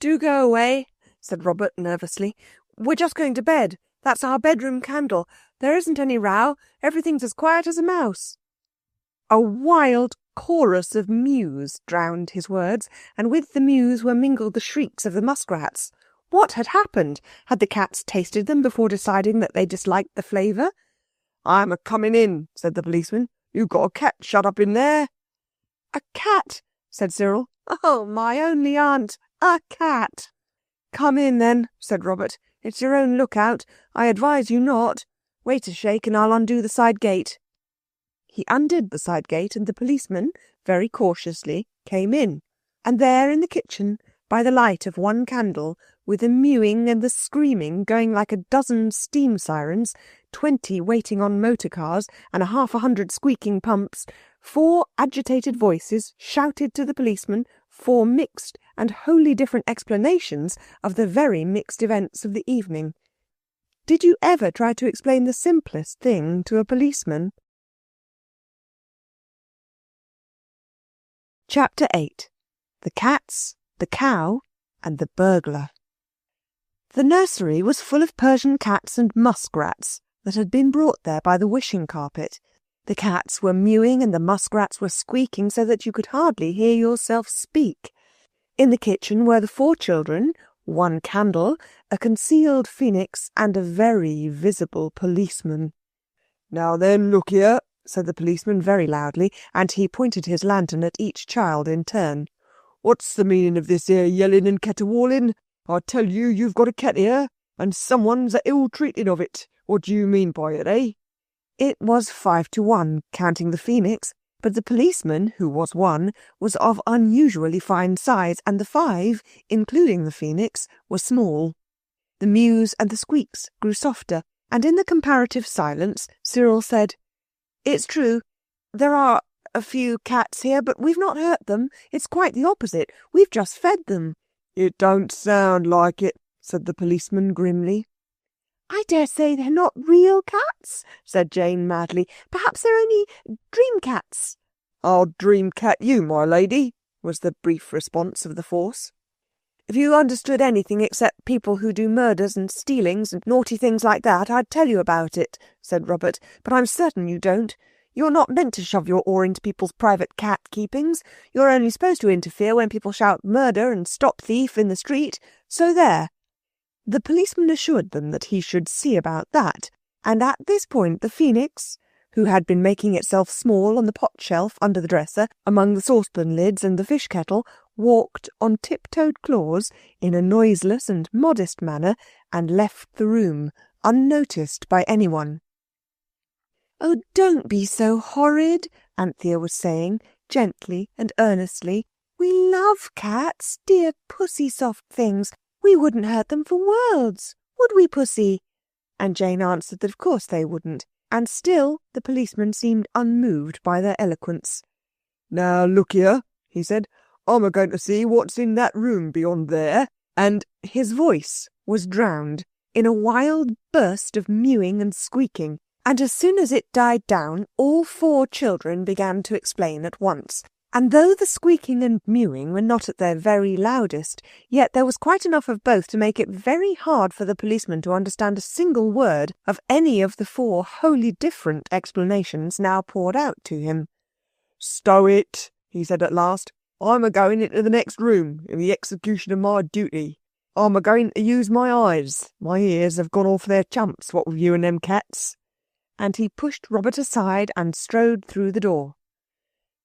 "Do go away," said Robert nervously. "We're just going to bed. That's our bedroom candle. There isn't any row. Everything's as quiet as a mouse." A wild chorus of mews drowned his words, and with the mews were mingled the shrieks of the muskrats. What had happened? Had the cats tasted them before deciding that they disliked the flavour? "I'm a-coming in," said the policeman. "You've got a cat shut up in there." "A cat?" said Cyril. "Oh, my only aunt! A cat!" "Come in, then," said Robert. "It's your own lookout. I advise you not. Wait a shake and I'll undo the side gate." He undid the side gate, and the policeman, very cautiously, came in. And there in the kitchen, by the light of one candle, with the mewing and the screaming going like a dozen steam sirens, 20 waiting on motor cars, and 100 squeaking pumps, 4 agitated voices shouted to the policeman 4 mixed and wholly different explanations of the very mixed events of the evening. Did you ever try to explain the simplest thing to a policeman? Chapter 8. The Cats, the Cow, and the Burglar. The nursery was full of Persian cats and muskrats that had been brought there by the wishing carpet. The cats were mewing and the muskrats were squeaking so that you could hardly hear yourself speak. In the kitchen were the 4 children, 1 candle, a concealed phoenix, and a very visible policeman. "Now then, look here," said the policeman very loudly, and he pointed his lantern at each child in turn. "What's the meaning of this here yelling and caterwauling? I tell you, you've got a cat here, and someone's ill-treating of it. What do you mean by it, eh?" It was 5 to 1, counting the phoenix, but the policeman, who was 1, was of unusually fine size, and the 5, including the phoenix, were small. The mews and the squeaks grew softer, and in the comparative silence Cyril said, "It's true, there are a few cats here, but we've not hurt them. It's quite the opposite. We've just fed them." "It don't sound like it," said the policeman grimly. "I dare say they're not real cats," said Jane madly. "Perhaps they're only dream cats." "I'll dream cat you, my lady," was the brief response of the force. "If you understood anything except people who do murders and stealings and naughty things like that, I'd tell you about it," said Robert. "But I'm certain you don't. You're not meant to shove your oar into people's private cat keepings. You're only supposed to interfere when people shout murder and stop thief in the street. So there." The policeman assured them that he should see about that, and at this point the phoenix, who had been making itself small on the pot shelf under the dresser, among the saucepan lids and the fish kettle, walked on tiptoed claws in a noiseless and modest manner and left the room, unnoticed by anyone. "Oh, don't be so horrid," Anthea was saying, gently and earnestly. "We love cats, dear pussy soft things. We wouldn't hurt them for worlds, would we, Pussy?" And Jane answered that of course they wouldn't, and still the policeman seemed unmoved by their eloquence. "Now look here," he said, "I'm a-going to see what's in that room beyond there," and his voice was drowned in a wild burst of mewing and squeaking, and as soon as it died down all 4 children began to explain at once. And though the squeaking and mewing were not at their very loudest, yet there was quite enough of both to make it very hard for the policeman to understand a single word of any of the 4 wholly different explanations now poured out to him. "Stow it," he said at last. "I'm a-going into the next room in the execution of my duty. I'm a-going to use my eyes. My ears have gone off their chumps, what with you and them cats." And he pushed Robert aside and strode through the door.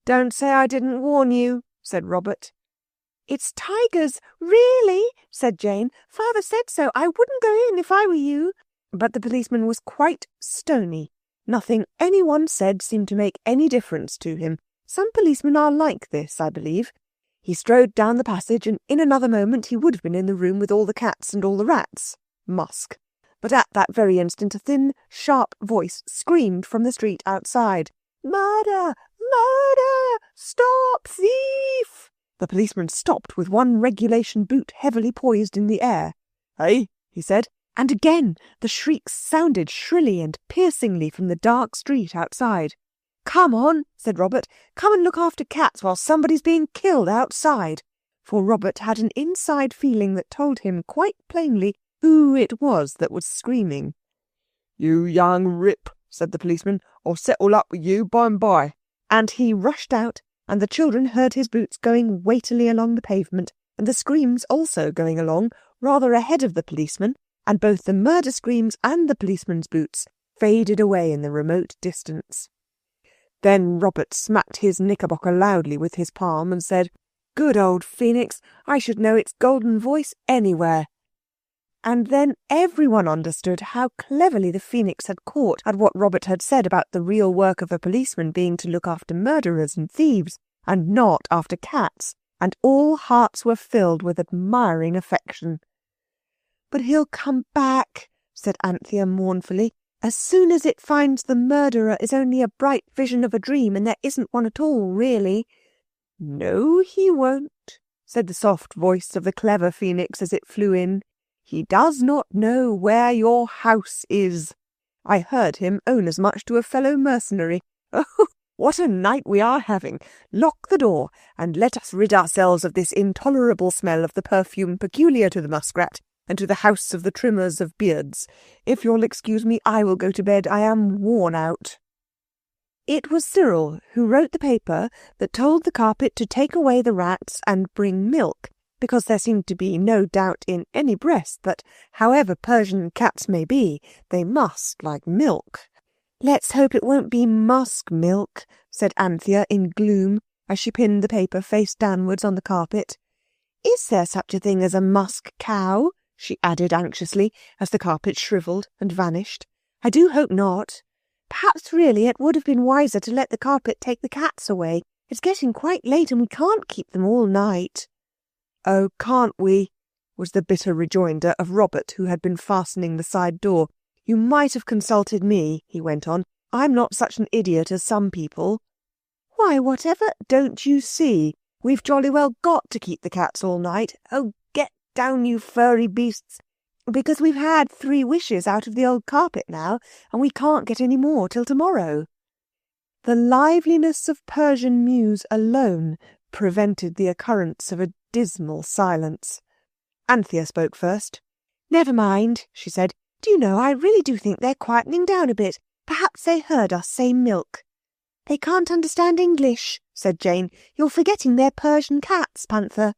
"Don't say I didn't warn you," said Robert. "It's tigers, really," said Jane. "Father said so. I wouldn't go in if I were you." But the policeman was quite stony. Nothing anyone said seemed to make any difference to him. Some policemen are like this, I believe. He strode down the passage, and in another moment he would have been in the room with all the cats and all the rats. Musk. But at that very instant a thin, sharp voice screamed from the street outside. "Murder! Murder! Stop, thief!" The policeman stopped with one regulation boot heavily poised in the air. "Hey," he said, and again the shrieks sounded shrilly and piercingly from the dark street outside. "Come on," said Robert. "Come and look after cats while somebody's being killed outside." For Robert had an inside feeling that told him quite plainly who it was that was screaming. "You young rip," said the policeman, "I'll settle up with you by and by." And he rushed out, and the children heard his boots going weightily along the pavement, and the screams also going along, rather ahead of the policeman, and both the murder screams and the policeman's boots faded away in the remote distance. Then Robert smacked his knickerbocker loudly with his palm and said, "Good old Phoenix, I should know its golden voice anywhere." And then everyone understood how cleverly the Phoenix had caught at what Robert had said about the real work of a policeman being to look after murderers and thieves, and not after cats, and all hearts were filled with admiring affection. "But he'll come back," said Anthea mournfully. "As soon as it finds the murderer is only a bright vision of a dream, and there isn't one at all, really." "No, he won't," said the soft voice of the clever Phoenix as it flew in. "He does not know where your house is. I heard him own as much to a fellow mercenary. Oh, what a night we are having! Lock the door, and let us rid ourselves of this intolerable smell of the perfume peculiar to the muskrat, and to the house of the trimmers of beards. If you'll excuse me, I will go to bed. I am worn out." It was Cyril who wrote the paper that told the carpet to take away the rats and bring milk, because there seemed to be no doubt in any breast that, however Persian cats may be, they must like milk. "Let's hope it won't be musk milk," said Anthea in gloom, as she pinned the paper face downwards on the carpet. "Is there such a thing as a musk cow?" she added anxiously, as the carpet shrivelled and vanished. "I do hope not. Perhaps really it would have been wiser to let the carpet take the cats away. It's getting quite late and we can't keep them all night." "Oh, can't we?" was the bitter rejoinder of Robert, who had been fastening the side door. "You might have consulted me," he went on. "I'm not such an idiot as some people." "Why, whatever don't you see? We've jolly well got to keep the cats all night. Oh, get down, you furry beasts, because we've had 3 wishes out of the old carpet now, and we can't get any more till tomorrow." The liveliness of Persian Mews alone prevented the occurrence of a dismal silence. Anthea spoke first. "Never mind," she said. "Do you know, I really do think they're quietening down a bit. Perhaps they heard us say milk." "They can't understand English," said Jane. "You're forgetting they're Persian cats, Panther."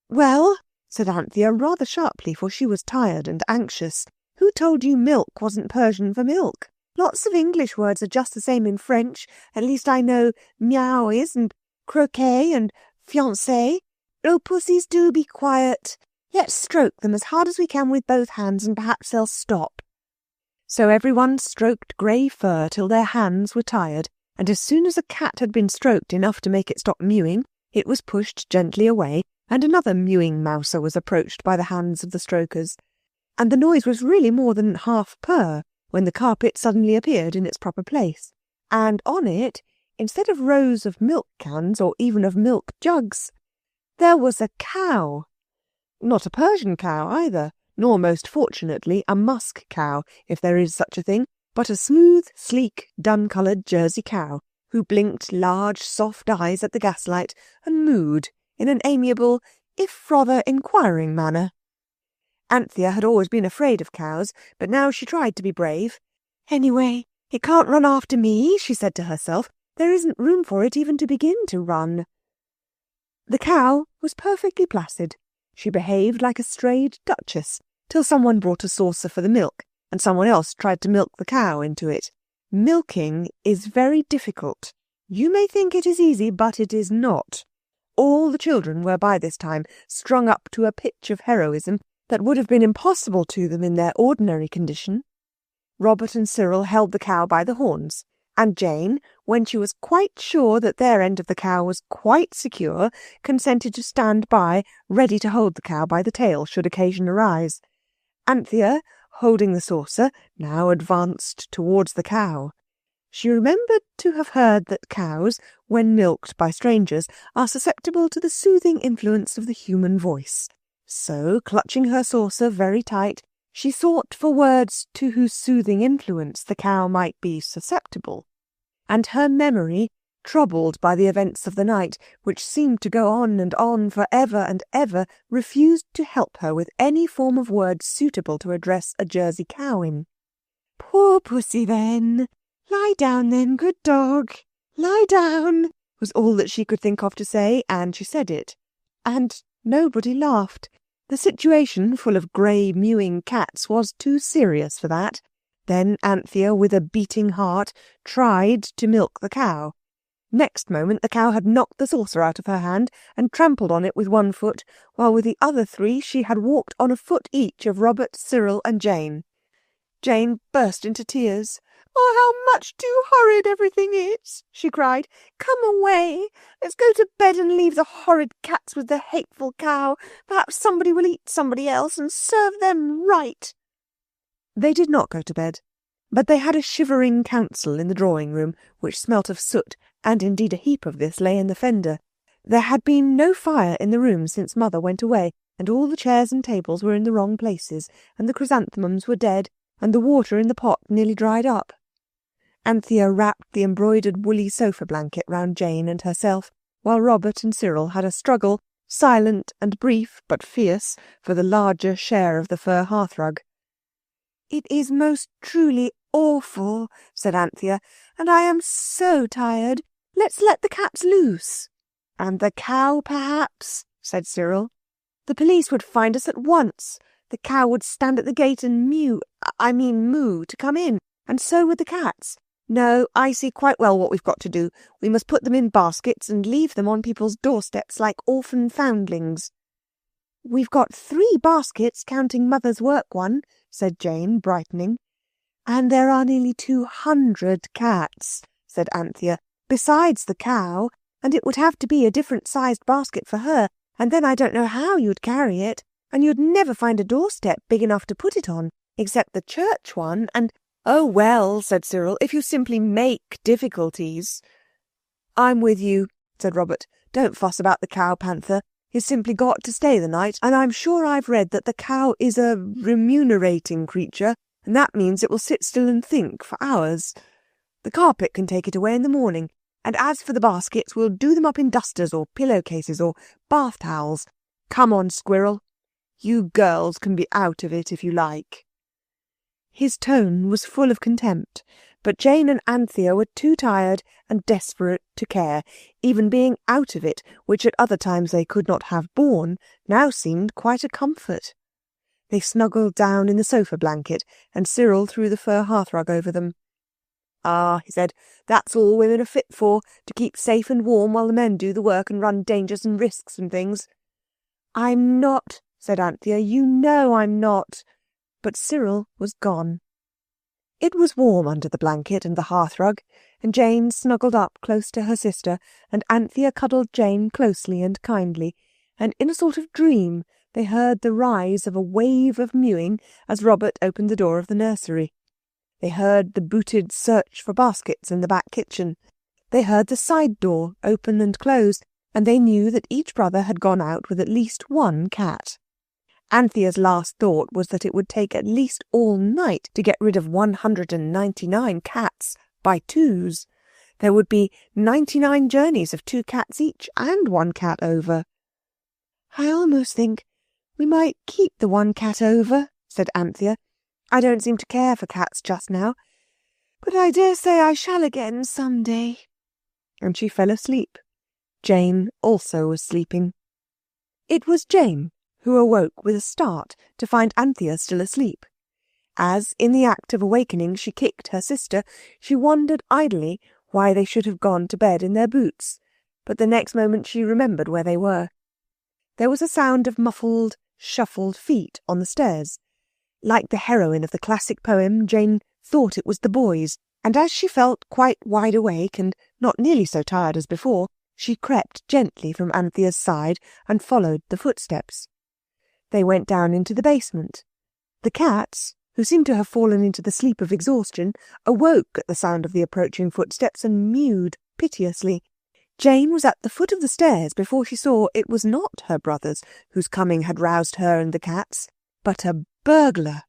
"Well," said Anthea rather sharply, for she was tired and anxious, "who told you milk wasn't Persian for milk? Lots of English words are just the same in French. At least I know meow is, and croquet, and fiancé. Oh, pussies, do be quiet. Let's stroke them as hard as we can with both hands, and perhaps they'll stop." So everyone stroked grey fur till their hands were tired, and as soon as a cat had been stroked enough to make it stop mewing, it was pushed gently away, and another mewing mouser was approached by the hands of the strokers. And the noise was really more than half purr when the carpet suddenly appeared in its proper place, and on it, instead of rows of milk cans or even of milk jugs, there was a cow. Not a Persian cow either, nor, most fortunately, a musk cow, if there is such a thing, but a smooth, sleek, dun-coloured Jersey cow, who blinked large, soft eyes at the gaslight and mooed in an amiable, if rather inquiring manner. Anthea had always been afraid of cows, but now she tried to be brave. "Anyway, it can't run after me," she said to herself. "There isn't room for it even to begin to run." The cow was perfectly placid. She behaved like a strayed duchess, till someone brought a saucer for the milk, and someone else tried to milk the cow into it. Milking is very difficult. You may think it is easy, but it is not. All the children were by this time strung up to a pitch of heroism that would have been impossible to them in their ordinary condition. Robert and Cyril held the cow by the horns, and Jane, when she was quite sure that their end of the cow was quite secure, consented to stand by, ready to hold the cow by the tail should occasion arise. Anthea, holding the saucer, now advanced towards the cow. She remembered to have heard that cows, when milked by strangers, are susceptible to the soothing influence of the human voice. So, clutching her saucer very tight, she sought for words to whose soothing influence the cow might be susceptible. And her memory, troubled by the events of the night, which seemed to go on and on for ever and ever, refused to help her with any form of words suitable to address a Jersey cow in. "Poor pussy, then! Lie down, then, good dog! Lie down!" was all that she could think of to say, and she said it. And nobody laughed. The situation, full of grey, mewing cats, was too serious for that. Then Anthea, with a beating heart, tried to milk the cow. Next moment the cow had knocked the saucer out of her hand and trampled on it with one foot, while with the other three she had walked on a foot each of Robert, Cyril and Jane. Jane burst into tears. "Oh, how much too horrid everything is!" she cried. "Come away. Let's go to bed and leave the horrid cats with the hateful cow. Perhaps somebody will eat somebody else and serve them right." They did not go to bed, but they had a shivering council in the drawing-room, which smelt of soot, and indeed a heap of this lay in the fender. There had been no fire in the room since Mother went away, and all the chairs and tables were in the wrong places, and the chrysanthemums were dead, and the water in the pot nearly dried up. Anthea wrapped the embroidered woolly sofa blanket round Jane and herself, while Robert and Cyril had a struggle, silent and brief but fierce, for the larger share of the fur hearthrug. "It is most truly awful," said Anthea, "and I am so tired. Let's let the cats loose." "And the cow, perhaps," said Cyril. "The police would find us at once. The cow would stand at the gate and moo to come in, and so would the cats. No, I see quite well what we've got to do. We must put them in baskets and leave them on people's doorsteps like orphan foundlings." "We've got 3 baskets, counting Mother's work one," said Jane, brightening. "And there are nearly 200 cats," said Anthea, "besides the cow, and it would have to be a different-sized basket for her, and then I don't know how you'd carry it, and you'd never find a doorstep big enough to put it on, except the church one, and—" "Oh, well," said Cyril, "if you simply make difficulties—" "I'm with you," said Robert. "Don't fuss about the cow, Panther. He's simply got to stay the night, and I'm sure I've read that the cow is a remunerating creature, and that means it will sit still and think for hours. The carpet can take it away in the morning, and as for the baskets, we'll do them up in dusters or pillowcases or bath towels. Come on, Squirrel. You girls can be out of it if you like." His tone was full of contempt, but Jane and Anthea were too tired and desperate to care. Even being out of it, which at other times they could not have borne, now seemed quite a comfort. They snuggled down in the sofa blanket, and Cyril threw the fur hearthrug over them. "Ah," he said, "that's all women are fit for, to keep safe and warm while the men do the work and run dangers and risks and things." "I'm not," said Anthea. "You know I'm not." But Cyril was gone. It was warm under the blanket and the hearthrug, and Jane snuggled up close to her sister, and Anthea cuddled Jane closely and kindly, and in a sort of dream they heard the rise of a wave of mewing as Robert opened the door of the nursery. They heard the booted search for baskets in the back kitchen. They heard the side door open and close, and they knew that each brother had gone out with at least one cat. Anthea's last thought was that it would take at least all night to get rid of 199 cats by twos. There would be 99 journeys of 2 cats each and 1 cat over. "I almost think we might keep the 1 cat over," said Anthea. "I don't seem to care for cats just now, but I dare say I shall again some day." And she fell asleep. Jane also was sleeping. It was Jane who awoke with a start to find Anthea still asleep. As, in the act of awakening, she kicked her sister, she wondered idly why they should have gone to bed in their boots, but the next moment she remembered where they were. There was a sound of muffled, shuffled feet on the stairs. Like the heroine of the classic poem, Jane thought it was the boys, and as she felt quite wide awake and not nearly so tired as before, she crept gently from Anthea's side and followed the footsteps. They went down into the basement. The cats, who seemed to have fallen into the sleep of exhaustion, awoke at the sound of the approaching footsteps and mewed piteously. Jane was at the foot of the stairs before she saw it was not her brothers whose coming had roused her and the cats, but a burglar.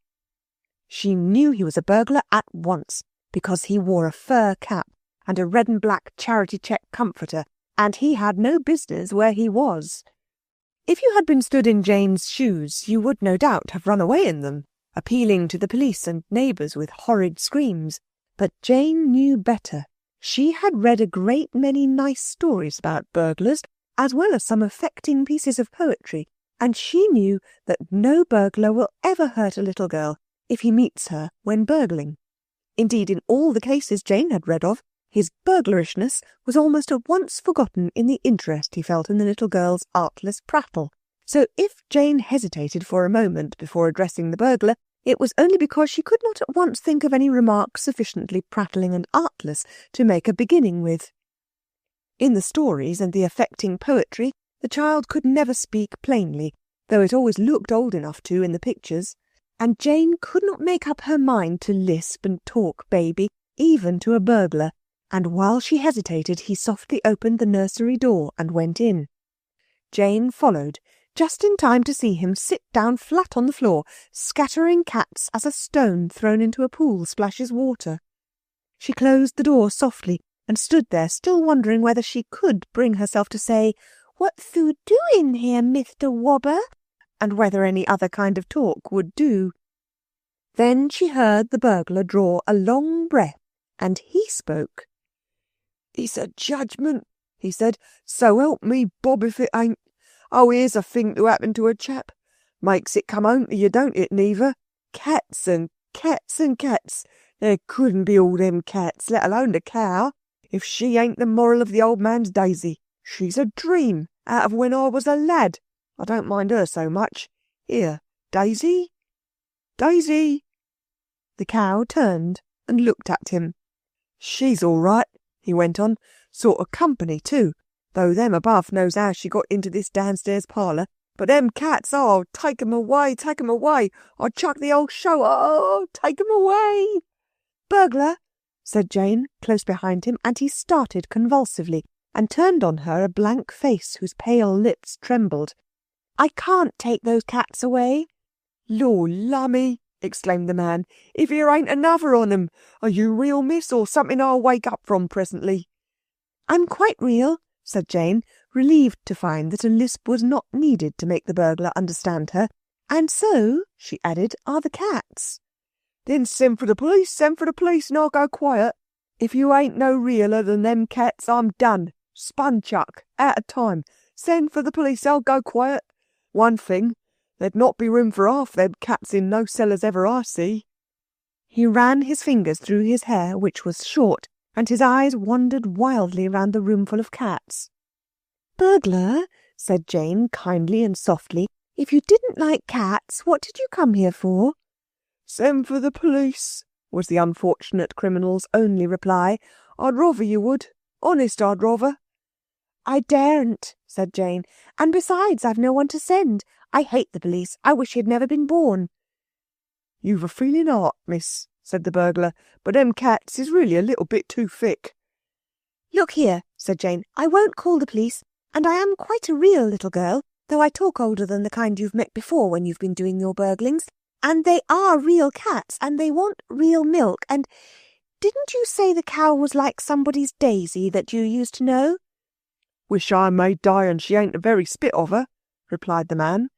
She knew he was a burglar at once, because he wore a fur cap and a red and black charity check comforter, and he had no business where he was. If you had been stood in Jane's shoes, you would no doubt have run away in them, appealing to the police and neighbours with horrid screams. But Jane knew better. She had read a great many nice stories about burglars, as well as some affecting pieces of poetry, and she knew that no burglar will ever hurt a little girl if he meets her when burgling. Indeed, in all the cases Jane had read of, his burglarishness was almost at once forgotten in the interest he felt in the little girl's artless prattle. So if Jane hesitated for a moment before addressing the burglar, it was only because she could not at once think of any remark sufficiently prattling and artless to make a beginning with. In the stories and the affecting poetry, the child could never speak plainly, though it always looked old enough to in the pictures, and Jane could not make up her mind to lisp and talk baby, even to a burglar, and while she hesitated he softly opened the nursery door and went in. Jane followed, just in time to see him sit down flat on the floor, scattering cats as a stone thrown into a pool splashes water. She closed the door softly and stood there, still wondering whether she could bring herself to say, "What thou doing here, Mr. Wobber?" and whether any other kind of talk would do. Then she heard the burglar draw a long breath, and he spoke. "It's a judgment," he said. "So help me, Bob, if it ain't. Oh, here's a thing to happen to a chap. Makes it come home to you, don't it, Neva? Cats and cats and cats. There couldn't be all them cats, let alone the cow, if she ain't the moral of the old man's Daisy. She's a dream out of when I was a lad. I don't mind her so much. Here, Daisy? Daisy!" The cow turned and looked at him. "She's all right," he went on. "Sort of company, too, though them above knows how she got into this downstairs parlour. But them cats, oh, take 'em away, take 'em away. I'd chuck the whole show, oh, take 'em away." "Burglar," said Jane, close behind him, and he started convulsively and turned on her a blank face whose pale lips trembled. "I can't take those cats away." "Lor' lummy!" exclaimed the man. "If here ain't another on 'em! Are you real, miss, or something I'll wake up from presently?" "I'm quite real," said Jane, relieved to find that a lisp was not needed to make the burglar understand her. "And so," she added, "are the cats." "Then send for the police, and I'll go quiet. If you ain't no realer than them cats, I'm done. Spun-chuck, out of time. Send for the police, I'll go quiet. One thing, there'd not be room for half them cats in no cellars ever I see." He ran his fingers through his hair, which was short, and his eyes wandered wildly round the room full of cats. "Burglar," said Jane kindly and softly, "if you didn't like cats, what did you come here for?" "Send for the police," was the unfortunate criminal's only reply. "I'd rather you would. Honest, I'd rather." "I daren't," said Jane, "and besides, I've no one to send. I hate the police. I wish he'd never been born." "You've a feeling heart, miss," said the burglar, "but them cats is really a little bit too thick." "Look here," said Jane, "I won't call the police, and I am quite a real little girl, though I talk older than the kind you've met before when you've been doing your burglings. And they are real cats, and they want real milk, and didn't you say the cow was like somebody's Daisy that you used to know?" "Wish I may die and she ain't a very spit of her," replied the man.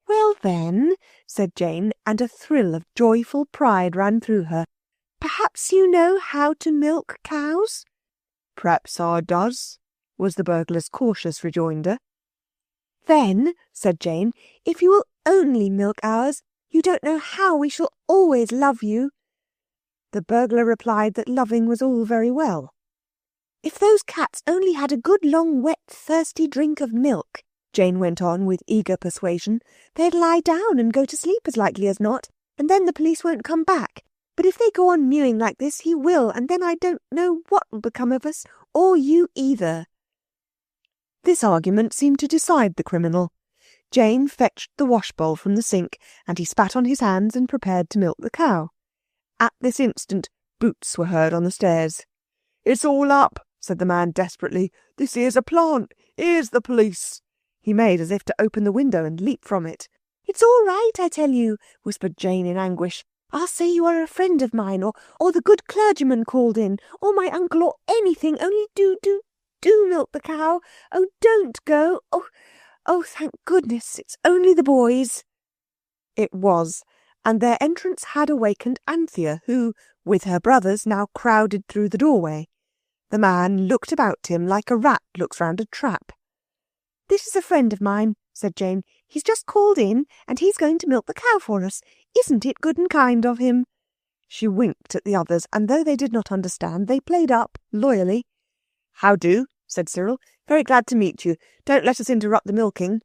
"Well then," said Jane, and a thrill of joyful pride ran through her, "perhaps you know how to milk cows?" "Perhaps I does," was the burglar's cautious rejoinder. "Then," said Jane, "if you will only milk ours, you don't know how we shall always love you." The burglar replied that loving was all very well. "If those cats only had a good long wet thirsty drink of milk," Jane went on with eager persuasion, "they'd lie down and go to sleep as likely as not, and then the police won't come back. But if they go on mewing like this, he will, and then I don't know what will become of us, or you either." This argument seemed to decide the criminal. Jane fetched the washbowl from the sink, and he spat on his hands and prepared to milk the cow. At this instant, boots were heard on the stairs. "It's all up," said the man desperately. "This here's a plant. Here's the police." He made as if to open the window and leap from it. "It's all right, I tell you," whispered Jane in anguish. "I'll say you are a friend of mine, or the good clergyman called in, or my uncle, or anything. Only do milk the cow. Oh, don't go. Oh, thank goodness, it's only the boys." It was, and their entrance had awakened Anthea, who, with her brothers, now crowded through the doorway. The man looked about him like a rat looks round a trap. "This is a friend of mine," said Jane. "He's just called in, and he's going to milk the cow for us. Isn't it good and kind of him?" She winked at the others, and though they did not understand, they played up loyally. "How do?" said Cyril. "Very glad to meet you. Don't let us interrupt the milking."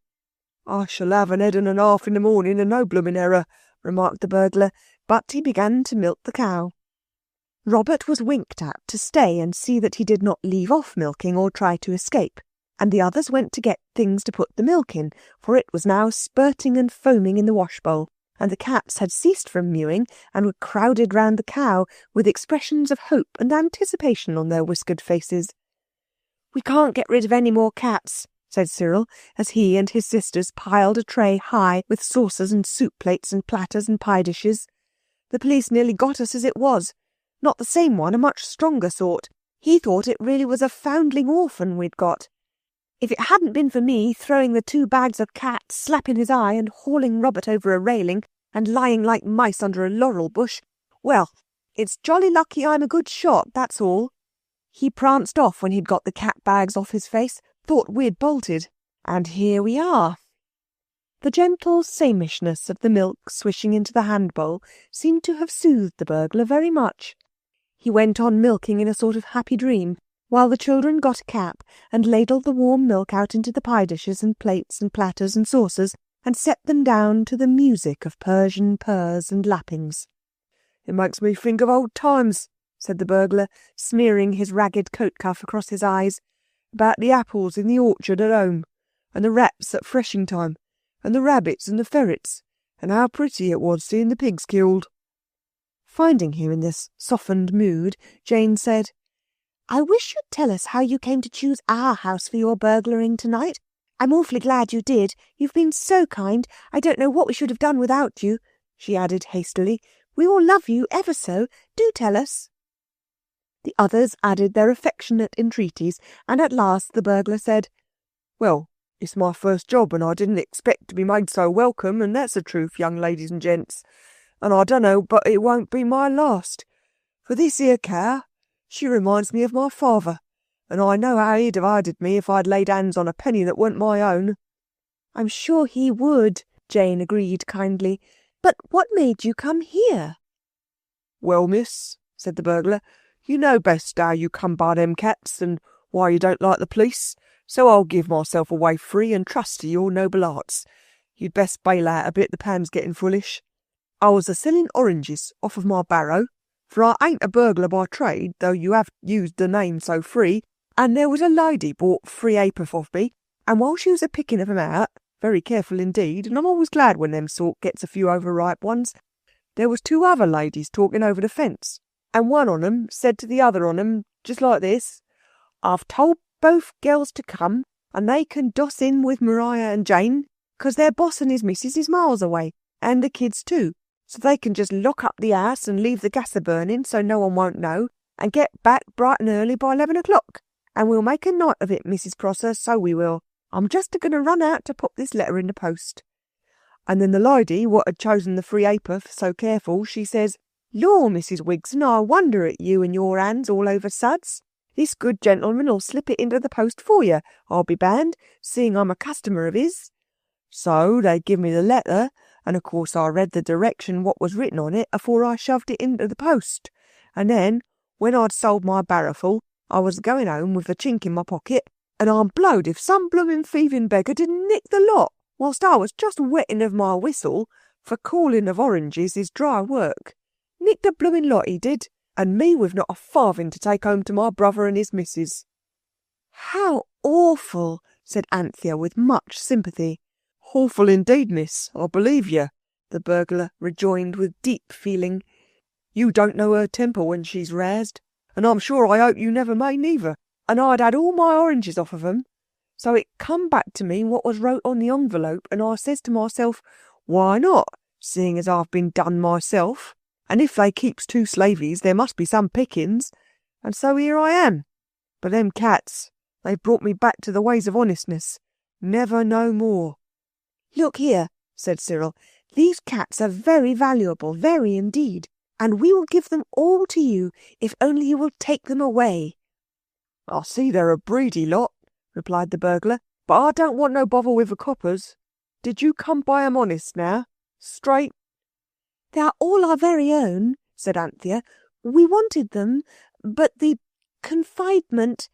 "I shall have an head and a half in the morning and no bloomin' error," remarked the burglar, but he began to milk the cow. Robert was winked at to stay and see that he did not leave off milking or try to escape, and the others went to get things to put the milk in, for it was now spurting and foaming in the washbowl, and the cats had ceased from mewing and were crowded round the cow with expressions of hope and anticipation on their whiskered faces. "We can't get rid of any more cats," said Cyril, as he and his sisters piled a tray high with saucers and soup plates and platters and pie dishes. "The police nearly got us as it was. Not the same one, a much stronger sort. He thought it really was a foundling orphan we'd got. If it hadn't been for me throwing the 2 bags of cats slap in his eye and hauling Robert over a railing and lying like mice under a laurel bush, well, it's jolly lucky I'm a good shot, that's all." He pranced off when he'd got the cat bags off his face, thought we'd bolted, and here we are. The gentle samishness of the milk swishing into the hand bowl seemed to have soothed the burglar very much. He went on milking in a sort of happy dream, while the children got a cap and ladled the warm milk out into the pie dishes and plates and platters and saucers, and set them down to the music of Persian purrs and lappings. "It makes me think of old times," said the burglar, smearing his ragged coat cuff across his eyes, "about the apples in the orchard at home, and the rats at threshing time, and the rabbits and the ferrets, and how pretty it was seeing the pigs killed." Finding him in this softened mood, Jane said, "I wish you'd tell us how you came to choose our house for your burglaring tonight. I'm awfully glad you did. You've been so kind. I don't know what we should have done without you," she added hastily. "We all love you ever so. Do tell us." The others added their affectionate entreaties, and at last the burglar said, "Well, it's my first job, and I didn't expect to be made so welcome, and that's the truth, young ladies and gents. And I dunno, but it won't be my last. For this here cow, she reminds me of my father, and I know how he'd have hided me if I'd laid hands on a penny that weren't my own." "I'm sure he would," Jane agreed kindly. "But what made you come here?" "Well, miss," said the burglar, "you know best how you come by them cats, and why you don't like the police, so I'll give myself away free and trust to your noble arts. You'd best bail out a bit, the pan's getting foolish. I was a-selling oranges off of my barrow, for I ain't a burglar by trade, though you have used the name so free, and there was a lady bought 3 ha'porth of me, and while she was a-picking of 'em out, very careful indeed, and I'm always glad when them sort gets a few overripe ones, there was 2 other ladies talking over the fence, and one on 'em said to the other on 'em, just like this, 'I've told both girls to come, and they can doss in with Maria and Jane, 'cause their boss and his missus is miles away, and the kids too, so they can just lock up the house and leave the gas a-burning so no one won't know, and get back bright and early by 11 o'clock, and we'll make a night of it, Mrs. Prosser, so we will. I'm just a-going to run out to pop this letter in the post.' And then the lady, what had chosen the 3 ha'porth so careful, she says, 'Law, Mrs. Wigson, I wonder at you and your hands all over suds. This good gentleman'll slip it into the post for you, I'll be bound, seeing I'm a customer of his.' So they give me the letter, and of course I read the direction what was written on it afore I shoved it into the post. And then, when I'd sold my barrowful, I was going home with the chink in my pocket, and I'm blowed if some bloomin' thieving beggar didn't nick the lot, whilst I was just wetting of my whistle, for calling of oranges is dry work. Nicked a bloomin' lot, he did, and me with not a farthing to take home to my brother and his missus." "How awful," said Anthea with much sympathy. "Awful indeed, miss, I believe you," the burglar rejoined with deep feeling. "You don't know her temper when she's roused, and I'm sure I hope you never may neither, and I'd had all my oranges off of 'em. So it come back to me what was wrote on the envelope, and I says to myself, why not, seeing as I've been done myself, and if they keeps two slaveys there must be some pickings, and so here I am. But them cats, they brought me back to the ways of honestness. Never no more." "Look here," said Cyril. "These cats are very valuable, very indeed, and we will give them all to you if only you will take them away." "I see they're a breedy lot," replied the burglar, "but I don't want no bother with the coppers. Did you come by 'em honest now? Straight?" "They are all our very own," said Anthea. "We wanted them, but the consignment,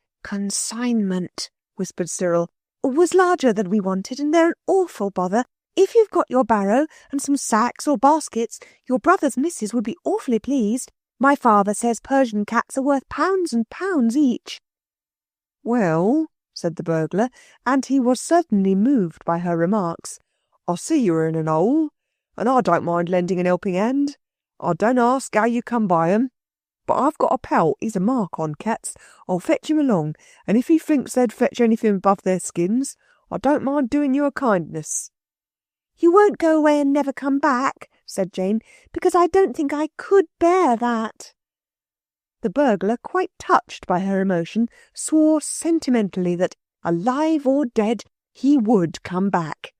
whispered Cyril, was larger than we wanted, and they're an awful bother. If you've got your barrow and some sacks or baskets, your brother's missus would be awfully pleased. My father says Persian cats are worth pounds and pounds each." "Well," said the burglar, and he was certainly moved by her remarks, "I see you're in an hole, and I don't mind lending an helping hand. I don't ask how you come by 'em, but I've got a pal, he's a mark on cats. I'll fetch him along, and if he thinks they'd fetch anything above their skins, I don't mind doing you a kindness." "You won't go away and never come back," said Jane, "because I don't think I could bear that." The burglar, quite touched by her emotion, swore sentimentally that, alive or dead, he would come back.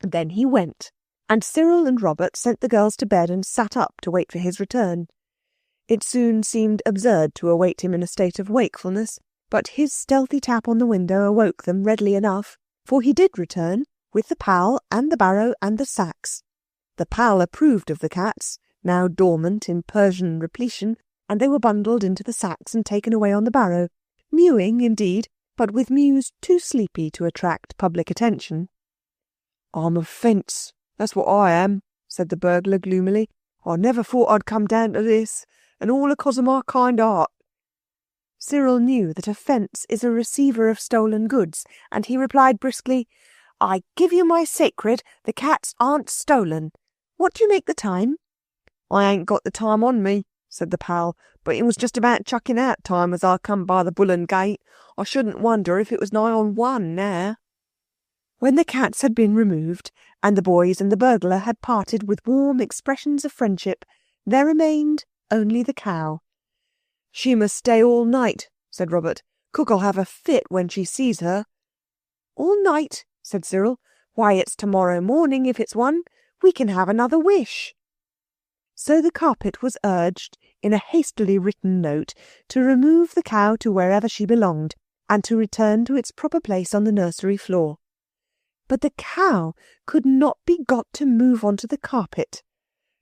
Then he went, and Cyril and Robert sent the girls to bed and sat up to wait for his return. It soon seemed absurd to await him in a state of wakefulness, but his stealthy tap on the window awoke them readily enough, for he did return, with the pal and the barrow and the sacks. The pal approved of the cats, now dormant in Persian repletion, and they were bundled into the sacks and taken away on the barrow, mewing indeed, but with Mews too sleepy to attract public attention. "I'm a fence, that's what I am," said the burglar gloomily. "I never thought I'd come down to this, and all because of my kind heart." Cyril knew that a fence is a receiver of stolen goods, and he replied briskly, "I give you my sacred, the cats aren't stolen. What do you make the time?" "I ain't got the time on me," said the pal, "but it was just about chucking out time as I come by the Bull and Gate. I shouldn't wonder if it was nigh on 1 now." When the cats had been removed, and the boys and the burglar had parted with warm expressions of friendship, there remained only the cow. "She must stay all night," said Robert. "Cook'll have a fit when she sees her." "All night?" said Cyril. "Why, it's tomorrow morning if it's 1. We can have another wish." So the carpet was urged, in a hastily written note, to remove the cow to wherever she belonged, and to return to its proper place on the nursery floor. But the cow could not be got to move onto the carpet.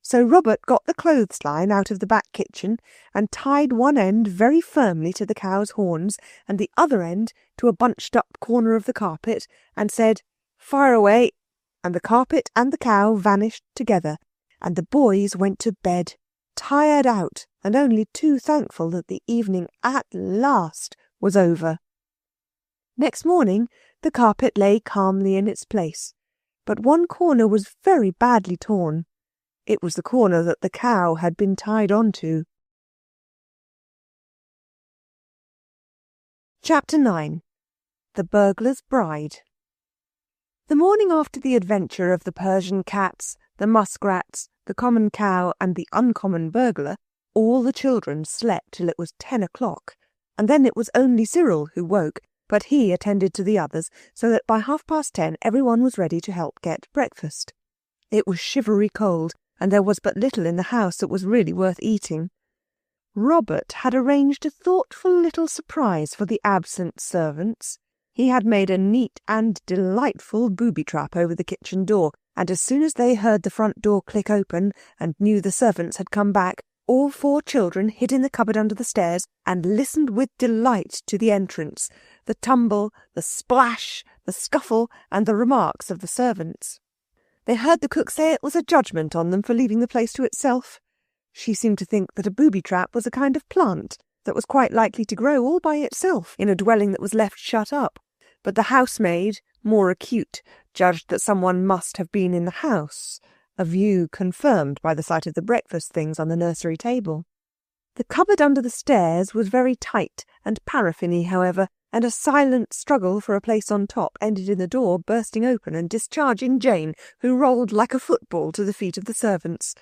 So Robert got the clothesline out of the back kitchen and tied one end very firmly to the cow's horns and the other end to a bunched-up corner of the carpet, and said, "Fire away," and the carpet and the cow vanished together, and the boys went to bed, tired out and only too thankful that the evening at last was over. Next morning the carpet lay calmly in its place, but one corner was very badly torn. It was the corner that the cow had been tied onto. Chapter 9. The Burglar's Bride. The morning after the adventure of the Persian cats, the muskrats, the common cow, and the uncommon burglar, all the children slept till it was 10 o'clock, and then it was only Cyril who woke, but he attended to the others, so that by 10:30 everyone was ready to help get breakfast. It was shivery cold, and there was but little in the house that was really worth eating. Robert had arranged a thoughtful little surprise for the absent servants. He had made a neat and delightful booby-trap over the kitchen door, and as soon as they heard the front door click open and knew the servants had come back, all 4 children hid in the cupboard under the stairs and listened with delight to the entrance, the tumble, the splash, the scuffle, and the remarks of the servants. They heard the cook say it was a judgment on them for leaving the place to itself. She seemed to think that a booby-trap was a kind of plant that was quite likely to grow all by itself in a dwelling that was left shut up. But the housemaid, more acute, judged that someone must have been in the house, a view confirmed by the sight of the breakfast things on the nursery table. The cupboard under the stairs was very tight and paraffin-y, however, and a silent struggle for a place on top ended in the door bursting open and discharging Jane, who rolled like a football to the feet of the servants.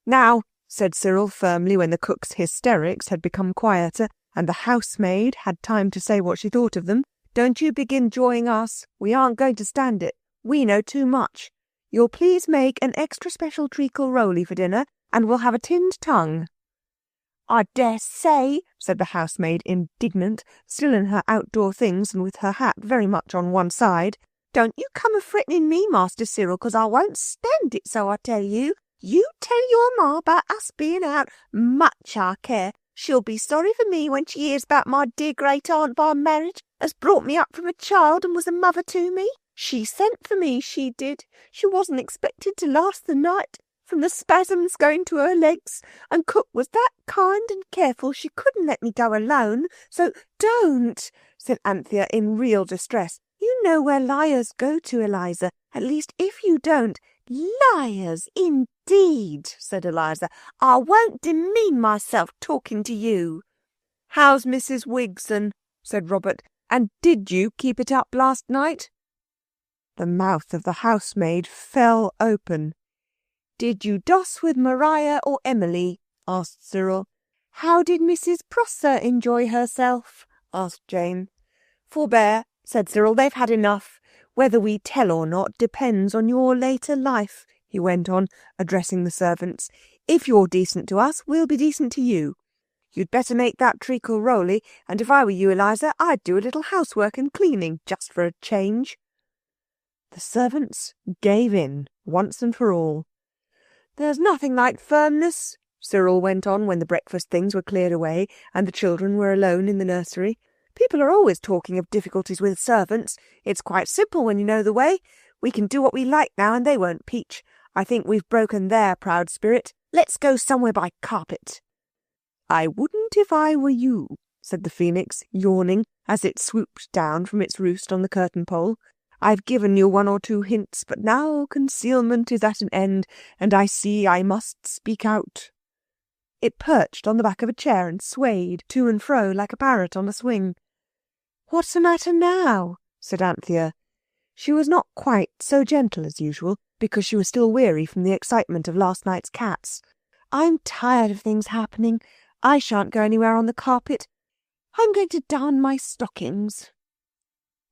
"Now," said Cyril firmly when the cook's hysterics had become quieter and the housemaid had time to say what she thought of them, "don't you begin jawing us. We aren't going to stand it. We know too much. You'll please make an extra special treacle roly for dinner, and we'll have a tinned tongue." "I dare say," said the housemaid, indignant, still in her outdoor things and with her hat very much on one side. "Don't you come a-fretting me, Master Cyril, 'cause I won't stand it, so I tell you. You tell your ma about us being out. Much I care. She'll be sorry for me when she hears about my dear great-aunt by marriage, as brought me up from a child and was a mother to me. She sent for me, she did. She wasn't expected to last the night, from the spasms going to her legs, and cook was that kind and careful she couldn't let me go alone. So don't," said Anthea in real distress. "You know where liars go to, Eliza. At least if you don't—" "Liars, indeed," said Eliza. "I won't demean myself talking to you." "How's Mrs. Wigson?" said Robert. "And did you keep it up last night?" The mouth of the housemaid fell open. "Did you doss with Maria or Emily?" asked Cyril. "How did Mrs. Prosser enjoy herself?" asked Jane. "Forbear," said Cyril. "They've had enough. Whether we tell or not depends on your later life," he went on, addressing the servants. "If you're decent to us, we'll be decent to you. You'd better make that treacle roly, and if I were you, Eliza, I'd do a little housework and cleaning, just for a change." The servants gave in, once and for all. "There's nothing like firmness," Cyril went on when the breakfast things were cleared away and the children were alone in the nursery. "People are always talking of difficulties with servants. It's quite simple when you know the way. We can do what we like now and they won't peach. I think we've broken their proud spirit. Let's go somewhere by carpet." "I wouldn't if I were you," said the phoenix, yawning, as it swooped down from its roost on the curtain pole. "I've given you one or two hints, but now concealment is at an end, and I see I must speak out." It perched on the back of a chair and swayed to and fro like a parrot on a swing. "What's the matter now?" said Anthea. She was not quite so gentle as usual, because she was still weary from the excitement of last night's cats. "I'm tired of things happening. I shan't go anywhere on the carpet. I'm going to darn my stockings."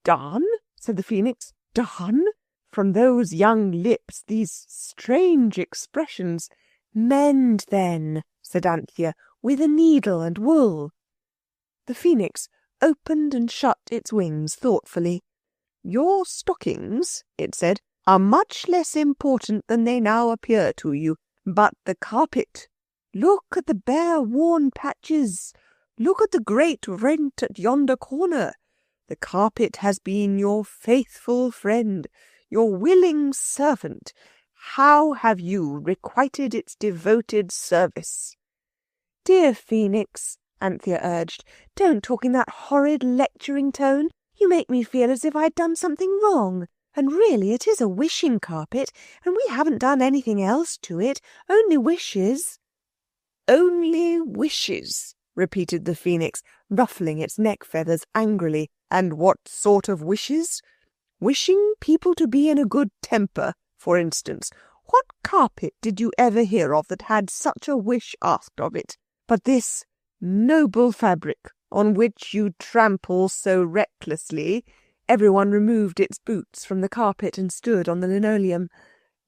"Darn?" said the phoenix. "Darn?" From those young lips, these strange expressions. "Mend, then," said Anthea, "with a needle and wool." The phoenix opened and shut its wings thoughtfully. "Your stockings," it said, "are much less important than they now appear to you. But the carpet. Look at the bare worn patches. Look at the great rent at yonder corner. The carpet has been your faithful friend, your willing servant. How have you requited its devoted service?" "Dear Phoenix," Anthea urged, "don't talk in that horrid lecturing tone. You make me feel as if I'd done something wrong. And really it is a wishing carpet, and we haven't done anything else to it, only wishes." "Only wishes," repeated the phoenix, ruffling its neck feathers angrily. "And what sort of wishes? Wishing people to be in a good temper, for instance. What carpet did you ever hear of that had such a wish asked of it? But this noble fabric on which you trample so recklessly—" Everyone removed its boots from the carpet and stood on the linoleum.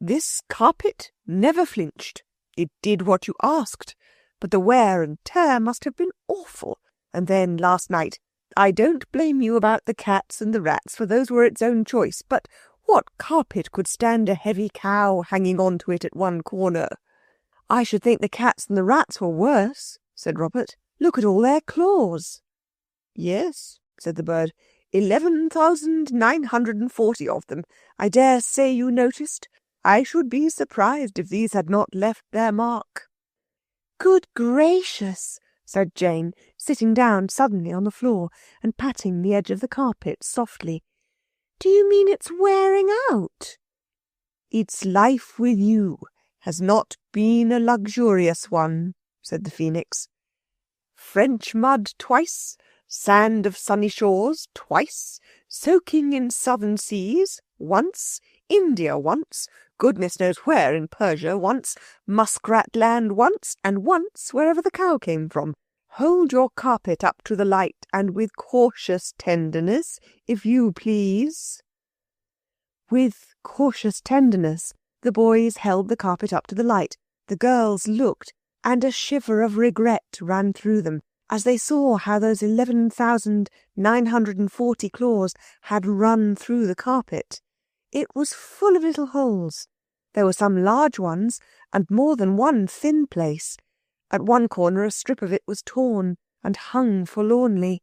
"This carpet never flinched. It did what you asked. But the wear and tear must have been awful. And then last night, I don't blame you about the cats and the rats, for those were its own choice, but what carpet could stand a heavy cow hanging on to it at one corner?" "I should think the cats and the rats were worse," said Robert. "Look at all their claws." "Yes," said the bird, 11,940 of them. I dare say you noticed. I should be surprised if these had not left their mark." Good gracious, said Jane, sitting down suddenly on the floor and patting the edge of the carpet softly. Do you mean it's wearing out? Its life with you has not been a luxurious one, said the Phoenix. French mud twice, sand of sunny shores twice, soaking in southern seas once, India once, goodness knows where in Persia once, muskrat land once, and once wherever the cow came from. Hold your carpet up to the light, and with cautious tenderness, if you please. With cautious tenderness, the boys held the carpet up to the light. The girls looked, and a shiver of regret ran through them as they saw how those 11,940 claws had run through the carpet. It was full of little holes. There were some large ones, and more than one thin place. At one corner a strip of it was torn and hung forlornly.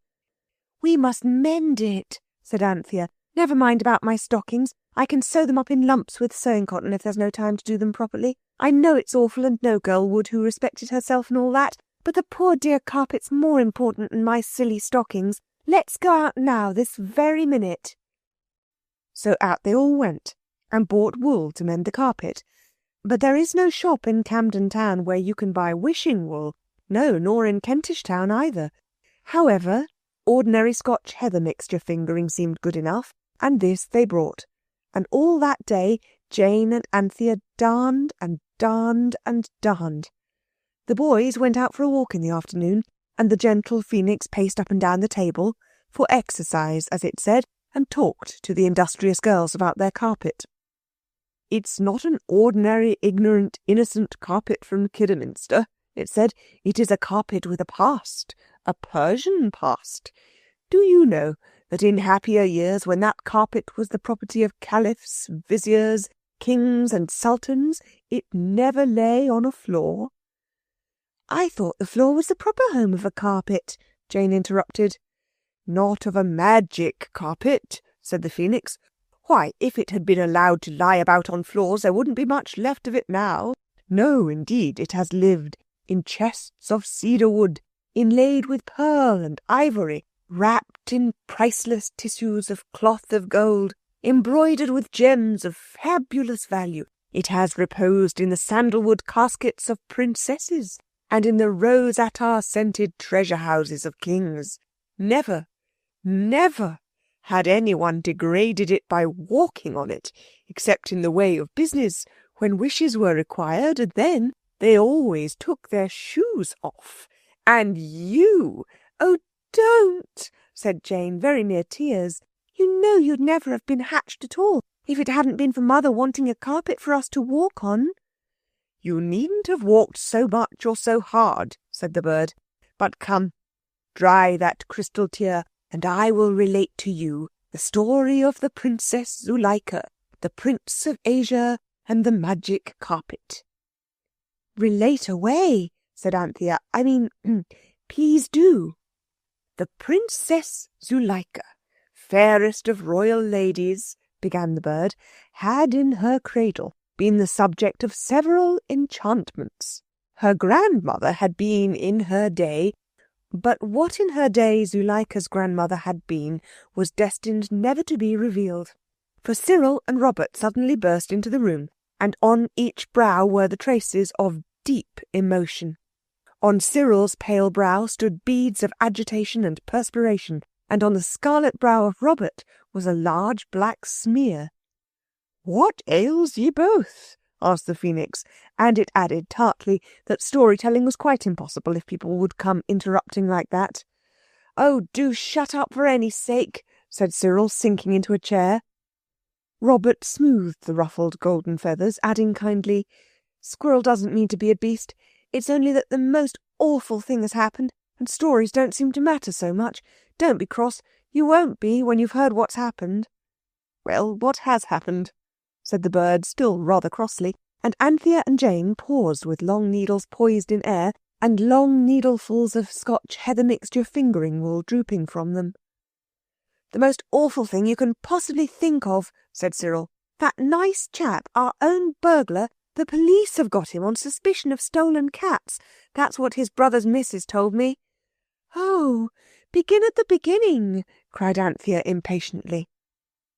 "We must mend it," said Anthea. "Never mind about my stockings. I can sew them up in lumps with sewing cotton if there's no time to do them properly. I know it's awful, and no girl would who respected herself and all that, but the poor dear carpet's more important than my silly stockings. Let's go out now, this very minute." So out they all went, and bought wool to mend the carpet. But there is no shop in Camden Town where you can buy wishing wool, no, nor in Kentish Town either. However, ordinary Scotch heather mixture fingering seemed good enough, and this they brought. And all that day Jane and Anthea darned and darned and darned. The boys went out for a walk in the afternoon, and the gentle Phoenix paced up and down the table, for exercise, as it said, and talked to the industrious girls about their carpet. "It's not an ordinary, ignorant, innocent carpet from Kidderminster," it said. "It is a carpet with a past, a Persian past. Do you know that in happier years, when that carpet was the property of caliphs, viziers, kings and sultans, it never lay on a floor?" "I thought the floor was the proper home of a carpet," Jane interrupted. "Not of a magic carpet," said the Phoenix. "Why, if it had been allowed to lie about on floors, there wouldn't be much left of it now. No, indeed, it has lived in chests of cedar wood, inlaid with pearl and ivory, wrapped in priceless tissues of cloth of gold, embroidered with gems of fabulous value. It has reposed in the sandalwood caskets of princesses, and in the rose attar-scented treasure houses of kings. Never, never had anyone degraded it by walking on it, except in the way of business, when wishes were required, and then they always took their shoes off. And you—" "Oh, don't," said Jane, very near tears. "You know you'd never have been hatched at all if it hadn't been for Mother wanting a carpet for us to walk on." "You needn't have walked so much or so hard," said the bird. "But come, dry that crystal tear, and I will relate to you the story of the Princess Zuleika, the Prince of Asia, and the magic carpet." "Relate away," said Anthea. "I mean, please do." "The Princess Zuleika, fairest of royal ladies," began the bird, "had in her cradle been the subject of several enchantments. Her grandmother had been in her day, but what in her day Zuleika's grandmother had been was destined never to be revealed. For Cyril and Robert suddenly burst into the room, and on each brow were the traces of deep emotion. On Cyril's pale brow stood beads of agitation and perspiration, and on the scarlet brow of Robert was a large black smear. "What ails ye both?" asked the Phoenix, and it added tartly that storytelling was quite impossible if people would come interrupting like that. "Oh, do shut up for any sake," said Cyril, sinking into a chair. Robert smoothed the ruffled golden feathers, adding kindly, "Squirrel doesn't mean to be a beast. It's only that the most awful thing has happened, and stories don't seem to matter so much. Don't be cross. You won't be when you've heard what's happened." "Well, what has happened?" said the bird, still rather crossly, and Anthea and Jane paused with long needles poised in air and long needlefuls of Scotch heather mixture fingering wool drooping from them. "The most awful thing you can possibly think of," said Cyril. "That nice chap, our own burglar, The police have got him on suspicion of stolen cats. That's what his brother's missus told me." "Oh, begin at the beginning," cried Anthea impatiently.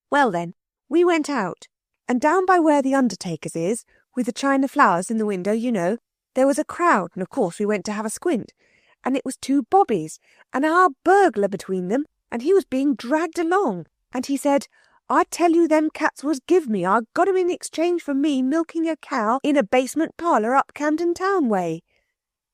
"Well then, we went out, and down by where the undertaker's is, with the china flowers in the window, you know, there was a crowd, and of course we went to have a squint. And it was two bobbies, and our burglar between them, and he was being dragged along, and he said, 'I tell you them cats was give me. I got 'em in exchange for me milking a cow in a basement parlour up Camden Town way.'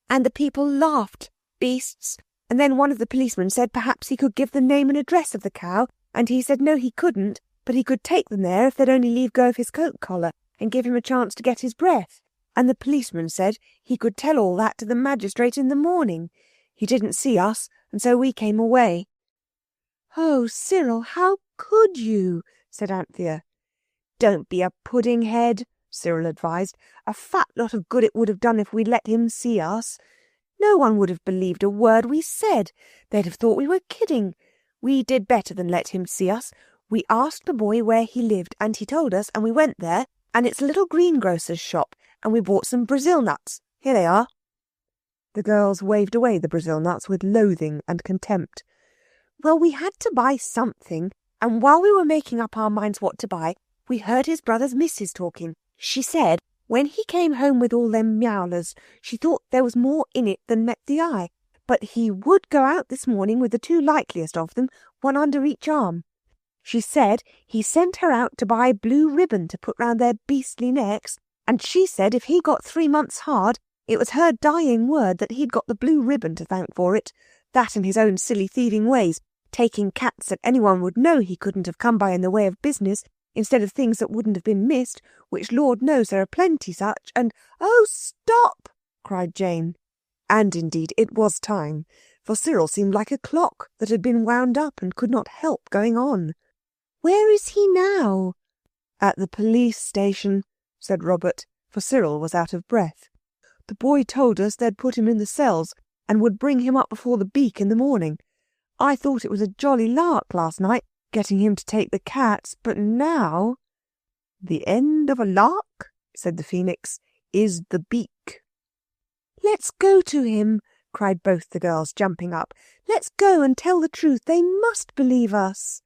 And the people laughed, beasts, and then one of the policemen said perhaps he could give the name and address of the cow, and he said no, he couldn't, but he could take them there if they'd only leave go of his coat collar and give him a chance to get his breath. And the policeman said he could tell all that to the magistrate in the morning. He didn't see us, and so we came away." "Oh, Cyril, how could you?" said Anthea. "Don't be a pudding head," Cyril advised. "A fat lot of good it would have done if we'd let him see us. No one would have believed a word we said. They'd have thought we were kidding. We did better than let him see us. We asked the boy where he lived, and he told us, and we went there, and it's a little greengrocer's shop, and we bought some Brazil nuts. Here they are." The girls waved away the Brazil nuts with loathing and contempt. "Well, we had to buy something, and while we were making up our minds what to buy, we heard his brother's missus talking. She said when he came home with all them meowlers, she thought there was more in it than met the eye, but he would go out this morning with the two likeliest of them, one under each arm. She said he sent her out to buy blue ribbon to put round their beastly necks, and she said if he got 3 months hard, it was her dying word that he'd got the blue ribbon to thank for it. That and his own silly thieving ways, taking cats that anyone would know he couldn't have come by in the way of business, instead of things that wouldn't have been missed, which Lord knows there are plenty such, and—" "Oh, stop!" cried Jane. And indeed it was time, for Cyril seemed like a clock that had been wound up and could not help going on. "Where is he now?" "At the police station," said Robert, for Cyril was out of breath. "The boy told us they'd put him in the cells and would bring him up before the beak in the morning. I thought it was a jolly lark last night, getting him to take the cats, but now—" "The end of a lark," said the phoenix, "is the beak." "Let's go to him," cried both the girls, jumping up. "Let's go and tell the truth. They must believe us."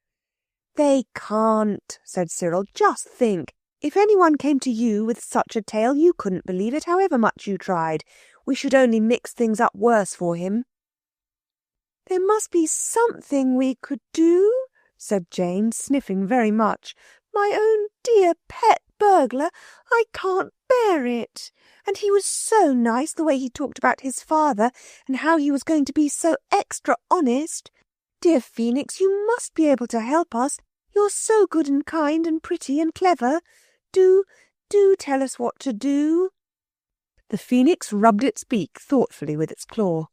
"They can't," said Cyril. "Just think. If anyone came to you with such a tale, you couldn't believe it, however much you tried. We should only mix things up worse for him." "There must be something we could do," said Jane, sniffing very much. "My own dear pet burglar, I can't bear it. And he was so nice, the way he talked about his father, and how he was going to be so extra honest. Dear Phoenix, you must be able to help us. You're so good and kind and pretty and clever. Do tell us what to do." The phoenix rubbed its beak thoughtfully with its claw.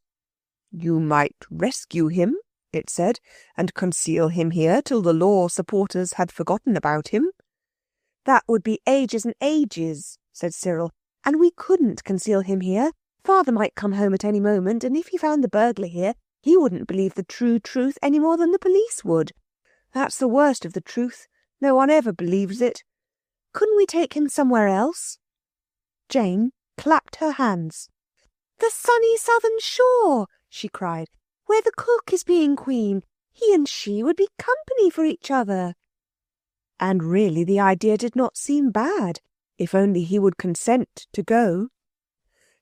"You might rescue him," it said, "and conceal him here till the law supporters had forgotten about him." "That would be ages and ages," said Cyril, "and we couldn't conceal him here. Father might come home at any moment, and if he found the burglar here, he wouldn't believe the true truth any more than the police would. That's the worst of the truth. No one ever believes it. Couldn't we take him somewhere else?" Jane clapped her hands. "The sunny southern shore," she cried, "where the cook is being queen. He and she would be company for each other." And really the idea did not seem bad, if only he would consent to go.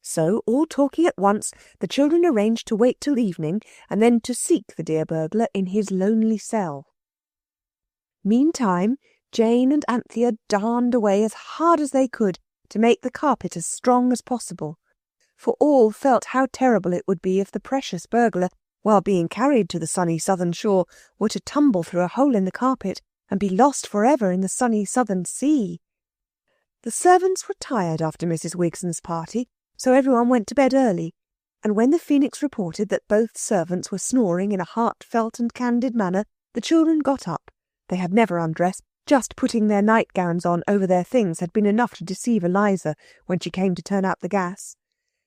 So, all talking at once, the children arranged to wait till evening and then to seek the dear burglar in his lonely cell. Meantime, Jane and Anthea darned away as hard as they could to make the carpet as strong as possible, for all felt how terrible it would be if the precious burglar, while being carried to the sunny southern shore, were to tumble through a hole in the carpet and be lost forever in the sunny southern sea. The servants were tired after Mrs. Wigson's party, so everyone went to bed early, and when the phoenix reported that both servants were snoring in a heartfelt and candid manner, the children got up. They had never undressed. Just putting their nightgowns on over their things had been enough to deceive Eliza when she came to turn out the gas.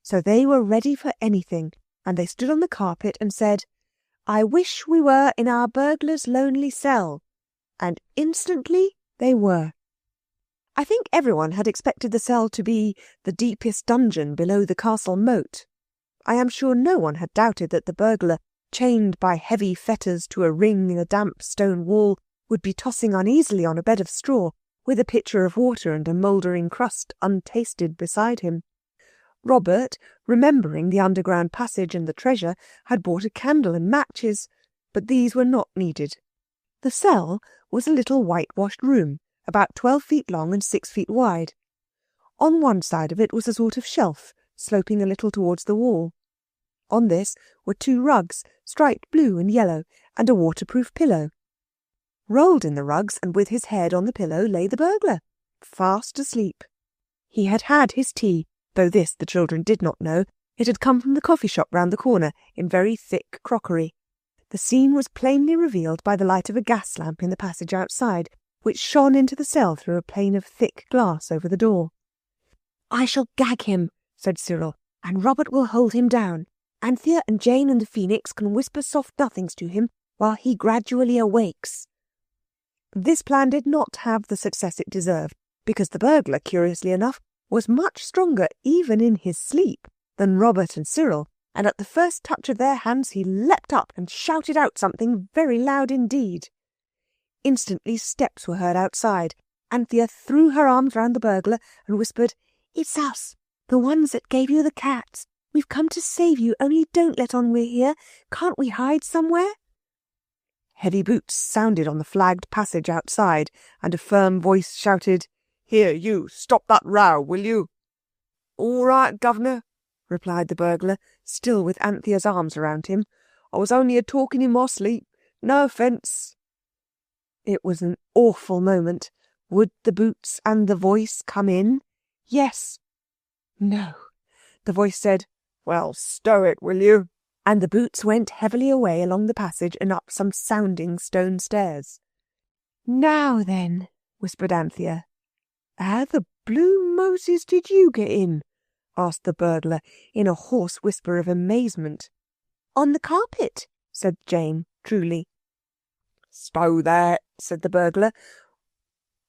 So they were ready for anything, and they stood on the carpet and said, "I wish we were in our burglar's lonely cell." And instantly they were. I think everyone had expected the cell to be the deepest dungeon below the castle moat. I am sure no one had doubted that the burglar, chained by heavy fetters to a ring in a damp stone wall, would be tossing uneasily on a bed of straw, with a pitcher of water and a mouldering crust untasted beside him. Robert, remembering the underground passage and the treasure, had bought a candle and matches, but these were not needed. The cell was a little whitewashed room, about 12 feet long and 6 feet wide. On one side of it was a sort of shelf, sloping a little towards the wall. On this were 2 rugs, striped blue and yellow, and a waterproof pillow. Rolled in the rugs and with his head on the pillow lay the burglar, fast asleep. He had had his tea, though this the children did not know. It had come from the coffee shop round the corner, in very thick crockery. The scene was plainly revealed by the light of a gas lamp in the passage outside, which shone into the cell through a pane of thick glass over the door. "I shall gag him," said Cyril, "and Robert will hold him down. Anthea and Jane and the Phoenix can whisper soft nothings to him while he gradually awakes." This plan did not have the success it deserved, because the burglar, curiously enough, was much stronger, even in his sleep, than Robert and Cyril, and at the first touch of their hands he leapt up and shouted out something very loud indeed. Instantly steps were heard outside. Anthea threw her arms round the burglar and whispered, "It's us, the ones that gave you the cats. We've come to save you, only don't let on we're here. Can't we hide somewhere?" Heavy boots sounded on the flagged passage outside, and a firm voice shouted, "Here, you, stop that row, will you?" "All right, governor," replied the burglar, still with Anthea's arms around him. "I was only a-talking in my sleep. No offence." It was an awful moment. Would the boots and the voice come in? Yes. No. The voice said, "Well, stow it, will you?" And the boots went heavily away along the passage and up some sounding stone stairs. "Now then," whispered Anthea. "How the blue Moses did you get in?" asked the burglar in a hoarse whisper of amazement. "On the carpet," said Jane, truly. "Stow that," said the burglar.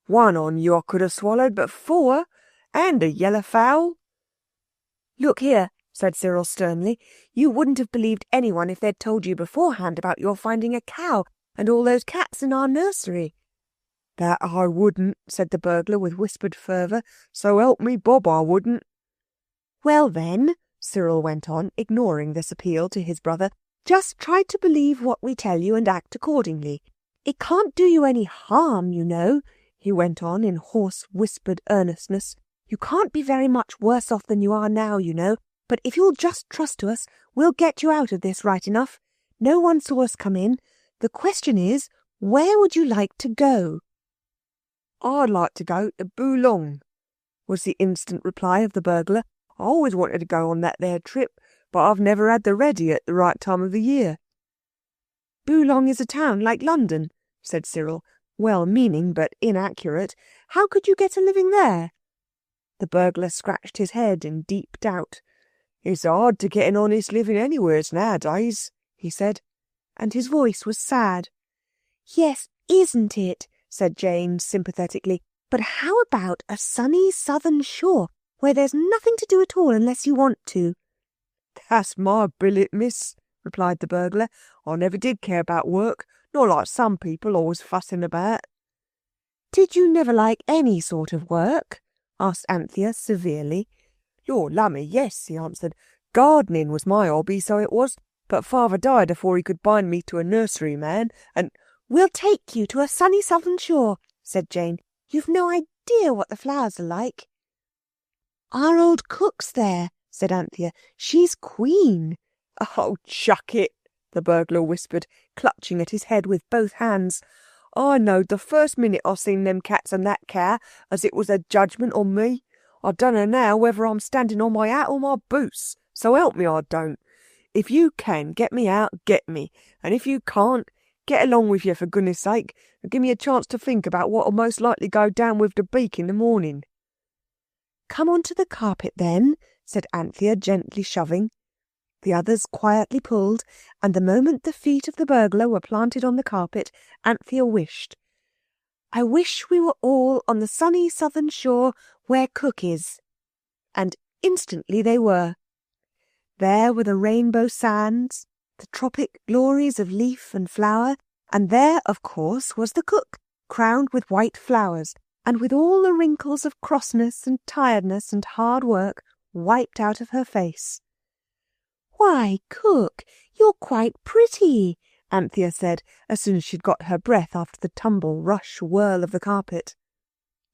"One on you I could have swallowed, but 4, and a yellow fowl." "Look here," said Cyril sternly. "You wouldn't have believed anyone if they'd told you beforehand about your finding a cow and all those cats in our nursery." "That I wouldn't," said the burglar with whispered fervour. "So help me Bob, I wouldn't." "Well then," Cyril went on, ignoring this appeal to his brother, "just try to believe what we tell you and act accordingly. It can't do you any harm, you know," he went on in hoarse whispered earnestness. "You can't be very much worse off than you are now, you know. But if you'll just trust to us, we'll get you out of this right enough. No one saw us come in. The question is, where would you like to go?" "I'd like to go to Boulogne," was the instant reply of the burglar. "I always wanted to go on that there trip, but I've never had the ready at the right time of the year." "Boulogne is a town like London," said Cyril, well-meaning but inaccurate. "How could you get a living there?" The burglar scratched his head in deep doubt. "It's hard to get an honest living anywheres nowadays," he said, and his voice was sad. "Yes, isn't it?" said Jane sympathetically. "But how about a sunny southern shore, where there's nothing to do at all unless you want to?" "That's my billet, miss," replied the burglar. "I never did care about work, not like some people always fussing about." "Did you never like any sort of work?" asked Anthea severely. "Lord lummy, yes," he answered. "Gardening was my hobby, so it was. But father died afore he could bind me to a nursery man, and—" "We'll take you to a sunny southern shore," said Jane. "You've no idea what the flowers are like." "Our old cook's there," said Anthea. "She's queen." "Oh, chuck it," the burglar whispered, clutching at his head with both hands. "I knowed the first minute I seen them cats and that cow as it was a judgment on me. I dunno now whether I'm standing on my hat or my boots, so help me I don't. If you can get me out, get me, and if you can't, get along with you for goodness sake, and give me a chance to think about what'll most likely go down with the beak in the morning." "Come on to the carpet then," said Anthea, gently shoving. The others quietly pulled, and the moment the feet of the burglar were planted on the carpet, Anthea wished, I wish we were all on the sunny southern shore where Cook is. And instantly they were. There were the rainbow sands, the tropic glories of leaf and flower, and there, of course, was the Cook, crowned with white flowers, and with all the wrinkles of crossness and tiredness and hard work wiped out of her face. "Why, Cook, you're quite pretty," Anthea said, as soon as she'd got her breath after the tumble, rush, whirl of the carpet.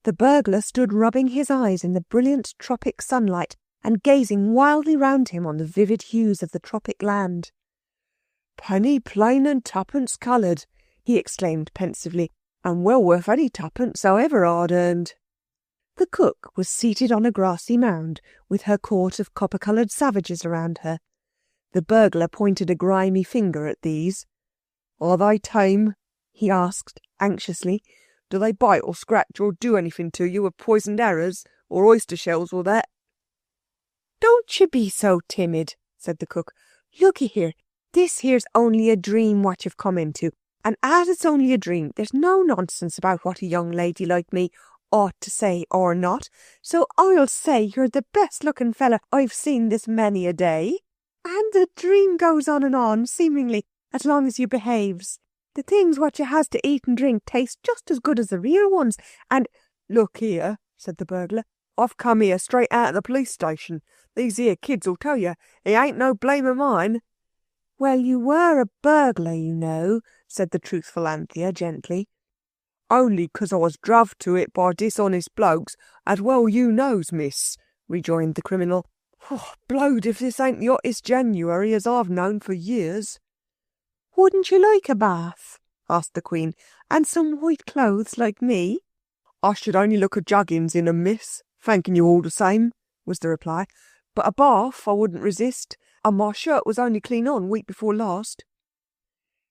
The burglar stood rubbing his eyes in the brilliant tropic sunlight and gazing wildly round him on the vivid hues of the tropic land. "Penny plain and twopence coloured," he exclaimed pensively, "and well worth any twopence however hard earned." The Cook was seated on a grassy mound, with her court of copper-coloured savages around her. The burglar pointed a grimy finger at these. "Are they tame?" he asked, anxiously. "Do they bite or scratch or do anything to you with poisoned arrows or oyster shells or that?" "Don't you be so timid," said the Cook. "Looky here, this here's only a dream what you've come into, and as it's only a dream, there's no nonsense about what a young lady like me ought to say or not, so I'll say you're the best-looking fella I've seen this many a day. And the dream goes on, seemingly, as long as you behaves. The things what you has to eat and drink taste just as good as the real ones, and—" "Look here," said the burglar, "I've come here straight out of the police station. These here kids'll tell you. It ain't no blame of mine." "Well, you were a burglar, you know," said the truthful Anthea gently. "Only 'cause I was druv to it by dishonest blokes, as well you knows, miss," rejoined the criminal. "Oh, blowed if this ain't the hottest January as I've known for years." "Wouldn't you like a bath?" asked the Queen, "and some white clothes like me?" "I should only look a juggins in 'em, miss, thanking you all the same," was the reply. "But a bath I wouldn't resist, and my shirt was only clean on week before last."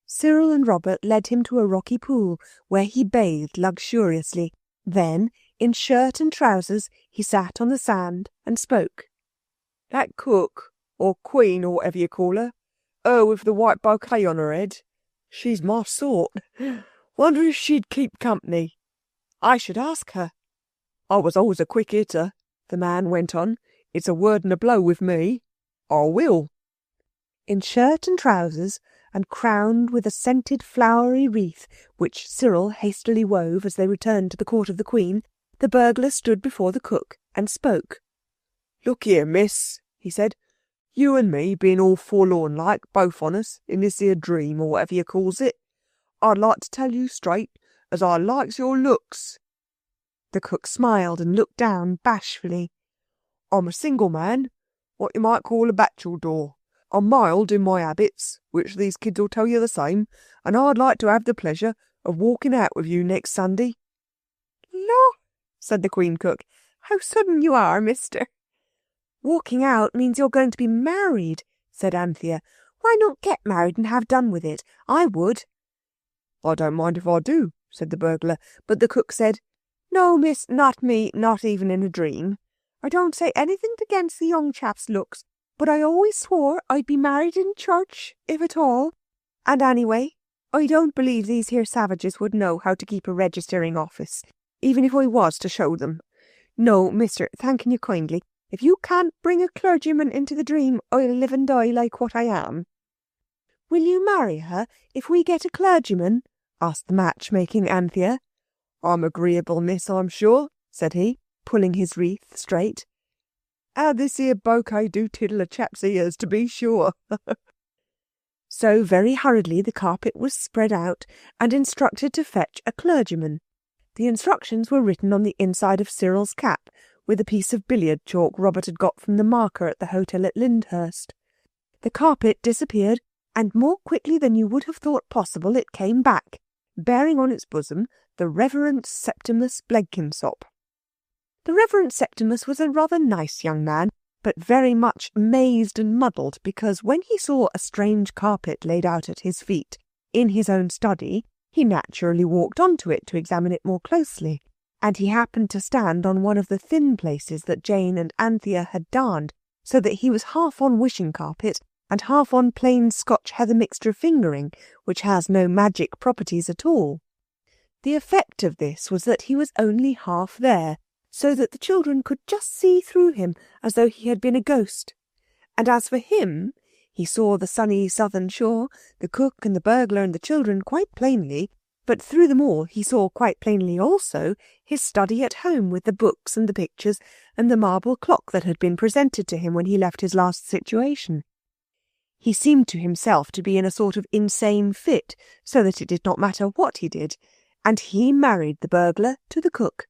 Cyril and Robert led him to a rocky pool, where he bathed luxuriously. Then, in shirt and trousers, he sat on the sand and spoke. "That Cook, or Queen, or whatever you call her with the white bouquet on her head, she's my sort. Wonder if she'd keep company." "I should ask her." "I was always a quick hitter," the man went on. "It's a word and a blow with me. I will." In shirt and trousers, and crowned with a scented flowery wreath, which Cyril hastily wove as they returned to the court of the Queen, the burglar stood before the Cook and spoke. "Look here, miss," he said. "You and me being all forlorn like, both on us, in this here dream, or whatever you calls it, I'd like to tell you straight as I likes your looks." The Cook smiled and looked down bashfully. "I'm a single man, what you might call a bachelor. I'm mild in my habits, which these kids'll tell you the same, and I'd like to have the pleasure of walking out with you next Sunday." "Law," said the Queen Cook, "how sudden you are, mister." "Walking out means you're going to be married," said Anthea. "Why not get married and have done with it? I would." "I don't mind if I do," said the burglar, but the Cook said, "No, miss, not me, not even in a dream. I don't say anything against the young chap's looks, but I always swore I'd be married in church, if at all. And anyway, I don't believe these here savages would know how to keep a registering office, even if I was to show them. No, mister, thanking you kindly, if you can't bring a clergyman into the dream, I'll live and die like what I am." "Will you marry her if we get a clergyman?" asked the matchmaking Anthea. "I'm agreeable, miss, I'm sure," said he, pulling his wreath straight. "How this here bouquet do tiddle a chap's ears, to be sure." So very hurriedly the carpet was spread out and instructed to fetch a clergyman. The instructions were written on the inside of Cyril's cap, with a piece of billiard chalk Robert had got from the marker at the hotel at Lyndhurst. The carpet disappeared, and more quickly than you would have thought possible it came back, bearing on its bosom the Reverend Septimus Blenkinsop. The Reverend Septimus was a rather nice young man, but very much amazed and muddled because when he saw a strange carpet laid out at his feet in his own study, he naturally walked onto it to examine it more closely, and he happened to stand on one of the thin places that Jane and Anthea had darned, so that he was half on wishing carpet and half on plain Scotch heather mixture fingering, which has no magic properties at all. The effect of this was that he was only half there, so that the children could just see through him as though he had been a ghost. And as for him, he saw the sunny southern shore, the cook and the burglar and the children quite plainly, but through them all he saw quite plainly also his study at home with the books and the pictures and the marble clock that had been presented to him when he left his last situation. He seemed to himself to be in a sort of insane fit, so that it did not matter what he did, and he married the burglar to the cook.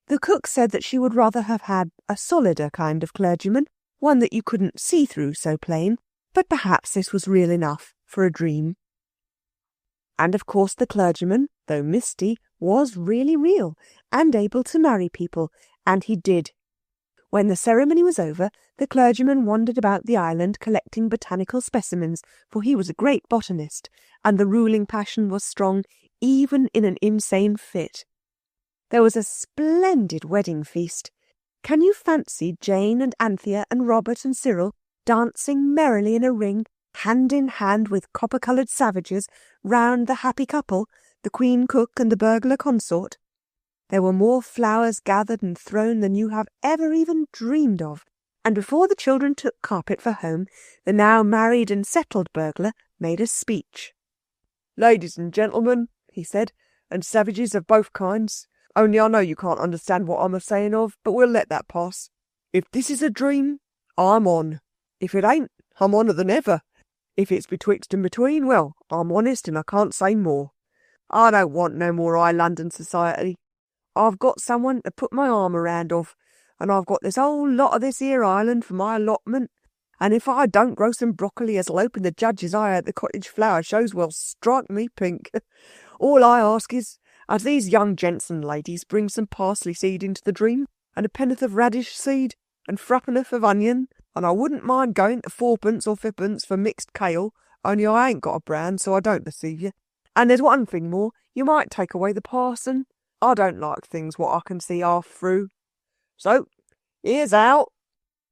The cook said that she would rather have had a solider kind of clergyman, one that you couldn't see through so plain, but perhaps this was real enough for a dream. And of course the clergyman, though misty, was really real, and able to marry people, and he did. When the ceremony was over, the clergyman wandered about the island collecting botanical specimens, for he was a great botanist, and the ruling passion was strong even in an insane fit. There was a splendid wedding feast. Can you fancy Jane and Anthea and Robert and Cyril dancing merrily in a ring, hand in hand with copper-coloured savages, round the happy couple, the queen cook and the burglar consort? There were more flowers gathered and thrown than you have ever even dreamed of, and before the children took carpet for home, the now married and settled burglar made a speech. "Ladies and gentlemen," he said, "and savages of both kinds, only I know you can't understand what I'm a-saying of, but we'll let that pass. If this is a dream, I'm on. If it ain't, I'm oner than ever. If it's betwixt and between, well, I'm honest and I can't say more. I don't want no more high London society. I've got someone to put my arm around of, and I've got this whole lot of this here island for my allotment, and if I don't grow some broccoli as'll open the judge's eye at the cottage flower shows, well, strike me pink. All I ask is, as these young gents and ladies bring some parsley seed into the dream, and a penn'orth of radish seed, and threepenn'orth of onion, and I wouldn't mind going to fourpence or fippence for mixed kale, only I ain't got a brand, so I don't deceive you. And there's one thing more, you might take away the parson. I don't like things what I can see half through. So, here's out."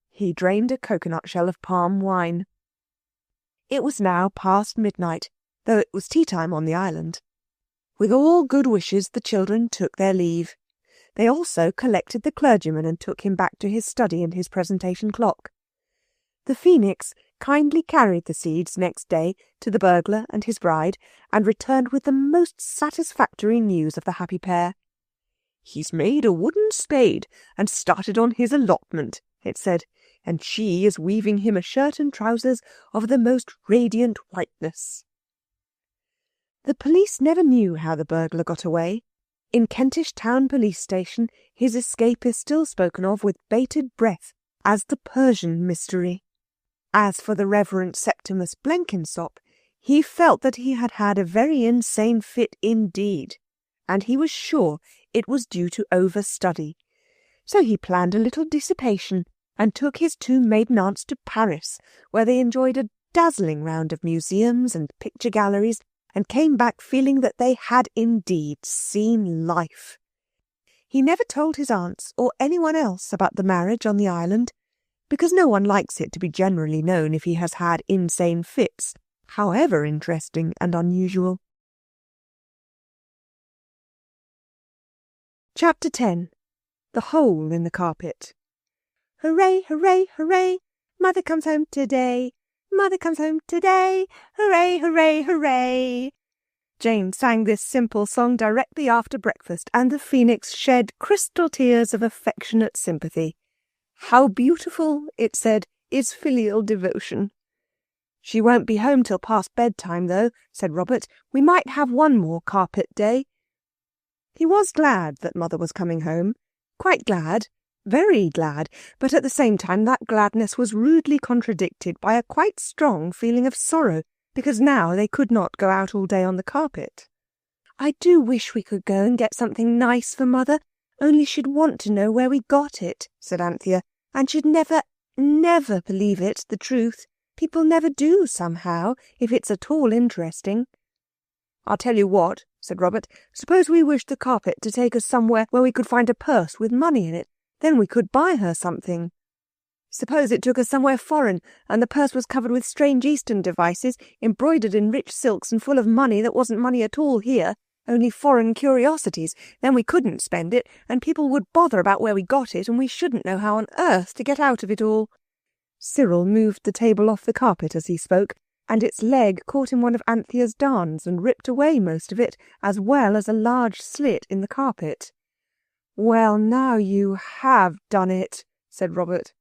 He drained a coconut shell of palm wine. It was now past midnight, though it was tea-time on the island. With all good wishes, the children took their leave. They also collected the clergyman and took him back to his study and his presentation clock. The phoenix kindly carried the seeds next day to the burglar and his bride, and returned with the most satisfactory news of the happy pair. "He's made a wooden spade and started on his allotment," it said, "and she is weaving him a shirt and trousers of the most radiant whiteness." The police never knew how the burglar got away. In Kentish Town Police Station, his escape is still spoken of with bated breath as the Persian mystery. As for the Reverend Septimus Blenkinsop, he felt that he had had a very insane fit indeed, and he was sure it was due to overstudy. So he planned a little dissipation and took his two maiden aunts to Paris, where they enjoyed a dazzling round of museums and picture galleries, and came back feeling that they had indeed seen life. He never told his aunts or anyone else about the marriage on the island, because no one likes it to be generally known if he has had insane fits, however interesting and unusual. Chapter 10. The Hole in the Carpet. Hooray, hooray, hooray! Mother comes home today! Mother comes home today! Hooray, hooray, hooray! Jane sang this simple song directly after breakfast, and the phoenix shed crystal tears of affectionate sympathy. "How beautiful," it said, "is filial devotion." "She won't be home till past bedtime, though," said Robert. "We might have one more carpet day." He was glad that Mother was coming home. Quite glad, very glad, but at the same time that gladness was rudely contradicted by a quite strong feeling of sorrow, because now they could not go out all day on the carpet. "I do wish we could go and get something nice for Mother, only she'd want to know where we got it," said Anthea, "and she'd never, never believe it, the truth. People never do, somehow, if it's at all interesting." "I'll tell you what," said Robert, "suppose we wish the carpet to take us somewhere where we could find a purse with money in it. Then we could buy her something." "Suppose it took us somewhere foreign, and the purse was covered with strange Eastern devices, embroidered in rich silks and full of money that wasn't money at all here. Only foreign curiosities. Then we couldn't spend it, and people would bother about where we got it, and we shouldn't know how on earth to get out of it all." Cyril moved the table off the carpet as he spoke, and its leg caught in one of Anthea's darns and ripped away most of it, as well as a large slit in the carpet. "Well, now you have done it," said Robert.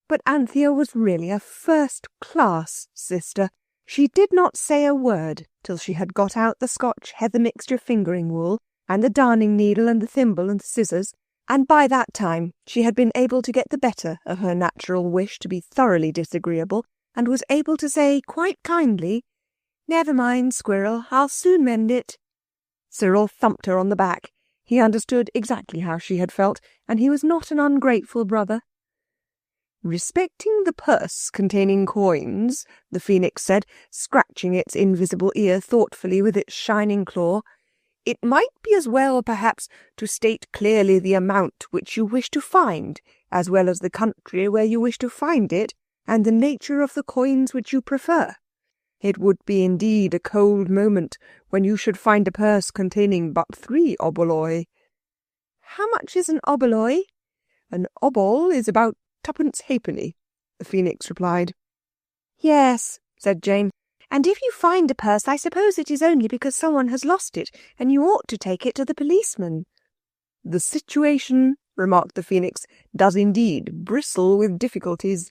But Anthea was really a first-class sister. She did not say a word till she had got out the Scotch heather mixture fingering wool, and the darning needle and the thimble and the scissors, and by that time she had been able to get the better of her natural wish to be thoroughly disagreeable, and was able to say quite kindly, "Never mind, Squirrel, I'll soon mend it." Cyril thumped her on the back. He understood exactly how she had felt, and he was not an ungrateful brother. "Respecting the purse containing coins," the phoenix said, scratching its invisible ear thoughtfully with its shining claw, "it might be as well, perhaps, to state clearly the amount which you wish to find, as well as the country where you wish to find it, and the nature of the coins which you prefer. It would be indeed a cold moment when you should find a purse containing but 3 oboloi." "How much is an oboloi?" "An obol is about 2pence halfpenny," the phoenix replied. "Yes," said Jane, "and if you find a purse, I suppose it is only because someone has lost it, and you ought to take it to the policeman." "The situation," remarked the phoenix, "does indeed bristle with difficulties."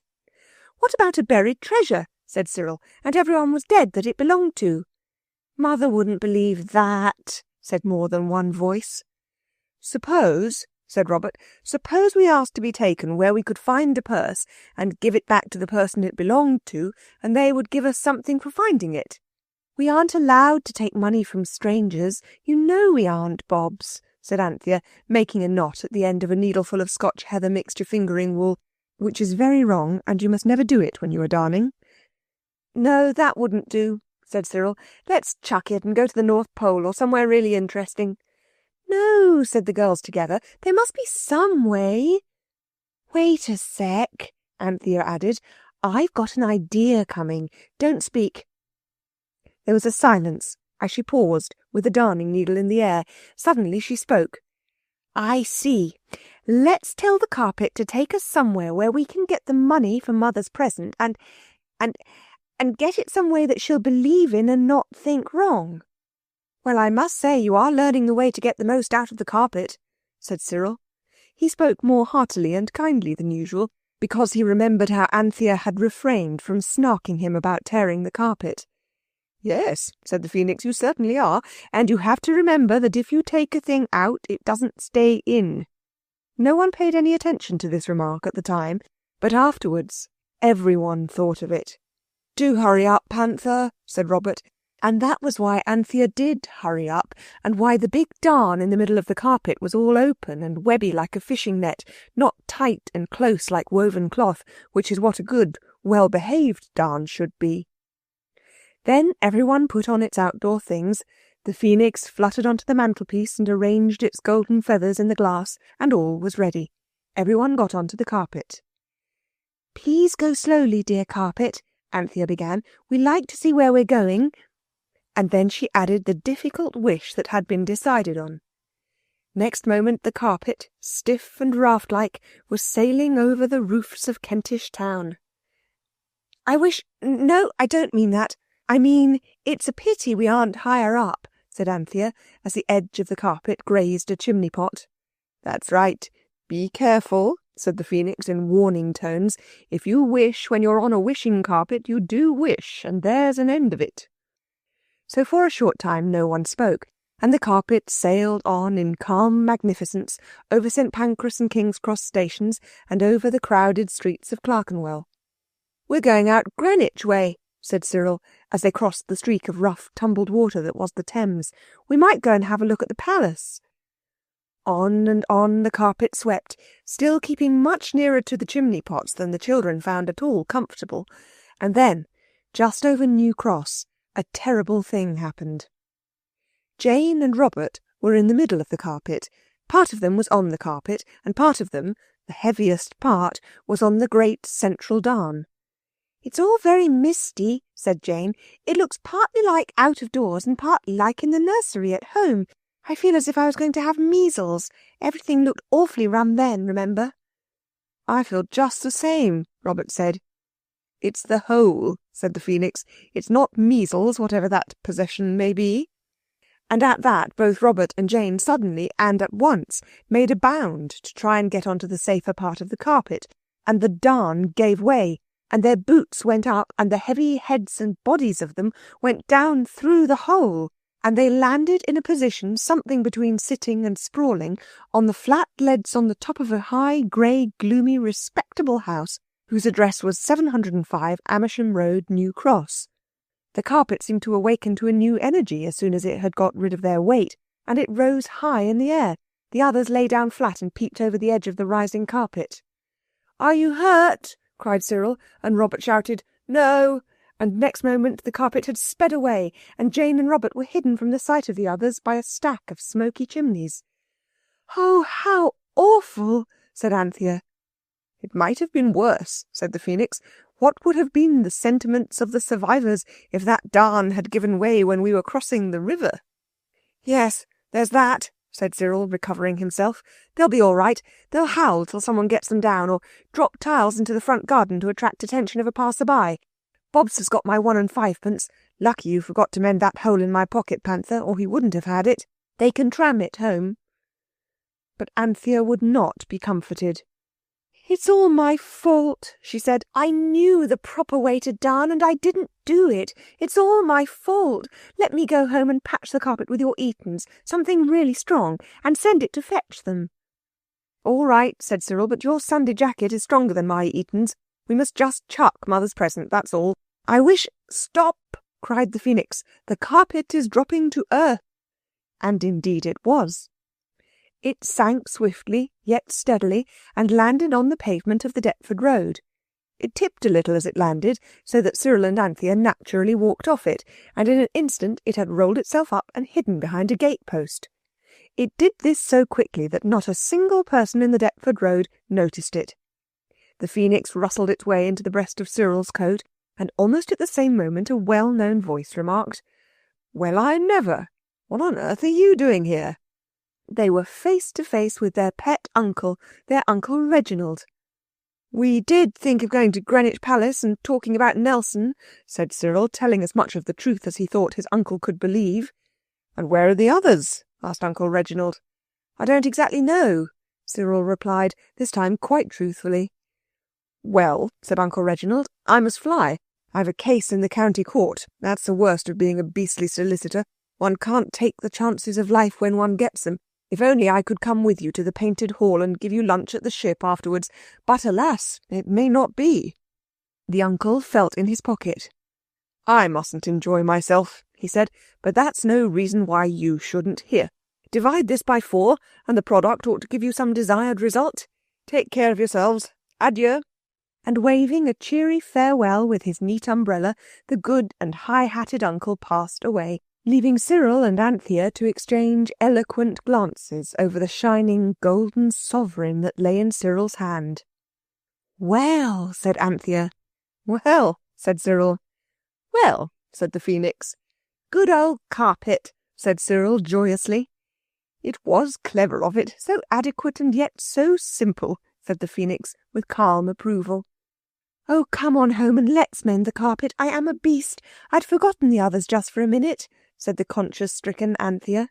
"What about a buried treasure?" said Cyril, "and everyone was dead that it belonged to?" "Mother wouldn't believe that," said more than one voice. "Suppose," said Robert, "suppose we asked to be taken where we could find a purse and give it back to the person it belonged to, and they would give us something for finding it." "We aren't allowed to take money from strangers. You know we aren't, Bobs," said Anthea, making a knot at the end of a needleful of Scotch heather mixture fingering wool, which is very wrong, and you must never do it when you are darning. "No, that wouldn't do," said Cyril. "Let's chuck it and go to the North Pole or somewhere really interesting." "No," said the girls together. "There must be some way." "Wait a sec," Anthea added. "I've got an idea coming. Don't speak." There was a silence as she paused with the darning needle in the air. Suddenly she spoke. "I see. Let's tell the carpet to take us somewhere where we can get the money for Mother's present and get it some way that she'll believe in and not think wrong." "Well, I must say you are learning the way to get the most out of the carpet," said Cyril. He spoke more heartily and kindly than usual, because he remembered how Anthea had refrained from snarking him about tearing the carpet. "Yes," said the phoenix, "you certainly are, and you have to remember that if you take a thing out, it doesn't stay in." No one paid any attention to this remark at the time, but afterwards everyone thought of it. "Do hurry up, Panther," said Robert. And that was why Anthea did hurry up, and why the big darn in the middle of the carpet was all open and webby like a fishing net, not tight and close like woven cloth, which is what a good, well-behaved darn should be. Then everyone put on its outdoor things. The phoenix fluttered onto the mantelpiece and arranged its golden feathers in the glass, and all was ready. Everyone got onto the carpet. "Please go slowly, dear carpet," Anthea began. "We like to see where we're going." And then she added the difficult wish that had been decided on. Next moment the carpet, stiff and raft-like, was sailing over the roofs of Kentish town. No, I don't mean that. I mean, it's a pity we aren't higher up," said Anthea, as the edge of the carpet grazed a chimney pot. "That's right. Be careful," said the phoenix in warning tones. "If you wish when you're on a wishing carpet, you do wish, and there's an end of it." So for a short time no one spoke, and the carpet sailed on in calm magnificence over St. Pancras and King's Cross stations and over the crowded streets of Clerkenwell. "We're going out Greenwich way," said Cyril, as they crossed the streak of rough, tumbled water that was the Thames. "We might go and have a look at the palace." On and on the carpet swept, still keeping much nearer to the chimney pots than the children found at all comfortable. And then, just over New Cross, a terrible thing happened. Jane and Robert were in the middle of the carpet. Part of them was on the carpet, and part of them, the heaviest part, was on the great central darn. "It's all very misty," said Jane. "It looks partly like out of doors and partly like in the nursery at home. I feel as if I was going to have measles. Everything looked awfully rum then, remember?" "I feel just the same," Robert said. "It's the whole," said the Phoenix. "It's not measles, whatever that possession may be." And at that, both Robert and Jane suddenly and at once made a bound to try and get onto the safer part of the carpet, and the darn gave way, and their boots went up, and the heavy heads and bodies of them went down through the hole, and they landed in a position something between sitting and sprawling on the flat leads on the top of a high, grey, gloomy, respectable house whose address was 705 Amersham Road, New Cross. The carpet seemed to awaken to a new energy as soon as it had got rid of their weight, and it rose high in the air. The others lay down flat and peeped over the edge of the rising carpet. "Are you hurt?" cried Cyril, and Robert shouted, "No!" And next moment the carpet had sped away, and Jane and Robert were hidden from the sight of the others by a stack of smoky chimneys. "Oh, how awful!" said Anthea. "It might have been worse," said the Phoenix. "What would have been the sentiments of the survivors if that darn had given way when we were crossing the river?" "Yes, there's that," said Cyril, recovering himself. "They'll be all right. They'll howl till someone gets them down, or drop tiles into the front garden to attract attention of a passer-by. Bobs has got my 1 and 5pence. Lucky you forgot to mend that hole in my pocket, Panther, or he wouldn't have had it. They can tram it home." But Anthea would not be comforted. "It's all my fault," she said. "I knew the proper way to darn, and I didn't do it. It's all my fault. Let me go home and patch the carpet with your Etons, something really strong, and send it to fetch them." "All right," said Cyril, "but your Sunday jacket is stronger than my Etons. We must just chuck Mother's present, that's all. I wish—" "Stop!" cried the Phoenix. "The carpet is dropping to earth." And indeed it was. It sank swiftly, yet steadily, and landed on the pavement of the Deptford Road. It tipped a little as it landed, so that Cyril and Anthea naturally walked off it, and in an instant it had rolled itself up and hidden behind a gate-post. It did this so quickly that not a single person in the Deptford Road noticed it. The Phoenix rustled its way into the breast of Cyril's coat, and almost at the same moment a well-known voice remarked, "Well, I never! What on earth are you doing here?" They were face to face with their pet uncle, their Uncle Reginald. "We did think of going to Greenwich Palace and talking about Nelson," said Cyril, telling as much of the truth as he thought his uncle could believe. "And where are the others?" asked Uncle Reginald. "I don't exactly know," Cyril replied, this time quite truthfully. "Well," said Uncle Reginald, "I must fly. I've a case in the county court. That's the worst of being a beastly solicitor. One can't take the chances of life when one gets them. If only I could come with you to the Painted Hall and give you lunch at the ship afterwards. But alas, it may not be." The uncle felt in his pocket. "I mustn't enjoy myself," he said, "but that's no reason why you shouldn't. Here, divide this by 4, and the product ought to give you some desired result. Take care of yourselves. Adieu." And waving a cheery farewell with his neat umbrella, the good and high-hatted uncle passed away, leaving Cyril and Anthea to exchange eloquent glances over the shining golden sovereign that lay in Cyril's hand. "Well," said Anthea. "Well," said Cyril. "Well," said the Phoenix. "Good old carpet," said Cyril joyously. "It was clever of it, so adequate and yet so simple," said the Phoenix with calm approval. "Oh, come on home and let's mend the carpet. I am a beast. I'd forgotten the others just for a minute," said the conscience-stricken Anthea.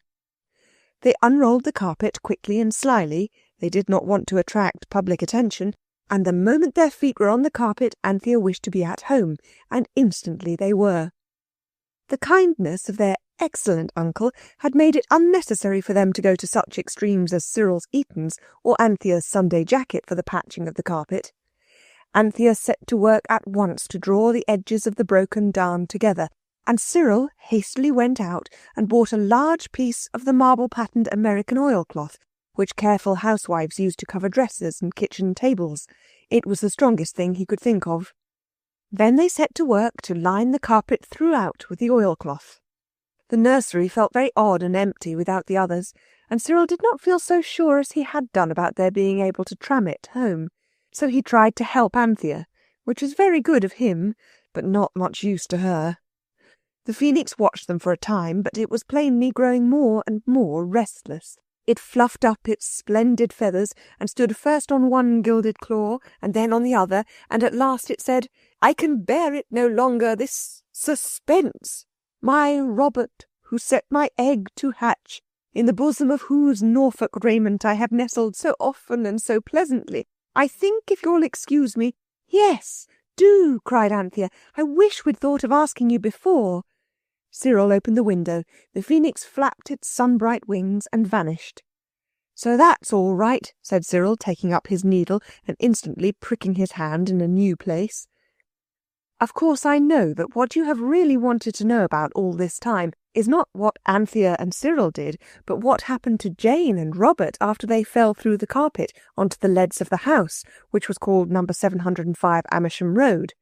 They unrolled the carpet quickly and slyly. They did not want to attract public attention, and the moment their feet were on the carpet, Anthea wished to be at home, and instantly they were. The kindness of their excellent uncle had made it unnecessary for them to go to such extremes as Cyril's Etons or Anthea's Sunday jacket for the patching of the carpet. Anthea set to work at once to draw the edges of the broken darn together, and Cyril hastily went out and bought a large piece of the marble-patterned American oilcloth, which careful housewives use to cover dressers and kitchen tables. It was the strongest thing he could think of. Then they set to work to line the carpet throughout with the oilcloth. The nursery felt very odd and empty without the others, and Cyril did not feel so sure as he had done about their being able to tram it home. So he tried to help Anthea, which was very good of him, but not much use to her. The phoenix watched them for a time, but it was plainly growing more and more restless. It fluffed up its splendid feathers and stood first on one gilded claw and then on the other, and at last it said, "I can bear it no longer, this suspense. My Robert, who set my egg to hatch, in the bosom of whose Norfolk raiment I have nestled so often and so pleasantly. I think, if you'll excuse me—" "Yes, do," cried Anthea. "I wish we'd thought of asking you before." Cyril opened the window. The phoenix flapped its sun-bright wings and vanished. "So that's all right," said Cyril, taking up his needle and instantly pricking his hand in a new place. "Of course I know that what you have really wanted to know about all this time is not what Anthea and Cyril did, but what happened to Jane and Robert after they fell through the carpet onto the leads of the house, which was called number 705 Amersham Road.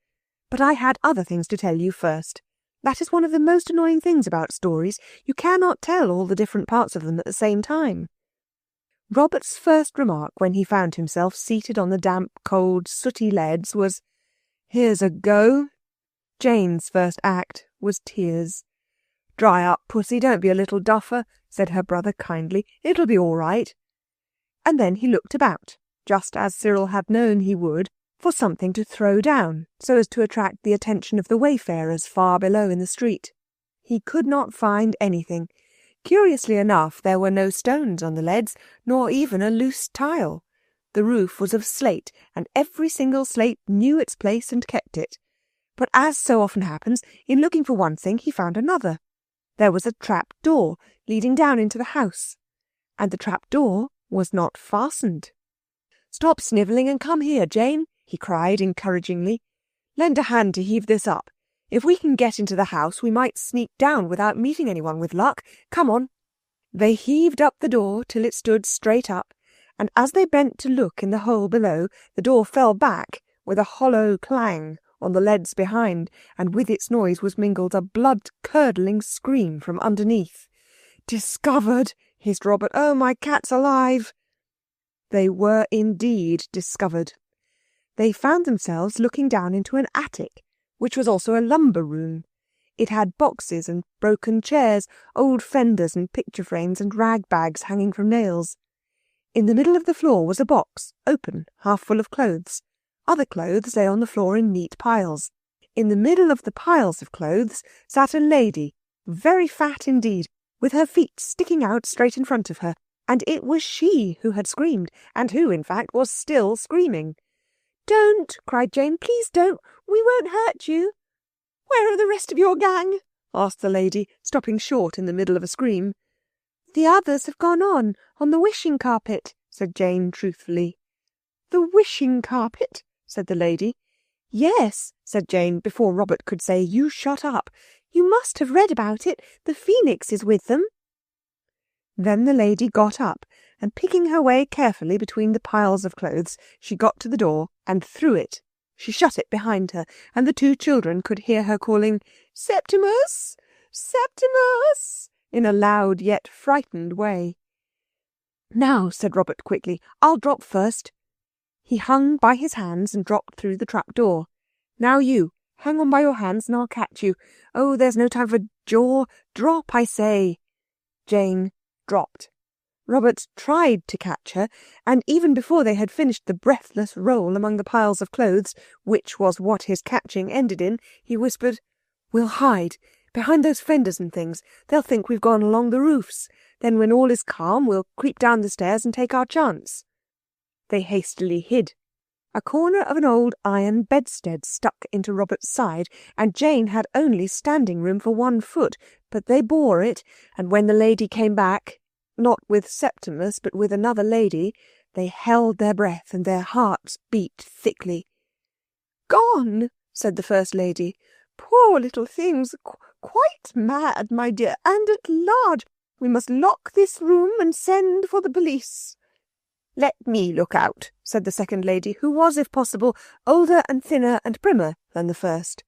But I had other things to tell you first. That is one of the most annoying things about stories. You cannot tell all the different parts of them at the same time. Robert's first remark when he found himself seated on the damp, cold, sooty leads was, "Here's a go." Jane's first act was tears. "Dry up, Pussy, don't be a little duffer," said her brother kindly. "It'll be all right." And then he looked about, just as Cyril had known he would, for something to throw down, so as to attract the attention of the wayfarers far below in the street. He could not find anything. Curiously enough, there were no stones on the leads, nor even a loose tile. The roof was of slate, and every single slate knew its place and kept it. But as so often happens, in looking for one thing he found another. There was a trap door leading down into the house, and the trap door was not fastened. "Stop snivelling and come here, Jane," he cried encouragingly. "Lend a hand to heave this up. If we can get into the house, we might sneak down without meeting anyone with luck. Come on." They heaved up the door till it stood straight up, and as they bent to look in the hole below, the door fell back with a hollow clang on the leads behind, and with its noise was mingled a blood-curdling scream from underneath. "Discovered!" hissed Robert. "Oh, my cat's alive!" They were indeed discovered. They found themselves looking down into an attic, which was also a lumber room. It had boxes and broken chairs, old fenders and picture frames and rag bags hanging from nails. In the middle of the floor was a box, open, half full of clothes. Other clothes lay on the floor in neat piles. In the middle of the piles of clothes sat a lady, very fat indeed, with her feet sticking out straight in front of her, and it was she who had screamed, and who, in fact, was still screaming. "Don't!" cried Jane. "Please don't! We won't hurt you!" "Where are the rest of your gang?" asked the lady, stopping short in the middle of a scream. "The others have gone on the wishing carpet," said Jane truthfully. "The wishing carpet?" said the lady. "Yes," said Jane, before Robert could say, "You shut up. You must have read about it. The phoenix is with them." Then the lady got up, and picking her way carefully between the piles of clothes, she got to the door and through it. She shut it behind her, and the two children could hear her calling, "Septimus! Septimus!" in a loud yet frightened way. "Now," said Robert quickly, "I'll drop first." He hung by his hands and dropped through the trap door. "Now you, hang on by your hands and I'll catch you. Oh, there's no time for jaw. Drop, I say." Jane dropped. Robert tried to catch her, and even before they had finished the breathless roll among the piles of clothes, which was what his catching ended in, he whispered, "We'll hide behind those fenders and things. They'll think we've gone along the roofs. Then when all is calm, we'll creep down the stairs and take our chance." They hastily hid. A corner of an old iron bedstead stuck into Robert's side, and Jane had only standing room for 1 foot, but they bore it, and when the lady came back, not with Septimus, but with another lady, they held their breath and their hearts beat thickly. "Gone," said the first lady. "Poor little things, quite mad, my dear, and at large. We must lock this room and send for the police." "Let me look out," said the second lady, who was, if possible, older and thinner and primmer than the first.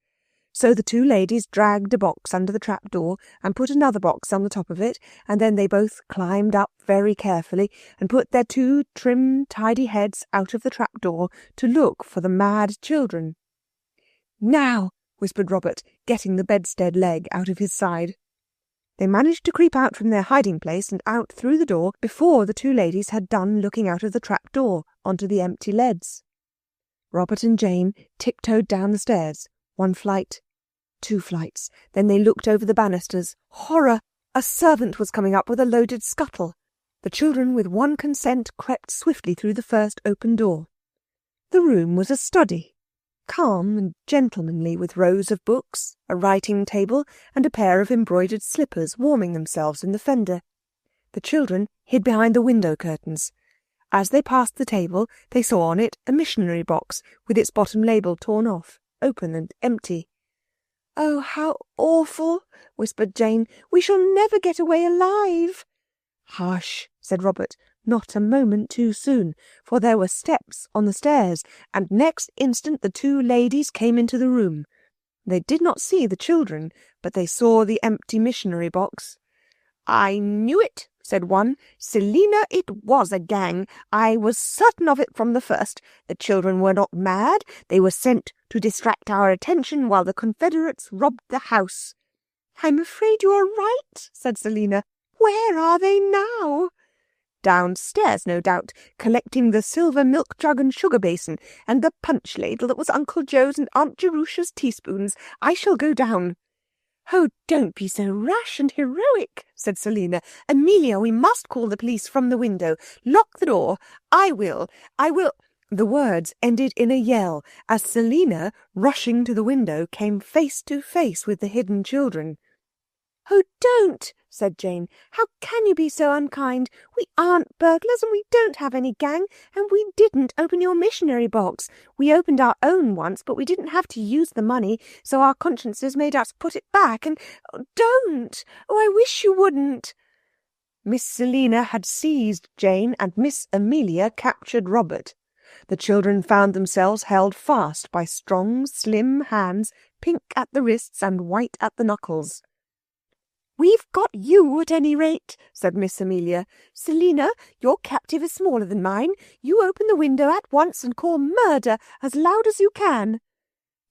So the two ladies dragged a box under the trap-door and put another box on the top of it, and then they both climbed up very carefully and put their 2 trim, tidy heads out of the trap-door to look for the mad children. Now, whispered Robert, getting the bedstead leg out of his side. They managed to creep out from their hiding place and out through the door before the two ladies had done looking out of the trap door onto the empty leads. Robert and Jane tiptoed down the stairs, 1 flight, 2 flights. Then they looked over the banisters. Horror! A servant was coming up with a loaded scuttle. The children, with one consent, crept swiftly through the first open door. The room was a study, calm and gentlemanly, with rows of books, a writing table, and a pair of embroidered slippers warming themselves in the fender. The children hid behind the window curtains. As they passed the table, they saw on it a missionary box with its bottom label torn off, open and empty. "Oh, how awful," whispered Jane. "We shall never get away alive." "Hush," said Robert, not a moment too soon, for there were steps on the stairs, and next instant the two ladies came into the room. They did not see the children, but they saw the empty missionary box. "I knew it," said one. "Selina, it was a gang. I was certain of it from the first. The children were not mad. They were sent to distract our attention while the Confederates robbed the house." "I'm afraid you are right," said Selina. "Where are they now?" "Downstairs, no doubt, collecting the silver milk jug and sugar basin, and the punch ladle that was Uncle Joe's and Aunt Jerusha's teaspoons. I shall go down." "Oh, don't be so rash and heroic," said Selina. "Amelia, we must call the police from the window. Lock the door. I will. The words ended in a yell as Selina, rushing to the window, came face to face with the hidden children. "Oh, don't," said Jane. "How can you be so unkind? We aren't burglars and we don't have any gang, and we didn't open your missionary box. We opened our own once, but we didn't have to use the money, so our consciences made us put it back, and don't! Oh, I wish you wouldn't." Miss Selina had seized Jane and Miss Amelia captured Robert. The children found themselves held fast by strong, slim hands, pink at the wrists and white at the knuckles. "We've got you, at any rate," said Miss Amelia. "Selina, your captive is smaller than mine. You open the window at once and call murder as loud as you can."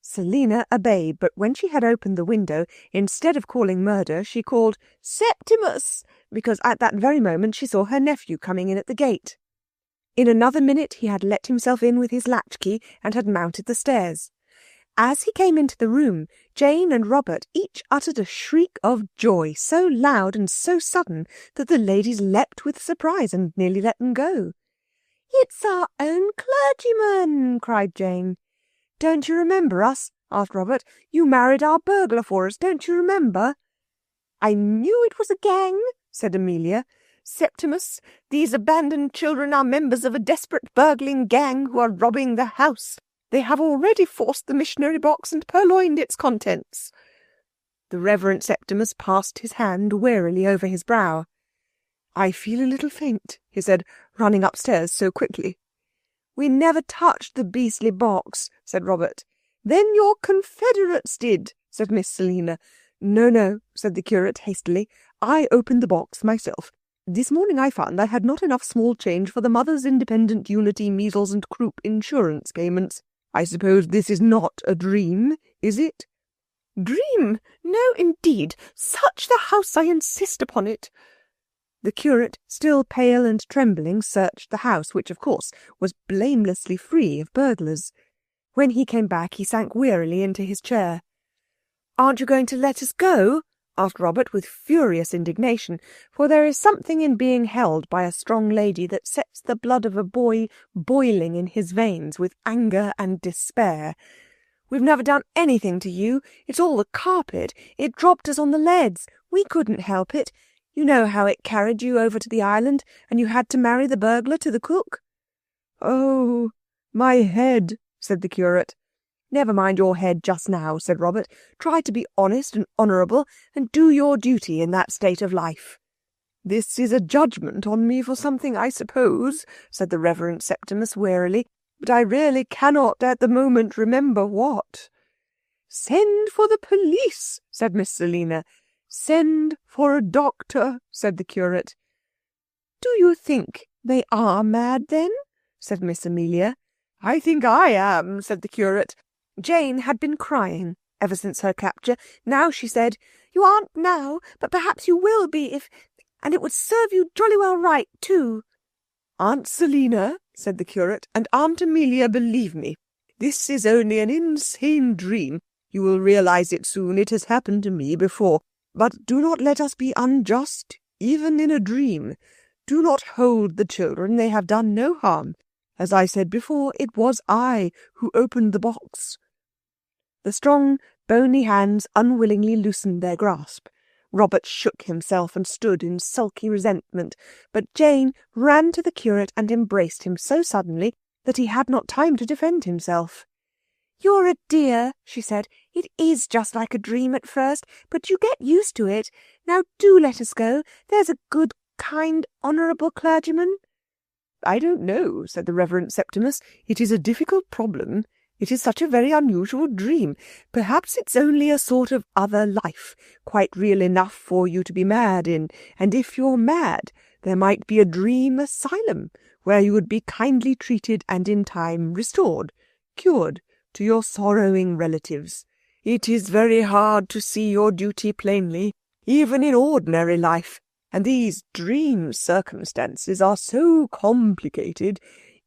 Selina obeyed, but when she had opened the window, instead of calling murder, she called Septimus, because at that very moment she saw her nephew coming in at the gate. In another minute he had let himself in with his latchkey and had mounted the stairs. As he came into the room, Jane and Robert each uttered a shriek of joy, so loud and so sudden that the ladies leapt with surprise and nearly let them go. "It's our own clergyman!" cried Jane. "Don't you remember us?" asked Robert. "You married our burglar for us, don't you remember?" "I knew it was a gang," said Amelia. "Septimus, these abandoned children are members of a desperate burgling gang who are robbing the house. They have already forced the missionary box and purloined its contents." The Reverend Septimus passed his hand wearily over his brow. "I feel a little faint," he said, running upstairs so quickly. "We never touched the beastly box," said Robert. "Then your confederates did," said Miss Selina. No, said the curate hastily. "I opened the box myself. This morning I found I had not enough small change for the Mothers' Independent Unity Measles and Croup insurance payments. I suppose this is not a dream, is it?" "Dream? No, indeed. Search the house, I insist upon it." The curate, still pale and trembling, searched the house, which, of course, was blamelessly free of burglars. When he came back, he sank wearily into his chair. "Aren't you going to let us go?" asked Robert with furious indignation, for there is something in being held by a strong lady that sets the blood of a boy boiling in his veins with anger and despair. "We've never done anything to you. It's all the carpet. It dropped us on the leads. We couldn't help it. You know how it carried you over to the island, and you had to marry the burglar to the cook." "Oh, my head," said the curate. "Never mind your head just now," said Robert. "Try to be honest and honourable, and do your duty in that state of life." "This is a judgment on me for something, I suppose," said the Reverend Septimus wearily, "but I really cannot at the moment remember what." "Send for the police," said Miss Selina. "Send for a doctor," said the curate. "Do you think they are mad, then?" said Miss Amelia. "I think I am," said the curate. Jane had been crying ever since her capture. Now she said, "You aren't now, but perhaps you will be if... and it would serve you jolly well right, too." "Aunt Selina," said the curate, "and Aunt Amelia, believe me, this is only an insane dream. You will realise it soon. It has happened to me before. But do not let us be unjust, even in a dream. Do not hold the children. They have done no harm. As I said before, it was I who opened the box." The strong, bony hands unwillingly loosened their grasp. Robert shook himself and stood in sulky resentment, but Jane ran to the curate and embraced him so suddenly that he had not time to defend himself. "You're a dear," she said. "It is just like a dream at first, but you get used to it. Now do let us go. There's a good, kind, honourable clergyman." "I don't know," said the Reverend Septimus. "It is a difficult problem. It is such a very unusual dream. Perhaps it's only a sort of other life, quite real enough for you to be mad in. And if you're mad, there might be a dream asylum, where you would be kindly treated and in time restored, cured, to your sorrowing relatives. It is very hard to see your duty plainly, even in ordinary life. And these dream circumstances are so complicated."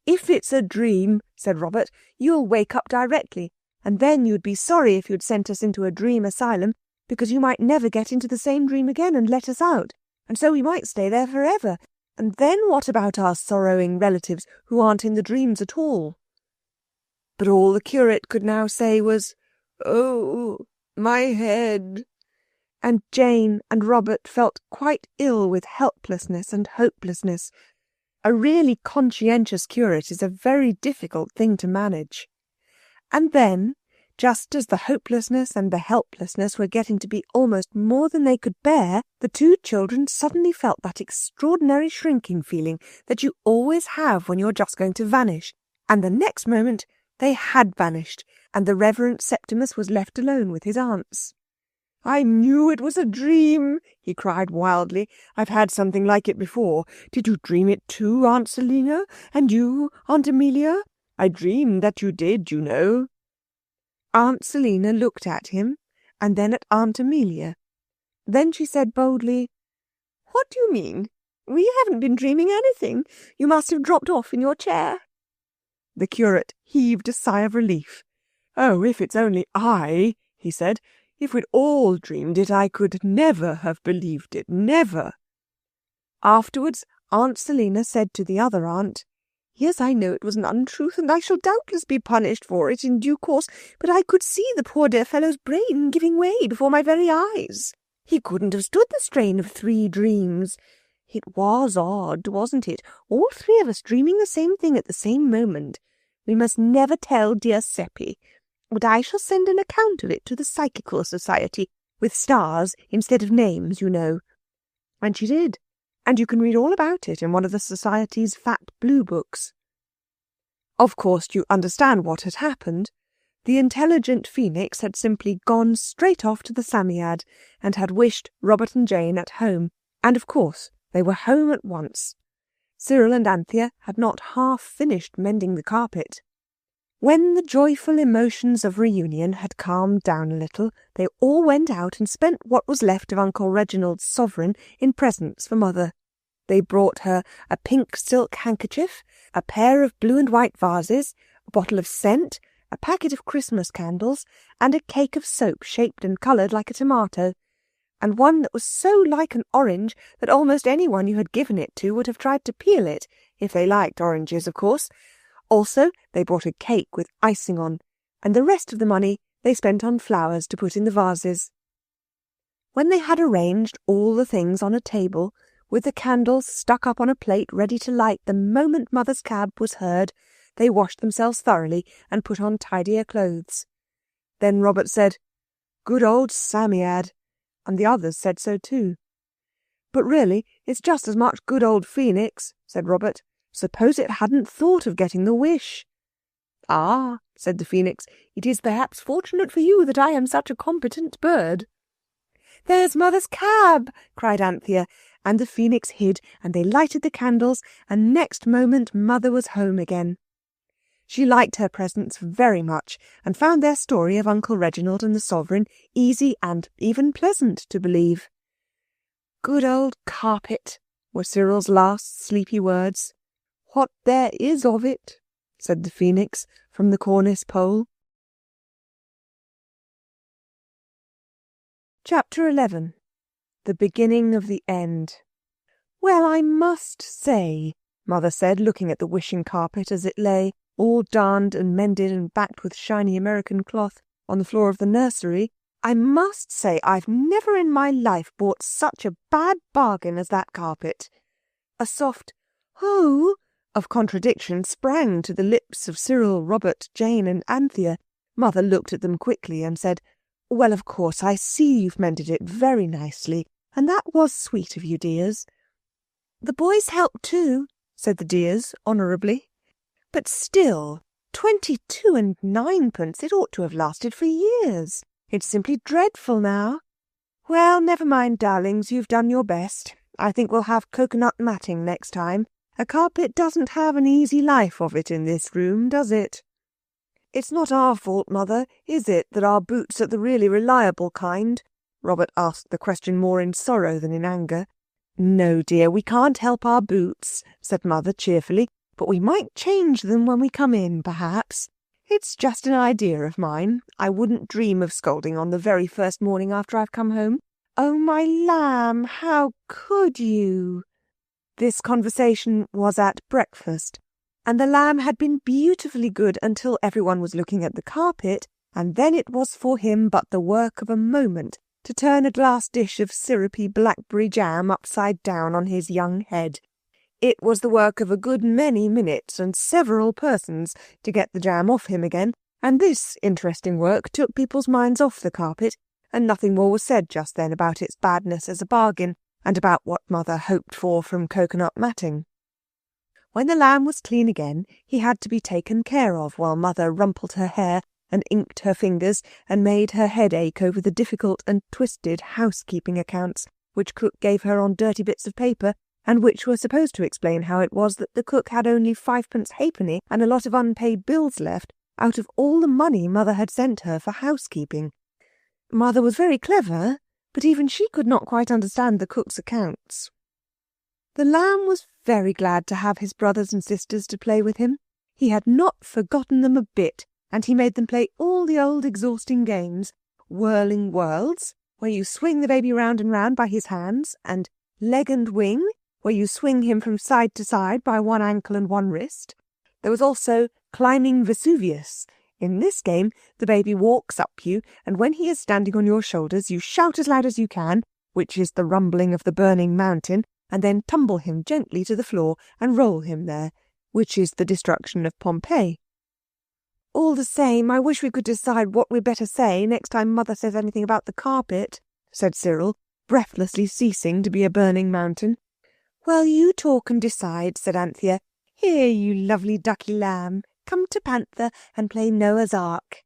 "If it's a dream," said Robert, "you'll wake up directly, and then you'd be sorry if you'd sent us into a dream asylum, because you might never get into the same dream again and let us out, and so we might stay there forever. And then what about our sorrowing relatives who aren't in the dreams at all?" But all the curate could now say was, "Oh, my head." And Jane and Robert felt quite ill with helplessness and hopelessness. A really conscientious curate is a very difficult thing to manage. And then, just as the hopelessness and the helplessness were getting to be almost more than they could bear, the two children suddenly felt that extraordinary shrinking feeling that you always have when you're just going to vanish. And the next moment they had vanished, and the Reverend Septimus was left alone with his aunts. "I knew it was a dream," he cried wildly. "I've had something like it before. Did you dream it too, Aunt Selina? And you, Aunt Amelia? I dreamed that you did, you know." Aunt Selina looked at him, and then at Aunt Amelia. Then she said boldly, "What do you mean? We haven't been dreaming anything. You must have dropped off in your chair." The curate heaved a sigh of relief. "Oh, if it's only I," he said. "If we'd all dreamed it, I could never have believed it, never." Afterwards, Aunt Selina said to the other aunt, "Yes, I know it was an untruth, and I shall doubtless be punished for it in due course, but I could see the poor dear fellow's brain giving way before my very eyes. He couldn't have stood the strain of 3 dreams. It was odd, wasn't it? All 3 of us dreaming the same thing at the same moment. We must never tell dear Seppi. But I shall send an account of it to the Psychical Society, with stars instead of names, you know." And she did, and you can read all about it in one of the Society's fat blue books. Of course, you understand what had happened. The intelligent Phoenix had simply gone straight off to the Psammead and had wished Robert and Jane at home, and of course they were home at once. Cyril and Anthea had not half finished mending the carpet. When the joyful emotions of reunion had calmed down a little, they all went out and spent what was left of Uncle Reginald's sovereign in presents for Mother. They brought her a pink silk handkerchief, a pair of blue and white vases, a bottle of scent, a packet of Christmas candles, and a cake of soap shaped and coloured like a tomato, and one that was so like an orange that almost anyone you had given it to would have tried to peel it, if they liked oranges, of course. Also, they bought a cake with icing on, and the rest of the money they spent on flowers to put in the vases. When they had arranged all the things on a table, with the candles stuck up on a plate ready to light the moment Mother's cab was heard, they washed themselves thoroughly and put on tidier clothes. Then Robert said, "Good old Psammead," and the others said so too. "But really, it's just as much good old Phoenix," said Robert. "Suppose it hadn't thought of getting the wish." "Ah," said the Phoenix, "it is perhaps fortunate for you that I am such a competent bird." "There's Mother's cab!" cried Anthea, and the Phoenix hid, and they lighted the candles, and next moment Mother was home again. She liked her presents very much, and found their story of Uncle Reginald and the Sovereign easy and even pleasant to believe. "Good old carpet," were Cyril's last sleepy words. "What there is of it," said the Phoenix from the cornice pole. Chapter 11. The Beginning of the End. "Well, I must say," Mother said, looking at the wishing carpet as it lay, all darned and mended and backed with shiny American cloth, on the floor of the nursery, "I must say I've never in my life bought such a bad bargain as that carpet." A soft "Oh!" of contradiction sprang to the lips of Cyril, Robert, Jane and Anthea. Mother looked at them quickly and said, "Well, of course, I see you've mended it very nicely, and that was sweet of you, dears." "The boys helped too," said the dears honourably. "But still, 22 and 9pence, it ought to have lasted for years. It's simply dreadful now." "Well, never mind, darlings, you've done your best. I think we'll have coconut matting next time. A carpet doesn't have an easy life of it in this room, does it?" "It's not our fault, Mother, is it, that our boots are the really reliable kind?" Robert asked the question more in sorrow than in anger. "No, dear, we can't help our boots," said Mother cheerfully, "but we might change them when we come in, perhaps. It's just an idea of mine. I wouldn't dream of scolding on the very first morning after I've come home. Oh, my lamb, how could you?" This conversation was at breakfast, and the lamb had been beautifully good until everyone was looking at the carpet, and then it was for him but the work of a moment to turn a glass dish of syrupy blackberry jam upside down on his young head. It was the work of a good many minutes and several persons to get the jam off him again, and this interesting work took people's minds off the carpet, and nothing more was said just then about its badness as a bargain, and about what Mother hoped for from coconut matting. When the lamb was clean again, he had to be taken care of while Mother rumpled her hair and inked her fingers and made her head ache over the difficult and twisted housekeeping accounts which cook gave her on dirty bits of paper, and which were supposed to explain how it was that the cook had only 5pence halfpenny and a lot of unpaid bills left out of all the money Mother had sent her for housekeeping. Mother was very clever, but even she could not quite understand the cook's accounts. The lamb was very glad to have his brothers and sisters to play with him. He had not forgotten them a bit, and he made them play all the old exhausting games, whirling worlds, where you swing the baby round and round by his hands, and leg and wing, where you swing him from side to side by one ankle and one wrist. There was also climbing Vesuvius. In this game, the baby walks up you, and when he is standing on your shoulders, you shout as loud as you can, which is the rumbling of the burning mountain, and then tumble him gently to the floor and roll him there, which is the destruction of Pompeii. "All the same, I wish we could decide what we'd better say next time Mother says anything about the carpet," said Cyril, breathlessly ceasing to be a burning mountain. "Well, you talk and decide," said Anthea. "Here, you lovely ducky lamb, come to Panther and play Noah's Ark."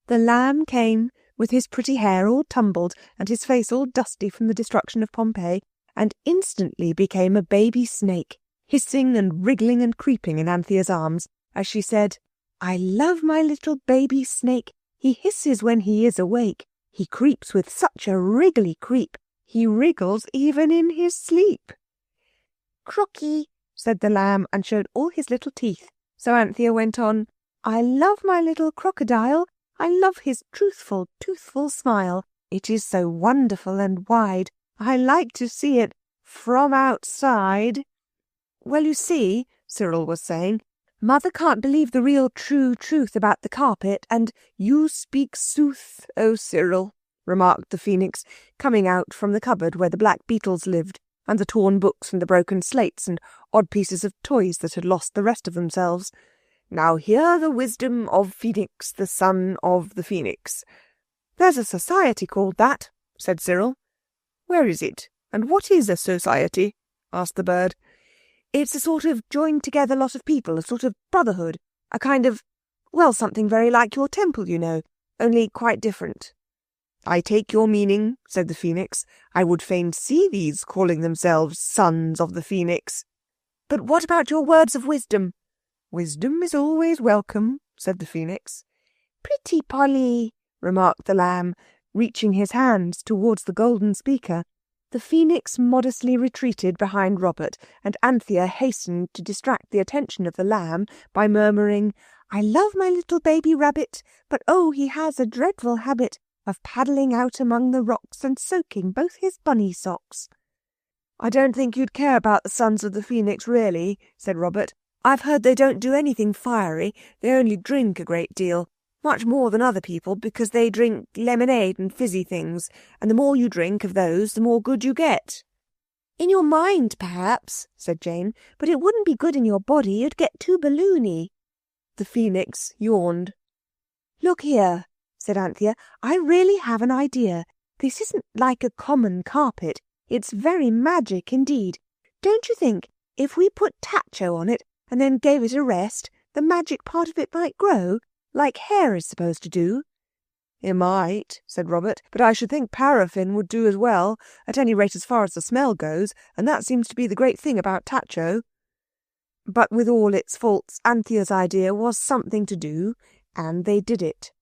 The lamb came, with his pretty hair all tumbled and his face all dusty from the destruction of Pompeii, and instantly became a baby snake, hissing and wriggling and creeping in Anthea's arms, as she said, "I love my little baby snake. He hisses when he is awake. He creeps with such a wriggly creep. He wriggles even in his sleep." "Crocky," said the lamb, and showed all his little teeth. So Anthea went on, "I love my little crocodile. I love his truthful, toothful smile. It is so wonderful and wide. I like to see it from outside." "Well, you see," Cyril was saying, "Mother can't believe the real true truth about the carpet, and—" "You speak sooth, oh Cyril," remarked the Phoenix, coming out from the cupboard where the black beetles lived, and the torn books and the broken slates and odd pieces of toys that had lost the rest of themselves. "Now hear the wisdom of Phoenix, the son of the Phoenix." "There's a society called that," said Cyril. "Where is it? And what is a society?" asked the bird. "It's a sort of joined together lot of people, a sort of brotherhood, a kind of, well, something very like your temple, you know, only quite different." "I take your meaning," said the Phoenix. "I would fain see these calling themselves sons of the Phoenix." "But what about your words of wisdom?" Wisdom is always welcome, said the Phoenix. Pretty Polly, remarked the Lamb, reaching his hands towards the golden speaker. The Phoenix modestly retreated behind Robert, and Anthea hastened to distract the attention of the Lamb by murmuring, "I love my little baby rabbit, but oh, he has a dreadful habit of paddling out among the rocks and soaking both his bunny socks." "I don't think you'd care about the sons of the Phoenix, really," said Robert. "I've heard they don't do anything fiery. They only drink a great deal. Much more than other people, because they drink lemonade and fizzy things, and the more you drink of those, the more good you get." "In your mind, perhaps," said Jane, "but it wouldn't be good in your body. You'd get too balloony." The Phoenix yawned. "Look here," said Anthea, "I really have an idea. This isn't like a common carpet. It's very magic indeed. Don't you think if we put tacho on it and then gave it a rest, the magic part of it might grow, like hair is supposed to do?" "It might," said Robert, "but I should think paraffin would do as well, at any rate as far as the smell goes, and that seems to be the great thing about tacho." But with all its faults, Anthea's idea was something to do, and they did it.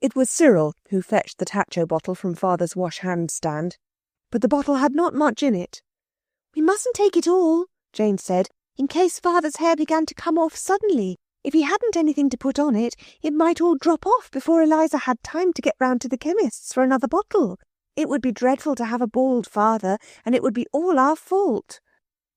It was Cyril who fetched the tacho bottle from Father's wash-hand stand, but the bottle had not much in it. "We mustn't take it all," Jane said, "in case Father's hair began to come off suddenly. If he hadn't anything to put on it, it might all drop off before Eliza had time to get round to the chemist's for another bottle. It would be dreadful to have a bald father, and it would be all our fault."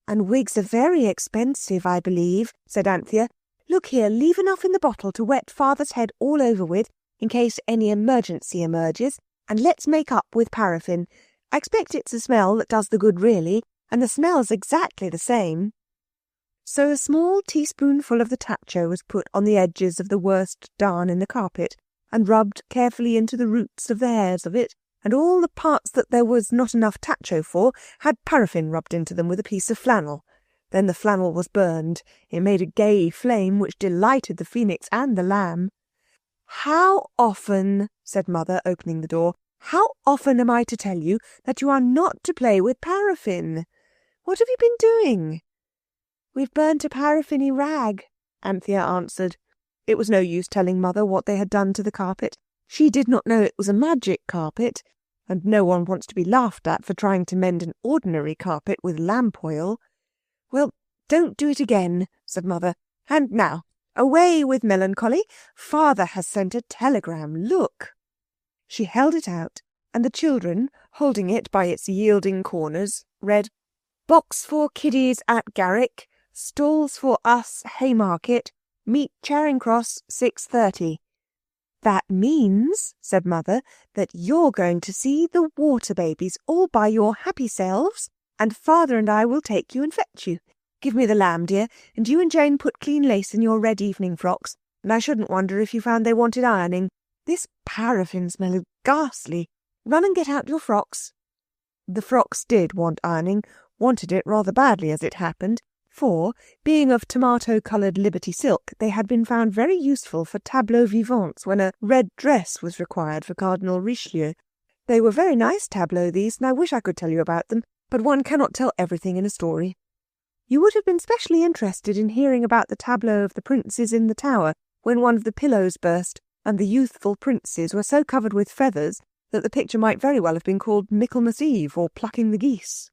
"And wigs are very expensive, I believe," said Anthea. "Look here, leave enough in the bottle to wet Father's head all over with, in case any emergency emerges, and let's make up with paraffin. I expect it's the smell that does the good really, and the smell's exactly the same." So a small teaspoonful of the tacho was put on the edges of the worst darn in the carpet, and rubbed carefully into the roots of the hairs of it, and all the parts that there was not enough tacho for had paraffin rubbed into them with a piece of flannel. Then the flannel was burned. It made a gay flame which delighted the Phoenix and the Lamb. "How often," said Mother, opening the door, "how often am I to tell you that you are not to play with paraffin? What have you been doing?" "We've burnt a paraffin-y rag," Anthea answered. It was no use telling Mother what they had done to the carpet. She did not know it was a magic carpet, and no one wants to be laughed at for trying to mend an ordinary carpet with lamp oil. "Well, don't do it again," said Mother. "And now, away with melancholy. Father has sent a telegram. Look." She held it out, and the children, holding it by its yielding corners, read, "Box for kiddies at Garrick. Stalls for us Haymarket. Meet Charing Cross 6:30. "That means," said Mother, "that you're going to see the water babies all by your happy selves, and Father and I will take you and fetch you. Give me the lamb, dear, and you and Jane put clean lace in your red evening frocks, and I shouldn't wonder if you found they wanted ironing. This paraffin smell is ghastly. Run and get out your frocks." The frocks did want ironing, wanted it rather badly as it happened, for, being of tomato-coloured Liberty silk, they had been found very useful for tableaux vivants when a red dress was required for Cardinal Richelieu. They were very nice tableaux, these, and I wish I could tell you about them, but one cannot tell everything in a story. You would have been specially interested in hearing about the tableau of the princes in the tower, when one of the pillows burst, and the youthful princes were so covered with feathers that the picture might very well have been called Michaelmas Eve or Plucking the Geese.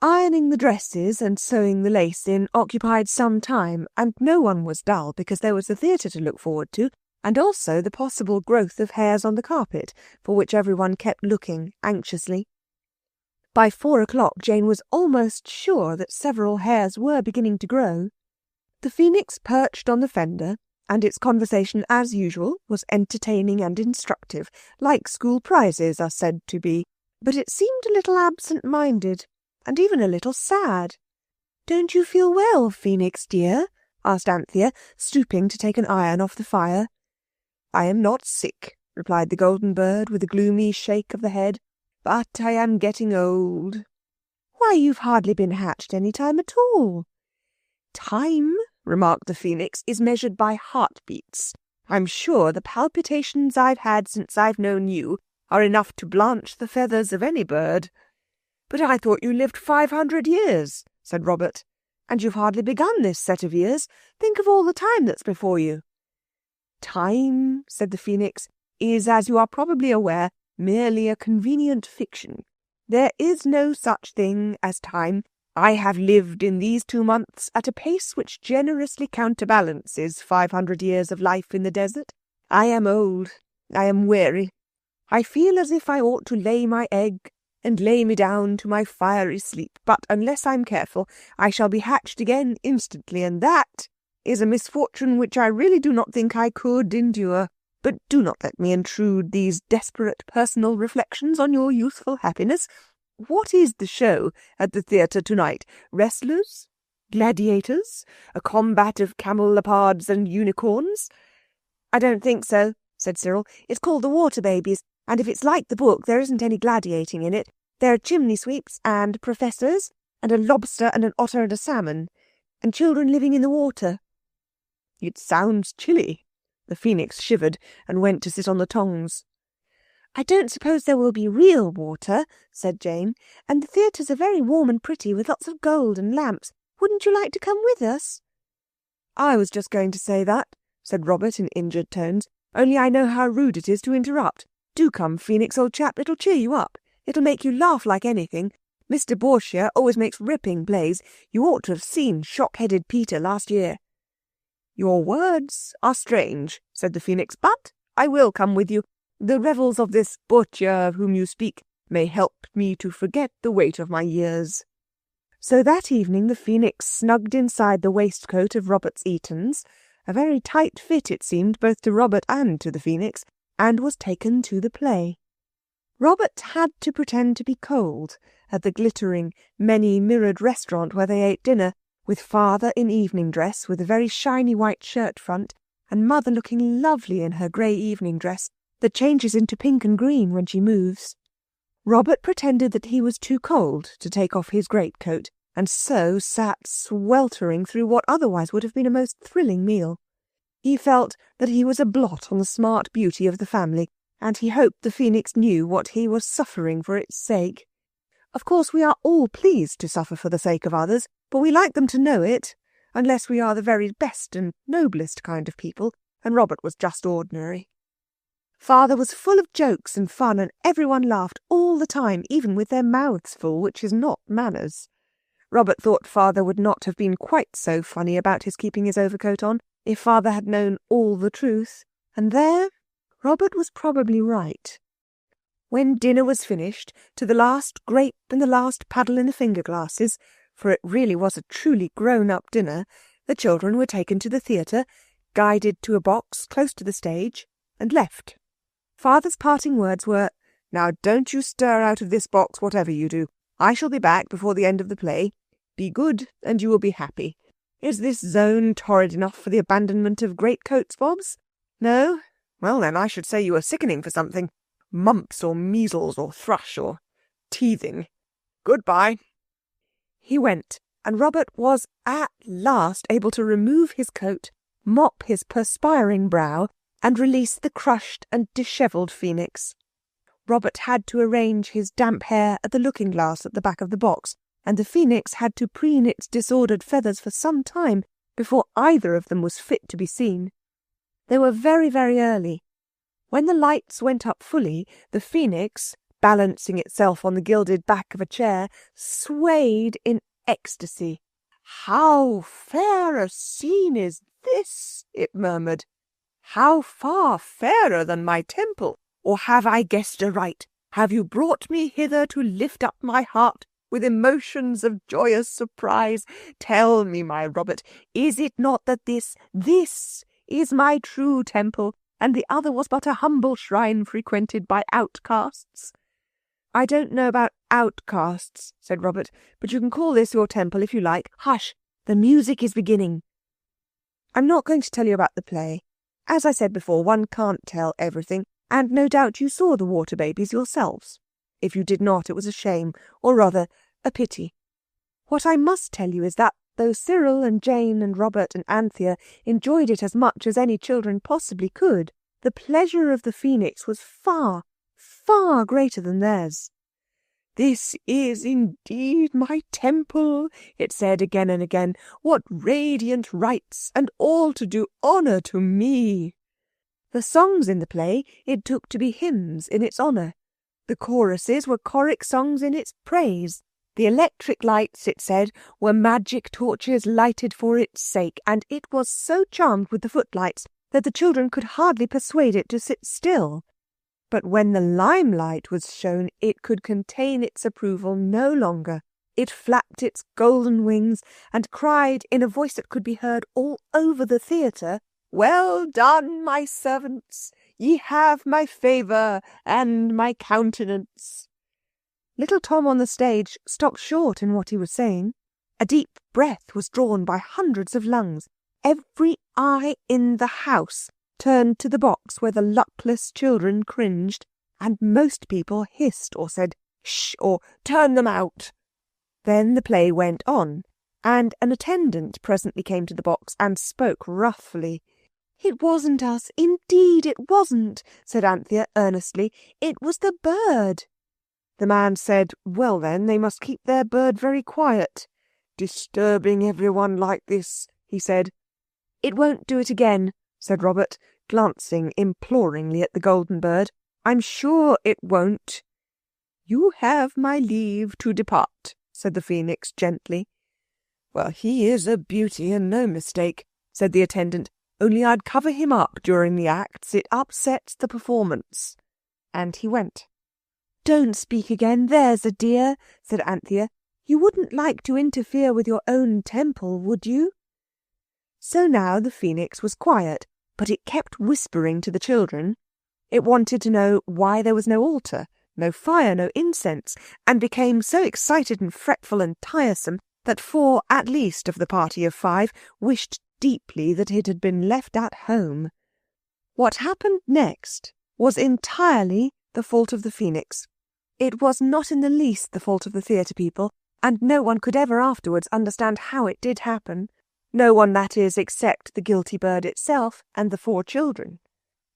Ironing the dresses and sewing the lace in occupied some time, and no one was dull because there was the theatre to look forward to, and also the possible growth of hairs on the carpet, for which everyone kept looking anxiously. By 4 o'clock Jane was almost sure that several hairs were beginning to grow. The Phoenix perched on the fender, and its conversation, as usual, was entertaining and instructive, like school prizes are said to be, but it seemed a little absent-minded, and even a little sad. "Don't you feel well, Phoenix dear?" asked Anthea, stooping to take an iron off the fire. "I am not sick," replied the golden bird with a gloomy shake of the head, "but I am getting old." "Why, you've hardly been hatched any time at all." "Time," remarked the Phoenix, "is measured by heartbeats. I'm sure the palpitations I've had since I've known you are enough to blanch the feathers of any bird." "But I thought you lived 500 years," said Robert. And you've hardly begun this set of years. Think of all the time that's before you. Time, said the Phoenix, is, as you are probably aware, merely a convenient fiction. There is no such thing as time. I have lived in these 2 months at a pace which generously counterbalances 500 years of life in the desert. I am old. I am weary. I feel as if I ought to lay my egg and lay me down to my fiery sleep, but unless I'm careful, I shall be hatched again instantly, and that is a misfortune which I really do not think I could endure. But do not let me intrude these desperate personal reflections on your youthful happiness. What is the show at the theatre tonight? Wrestlers? Gladiators? A combat of camelopards and unicorns? I don't think so, said Cyril. It's called The Water Babies, and if it's like the book, there isn't any gladiating in it. There are chimney sweeps and professors, and a lobster and an otter and a salmon, and children living in the water. It sounds chilly. The Phoenix shivered and went to sit on the tongs. I don't suppose there will be real water, said Jane, and the theatres are very warm and pretty with lots of gold and lamps. Wouldn't you like to come with us? I was just going to say that, said Robert in injured tones, only I know how rude it is to interrupt. Do come, Phoenix, old chap, it'll cheer you up. It'll make you laugh like anything. Mr. Borgia always makes ripping plays. You ought to have seen Shock-Headed Peter last year. Your words are strange, said the Phoenix, but I will come with you. The revels of this Borgia of whom you speak may help me to forget the weight of my years. So that evening the Phoenix snugged inside the waistcoat of Robert Eaton's, a very tight fit it seemed both to Robert and to the Phoenix, and was taken to the play. Robert had to pretend to be cold at the glittering, many-mirrored restaurant where they ate dinner, with father in evening dress with a very shiny white shirt front, and mother looking lovely in her grey evening dress that changes into pink and green when she moves. Robert pretended that he was too cold to take off his greatcoat, and so sat sweltering through what otherwise would have been a most thrilling meal. He felt that he was a blot on the smart beauty of the family, and he hoped the Phoenix knew what he was suffering for its sake. Of course we are all pleased to suffer for the sake of others, but we like them to know it, unless we are the very best and noblest kind of people, and Robert was just ordinary. Father was full of jokes and fun, and everyone laughed all the time, even with their mouths full, which is not manners. Robert thought Father would not have been quite so funny about his keeping his overcoat on if Father had known all the truth, and there Robert was probably right. When dinner was finished, to the last grape and the last paddle in the finger-glasses, for it really was a truly grown-up dinner, the children were taken to the theatre, guided to a box close to the stage, and left. Father's parting words were, "Now don't you stir out of this box whatever you do. I shall be back before the end of the play. Be good, and you will be happy. Is this zone torrid enough for the abandonment of greatcoats, Bobs? No? Well, then, I should say you are sickening for something. Mumps or measles or thrush or teething. Goodbye." He went, and Robert was at last able to remove his coat, mop his perspiring brow, and release the crushed and dishevelled Phoenix. Robert had to arrange his damp hair at the looking-glass at the back of the box, and the Phoenix had to preen its disordered feathers for some time before either of them was fit to be seen. They were very, very early. When the lights went up fully, the Phoenix, balancing itself on the gilded back of a chair, swayed in ecstasy. "How fair a scene is this!" it murmured. "How far fairer than my temple! Or have I guessed aright? Have you brought me hither to lift up my heart with emotions of joyous surprise? Tell me, my Robert, is it not that this is my true temple, and the other was but a humble shrine frequented by outcasts?" "I don't know about outcasts," said Robert, "but you can call this your temple if you like. Hush, the music is beginning." "I'm not going to tell you about the play. As I said before, one can't tell everything, and no doubt you saw the Water Babies yourselves. If you did not, it was a shame, or rather, a pity. What I must tell you is that, though Cyril and Jane and Robert and Anthea enjoyed it as much as any children possibly could, the pleasure of the Phoenix was far, far greater than theirs. "This is indeed my temple," it said again and again. "What radiant rites, and all to do honour to me." The songs in the play it took to be hymns in its honour. The choruses were choric songs in its praise. The electric lights, it said, were magic torches lighted for its sake, and it was so charmed with the footlights that the children could hardly persuade it to sit still. But when the limelight was shown, it could contain its approval no longer. It flapped its golden wings and cried in a voice that could be heard all over the theatre, "Well done, my servants! Ye have my favour and my countenance." Little Tom on the stage stopped short in what he was saying. A deep breath was drawn by hundreds of lungs. Every eye in the house turned to the box where the luckless children cringed, and most people hissed or said, "Shh," or "Turn them out." Then the play went on, and an attendant presently came to the box and spoke roughly. "It wasn't us, indeed it wasn't," said Anthea earnestly. "It was the bird." The man said, "Well then, they must keep their bird very quiet." "Disturbing everyone like this," he said. "It won't do it again," said Robert, glancing imploringly at the golden bird. "I'm sure it won't." "You have my leave to depart," said the phoenix gently. "Well, he is a beauty and no mistake," said the attendant. "Only I'd cover him up during the acts. It upsets the performance." And he went. "Don't speak again, there's a dear," said Anthea. "You wouldn't like to interfere with your own temple, would you?" So now the phoenix was quiet, but it kept whispering to the children. It wanted to know why there was no altar, no fire, no incense, and became so excited and fretful and tiresome that 4 at least of the party of 5 wished deeply that it had been left at home. What happened next was entirely the fault of the phoenix. It was not in the least the fault of the theatre people, and no one could ever afterwards understand how it did happen. No one, that is, except the guilty bird itself and the 4 children.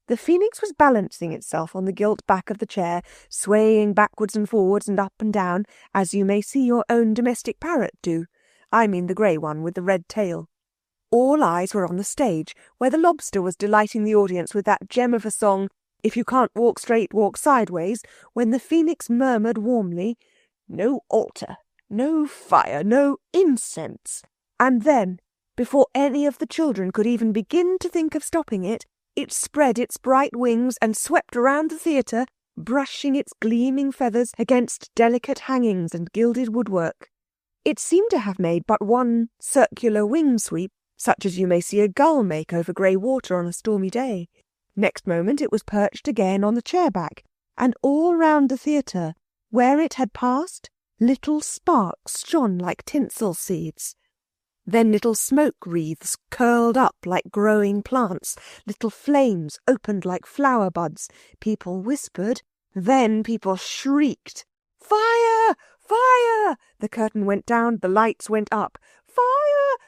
The phoenix was balancing itself on the gilt back of the chair, swaying backwards and forwards and up and down, as you may see your own domestic parrot do. I mean the grey one with the red tail. All eyes were on the stage, where the lobster was delighting the audience with that gem of a song, "If you can't walk straight, walk sideways," when the phoenix murmured warmly, "No altar, no fire, no incense." And then, before any of the children could even begin to think of stopping it, it spread its bright wings and swept around the theatre, brushing its gleaming feathers against delicate hangings and gilded woodwork. It seemed to have made but one circular wing sweep, such as you may see a gull make over grey water on a stormy day. Next moment it was perched again on the chair back, and all round the theatre, where it had passed, little sparks shone like tinsel seeds. Then little smoke wreaths curled up like growing plants, little flames opened like flower buds. People whispered, then people shrieked. "Fire! Fire!" The curtain went down, the lights went up. "Fire!"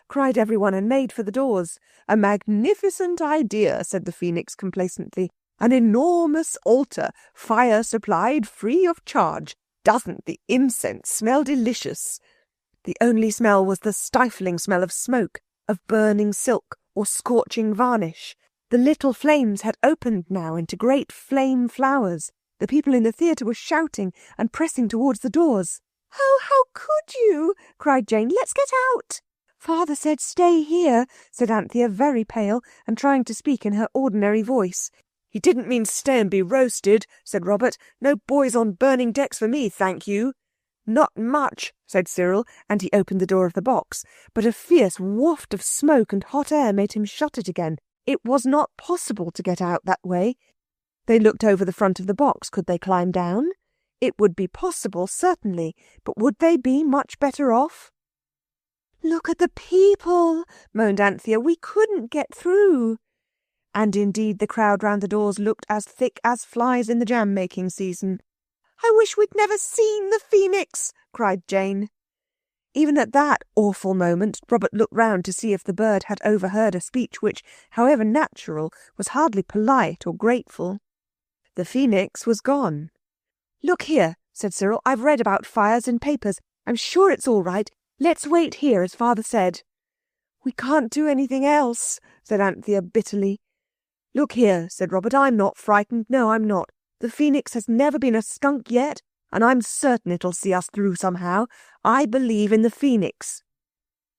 cried everyone and made for the doors. "A magnificent idea," said the phoenix complacently. "An enormous altar, fire supplied free of charge. Doesn't the incense smell delicious?" The only smell was the stifling smell of smoke, of burning silk or scorching varnish. The little flames had opened now into great flame flowers. The people in the theatre were shouting and pressing towards the doors. "Oh, how could you?" cried Jane. "Let's get out." "Father said stay here," said Anthea, very pale, and trying to speak in her ordinary voice. "He didn't mean stay and be roasted," said Robert. "No boys on burning decks for me, thank you." "Not much," said Cyril, and he opened the door of the box. But a fierce waft of smoke and hot air made him shut it again. It was not possible to get out that way. They looked over the front of the box. Could they climb down? It would be possible, certainly, but would they be much better off? "Look at the people," moaned Anthea. "We couldn't get through." And indeed the crowd round the doors looked as thick as flies in the jam-making season. "I wish we'd never seen the phoenix," cried Jane. Even at that awful moment, Robert looked round to see if the bird had overheard a speech which, however natural, was hardly polite or grateful. The phoenix was gone. "Look here," said Cyril. "I've read about fires in papers. I'm sure it's all right. Let's wait here, as Father said." "We can't do anything else," said Anthea bitterly. "Look here," said Robert, "I'm not frightened. No, I'm not. The phoenix has never been a skunk yet, and I'm certain it'll see us through somehow. I believe in the phoenix."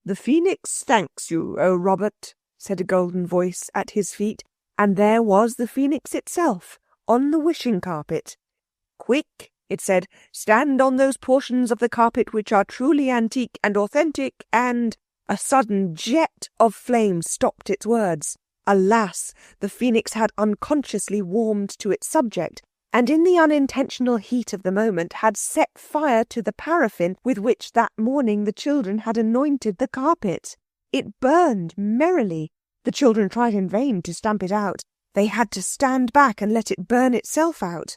"The phoenix thanks you, oh Robert," said a golden voice at his feet, and there was the phoenix itself, on the wishing carpet. "Quick," it said, "stand on those portions of the carpet which are truly antique and authentic, and—" A sudden jet of flame stopped its words. Alas, the phoenix had unconsciously warmed to its subject, and in the unintentional heat of the moment had set fire to the paraffin with which that morning the children had anointed the carpet. It burned merrily. The children tried in vain to stamp it out. They had to stand back and let it burn itself out.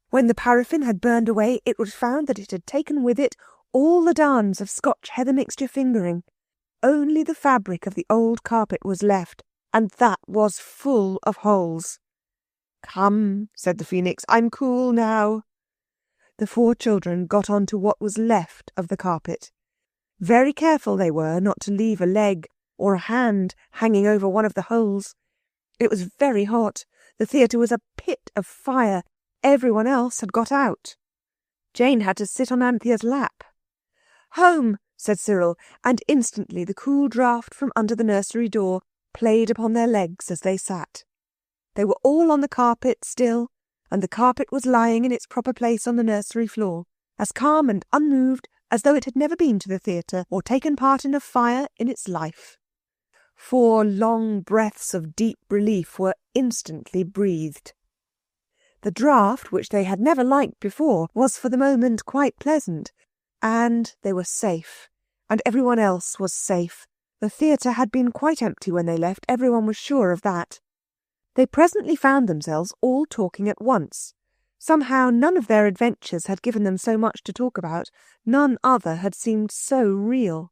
When the paraffin had burned away, it was found that it had taken with it all the darns of Scotch heather mixture fingering. Only the fabric of the old carpet was left, and that was full of holes. "Come," said the phoenix, "I'm cool now." The 4 children got on to what was left of the carpet. Very careful they were not to leave a leg or a hand hanging over one of the holes. It was very hot. The theatre was a pit of fire. Everyone else had got out. Jane had to sit on Anthea's lap. "Home," said Cyril, and instantly the cool draught from under the nursery door played upon their legs as they sat. They were all on the carpet still, and the carpet was lying in its proper place on the nursery floor, as calm and unmoved as though it had never been to the theatre or taken part in a fire in its life. 4 long breaths of deep relief were instantly breathed. The draught, which they had never liked before, was for the moment quite pleasant, and they were safe, and everyone else was safe. The theatre had been quite empty when they left, everyone was sure of that. They presently found themselves all talking at once. Somehow none of their adventures had given them so much to talk about, none other had seemed so real.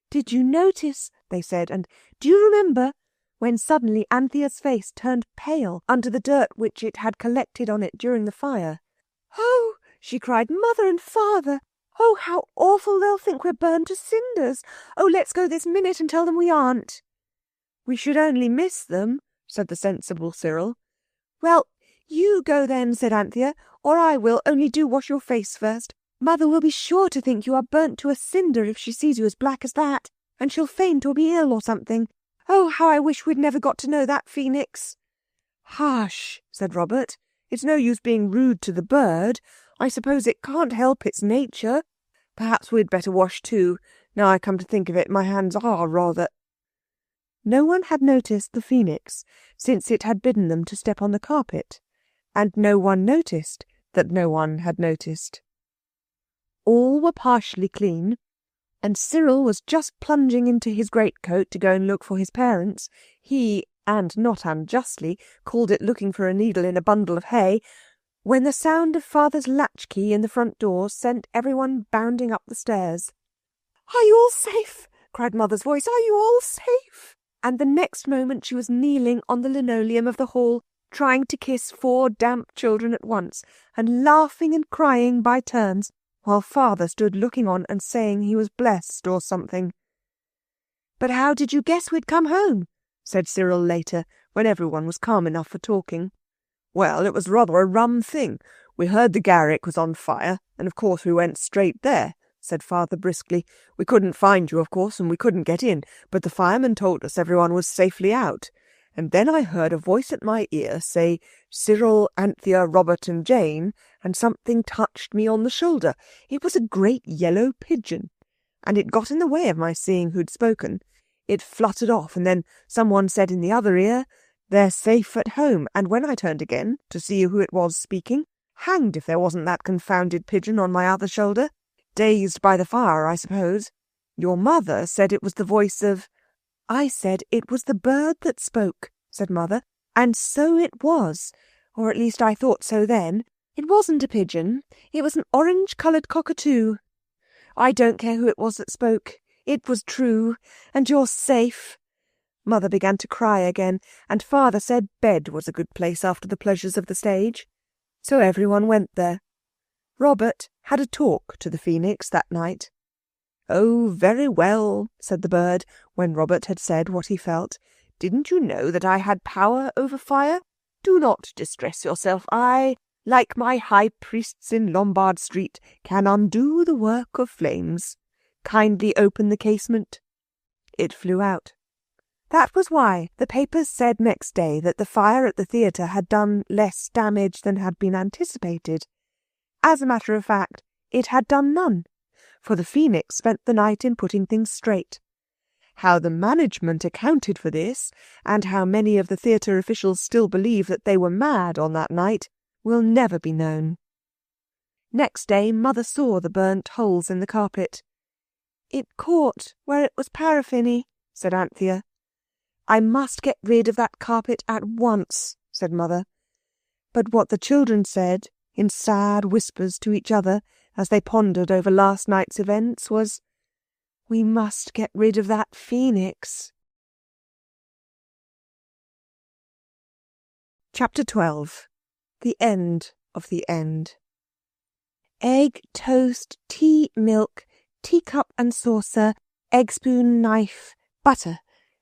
"Did you notice," they said, and "do you remember," when suddenly Anthea's face turned pale under the dirt which it had collected on it during the fire. "Oh," she cried, "Mother and Father! Oh, how awful, they'll think we're burned to cinders. Oh, let's go this minute and tell them we aren't." "We should only miss them," said the sensible Cyril. "Well, you go then," said Anthea, "or I will, only do wash your face first. Mother will be sure to think you are burnt to a cinder if she sees you as black as that, and she'll faint or be ill or something. Oh, how I wish we'd never got to know that phoenix." "Hush," said Robert. "It's no use being rude to the bird. I suppose it can't help its nature. Perhaps we'd better wash too. Now I come to think of it, my hands are rather—" No one had noticed the phoenix since it had bidden them to step on the carpet, and no one noticed that no one had noticed. All were partially clean, and Cyril was just plunging into his greatcoat to go and look for his parents. He, and not unjustly, called it looking for a needle in a bundle of hay, when the sound of Father's latchkey in the front door sent everyone bounding up the stairs. "Are you all safe?" cried Mother's voice. "Are you all safe?" And the next moment she was kneeling on the linoleum of the hall, trying to kiss 4 damp children at once, and laughing and crying by turns, while Father stood looking on and saying he was blessed or something. "But how did you guess we'd come home?" said Cyril later, when everyone was calm enough for talking. "Well, it was rather a rum thing. We heard the garrick was on fire, and of course we went straight there," said Father briskly. "We couldn't find you, of course, and we couldn't get in, but the fireman told us everyone was safely out. And then I heard a voice at my ear say, 'Cyril, Anthea, Robert and Jane,' and something touched me on the shoulder. It was a great yellow pigeon, and it got in the way of my seeing who'd spoken. It fluttered off, and then someone said in the other ear, 'They're safe at home,' and when I turned again to see who it was speaking, hanged if there wasn't that confounded pigeon on my other shoulder. Dazed by the fire, I suppose. Your mother said it was the voice of—" "I said it was the bird that spoke," said Mother, "and so it was, or at least I thought so then. It wasn't a pigeon, it was an orange-coloured cockatoo. I don't care who it was that spoke. It was true, and you're safe." Mother began to cry again, and Father said bed was a good place after the pleasures of the stage. So everyone went there. Robert had a talk to the phoenix that night. "Oh, very well," said the bird, when Robert had said what he felt. "Didn't you know that I had power over fire? Do not distress yourself. I, like my high priests in Lombard Street, can undo the work of flames. Kindly open the casement." It flew out. That was why the papers said next day that the fire at the theatre had done less damage than had been anticipated. As a matter of fact, it had done none, for the phoenix spent the night in putting things straight. How the management accounted for this, and how many of the theatre officials still believe that they were mad on that night, will never be known. Next day, Mother saw the burnt holes in the carpet. "It caught where it was paraffin-y," said Anthea. "I must get rid of that carpet at once," said Mother. But what the children said, in sad whispers to each other, as they pondered over last night's events, was, "We must get rid of that phoenix." Chapter 12. The End of the End. Egg, toast, tea, milk, teacup and saucer, egg spoon, knife, butter.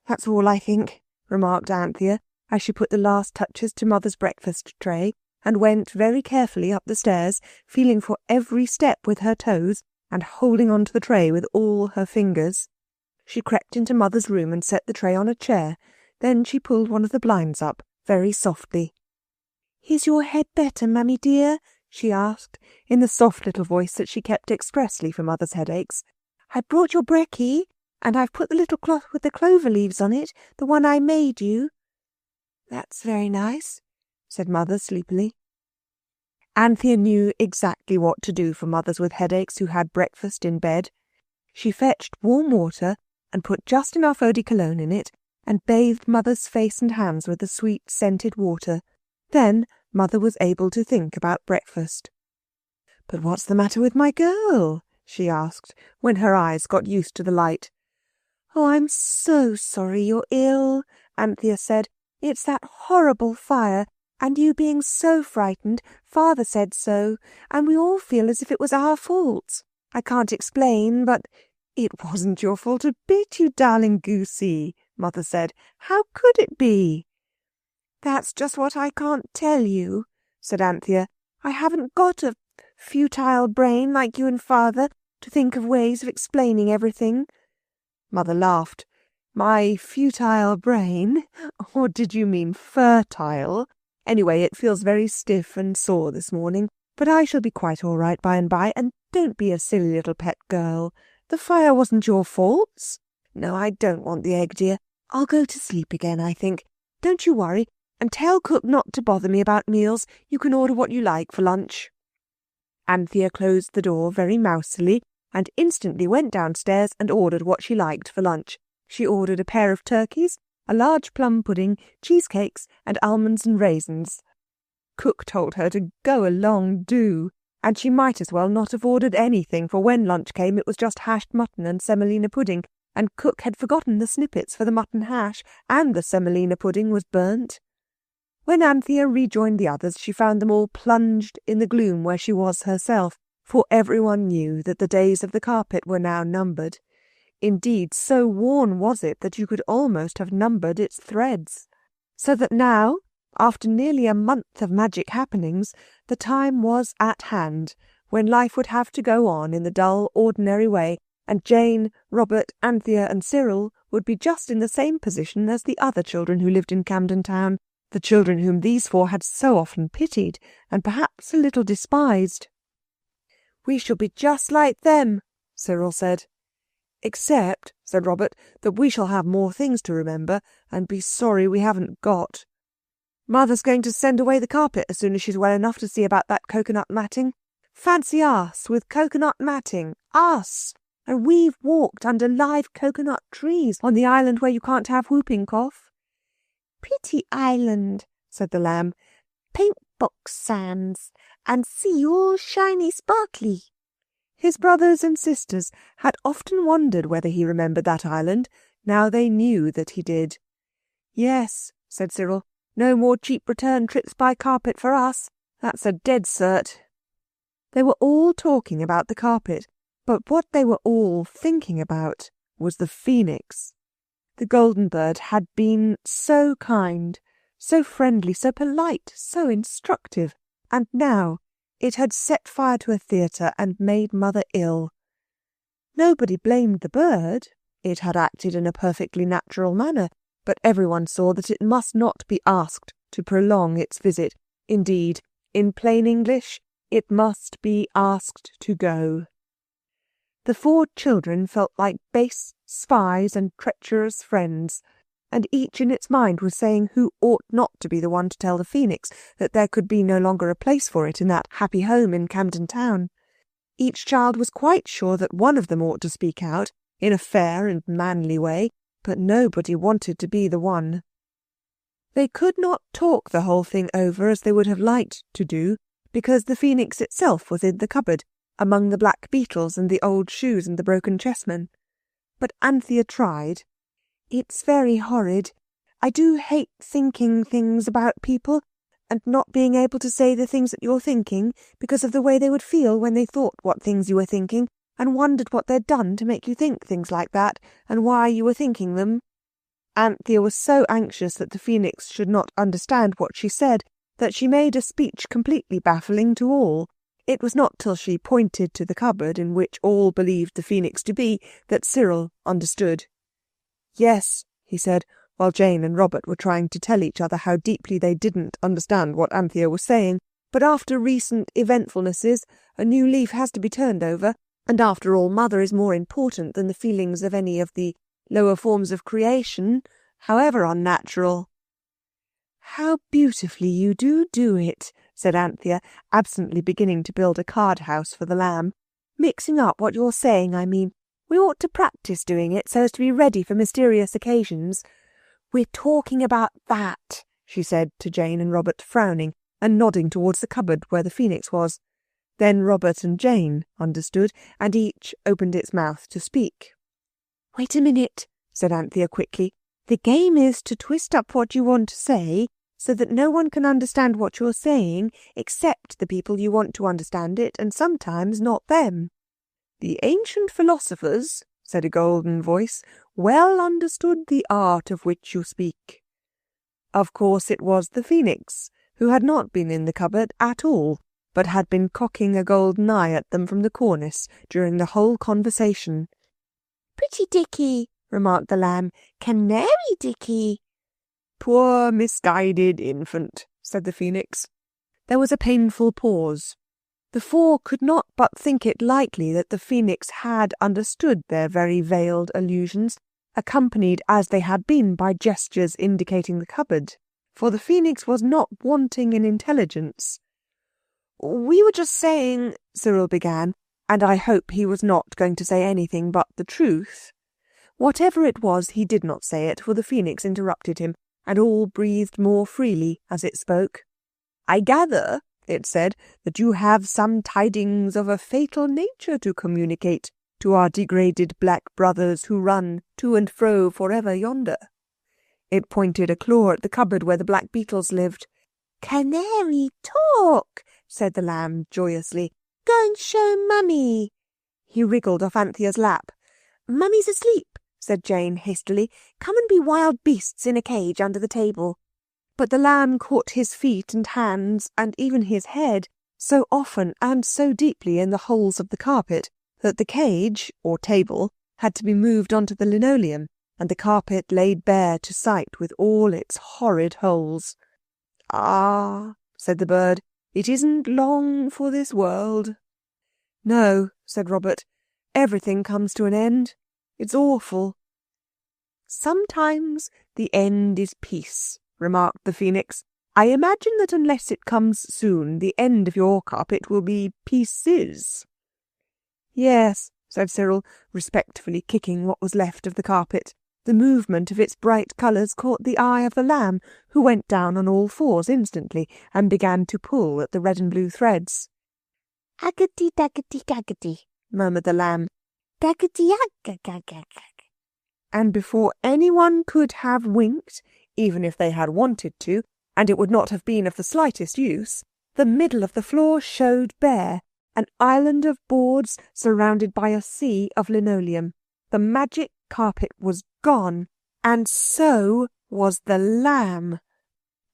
That's all, I think, remarked Anthea, as she put the last touches to Mother's breakfast tray, and went very carefully up the stairs, feeling for every step with her toes, and holding on to the tray with all her fingers. She crept into Mother's room and set the tray on a chair. Then she pulled one of the blinds up, very softly. "Is your head better, Mummy dear?" she asked, in the soft little voice that she kept expressly for Mother's headaches. "I brought your brekkie, and I've put the little cloth with the clover leaves on it, the one I made you." "That's very nice," said Mother sleepily. Anthea knew exactly what to do for mothers with headaches who had breakfast in bed. She fetched warm water and put just enough eau de cologne in it, and bathed Mother's face and hands with the sweet scented water. Then Mother was able to think about breakfast. "But what's the matter with my girl?" she asked, when her eyes got used to the light. "Oh, I'm so sorry you're ill," Anthea said. "It's that horrible fire, and you being so frightened. Father said so, and we all feel as if it was our fault. I can't explain, but—" "It wasn't your fault a bit, you darling goosey," Mother said. "How could it be?" "That's just what I can't tell you," said Anthea. "I haven't got a futile brain like you and Father to think of ways of explaining everything." Mother laughed. "My futile brain? Or did you mean fertile? Anyway, it feels very stiff and sore this morning, but I shall be quite all right by and by, and don't be a silly little pet girl. The fire wasn't your fault. No, I don't want the egg, dear. I'll go to sleep again, I think. Don't you worry, and tell cook not to bother me about meals. You can order what you like for lunch." Anthea closed the door very mousily, and instantly went downstairs and ordered what she liked for lunch. She ordered a pair of turkeys, a large plum pudding, cheesecakes, and almonds and raisins. Cook told her to go along, do, and she might as well not have ordered anything, for when lunch came it was just hashed mutton and semolina pudding, and Cook had forgotten the snippets for the mutton hash, and the semolina pudding was burnt. When Anthea rejoined the others, she found them all plunged in the gloom where she was herself, for everyone knew that the days of the carpet were now numbered. Indeed, so worn was it that you could almost have numbered its threads. So that now, after nearly a month of magic happenings, the time was at hand when life would have to go on in the dull, ordinary way, and Jane, Robert, Anthea and Cyril would be just in the same position as the other children who lived in Camden Town, the children whom these four had so often pitied and perhaps a little despised. "We shall be just like them," Cyril said. "Except," said Robert, "that we shall have more things to remember and be sorry we haven't got. Mother's going to send away the carpet as soon as she's well enough to see about that coconut matting. Fancy us with coconut matting, us! And we've walked under live coconut trees on the island where you can't have whooping cough." "Pretty island," said the lamb. "Paint box sands, and sea all shiny sparkly." His brothers and sisters had often wondered whether he remembered that island. Now they knew that he did. "Yes," said Cyril, "no more cheap return trips by carpet for us. That's a dead cert." They were all talking about the carpet, but what they were all thinking about was the phoenix. The golden bird had been so kind, so friendly, so polite, so instructive, and now it had set fire to a theatre and made Mother ill. Nobody blamed the bird. It had acted in a perfectly natural manner, but everyone saw that it must not be asked to prolong its visit. Indeed, in plain English, it must be asked to go. The 4 children felt like base spies and treacherous friends, and each in its mind was saying who ought not to be the one to tell the phoenix that there could be no longer a place for it in that happy home in Camden Town. Each child was quite sure that one of them ought to speak out, in a fair and manly way, but nobody wanted to be the one. They could not talk the whole thing over as they would have liked to do, because the phoenix itself was in the cupboard, among the black beetles and the old shoes and the broken chessmen. But Anthea tried. "It's very horrid. I do hate thinking things about people, and not being able to say the things that you're thinking because of the way they would feel when they thought what things you were thinking, and wondered what they'd done to make you think things like that, and why you were thinking them." Anthea was so anxious that the phoenix should not understand what she said that she made a speech completely baffling to all. It was not till she pointed to the cupboard in which all believed the phoenix to be that Cyril understood. "Yes," he said, while Jane and Robert were trying to tell each other how deeply they didn't understand what Anthea was saying. "But after recent eventfulnesses, a new leaf has to be turned over, and after all, Mother is more important than the feelings of any of the lower forms of creation, however unnatural." "How beautifully you do it," said Anthea, absently beginning to build a card-house for the lamb. "Mixing up what you're saying, I mean. We ought to practice doing it so as to be ready for mysterious occasions." "We're talking about that," she said to Jane and Robert, frowning and nodding towards the cupboard where the phoenix was. Then Robert and Jane understood, and each opened its mouth to speak. "Wait a minute," said Anthea quickly. "The game is to twist up what you want to say so that no one can understand what you're saying except the people you want to understand it, and sometimes not them." "The ancient philosophers," said a golden voice, "well understood the art of which you speak." Of course it was the phoenix, who had not been in the cupboard at all, but had been cocking a golden eye at them from the cornice during the whole conversation. "Pretty Dicky," remarked the lamb. "Canary Dicky." "Poor misguided infant," said the phoenix. There was a painful pause. The 4 could not but think it likely that the phoenix had understood their very veiled allusions, accompanied as they had been by gestures indicating the cupboard, for the phoenix was not wanting in intelligence. "We were just saying," Cyril began, and I hope he was not going to say anything but the truth. Whatever it was, he did not say it, for the phoenix interrupted him, and all breathed more freely as it spoke. "I gather," it said, "that you have some tidings of a fatal nature to communicate to our degraded black brothers who run to and fro forever yonder." It pointed a claw at the cupboard where the black beetles lived. "Canary talk," said the lamb joyously. "Go and show Mummy." He wriggled off Anthea's lap. "Mummy's asleep," said Jane hastily. "Come and be wild beasts in a cage under the table." But the lamb caught his feet and hands, and even his head, so often and so deeply in the holes of the carpet that the cage, or table, had to be moved onto the linoleum, and the carpet laid bare to sight with all its horrid holes. "Ah," said the bird, "it isn't long for this world." "No," said Robert, "everything comes to an end. It's awful." "Sometimes the end is peace," remarked the phoenix. "I imagine that unless it comes soon, the end of your carpet will be pieces." "Yes," said Cyril, respectfully kicking what was left of the carpet. The movement of its bright colours caught the eye of the lamb, who went down on all fours instantly and began to pull at the red and blue threads. "Aggity daggity gaggity," murmured the lamb. "Daggity agagagag." And before anyone could have winked, even if they had wanted to, and it would not have been of the slightest use, the middle of the floor showed bare, an island of boards surrounded by a sea of linoleum. The magic carpet was gone, and so was the lamb.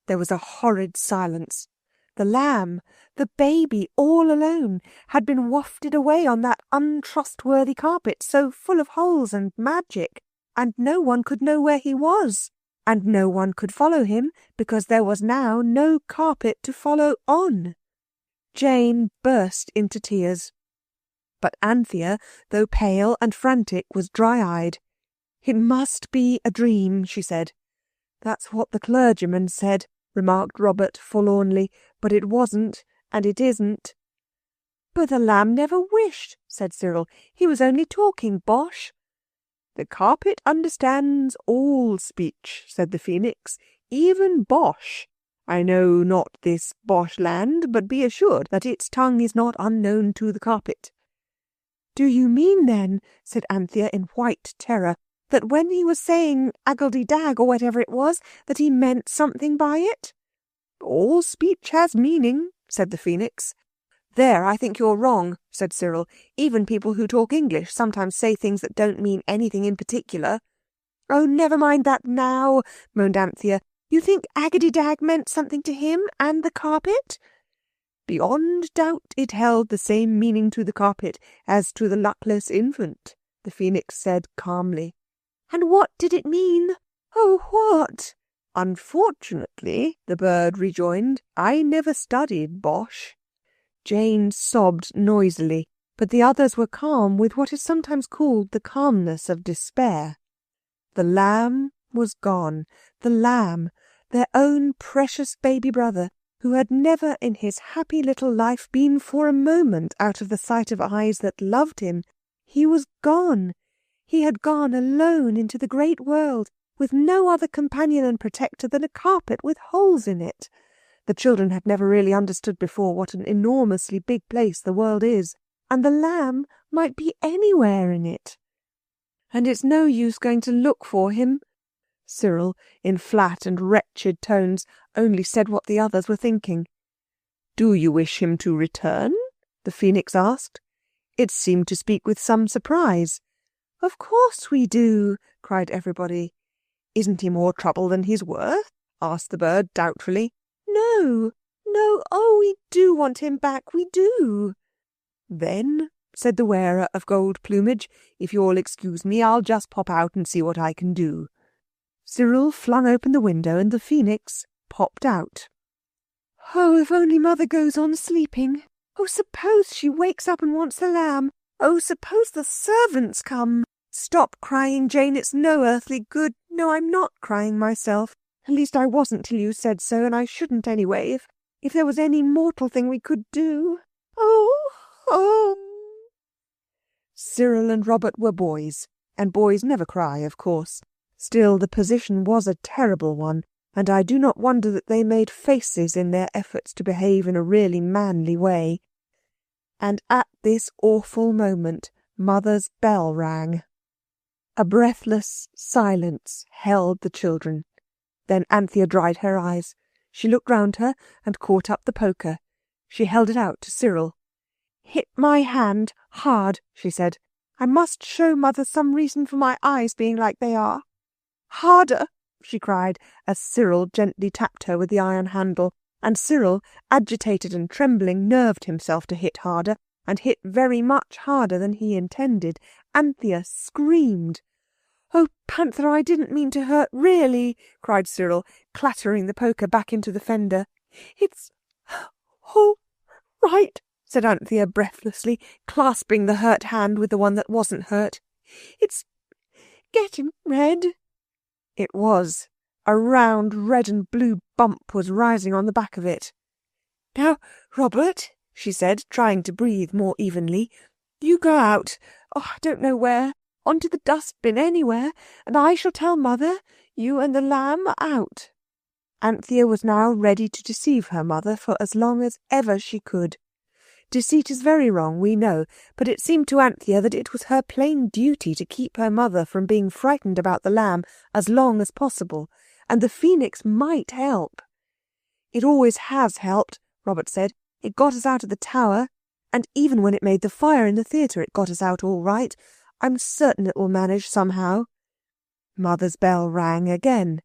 There was a horrid silence. The lamb, the baby, all alone, had been wafted away on that untrustworthy carpet so full of holes and magic, and no one could know where he was, and no one could follow him because there was now no carpet to follow on. Jane burst into tears. But Anthea, though pale and frantic, was dry-eyed. "It must be a dream," she said. "That's what the clergyman said," remarked Robert forlornly, "but it wasn't, and it isn't." "But the lamb never wished," said Cyril. "He was only talking bosh." "The carpet understands all speech," said the Phoenix, "even bosh. I know not this bosh land, but be assured that its tongue is not unknown to the carpet." "Do you mean, then," said Anthea in white terror, "that when he was saying aggledy-dag, or whatever it was, that he meant something by it?" "All speech has meaning," said the Phoenix. "There, I think you're wrong," said Cyril. "Even people who talk English sometimes say things that don't mean anything in particular." "Oh, never mind that now," moaned Anthea. "You think aggledy-dag meant something to him and the carpet?" "Beyond doubt it held the same meaning to the carpet as to the luckless infant," the Phoenix said calmly. "And what did it mean? Oh, what?" "Unfortunately," the bird rejoined, "I never studied bosh." Jane sobbed noisily, but the others were calm with what is sometimes called the calmness of despair. The lamb was gone. The lamb, their own precious baby brother, who had never in his happy little life been for a moment out of the sight of eyes that loved him. He was gone. He had gone alone into the great world, with no other companion and protector than a carpet with holes in it. The children had never really understood before what an enormously big place the world is, and the lamb might be anywhere in it. "And it's no use going to look for him." Cyril, in flat and wretched tones, only said what the others were thinking. "Do you wish him to return?" the Phoenix asked. It seemed to speak with some surprise. "Of course we do," cried everybody. "Isn't he more trouble than he's worth?" asked the bird doubtfully. "No, no, oh, we do want him back, we do." "Then," said the wearer of gold plumage, "if you'll excuse me, I'll just pop out and see what I can do." Cyril flung open the window and the Phoenix popped out. "Oh, if only Mother goes on sleeping. Oh, suppose she wakes up and wants the lamb. Oh, suppose the servants come." "Stop crying, Jane, it's no earthly good. No, I'm not crying myself. At least I wasn't till you said so, and I shouldn't anyway, if there was any mortal thing we could do. Oh, oh." Cyril and Robert were boys, and boys never cry, of course. Still, the position was a terrible one, and I do not wonder that they made faces in their efforts to behave in a really manly way. And at this awful moment, Mother's bell rang. A breathless silence held the children. Then Anthea dried her eyes. She looked round her and caught up the poker. She held it out to Cyril. "Hit my hand hard," she said. "I must show Mother some reason for my eyes being like they are." "Harder!" she cried, as Cyril gently tapped her with the iron handle, and Cyril, agitated and trembling, nerved himself to hit harder, and hit very much harder than he intended. Anthea screamed. "Oh, Panther, I didn't mean to hurt, really," cried Cyril, clattering the poker back into the fender. "It's all right," said Anthea breathlessly, clasping the hurt hand with the one that wasn't hurt. "It's getting red." It was. A round red and blue bump was rising on the back of it. "Now, Robert," she said, trying to breathe more evenly, "you go out. Oh, I don't know where. Onto the dustbin, anywhere, and I shall tell Mother you and the lamb are out." Anthea was now ready to deceive her mother for as long as ever she could. Deceit is very wrong, we know, but it seemed to Anthea that it was her plain duty to keep her mother from being frightened about the lamb as long as possible, and the Phoenix might help. "It always has helped," Robert said. "It got us out of the tower. And even when it made the fire in the theatre, it got us out all right. I'm certain it will manage somehow." Mother's bell rang again.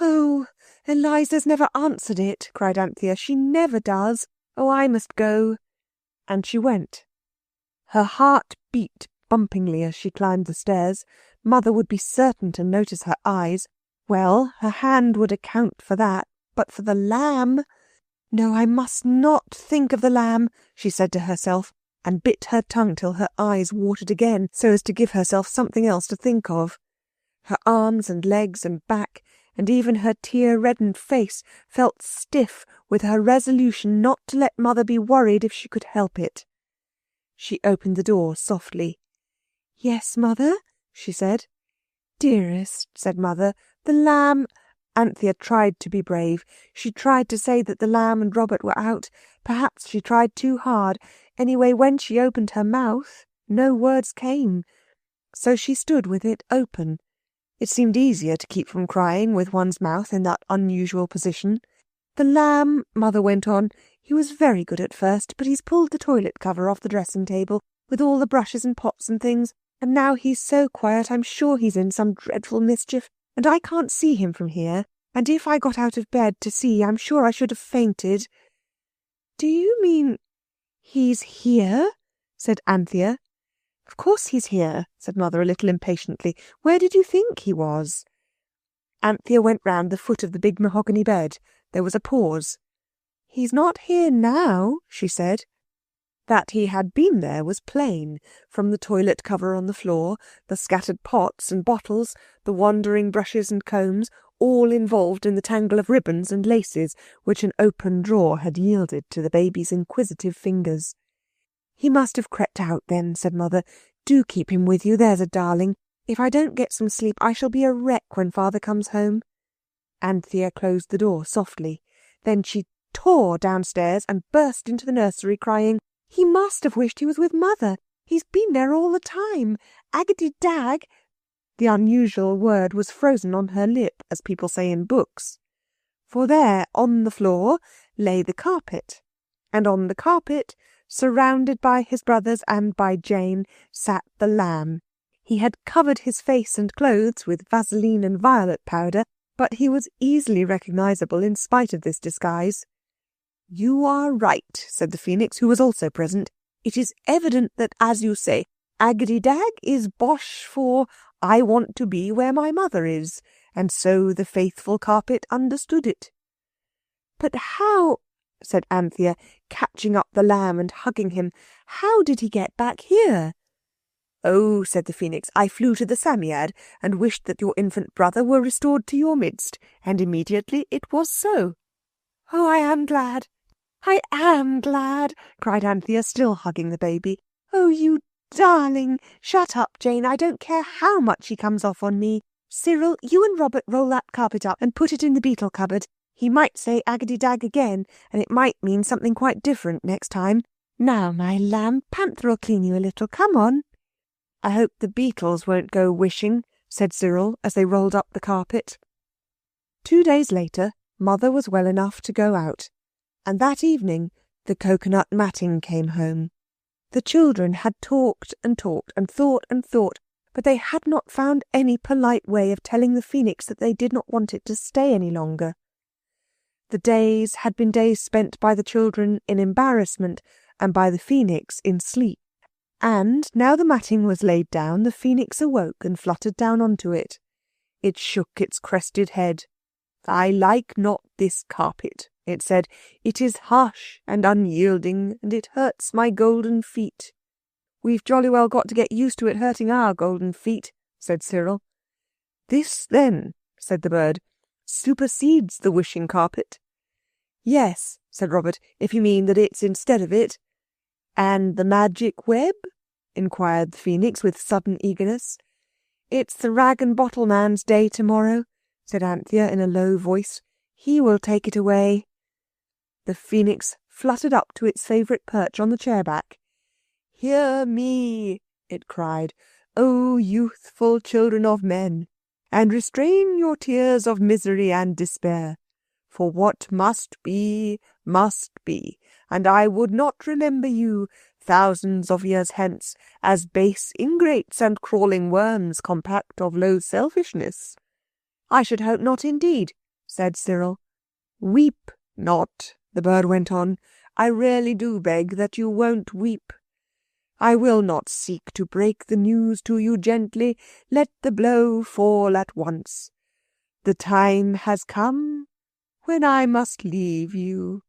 "Oh, Eliza's never answered it," cried Anthea. "She never does. Oh, I must go." And she went. Her heart beat bumpingly as she climbed the stairs. Mother would be certain to notice her eyes. Well, her hand would account for that. But for the lamb... "No, I must not think of the lamb," she said to herself, and bit her tongue till her eyes watered again, so as to give herself something else to think of. Her arms and legs and back, and even her tear-reddened face, felt stiff with her resolution not to let Mother be worried if she could help it. She opened the door softly. "Yes, Mother," she said. "Dearest," said Mother, "the lamb—" Anthea tried to be brave. She tried to say that the lamb and Robert were out. Perhaps she tried too hard. Anyway, when she opened her mouth, no words came. So she stood with it open. It seemed easier to keep from crying with one's mouth in that unusual position. "The lamb," Mother went on, "he was very good at first, but he's pulled the toilet cover off the dressing table with all the brushes and pots and things, and now he's so quiet I'm sure he's in some dreadful mischief, and I can't see him from here, and if I got out of bed to see, I'm sure I should have fainted." "Do you mean he's here?" said Anthea. "Of course he's here," said Mother a little impatiently. "Where did you think he was?" Anthea went round the foot of the big mahogany bed. There was a pause. "He's not here now," she said. That he had been there was plain, from the toilet cover on the floor, the scattered pots and bottles, the wandering brushes and combs, all involved in the tangle of ribbons and laces which an open drawer had yielded to the baby's inquisitive fingers. "He must have crept out then," said Mother. "Do keep him with you, there's a darling. If I don't get some sleep, I shall be a wreck when Father comes home." Anthea closed the door softly. Then she tore downstairs and burst into the nursery, crying, "He must have wished he was with Mother. He's been there all the time. Aggedy dag." The unusual word was frozen on her lip, as people say in books. For there, on the floor, lay the carpet. And on the carpet, surrounded by his brothers and by Jane, sat the lamb. He had covered his face and clothes with Vaseline and violet powder, but he was easily recognisable in spite of this disguise. "You are right," said the Phoenix, who was also present. "It is evident that, as you say, Aggedy-Dag is bosh for 'I want to be where my mother is,' and so the faithful carpet understood it." "But how," said Anthea, catching up the lamb and hugging him, "how did he get back here?" "Oh," said the Phoenix, "I flew to the Psammead and wished that your infant brother were restored to your midst, and immediately it was so." "Oh, I am glad. I am glad," cried Anthea, still hugging the baby. "Oh, you darling. Shut up, Jane. I don't care how much he comes off on me. Cyril, you and Robert roll that carpet up and put it in the beetle cupboard. He might say Aggedy-Dag again, and it might mean something quite different next time. Now, my lamb, Panther'll clean you a little. Come on." "I hope the beetles won't go wishing," said Cyril as they rolled up the carpet. 2 days later, Mother was well enough to go out, and that evening the coconut matting came home. The children had talked and talked and thought, but they had not found any polite way of telling the Phoenix that they did not want it to stay any longer. The days had been days spent by the children in embarrassment and by the Phoenix in sleep. And now the matting was laid down, the Phoenix awoke and fluttered down onto it. It shook its crested head. "I like not this carpet," it said. "It is harsh and unyielding, and it hurts my golden feet." "We've jolly well got to get used to it hurting our golden feet," said Cyril. "This, then," said the bird, "supersedes the wishing carpet." "Yes," said Robert, "if you mean that it's instead of it." "And the magic web?" inquired the Phoenix with sudden eagerness. "It's the rag and bottle man's day tomorrow," said Anthea in a low voice. "He will take it away." The Phoenix fluttered up to its favourite perch on the chair back. "Hear me," it cried, "O youthful children of men, and restrain your tears of misery and despair. For what must be, and I would not remember you, thousands of years hence, as base ingrates and crawling worms compact of low selfishness." "I should hope not indeed," said Cyril. "Weep not," the bird went on. "I really do beg that you won't weep. I will not seek to break the news to you gently. Let the blow fall at once. The time has come when I must leave you."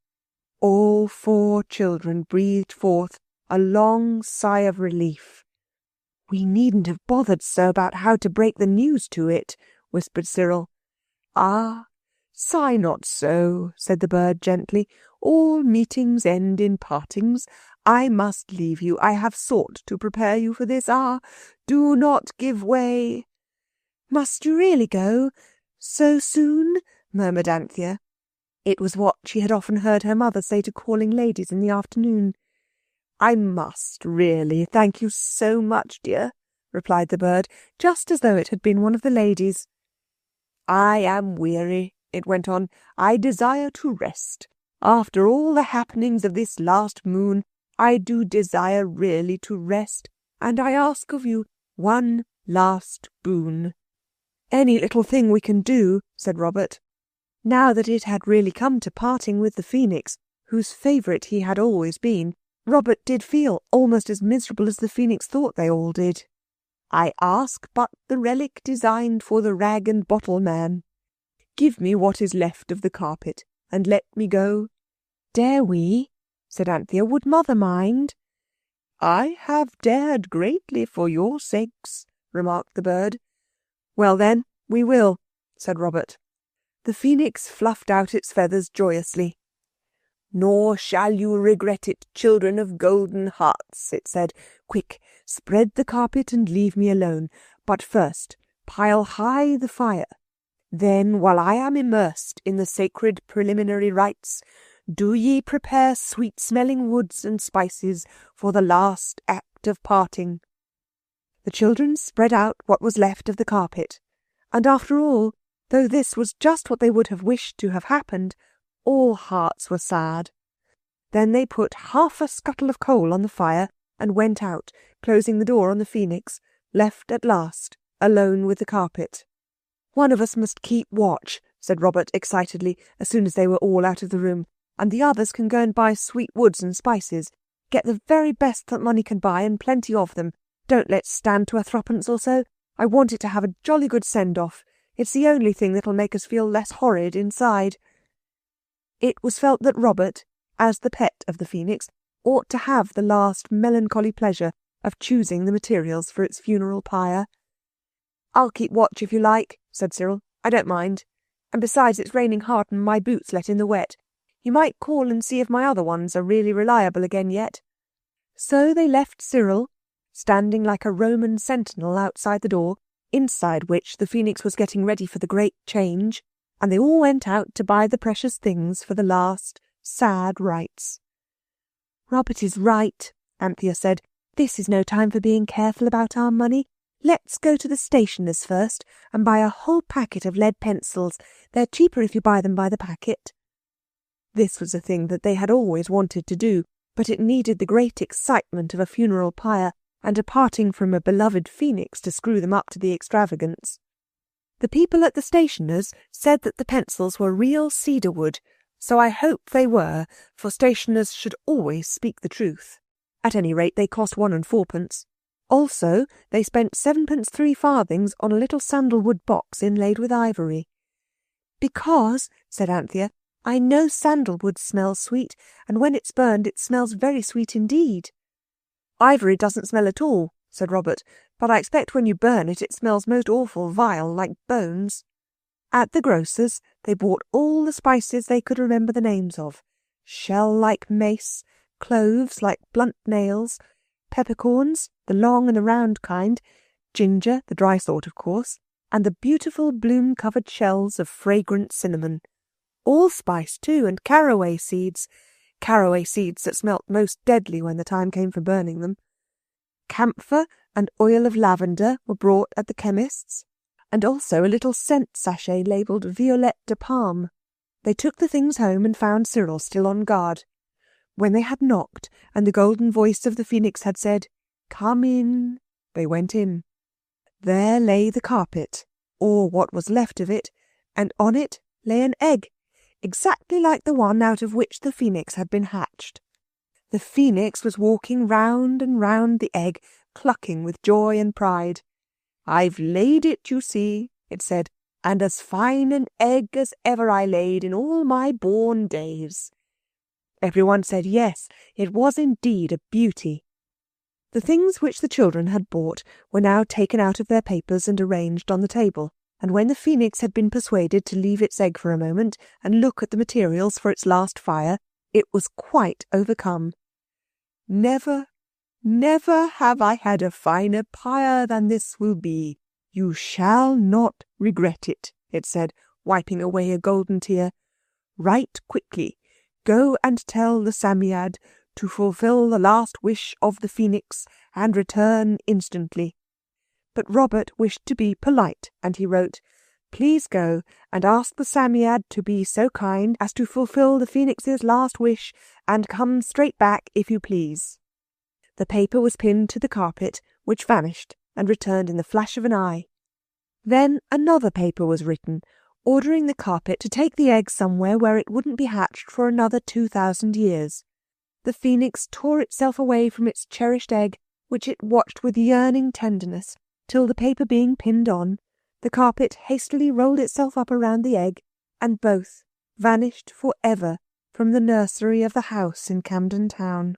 All 4 children breathed forth a long sigh of relief. "We needn't have bothered so about how to break the news to it," whispered Cyril. "Ah, sigh not so," said the bird gently. "All meetings end in partings. I must leave you. I have sought to prepare you for this. Ah, do not give way." "Must you really go so soon?" murmured Anthea. It was what she had often heard her mother say to calling ladies in the afternoon. "I must, really. Thank you so much, dear," replied the bird, just as though it had been one of the ladies. "I am weary," it went on. "I desire to rest. After all the happenings of this last moon, I do desire really to rest, and I ask of you one last boon." "Any little thing we can do," said Robert. Now that it had really come to parting with the phoenix, whose favourite he had always been, Robert did feel almost as miserable as the phoenix thought they all did. "I ask but the relic designed for the rag and bottle man. Give me what is left of the carpet, and let me go." "Dare we?" said Anthea. "Would Mother mind?" "I have dared greatly for your sakes," remarked the bird. "Well then, we will," said Robert. The phoenix fluffed out its feathers joyously. "Nor shall you regret it, children of golden hearts," it said. "Quick, spread the carpet and leave me alone. But first, pile high the fire. Then, while I am immersed in the sacred preliminary rites, do ye prepare sweet-smelling woods and spices for the last act of parting." The children spread out what was left of the carpet, and after all, though this was just what they would have wished to have happened, all hearts were sad. Then they put half a scuttle of coal on the fire and went out, closing the door on the phoenix, left at last alone with the carpet. "One of us must keep watch," said Robert excitedly, as soon as they were all out of the room, "and the others can go and buy sweet woods and spices. Get the very best that money can buy, and plenty of them. Don't let's stand to a threepence or so. I want it to have a jolly good send-off. It's the only thing that'll make us feel less horrid inside." It was felt that Robert, as the pet of the phoenix, ought to have the last melancholy pleasure of choosing the materials for its funeral pyre. "I'll keep watch if you like," said Cyril. "I don't mind. And besides, it's raining hard and my boots let in the wet. You might call and see if my other ones are really reliable again yet." So they left Cyril, standing like a Roman sentinel outside the door, inside which the phoenix was getting ready for the great change, and they all went out to buy the precious things for the last sad rites. "Robert is right," Anthea said. "This is no time for being careful about our money. Let's go to the stationer's first and buy a whole packet of lead pencils. They're cheaper if you buy them by the packet." This was a thing that they had always wanted to do, but it needed the great excitement of a funeral pyre and a parting from a beloved phoenix to screw them up to the extravagance. The people at the stationer's said that the pencils were real cedar wood, so I hope they were, for stationers should always speak the truth. At any rate, they cost 1 and 4pence. Also, they spent 7pence 3 farthings on a little sandalwood box inlaid with ivory. "Because," said Anthea, "I know sandalwood smells sweet, and when it's burned it smells very sweet indeed." "Ivory doesn't smell at all," said Robert, "but I expect when you burn it, it smells most awful vile, like bones." At the grocer's they bought all the spices they could remember the names of: shell like mace, cloves like blunt nails, peppercorns, the long and the round kind, ginger, the dry sort of course, and the beautiful bloom-covered shells of fragrant cinnamon. Allspice too, and caraway seeds that smelt most deadly when the time came for burning them. Camphor and oil of lavender were brought at the chemist's, and also a little scent sachet labelled Violette de Palme. They took the things home and found Cyril still on guard. When they had knocked, and the golden voice of the phoenix had said, "Come in," they went in. There lay the carpet, or what was left of it, and on it lay an egg, exactly like the one out of which the phoenix had been hatched. The phoenix was walking round and round the egg, clucking with joy and pride. "I've laid it, you see," it said, "and as fine an egg as ever I laid in all my born days." Everyone said yes, it was indeed a beauty. The things which the children had bought were now taken out of their papers and arranged on the table, and when the phoenix had been persuaded to leave its egg for a moment and look at the materials for its last fire, it was quite overcome. "Never, never have I had a finer pyre than this will be. You shall not regret it," it said, wiping away a golden tear. "Write quickly. Go and tell the Psammead to fulfil the last wish of the phoenix and return instantly." But Robert wished to be polite, and he wrote, "Please go and ask the Psammead to be so kind as to fulfil the phoenix's last wish and come straight back if you please." The paper was pinned to the carpet, which vanished and returned in the flash of an eye. Then another paper was written, ordering the carpet to take the egg somewhere where it wouldn't be hatched for another 2,000 years. The phoenix tore itself away from its cherished egg, which it watched with yearning tenderness, till the paper being pinned on, the carpet hastily rolled itself up around the egg, and both vanished for ever from the nursery of the house in Camden Town.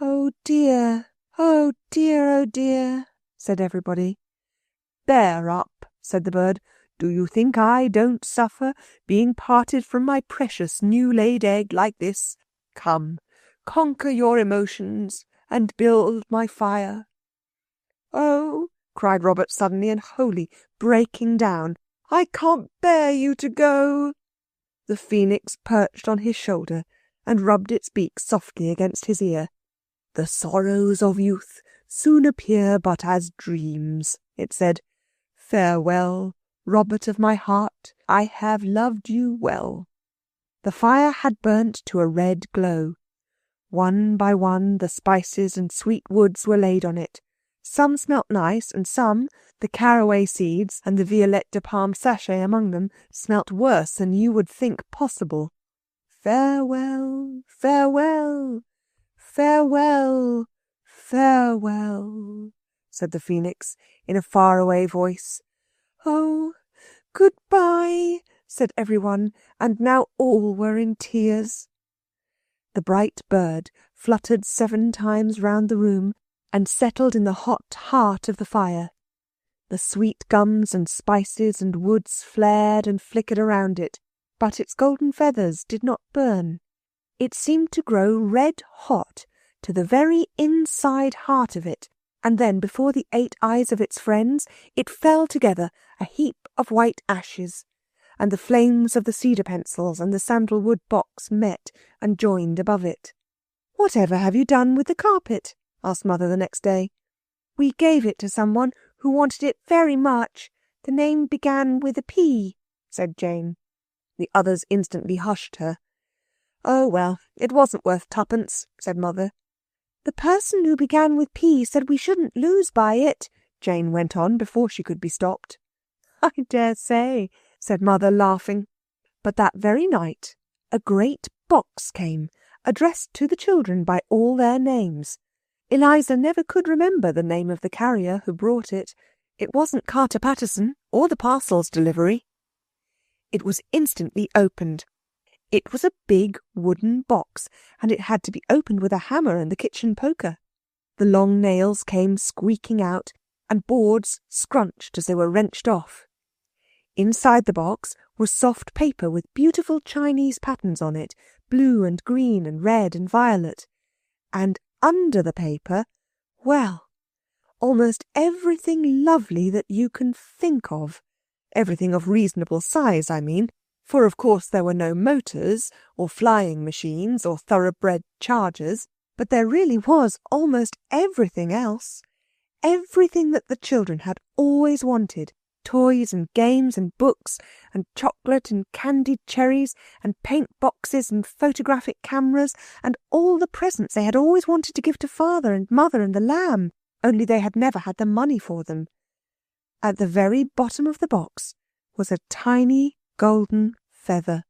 "Oh dear, oh dear, oh dear," said everybody. "Bear up," said the bird. "Do you think I don't suffer, being parted from my precious new-laid egg like this? Come, conquer your emotions and build my fire." "Oh," cried Robert suddenly and wholly breaking down, "I can't bear you to go." The phoenix perched on his shoulder and rubbed its beak softly against his ear. "The sorrows of youth soon appear but as dreams," it said. "Farewell, Robert of my heart, I have loved you well." The fire had burnt to a red glow. One by one the spices and sweet woods were laid on it. Some smelt nice, and some, the caraway seeds and the violette de palme sachet among them, smelt worse than you would think possible. "Farewell, farewell, farewell, farewell," said the phoenix in a faraway voice. "Oh, goodbye," said everyone, and now all were in tears. The bright bird fluttered 7 times round the room and settled in the hot heart of the fire. The sweet gums and spices and woods flared and flickered around it, but its golden feathers did not burn. It seemed to grow red hot to the very inside heart of it, and then before the 8 eyes of its friends it fell together, a heap of white ashes, and the flames of the cedar pencils and the sandalwood box met and joined above it. "Whatever have you done with the carpet?" asked Mother the next day. "We gave it to someone who wanted it very much. The name began with a P," said Jane. The others instantly hushed her. "Oh, well, it wasn't worth 2pence, said Mother. "The person who began with P said we shouldn't lose by it," Jane went on before she could be stopped. "I dare say," said Mother, laughing. But that very night a great box came, addressed to the children by all their names. Eliza never could remember the name of the carrier who brought it. It wasn't Carter Patterson or the parcels delivery. It was instantly opened. It was a big wooden box, and it had to be opened with a hammer and the kitchen poker. The long nails came squeaking out, and boards scrunched as they were wrenched off. Inside the box was soft paper with beautiful Chinese patterns on it, blue and green and red and violet. And under the paper, well, almost everything lovely that you can think of. Everything of reasonable size, I mean, for of course there were no motors or flying machines or thoroughbred chargers, but there really was almost everything else. Everything that the children had always wanted toys and games and books and chocolate and candied cherries and paint boxes and photographic cameras and all the presents they had always wanted to give to father and mother and the lamb, only they had never had the money for them. At the very bottom of the box was a tiny golden feather.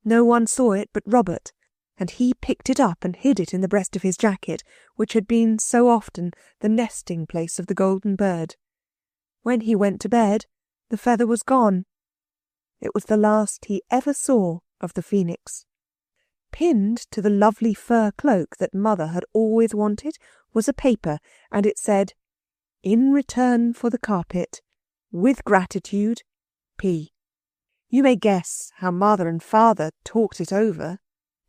No one saw it but Robert, and he picked it up and hid it in the breast of his jacket, which had been so often the nesting place of the golden bird. When he went to bed, the feather was gone. It was the last he ever saw of the phoenix. Pinned to the lovely fur cloak that Mother had always wanted was a paper, and it said, "In return for the carpet, with gratitude, P." You may guess how Mother and Father talked it over.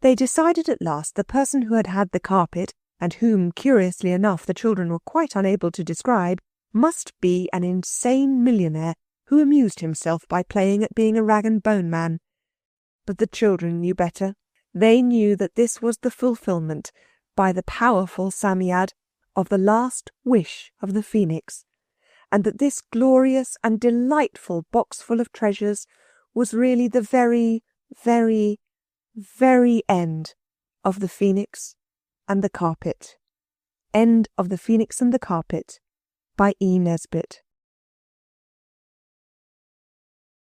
They decided at last the person who had had the carpet, and whom, curiously enough, the children were quite unable to describe, must be an insane millionaire who amused himself by playing at being a rag and bone man. But the children knew better. They knew that this was the fulfilment, by the powerful Psammead, of the last wish of the phoenix, and that this glorious and delightful box full of treasures was really the very, very, very end of the Phoenix and the Carpet. End of the Phoenix and the Carpet by E. Nesbit.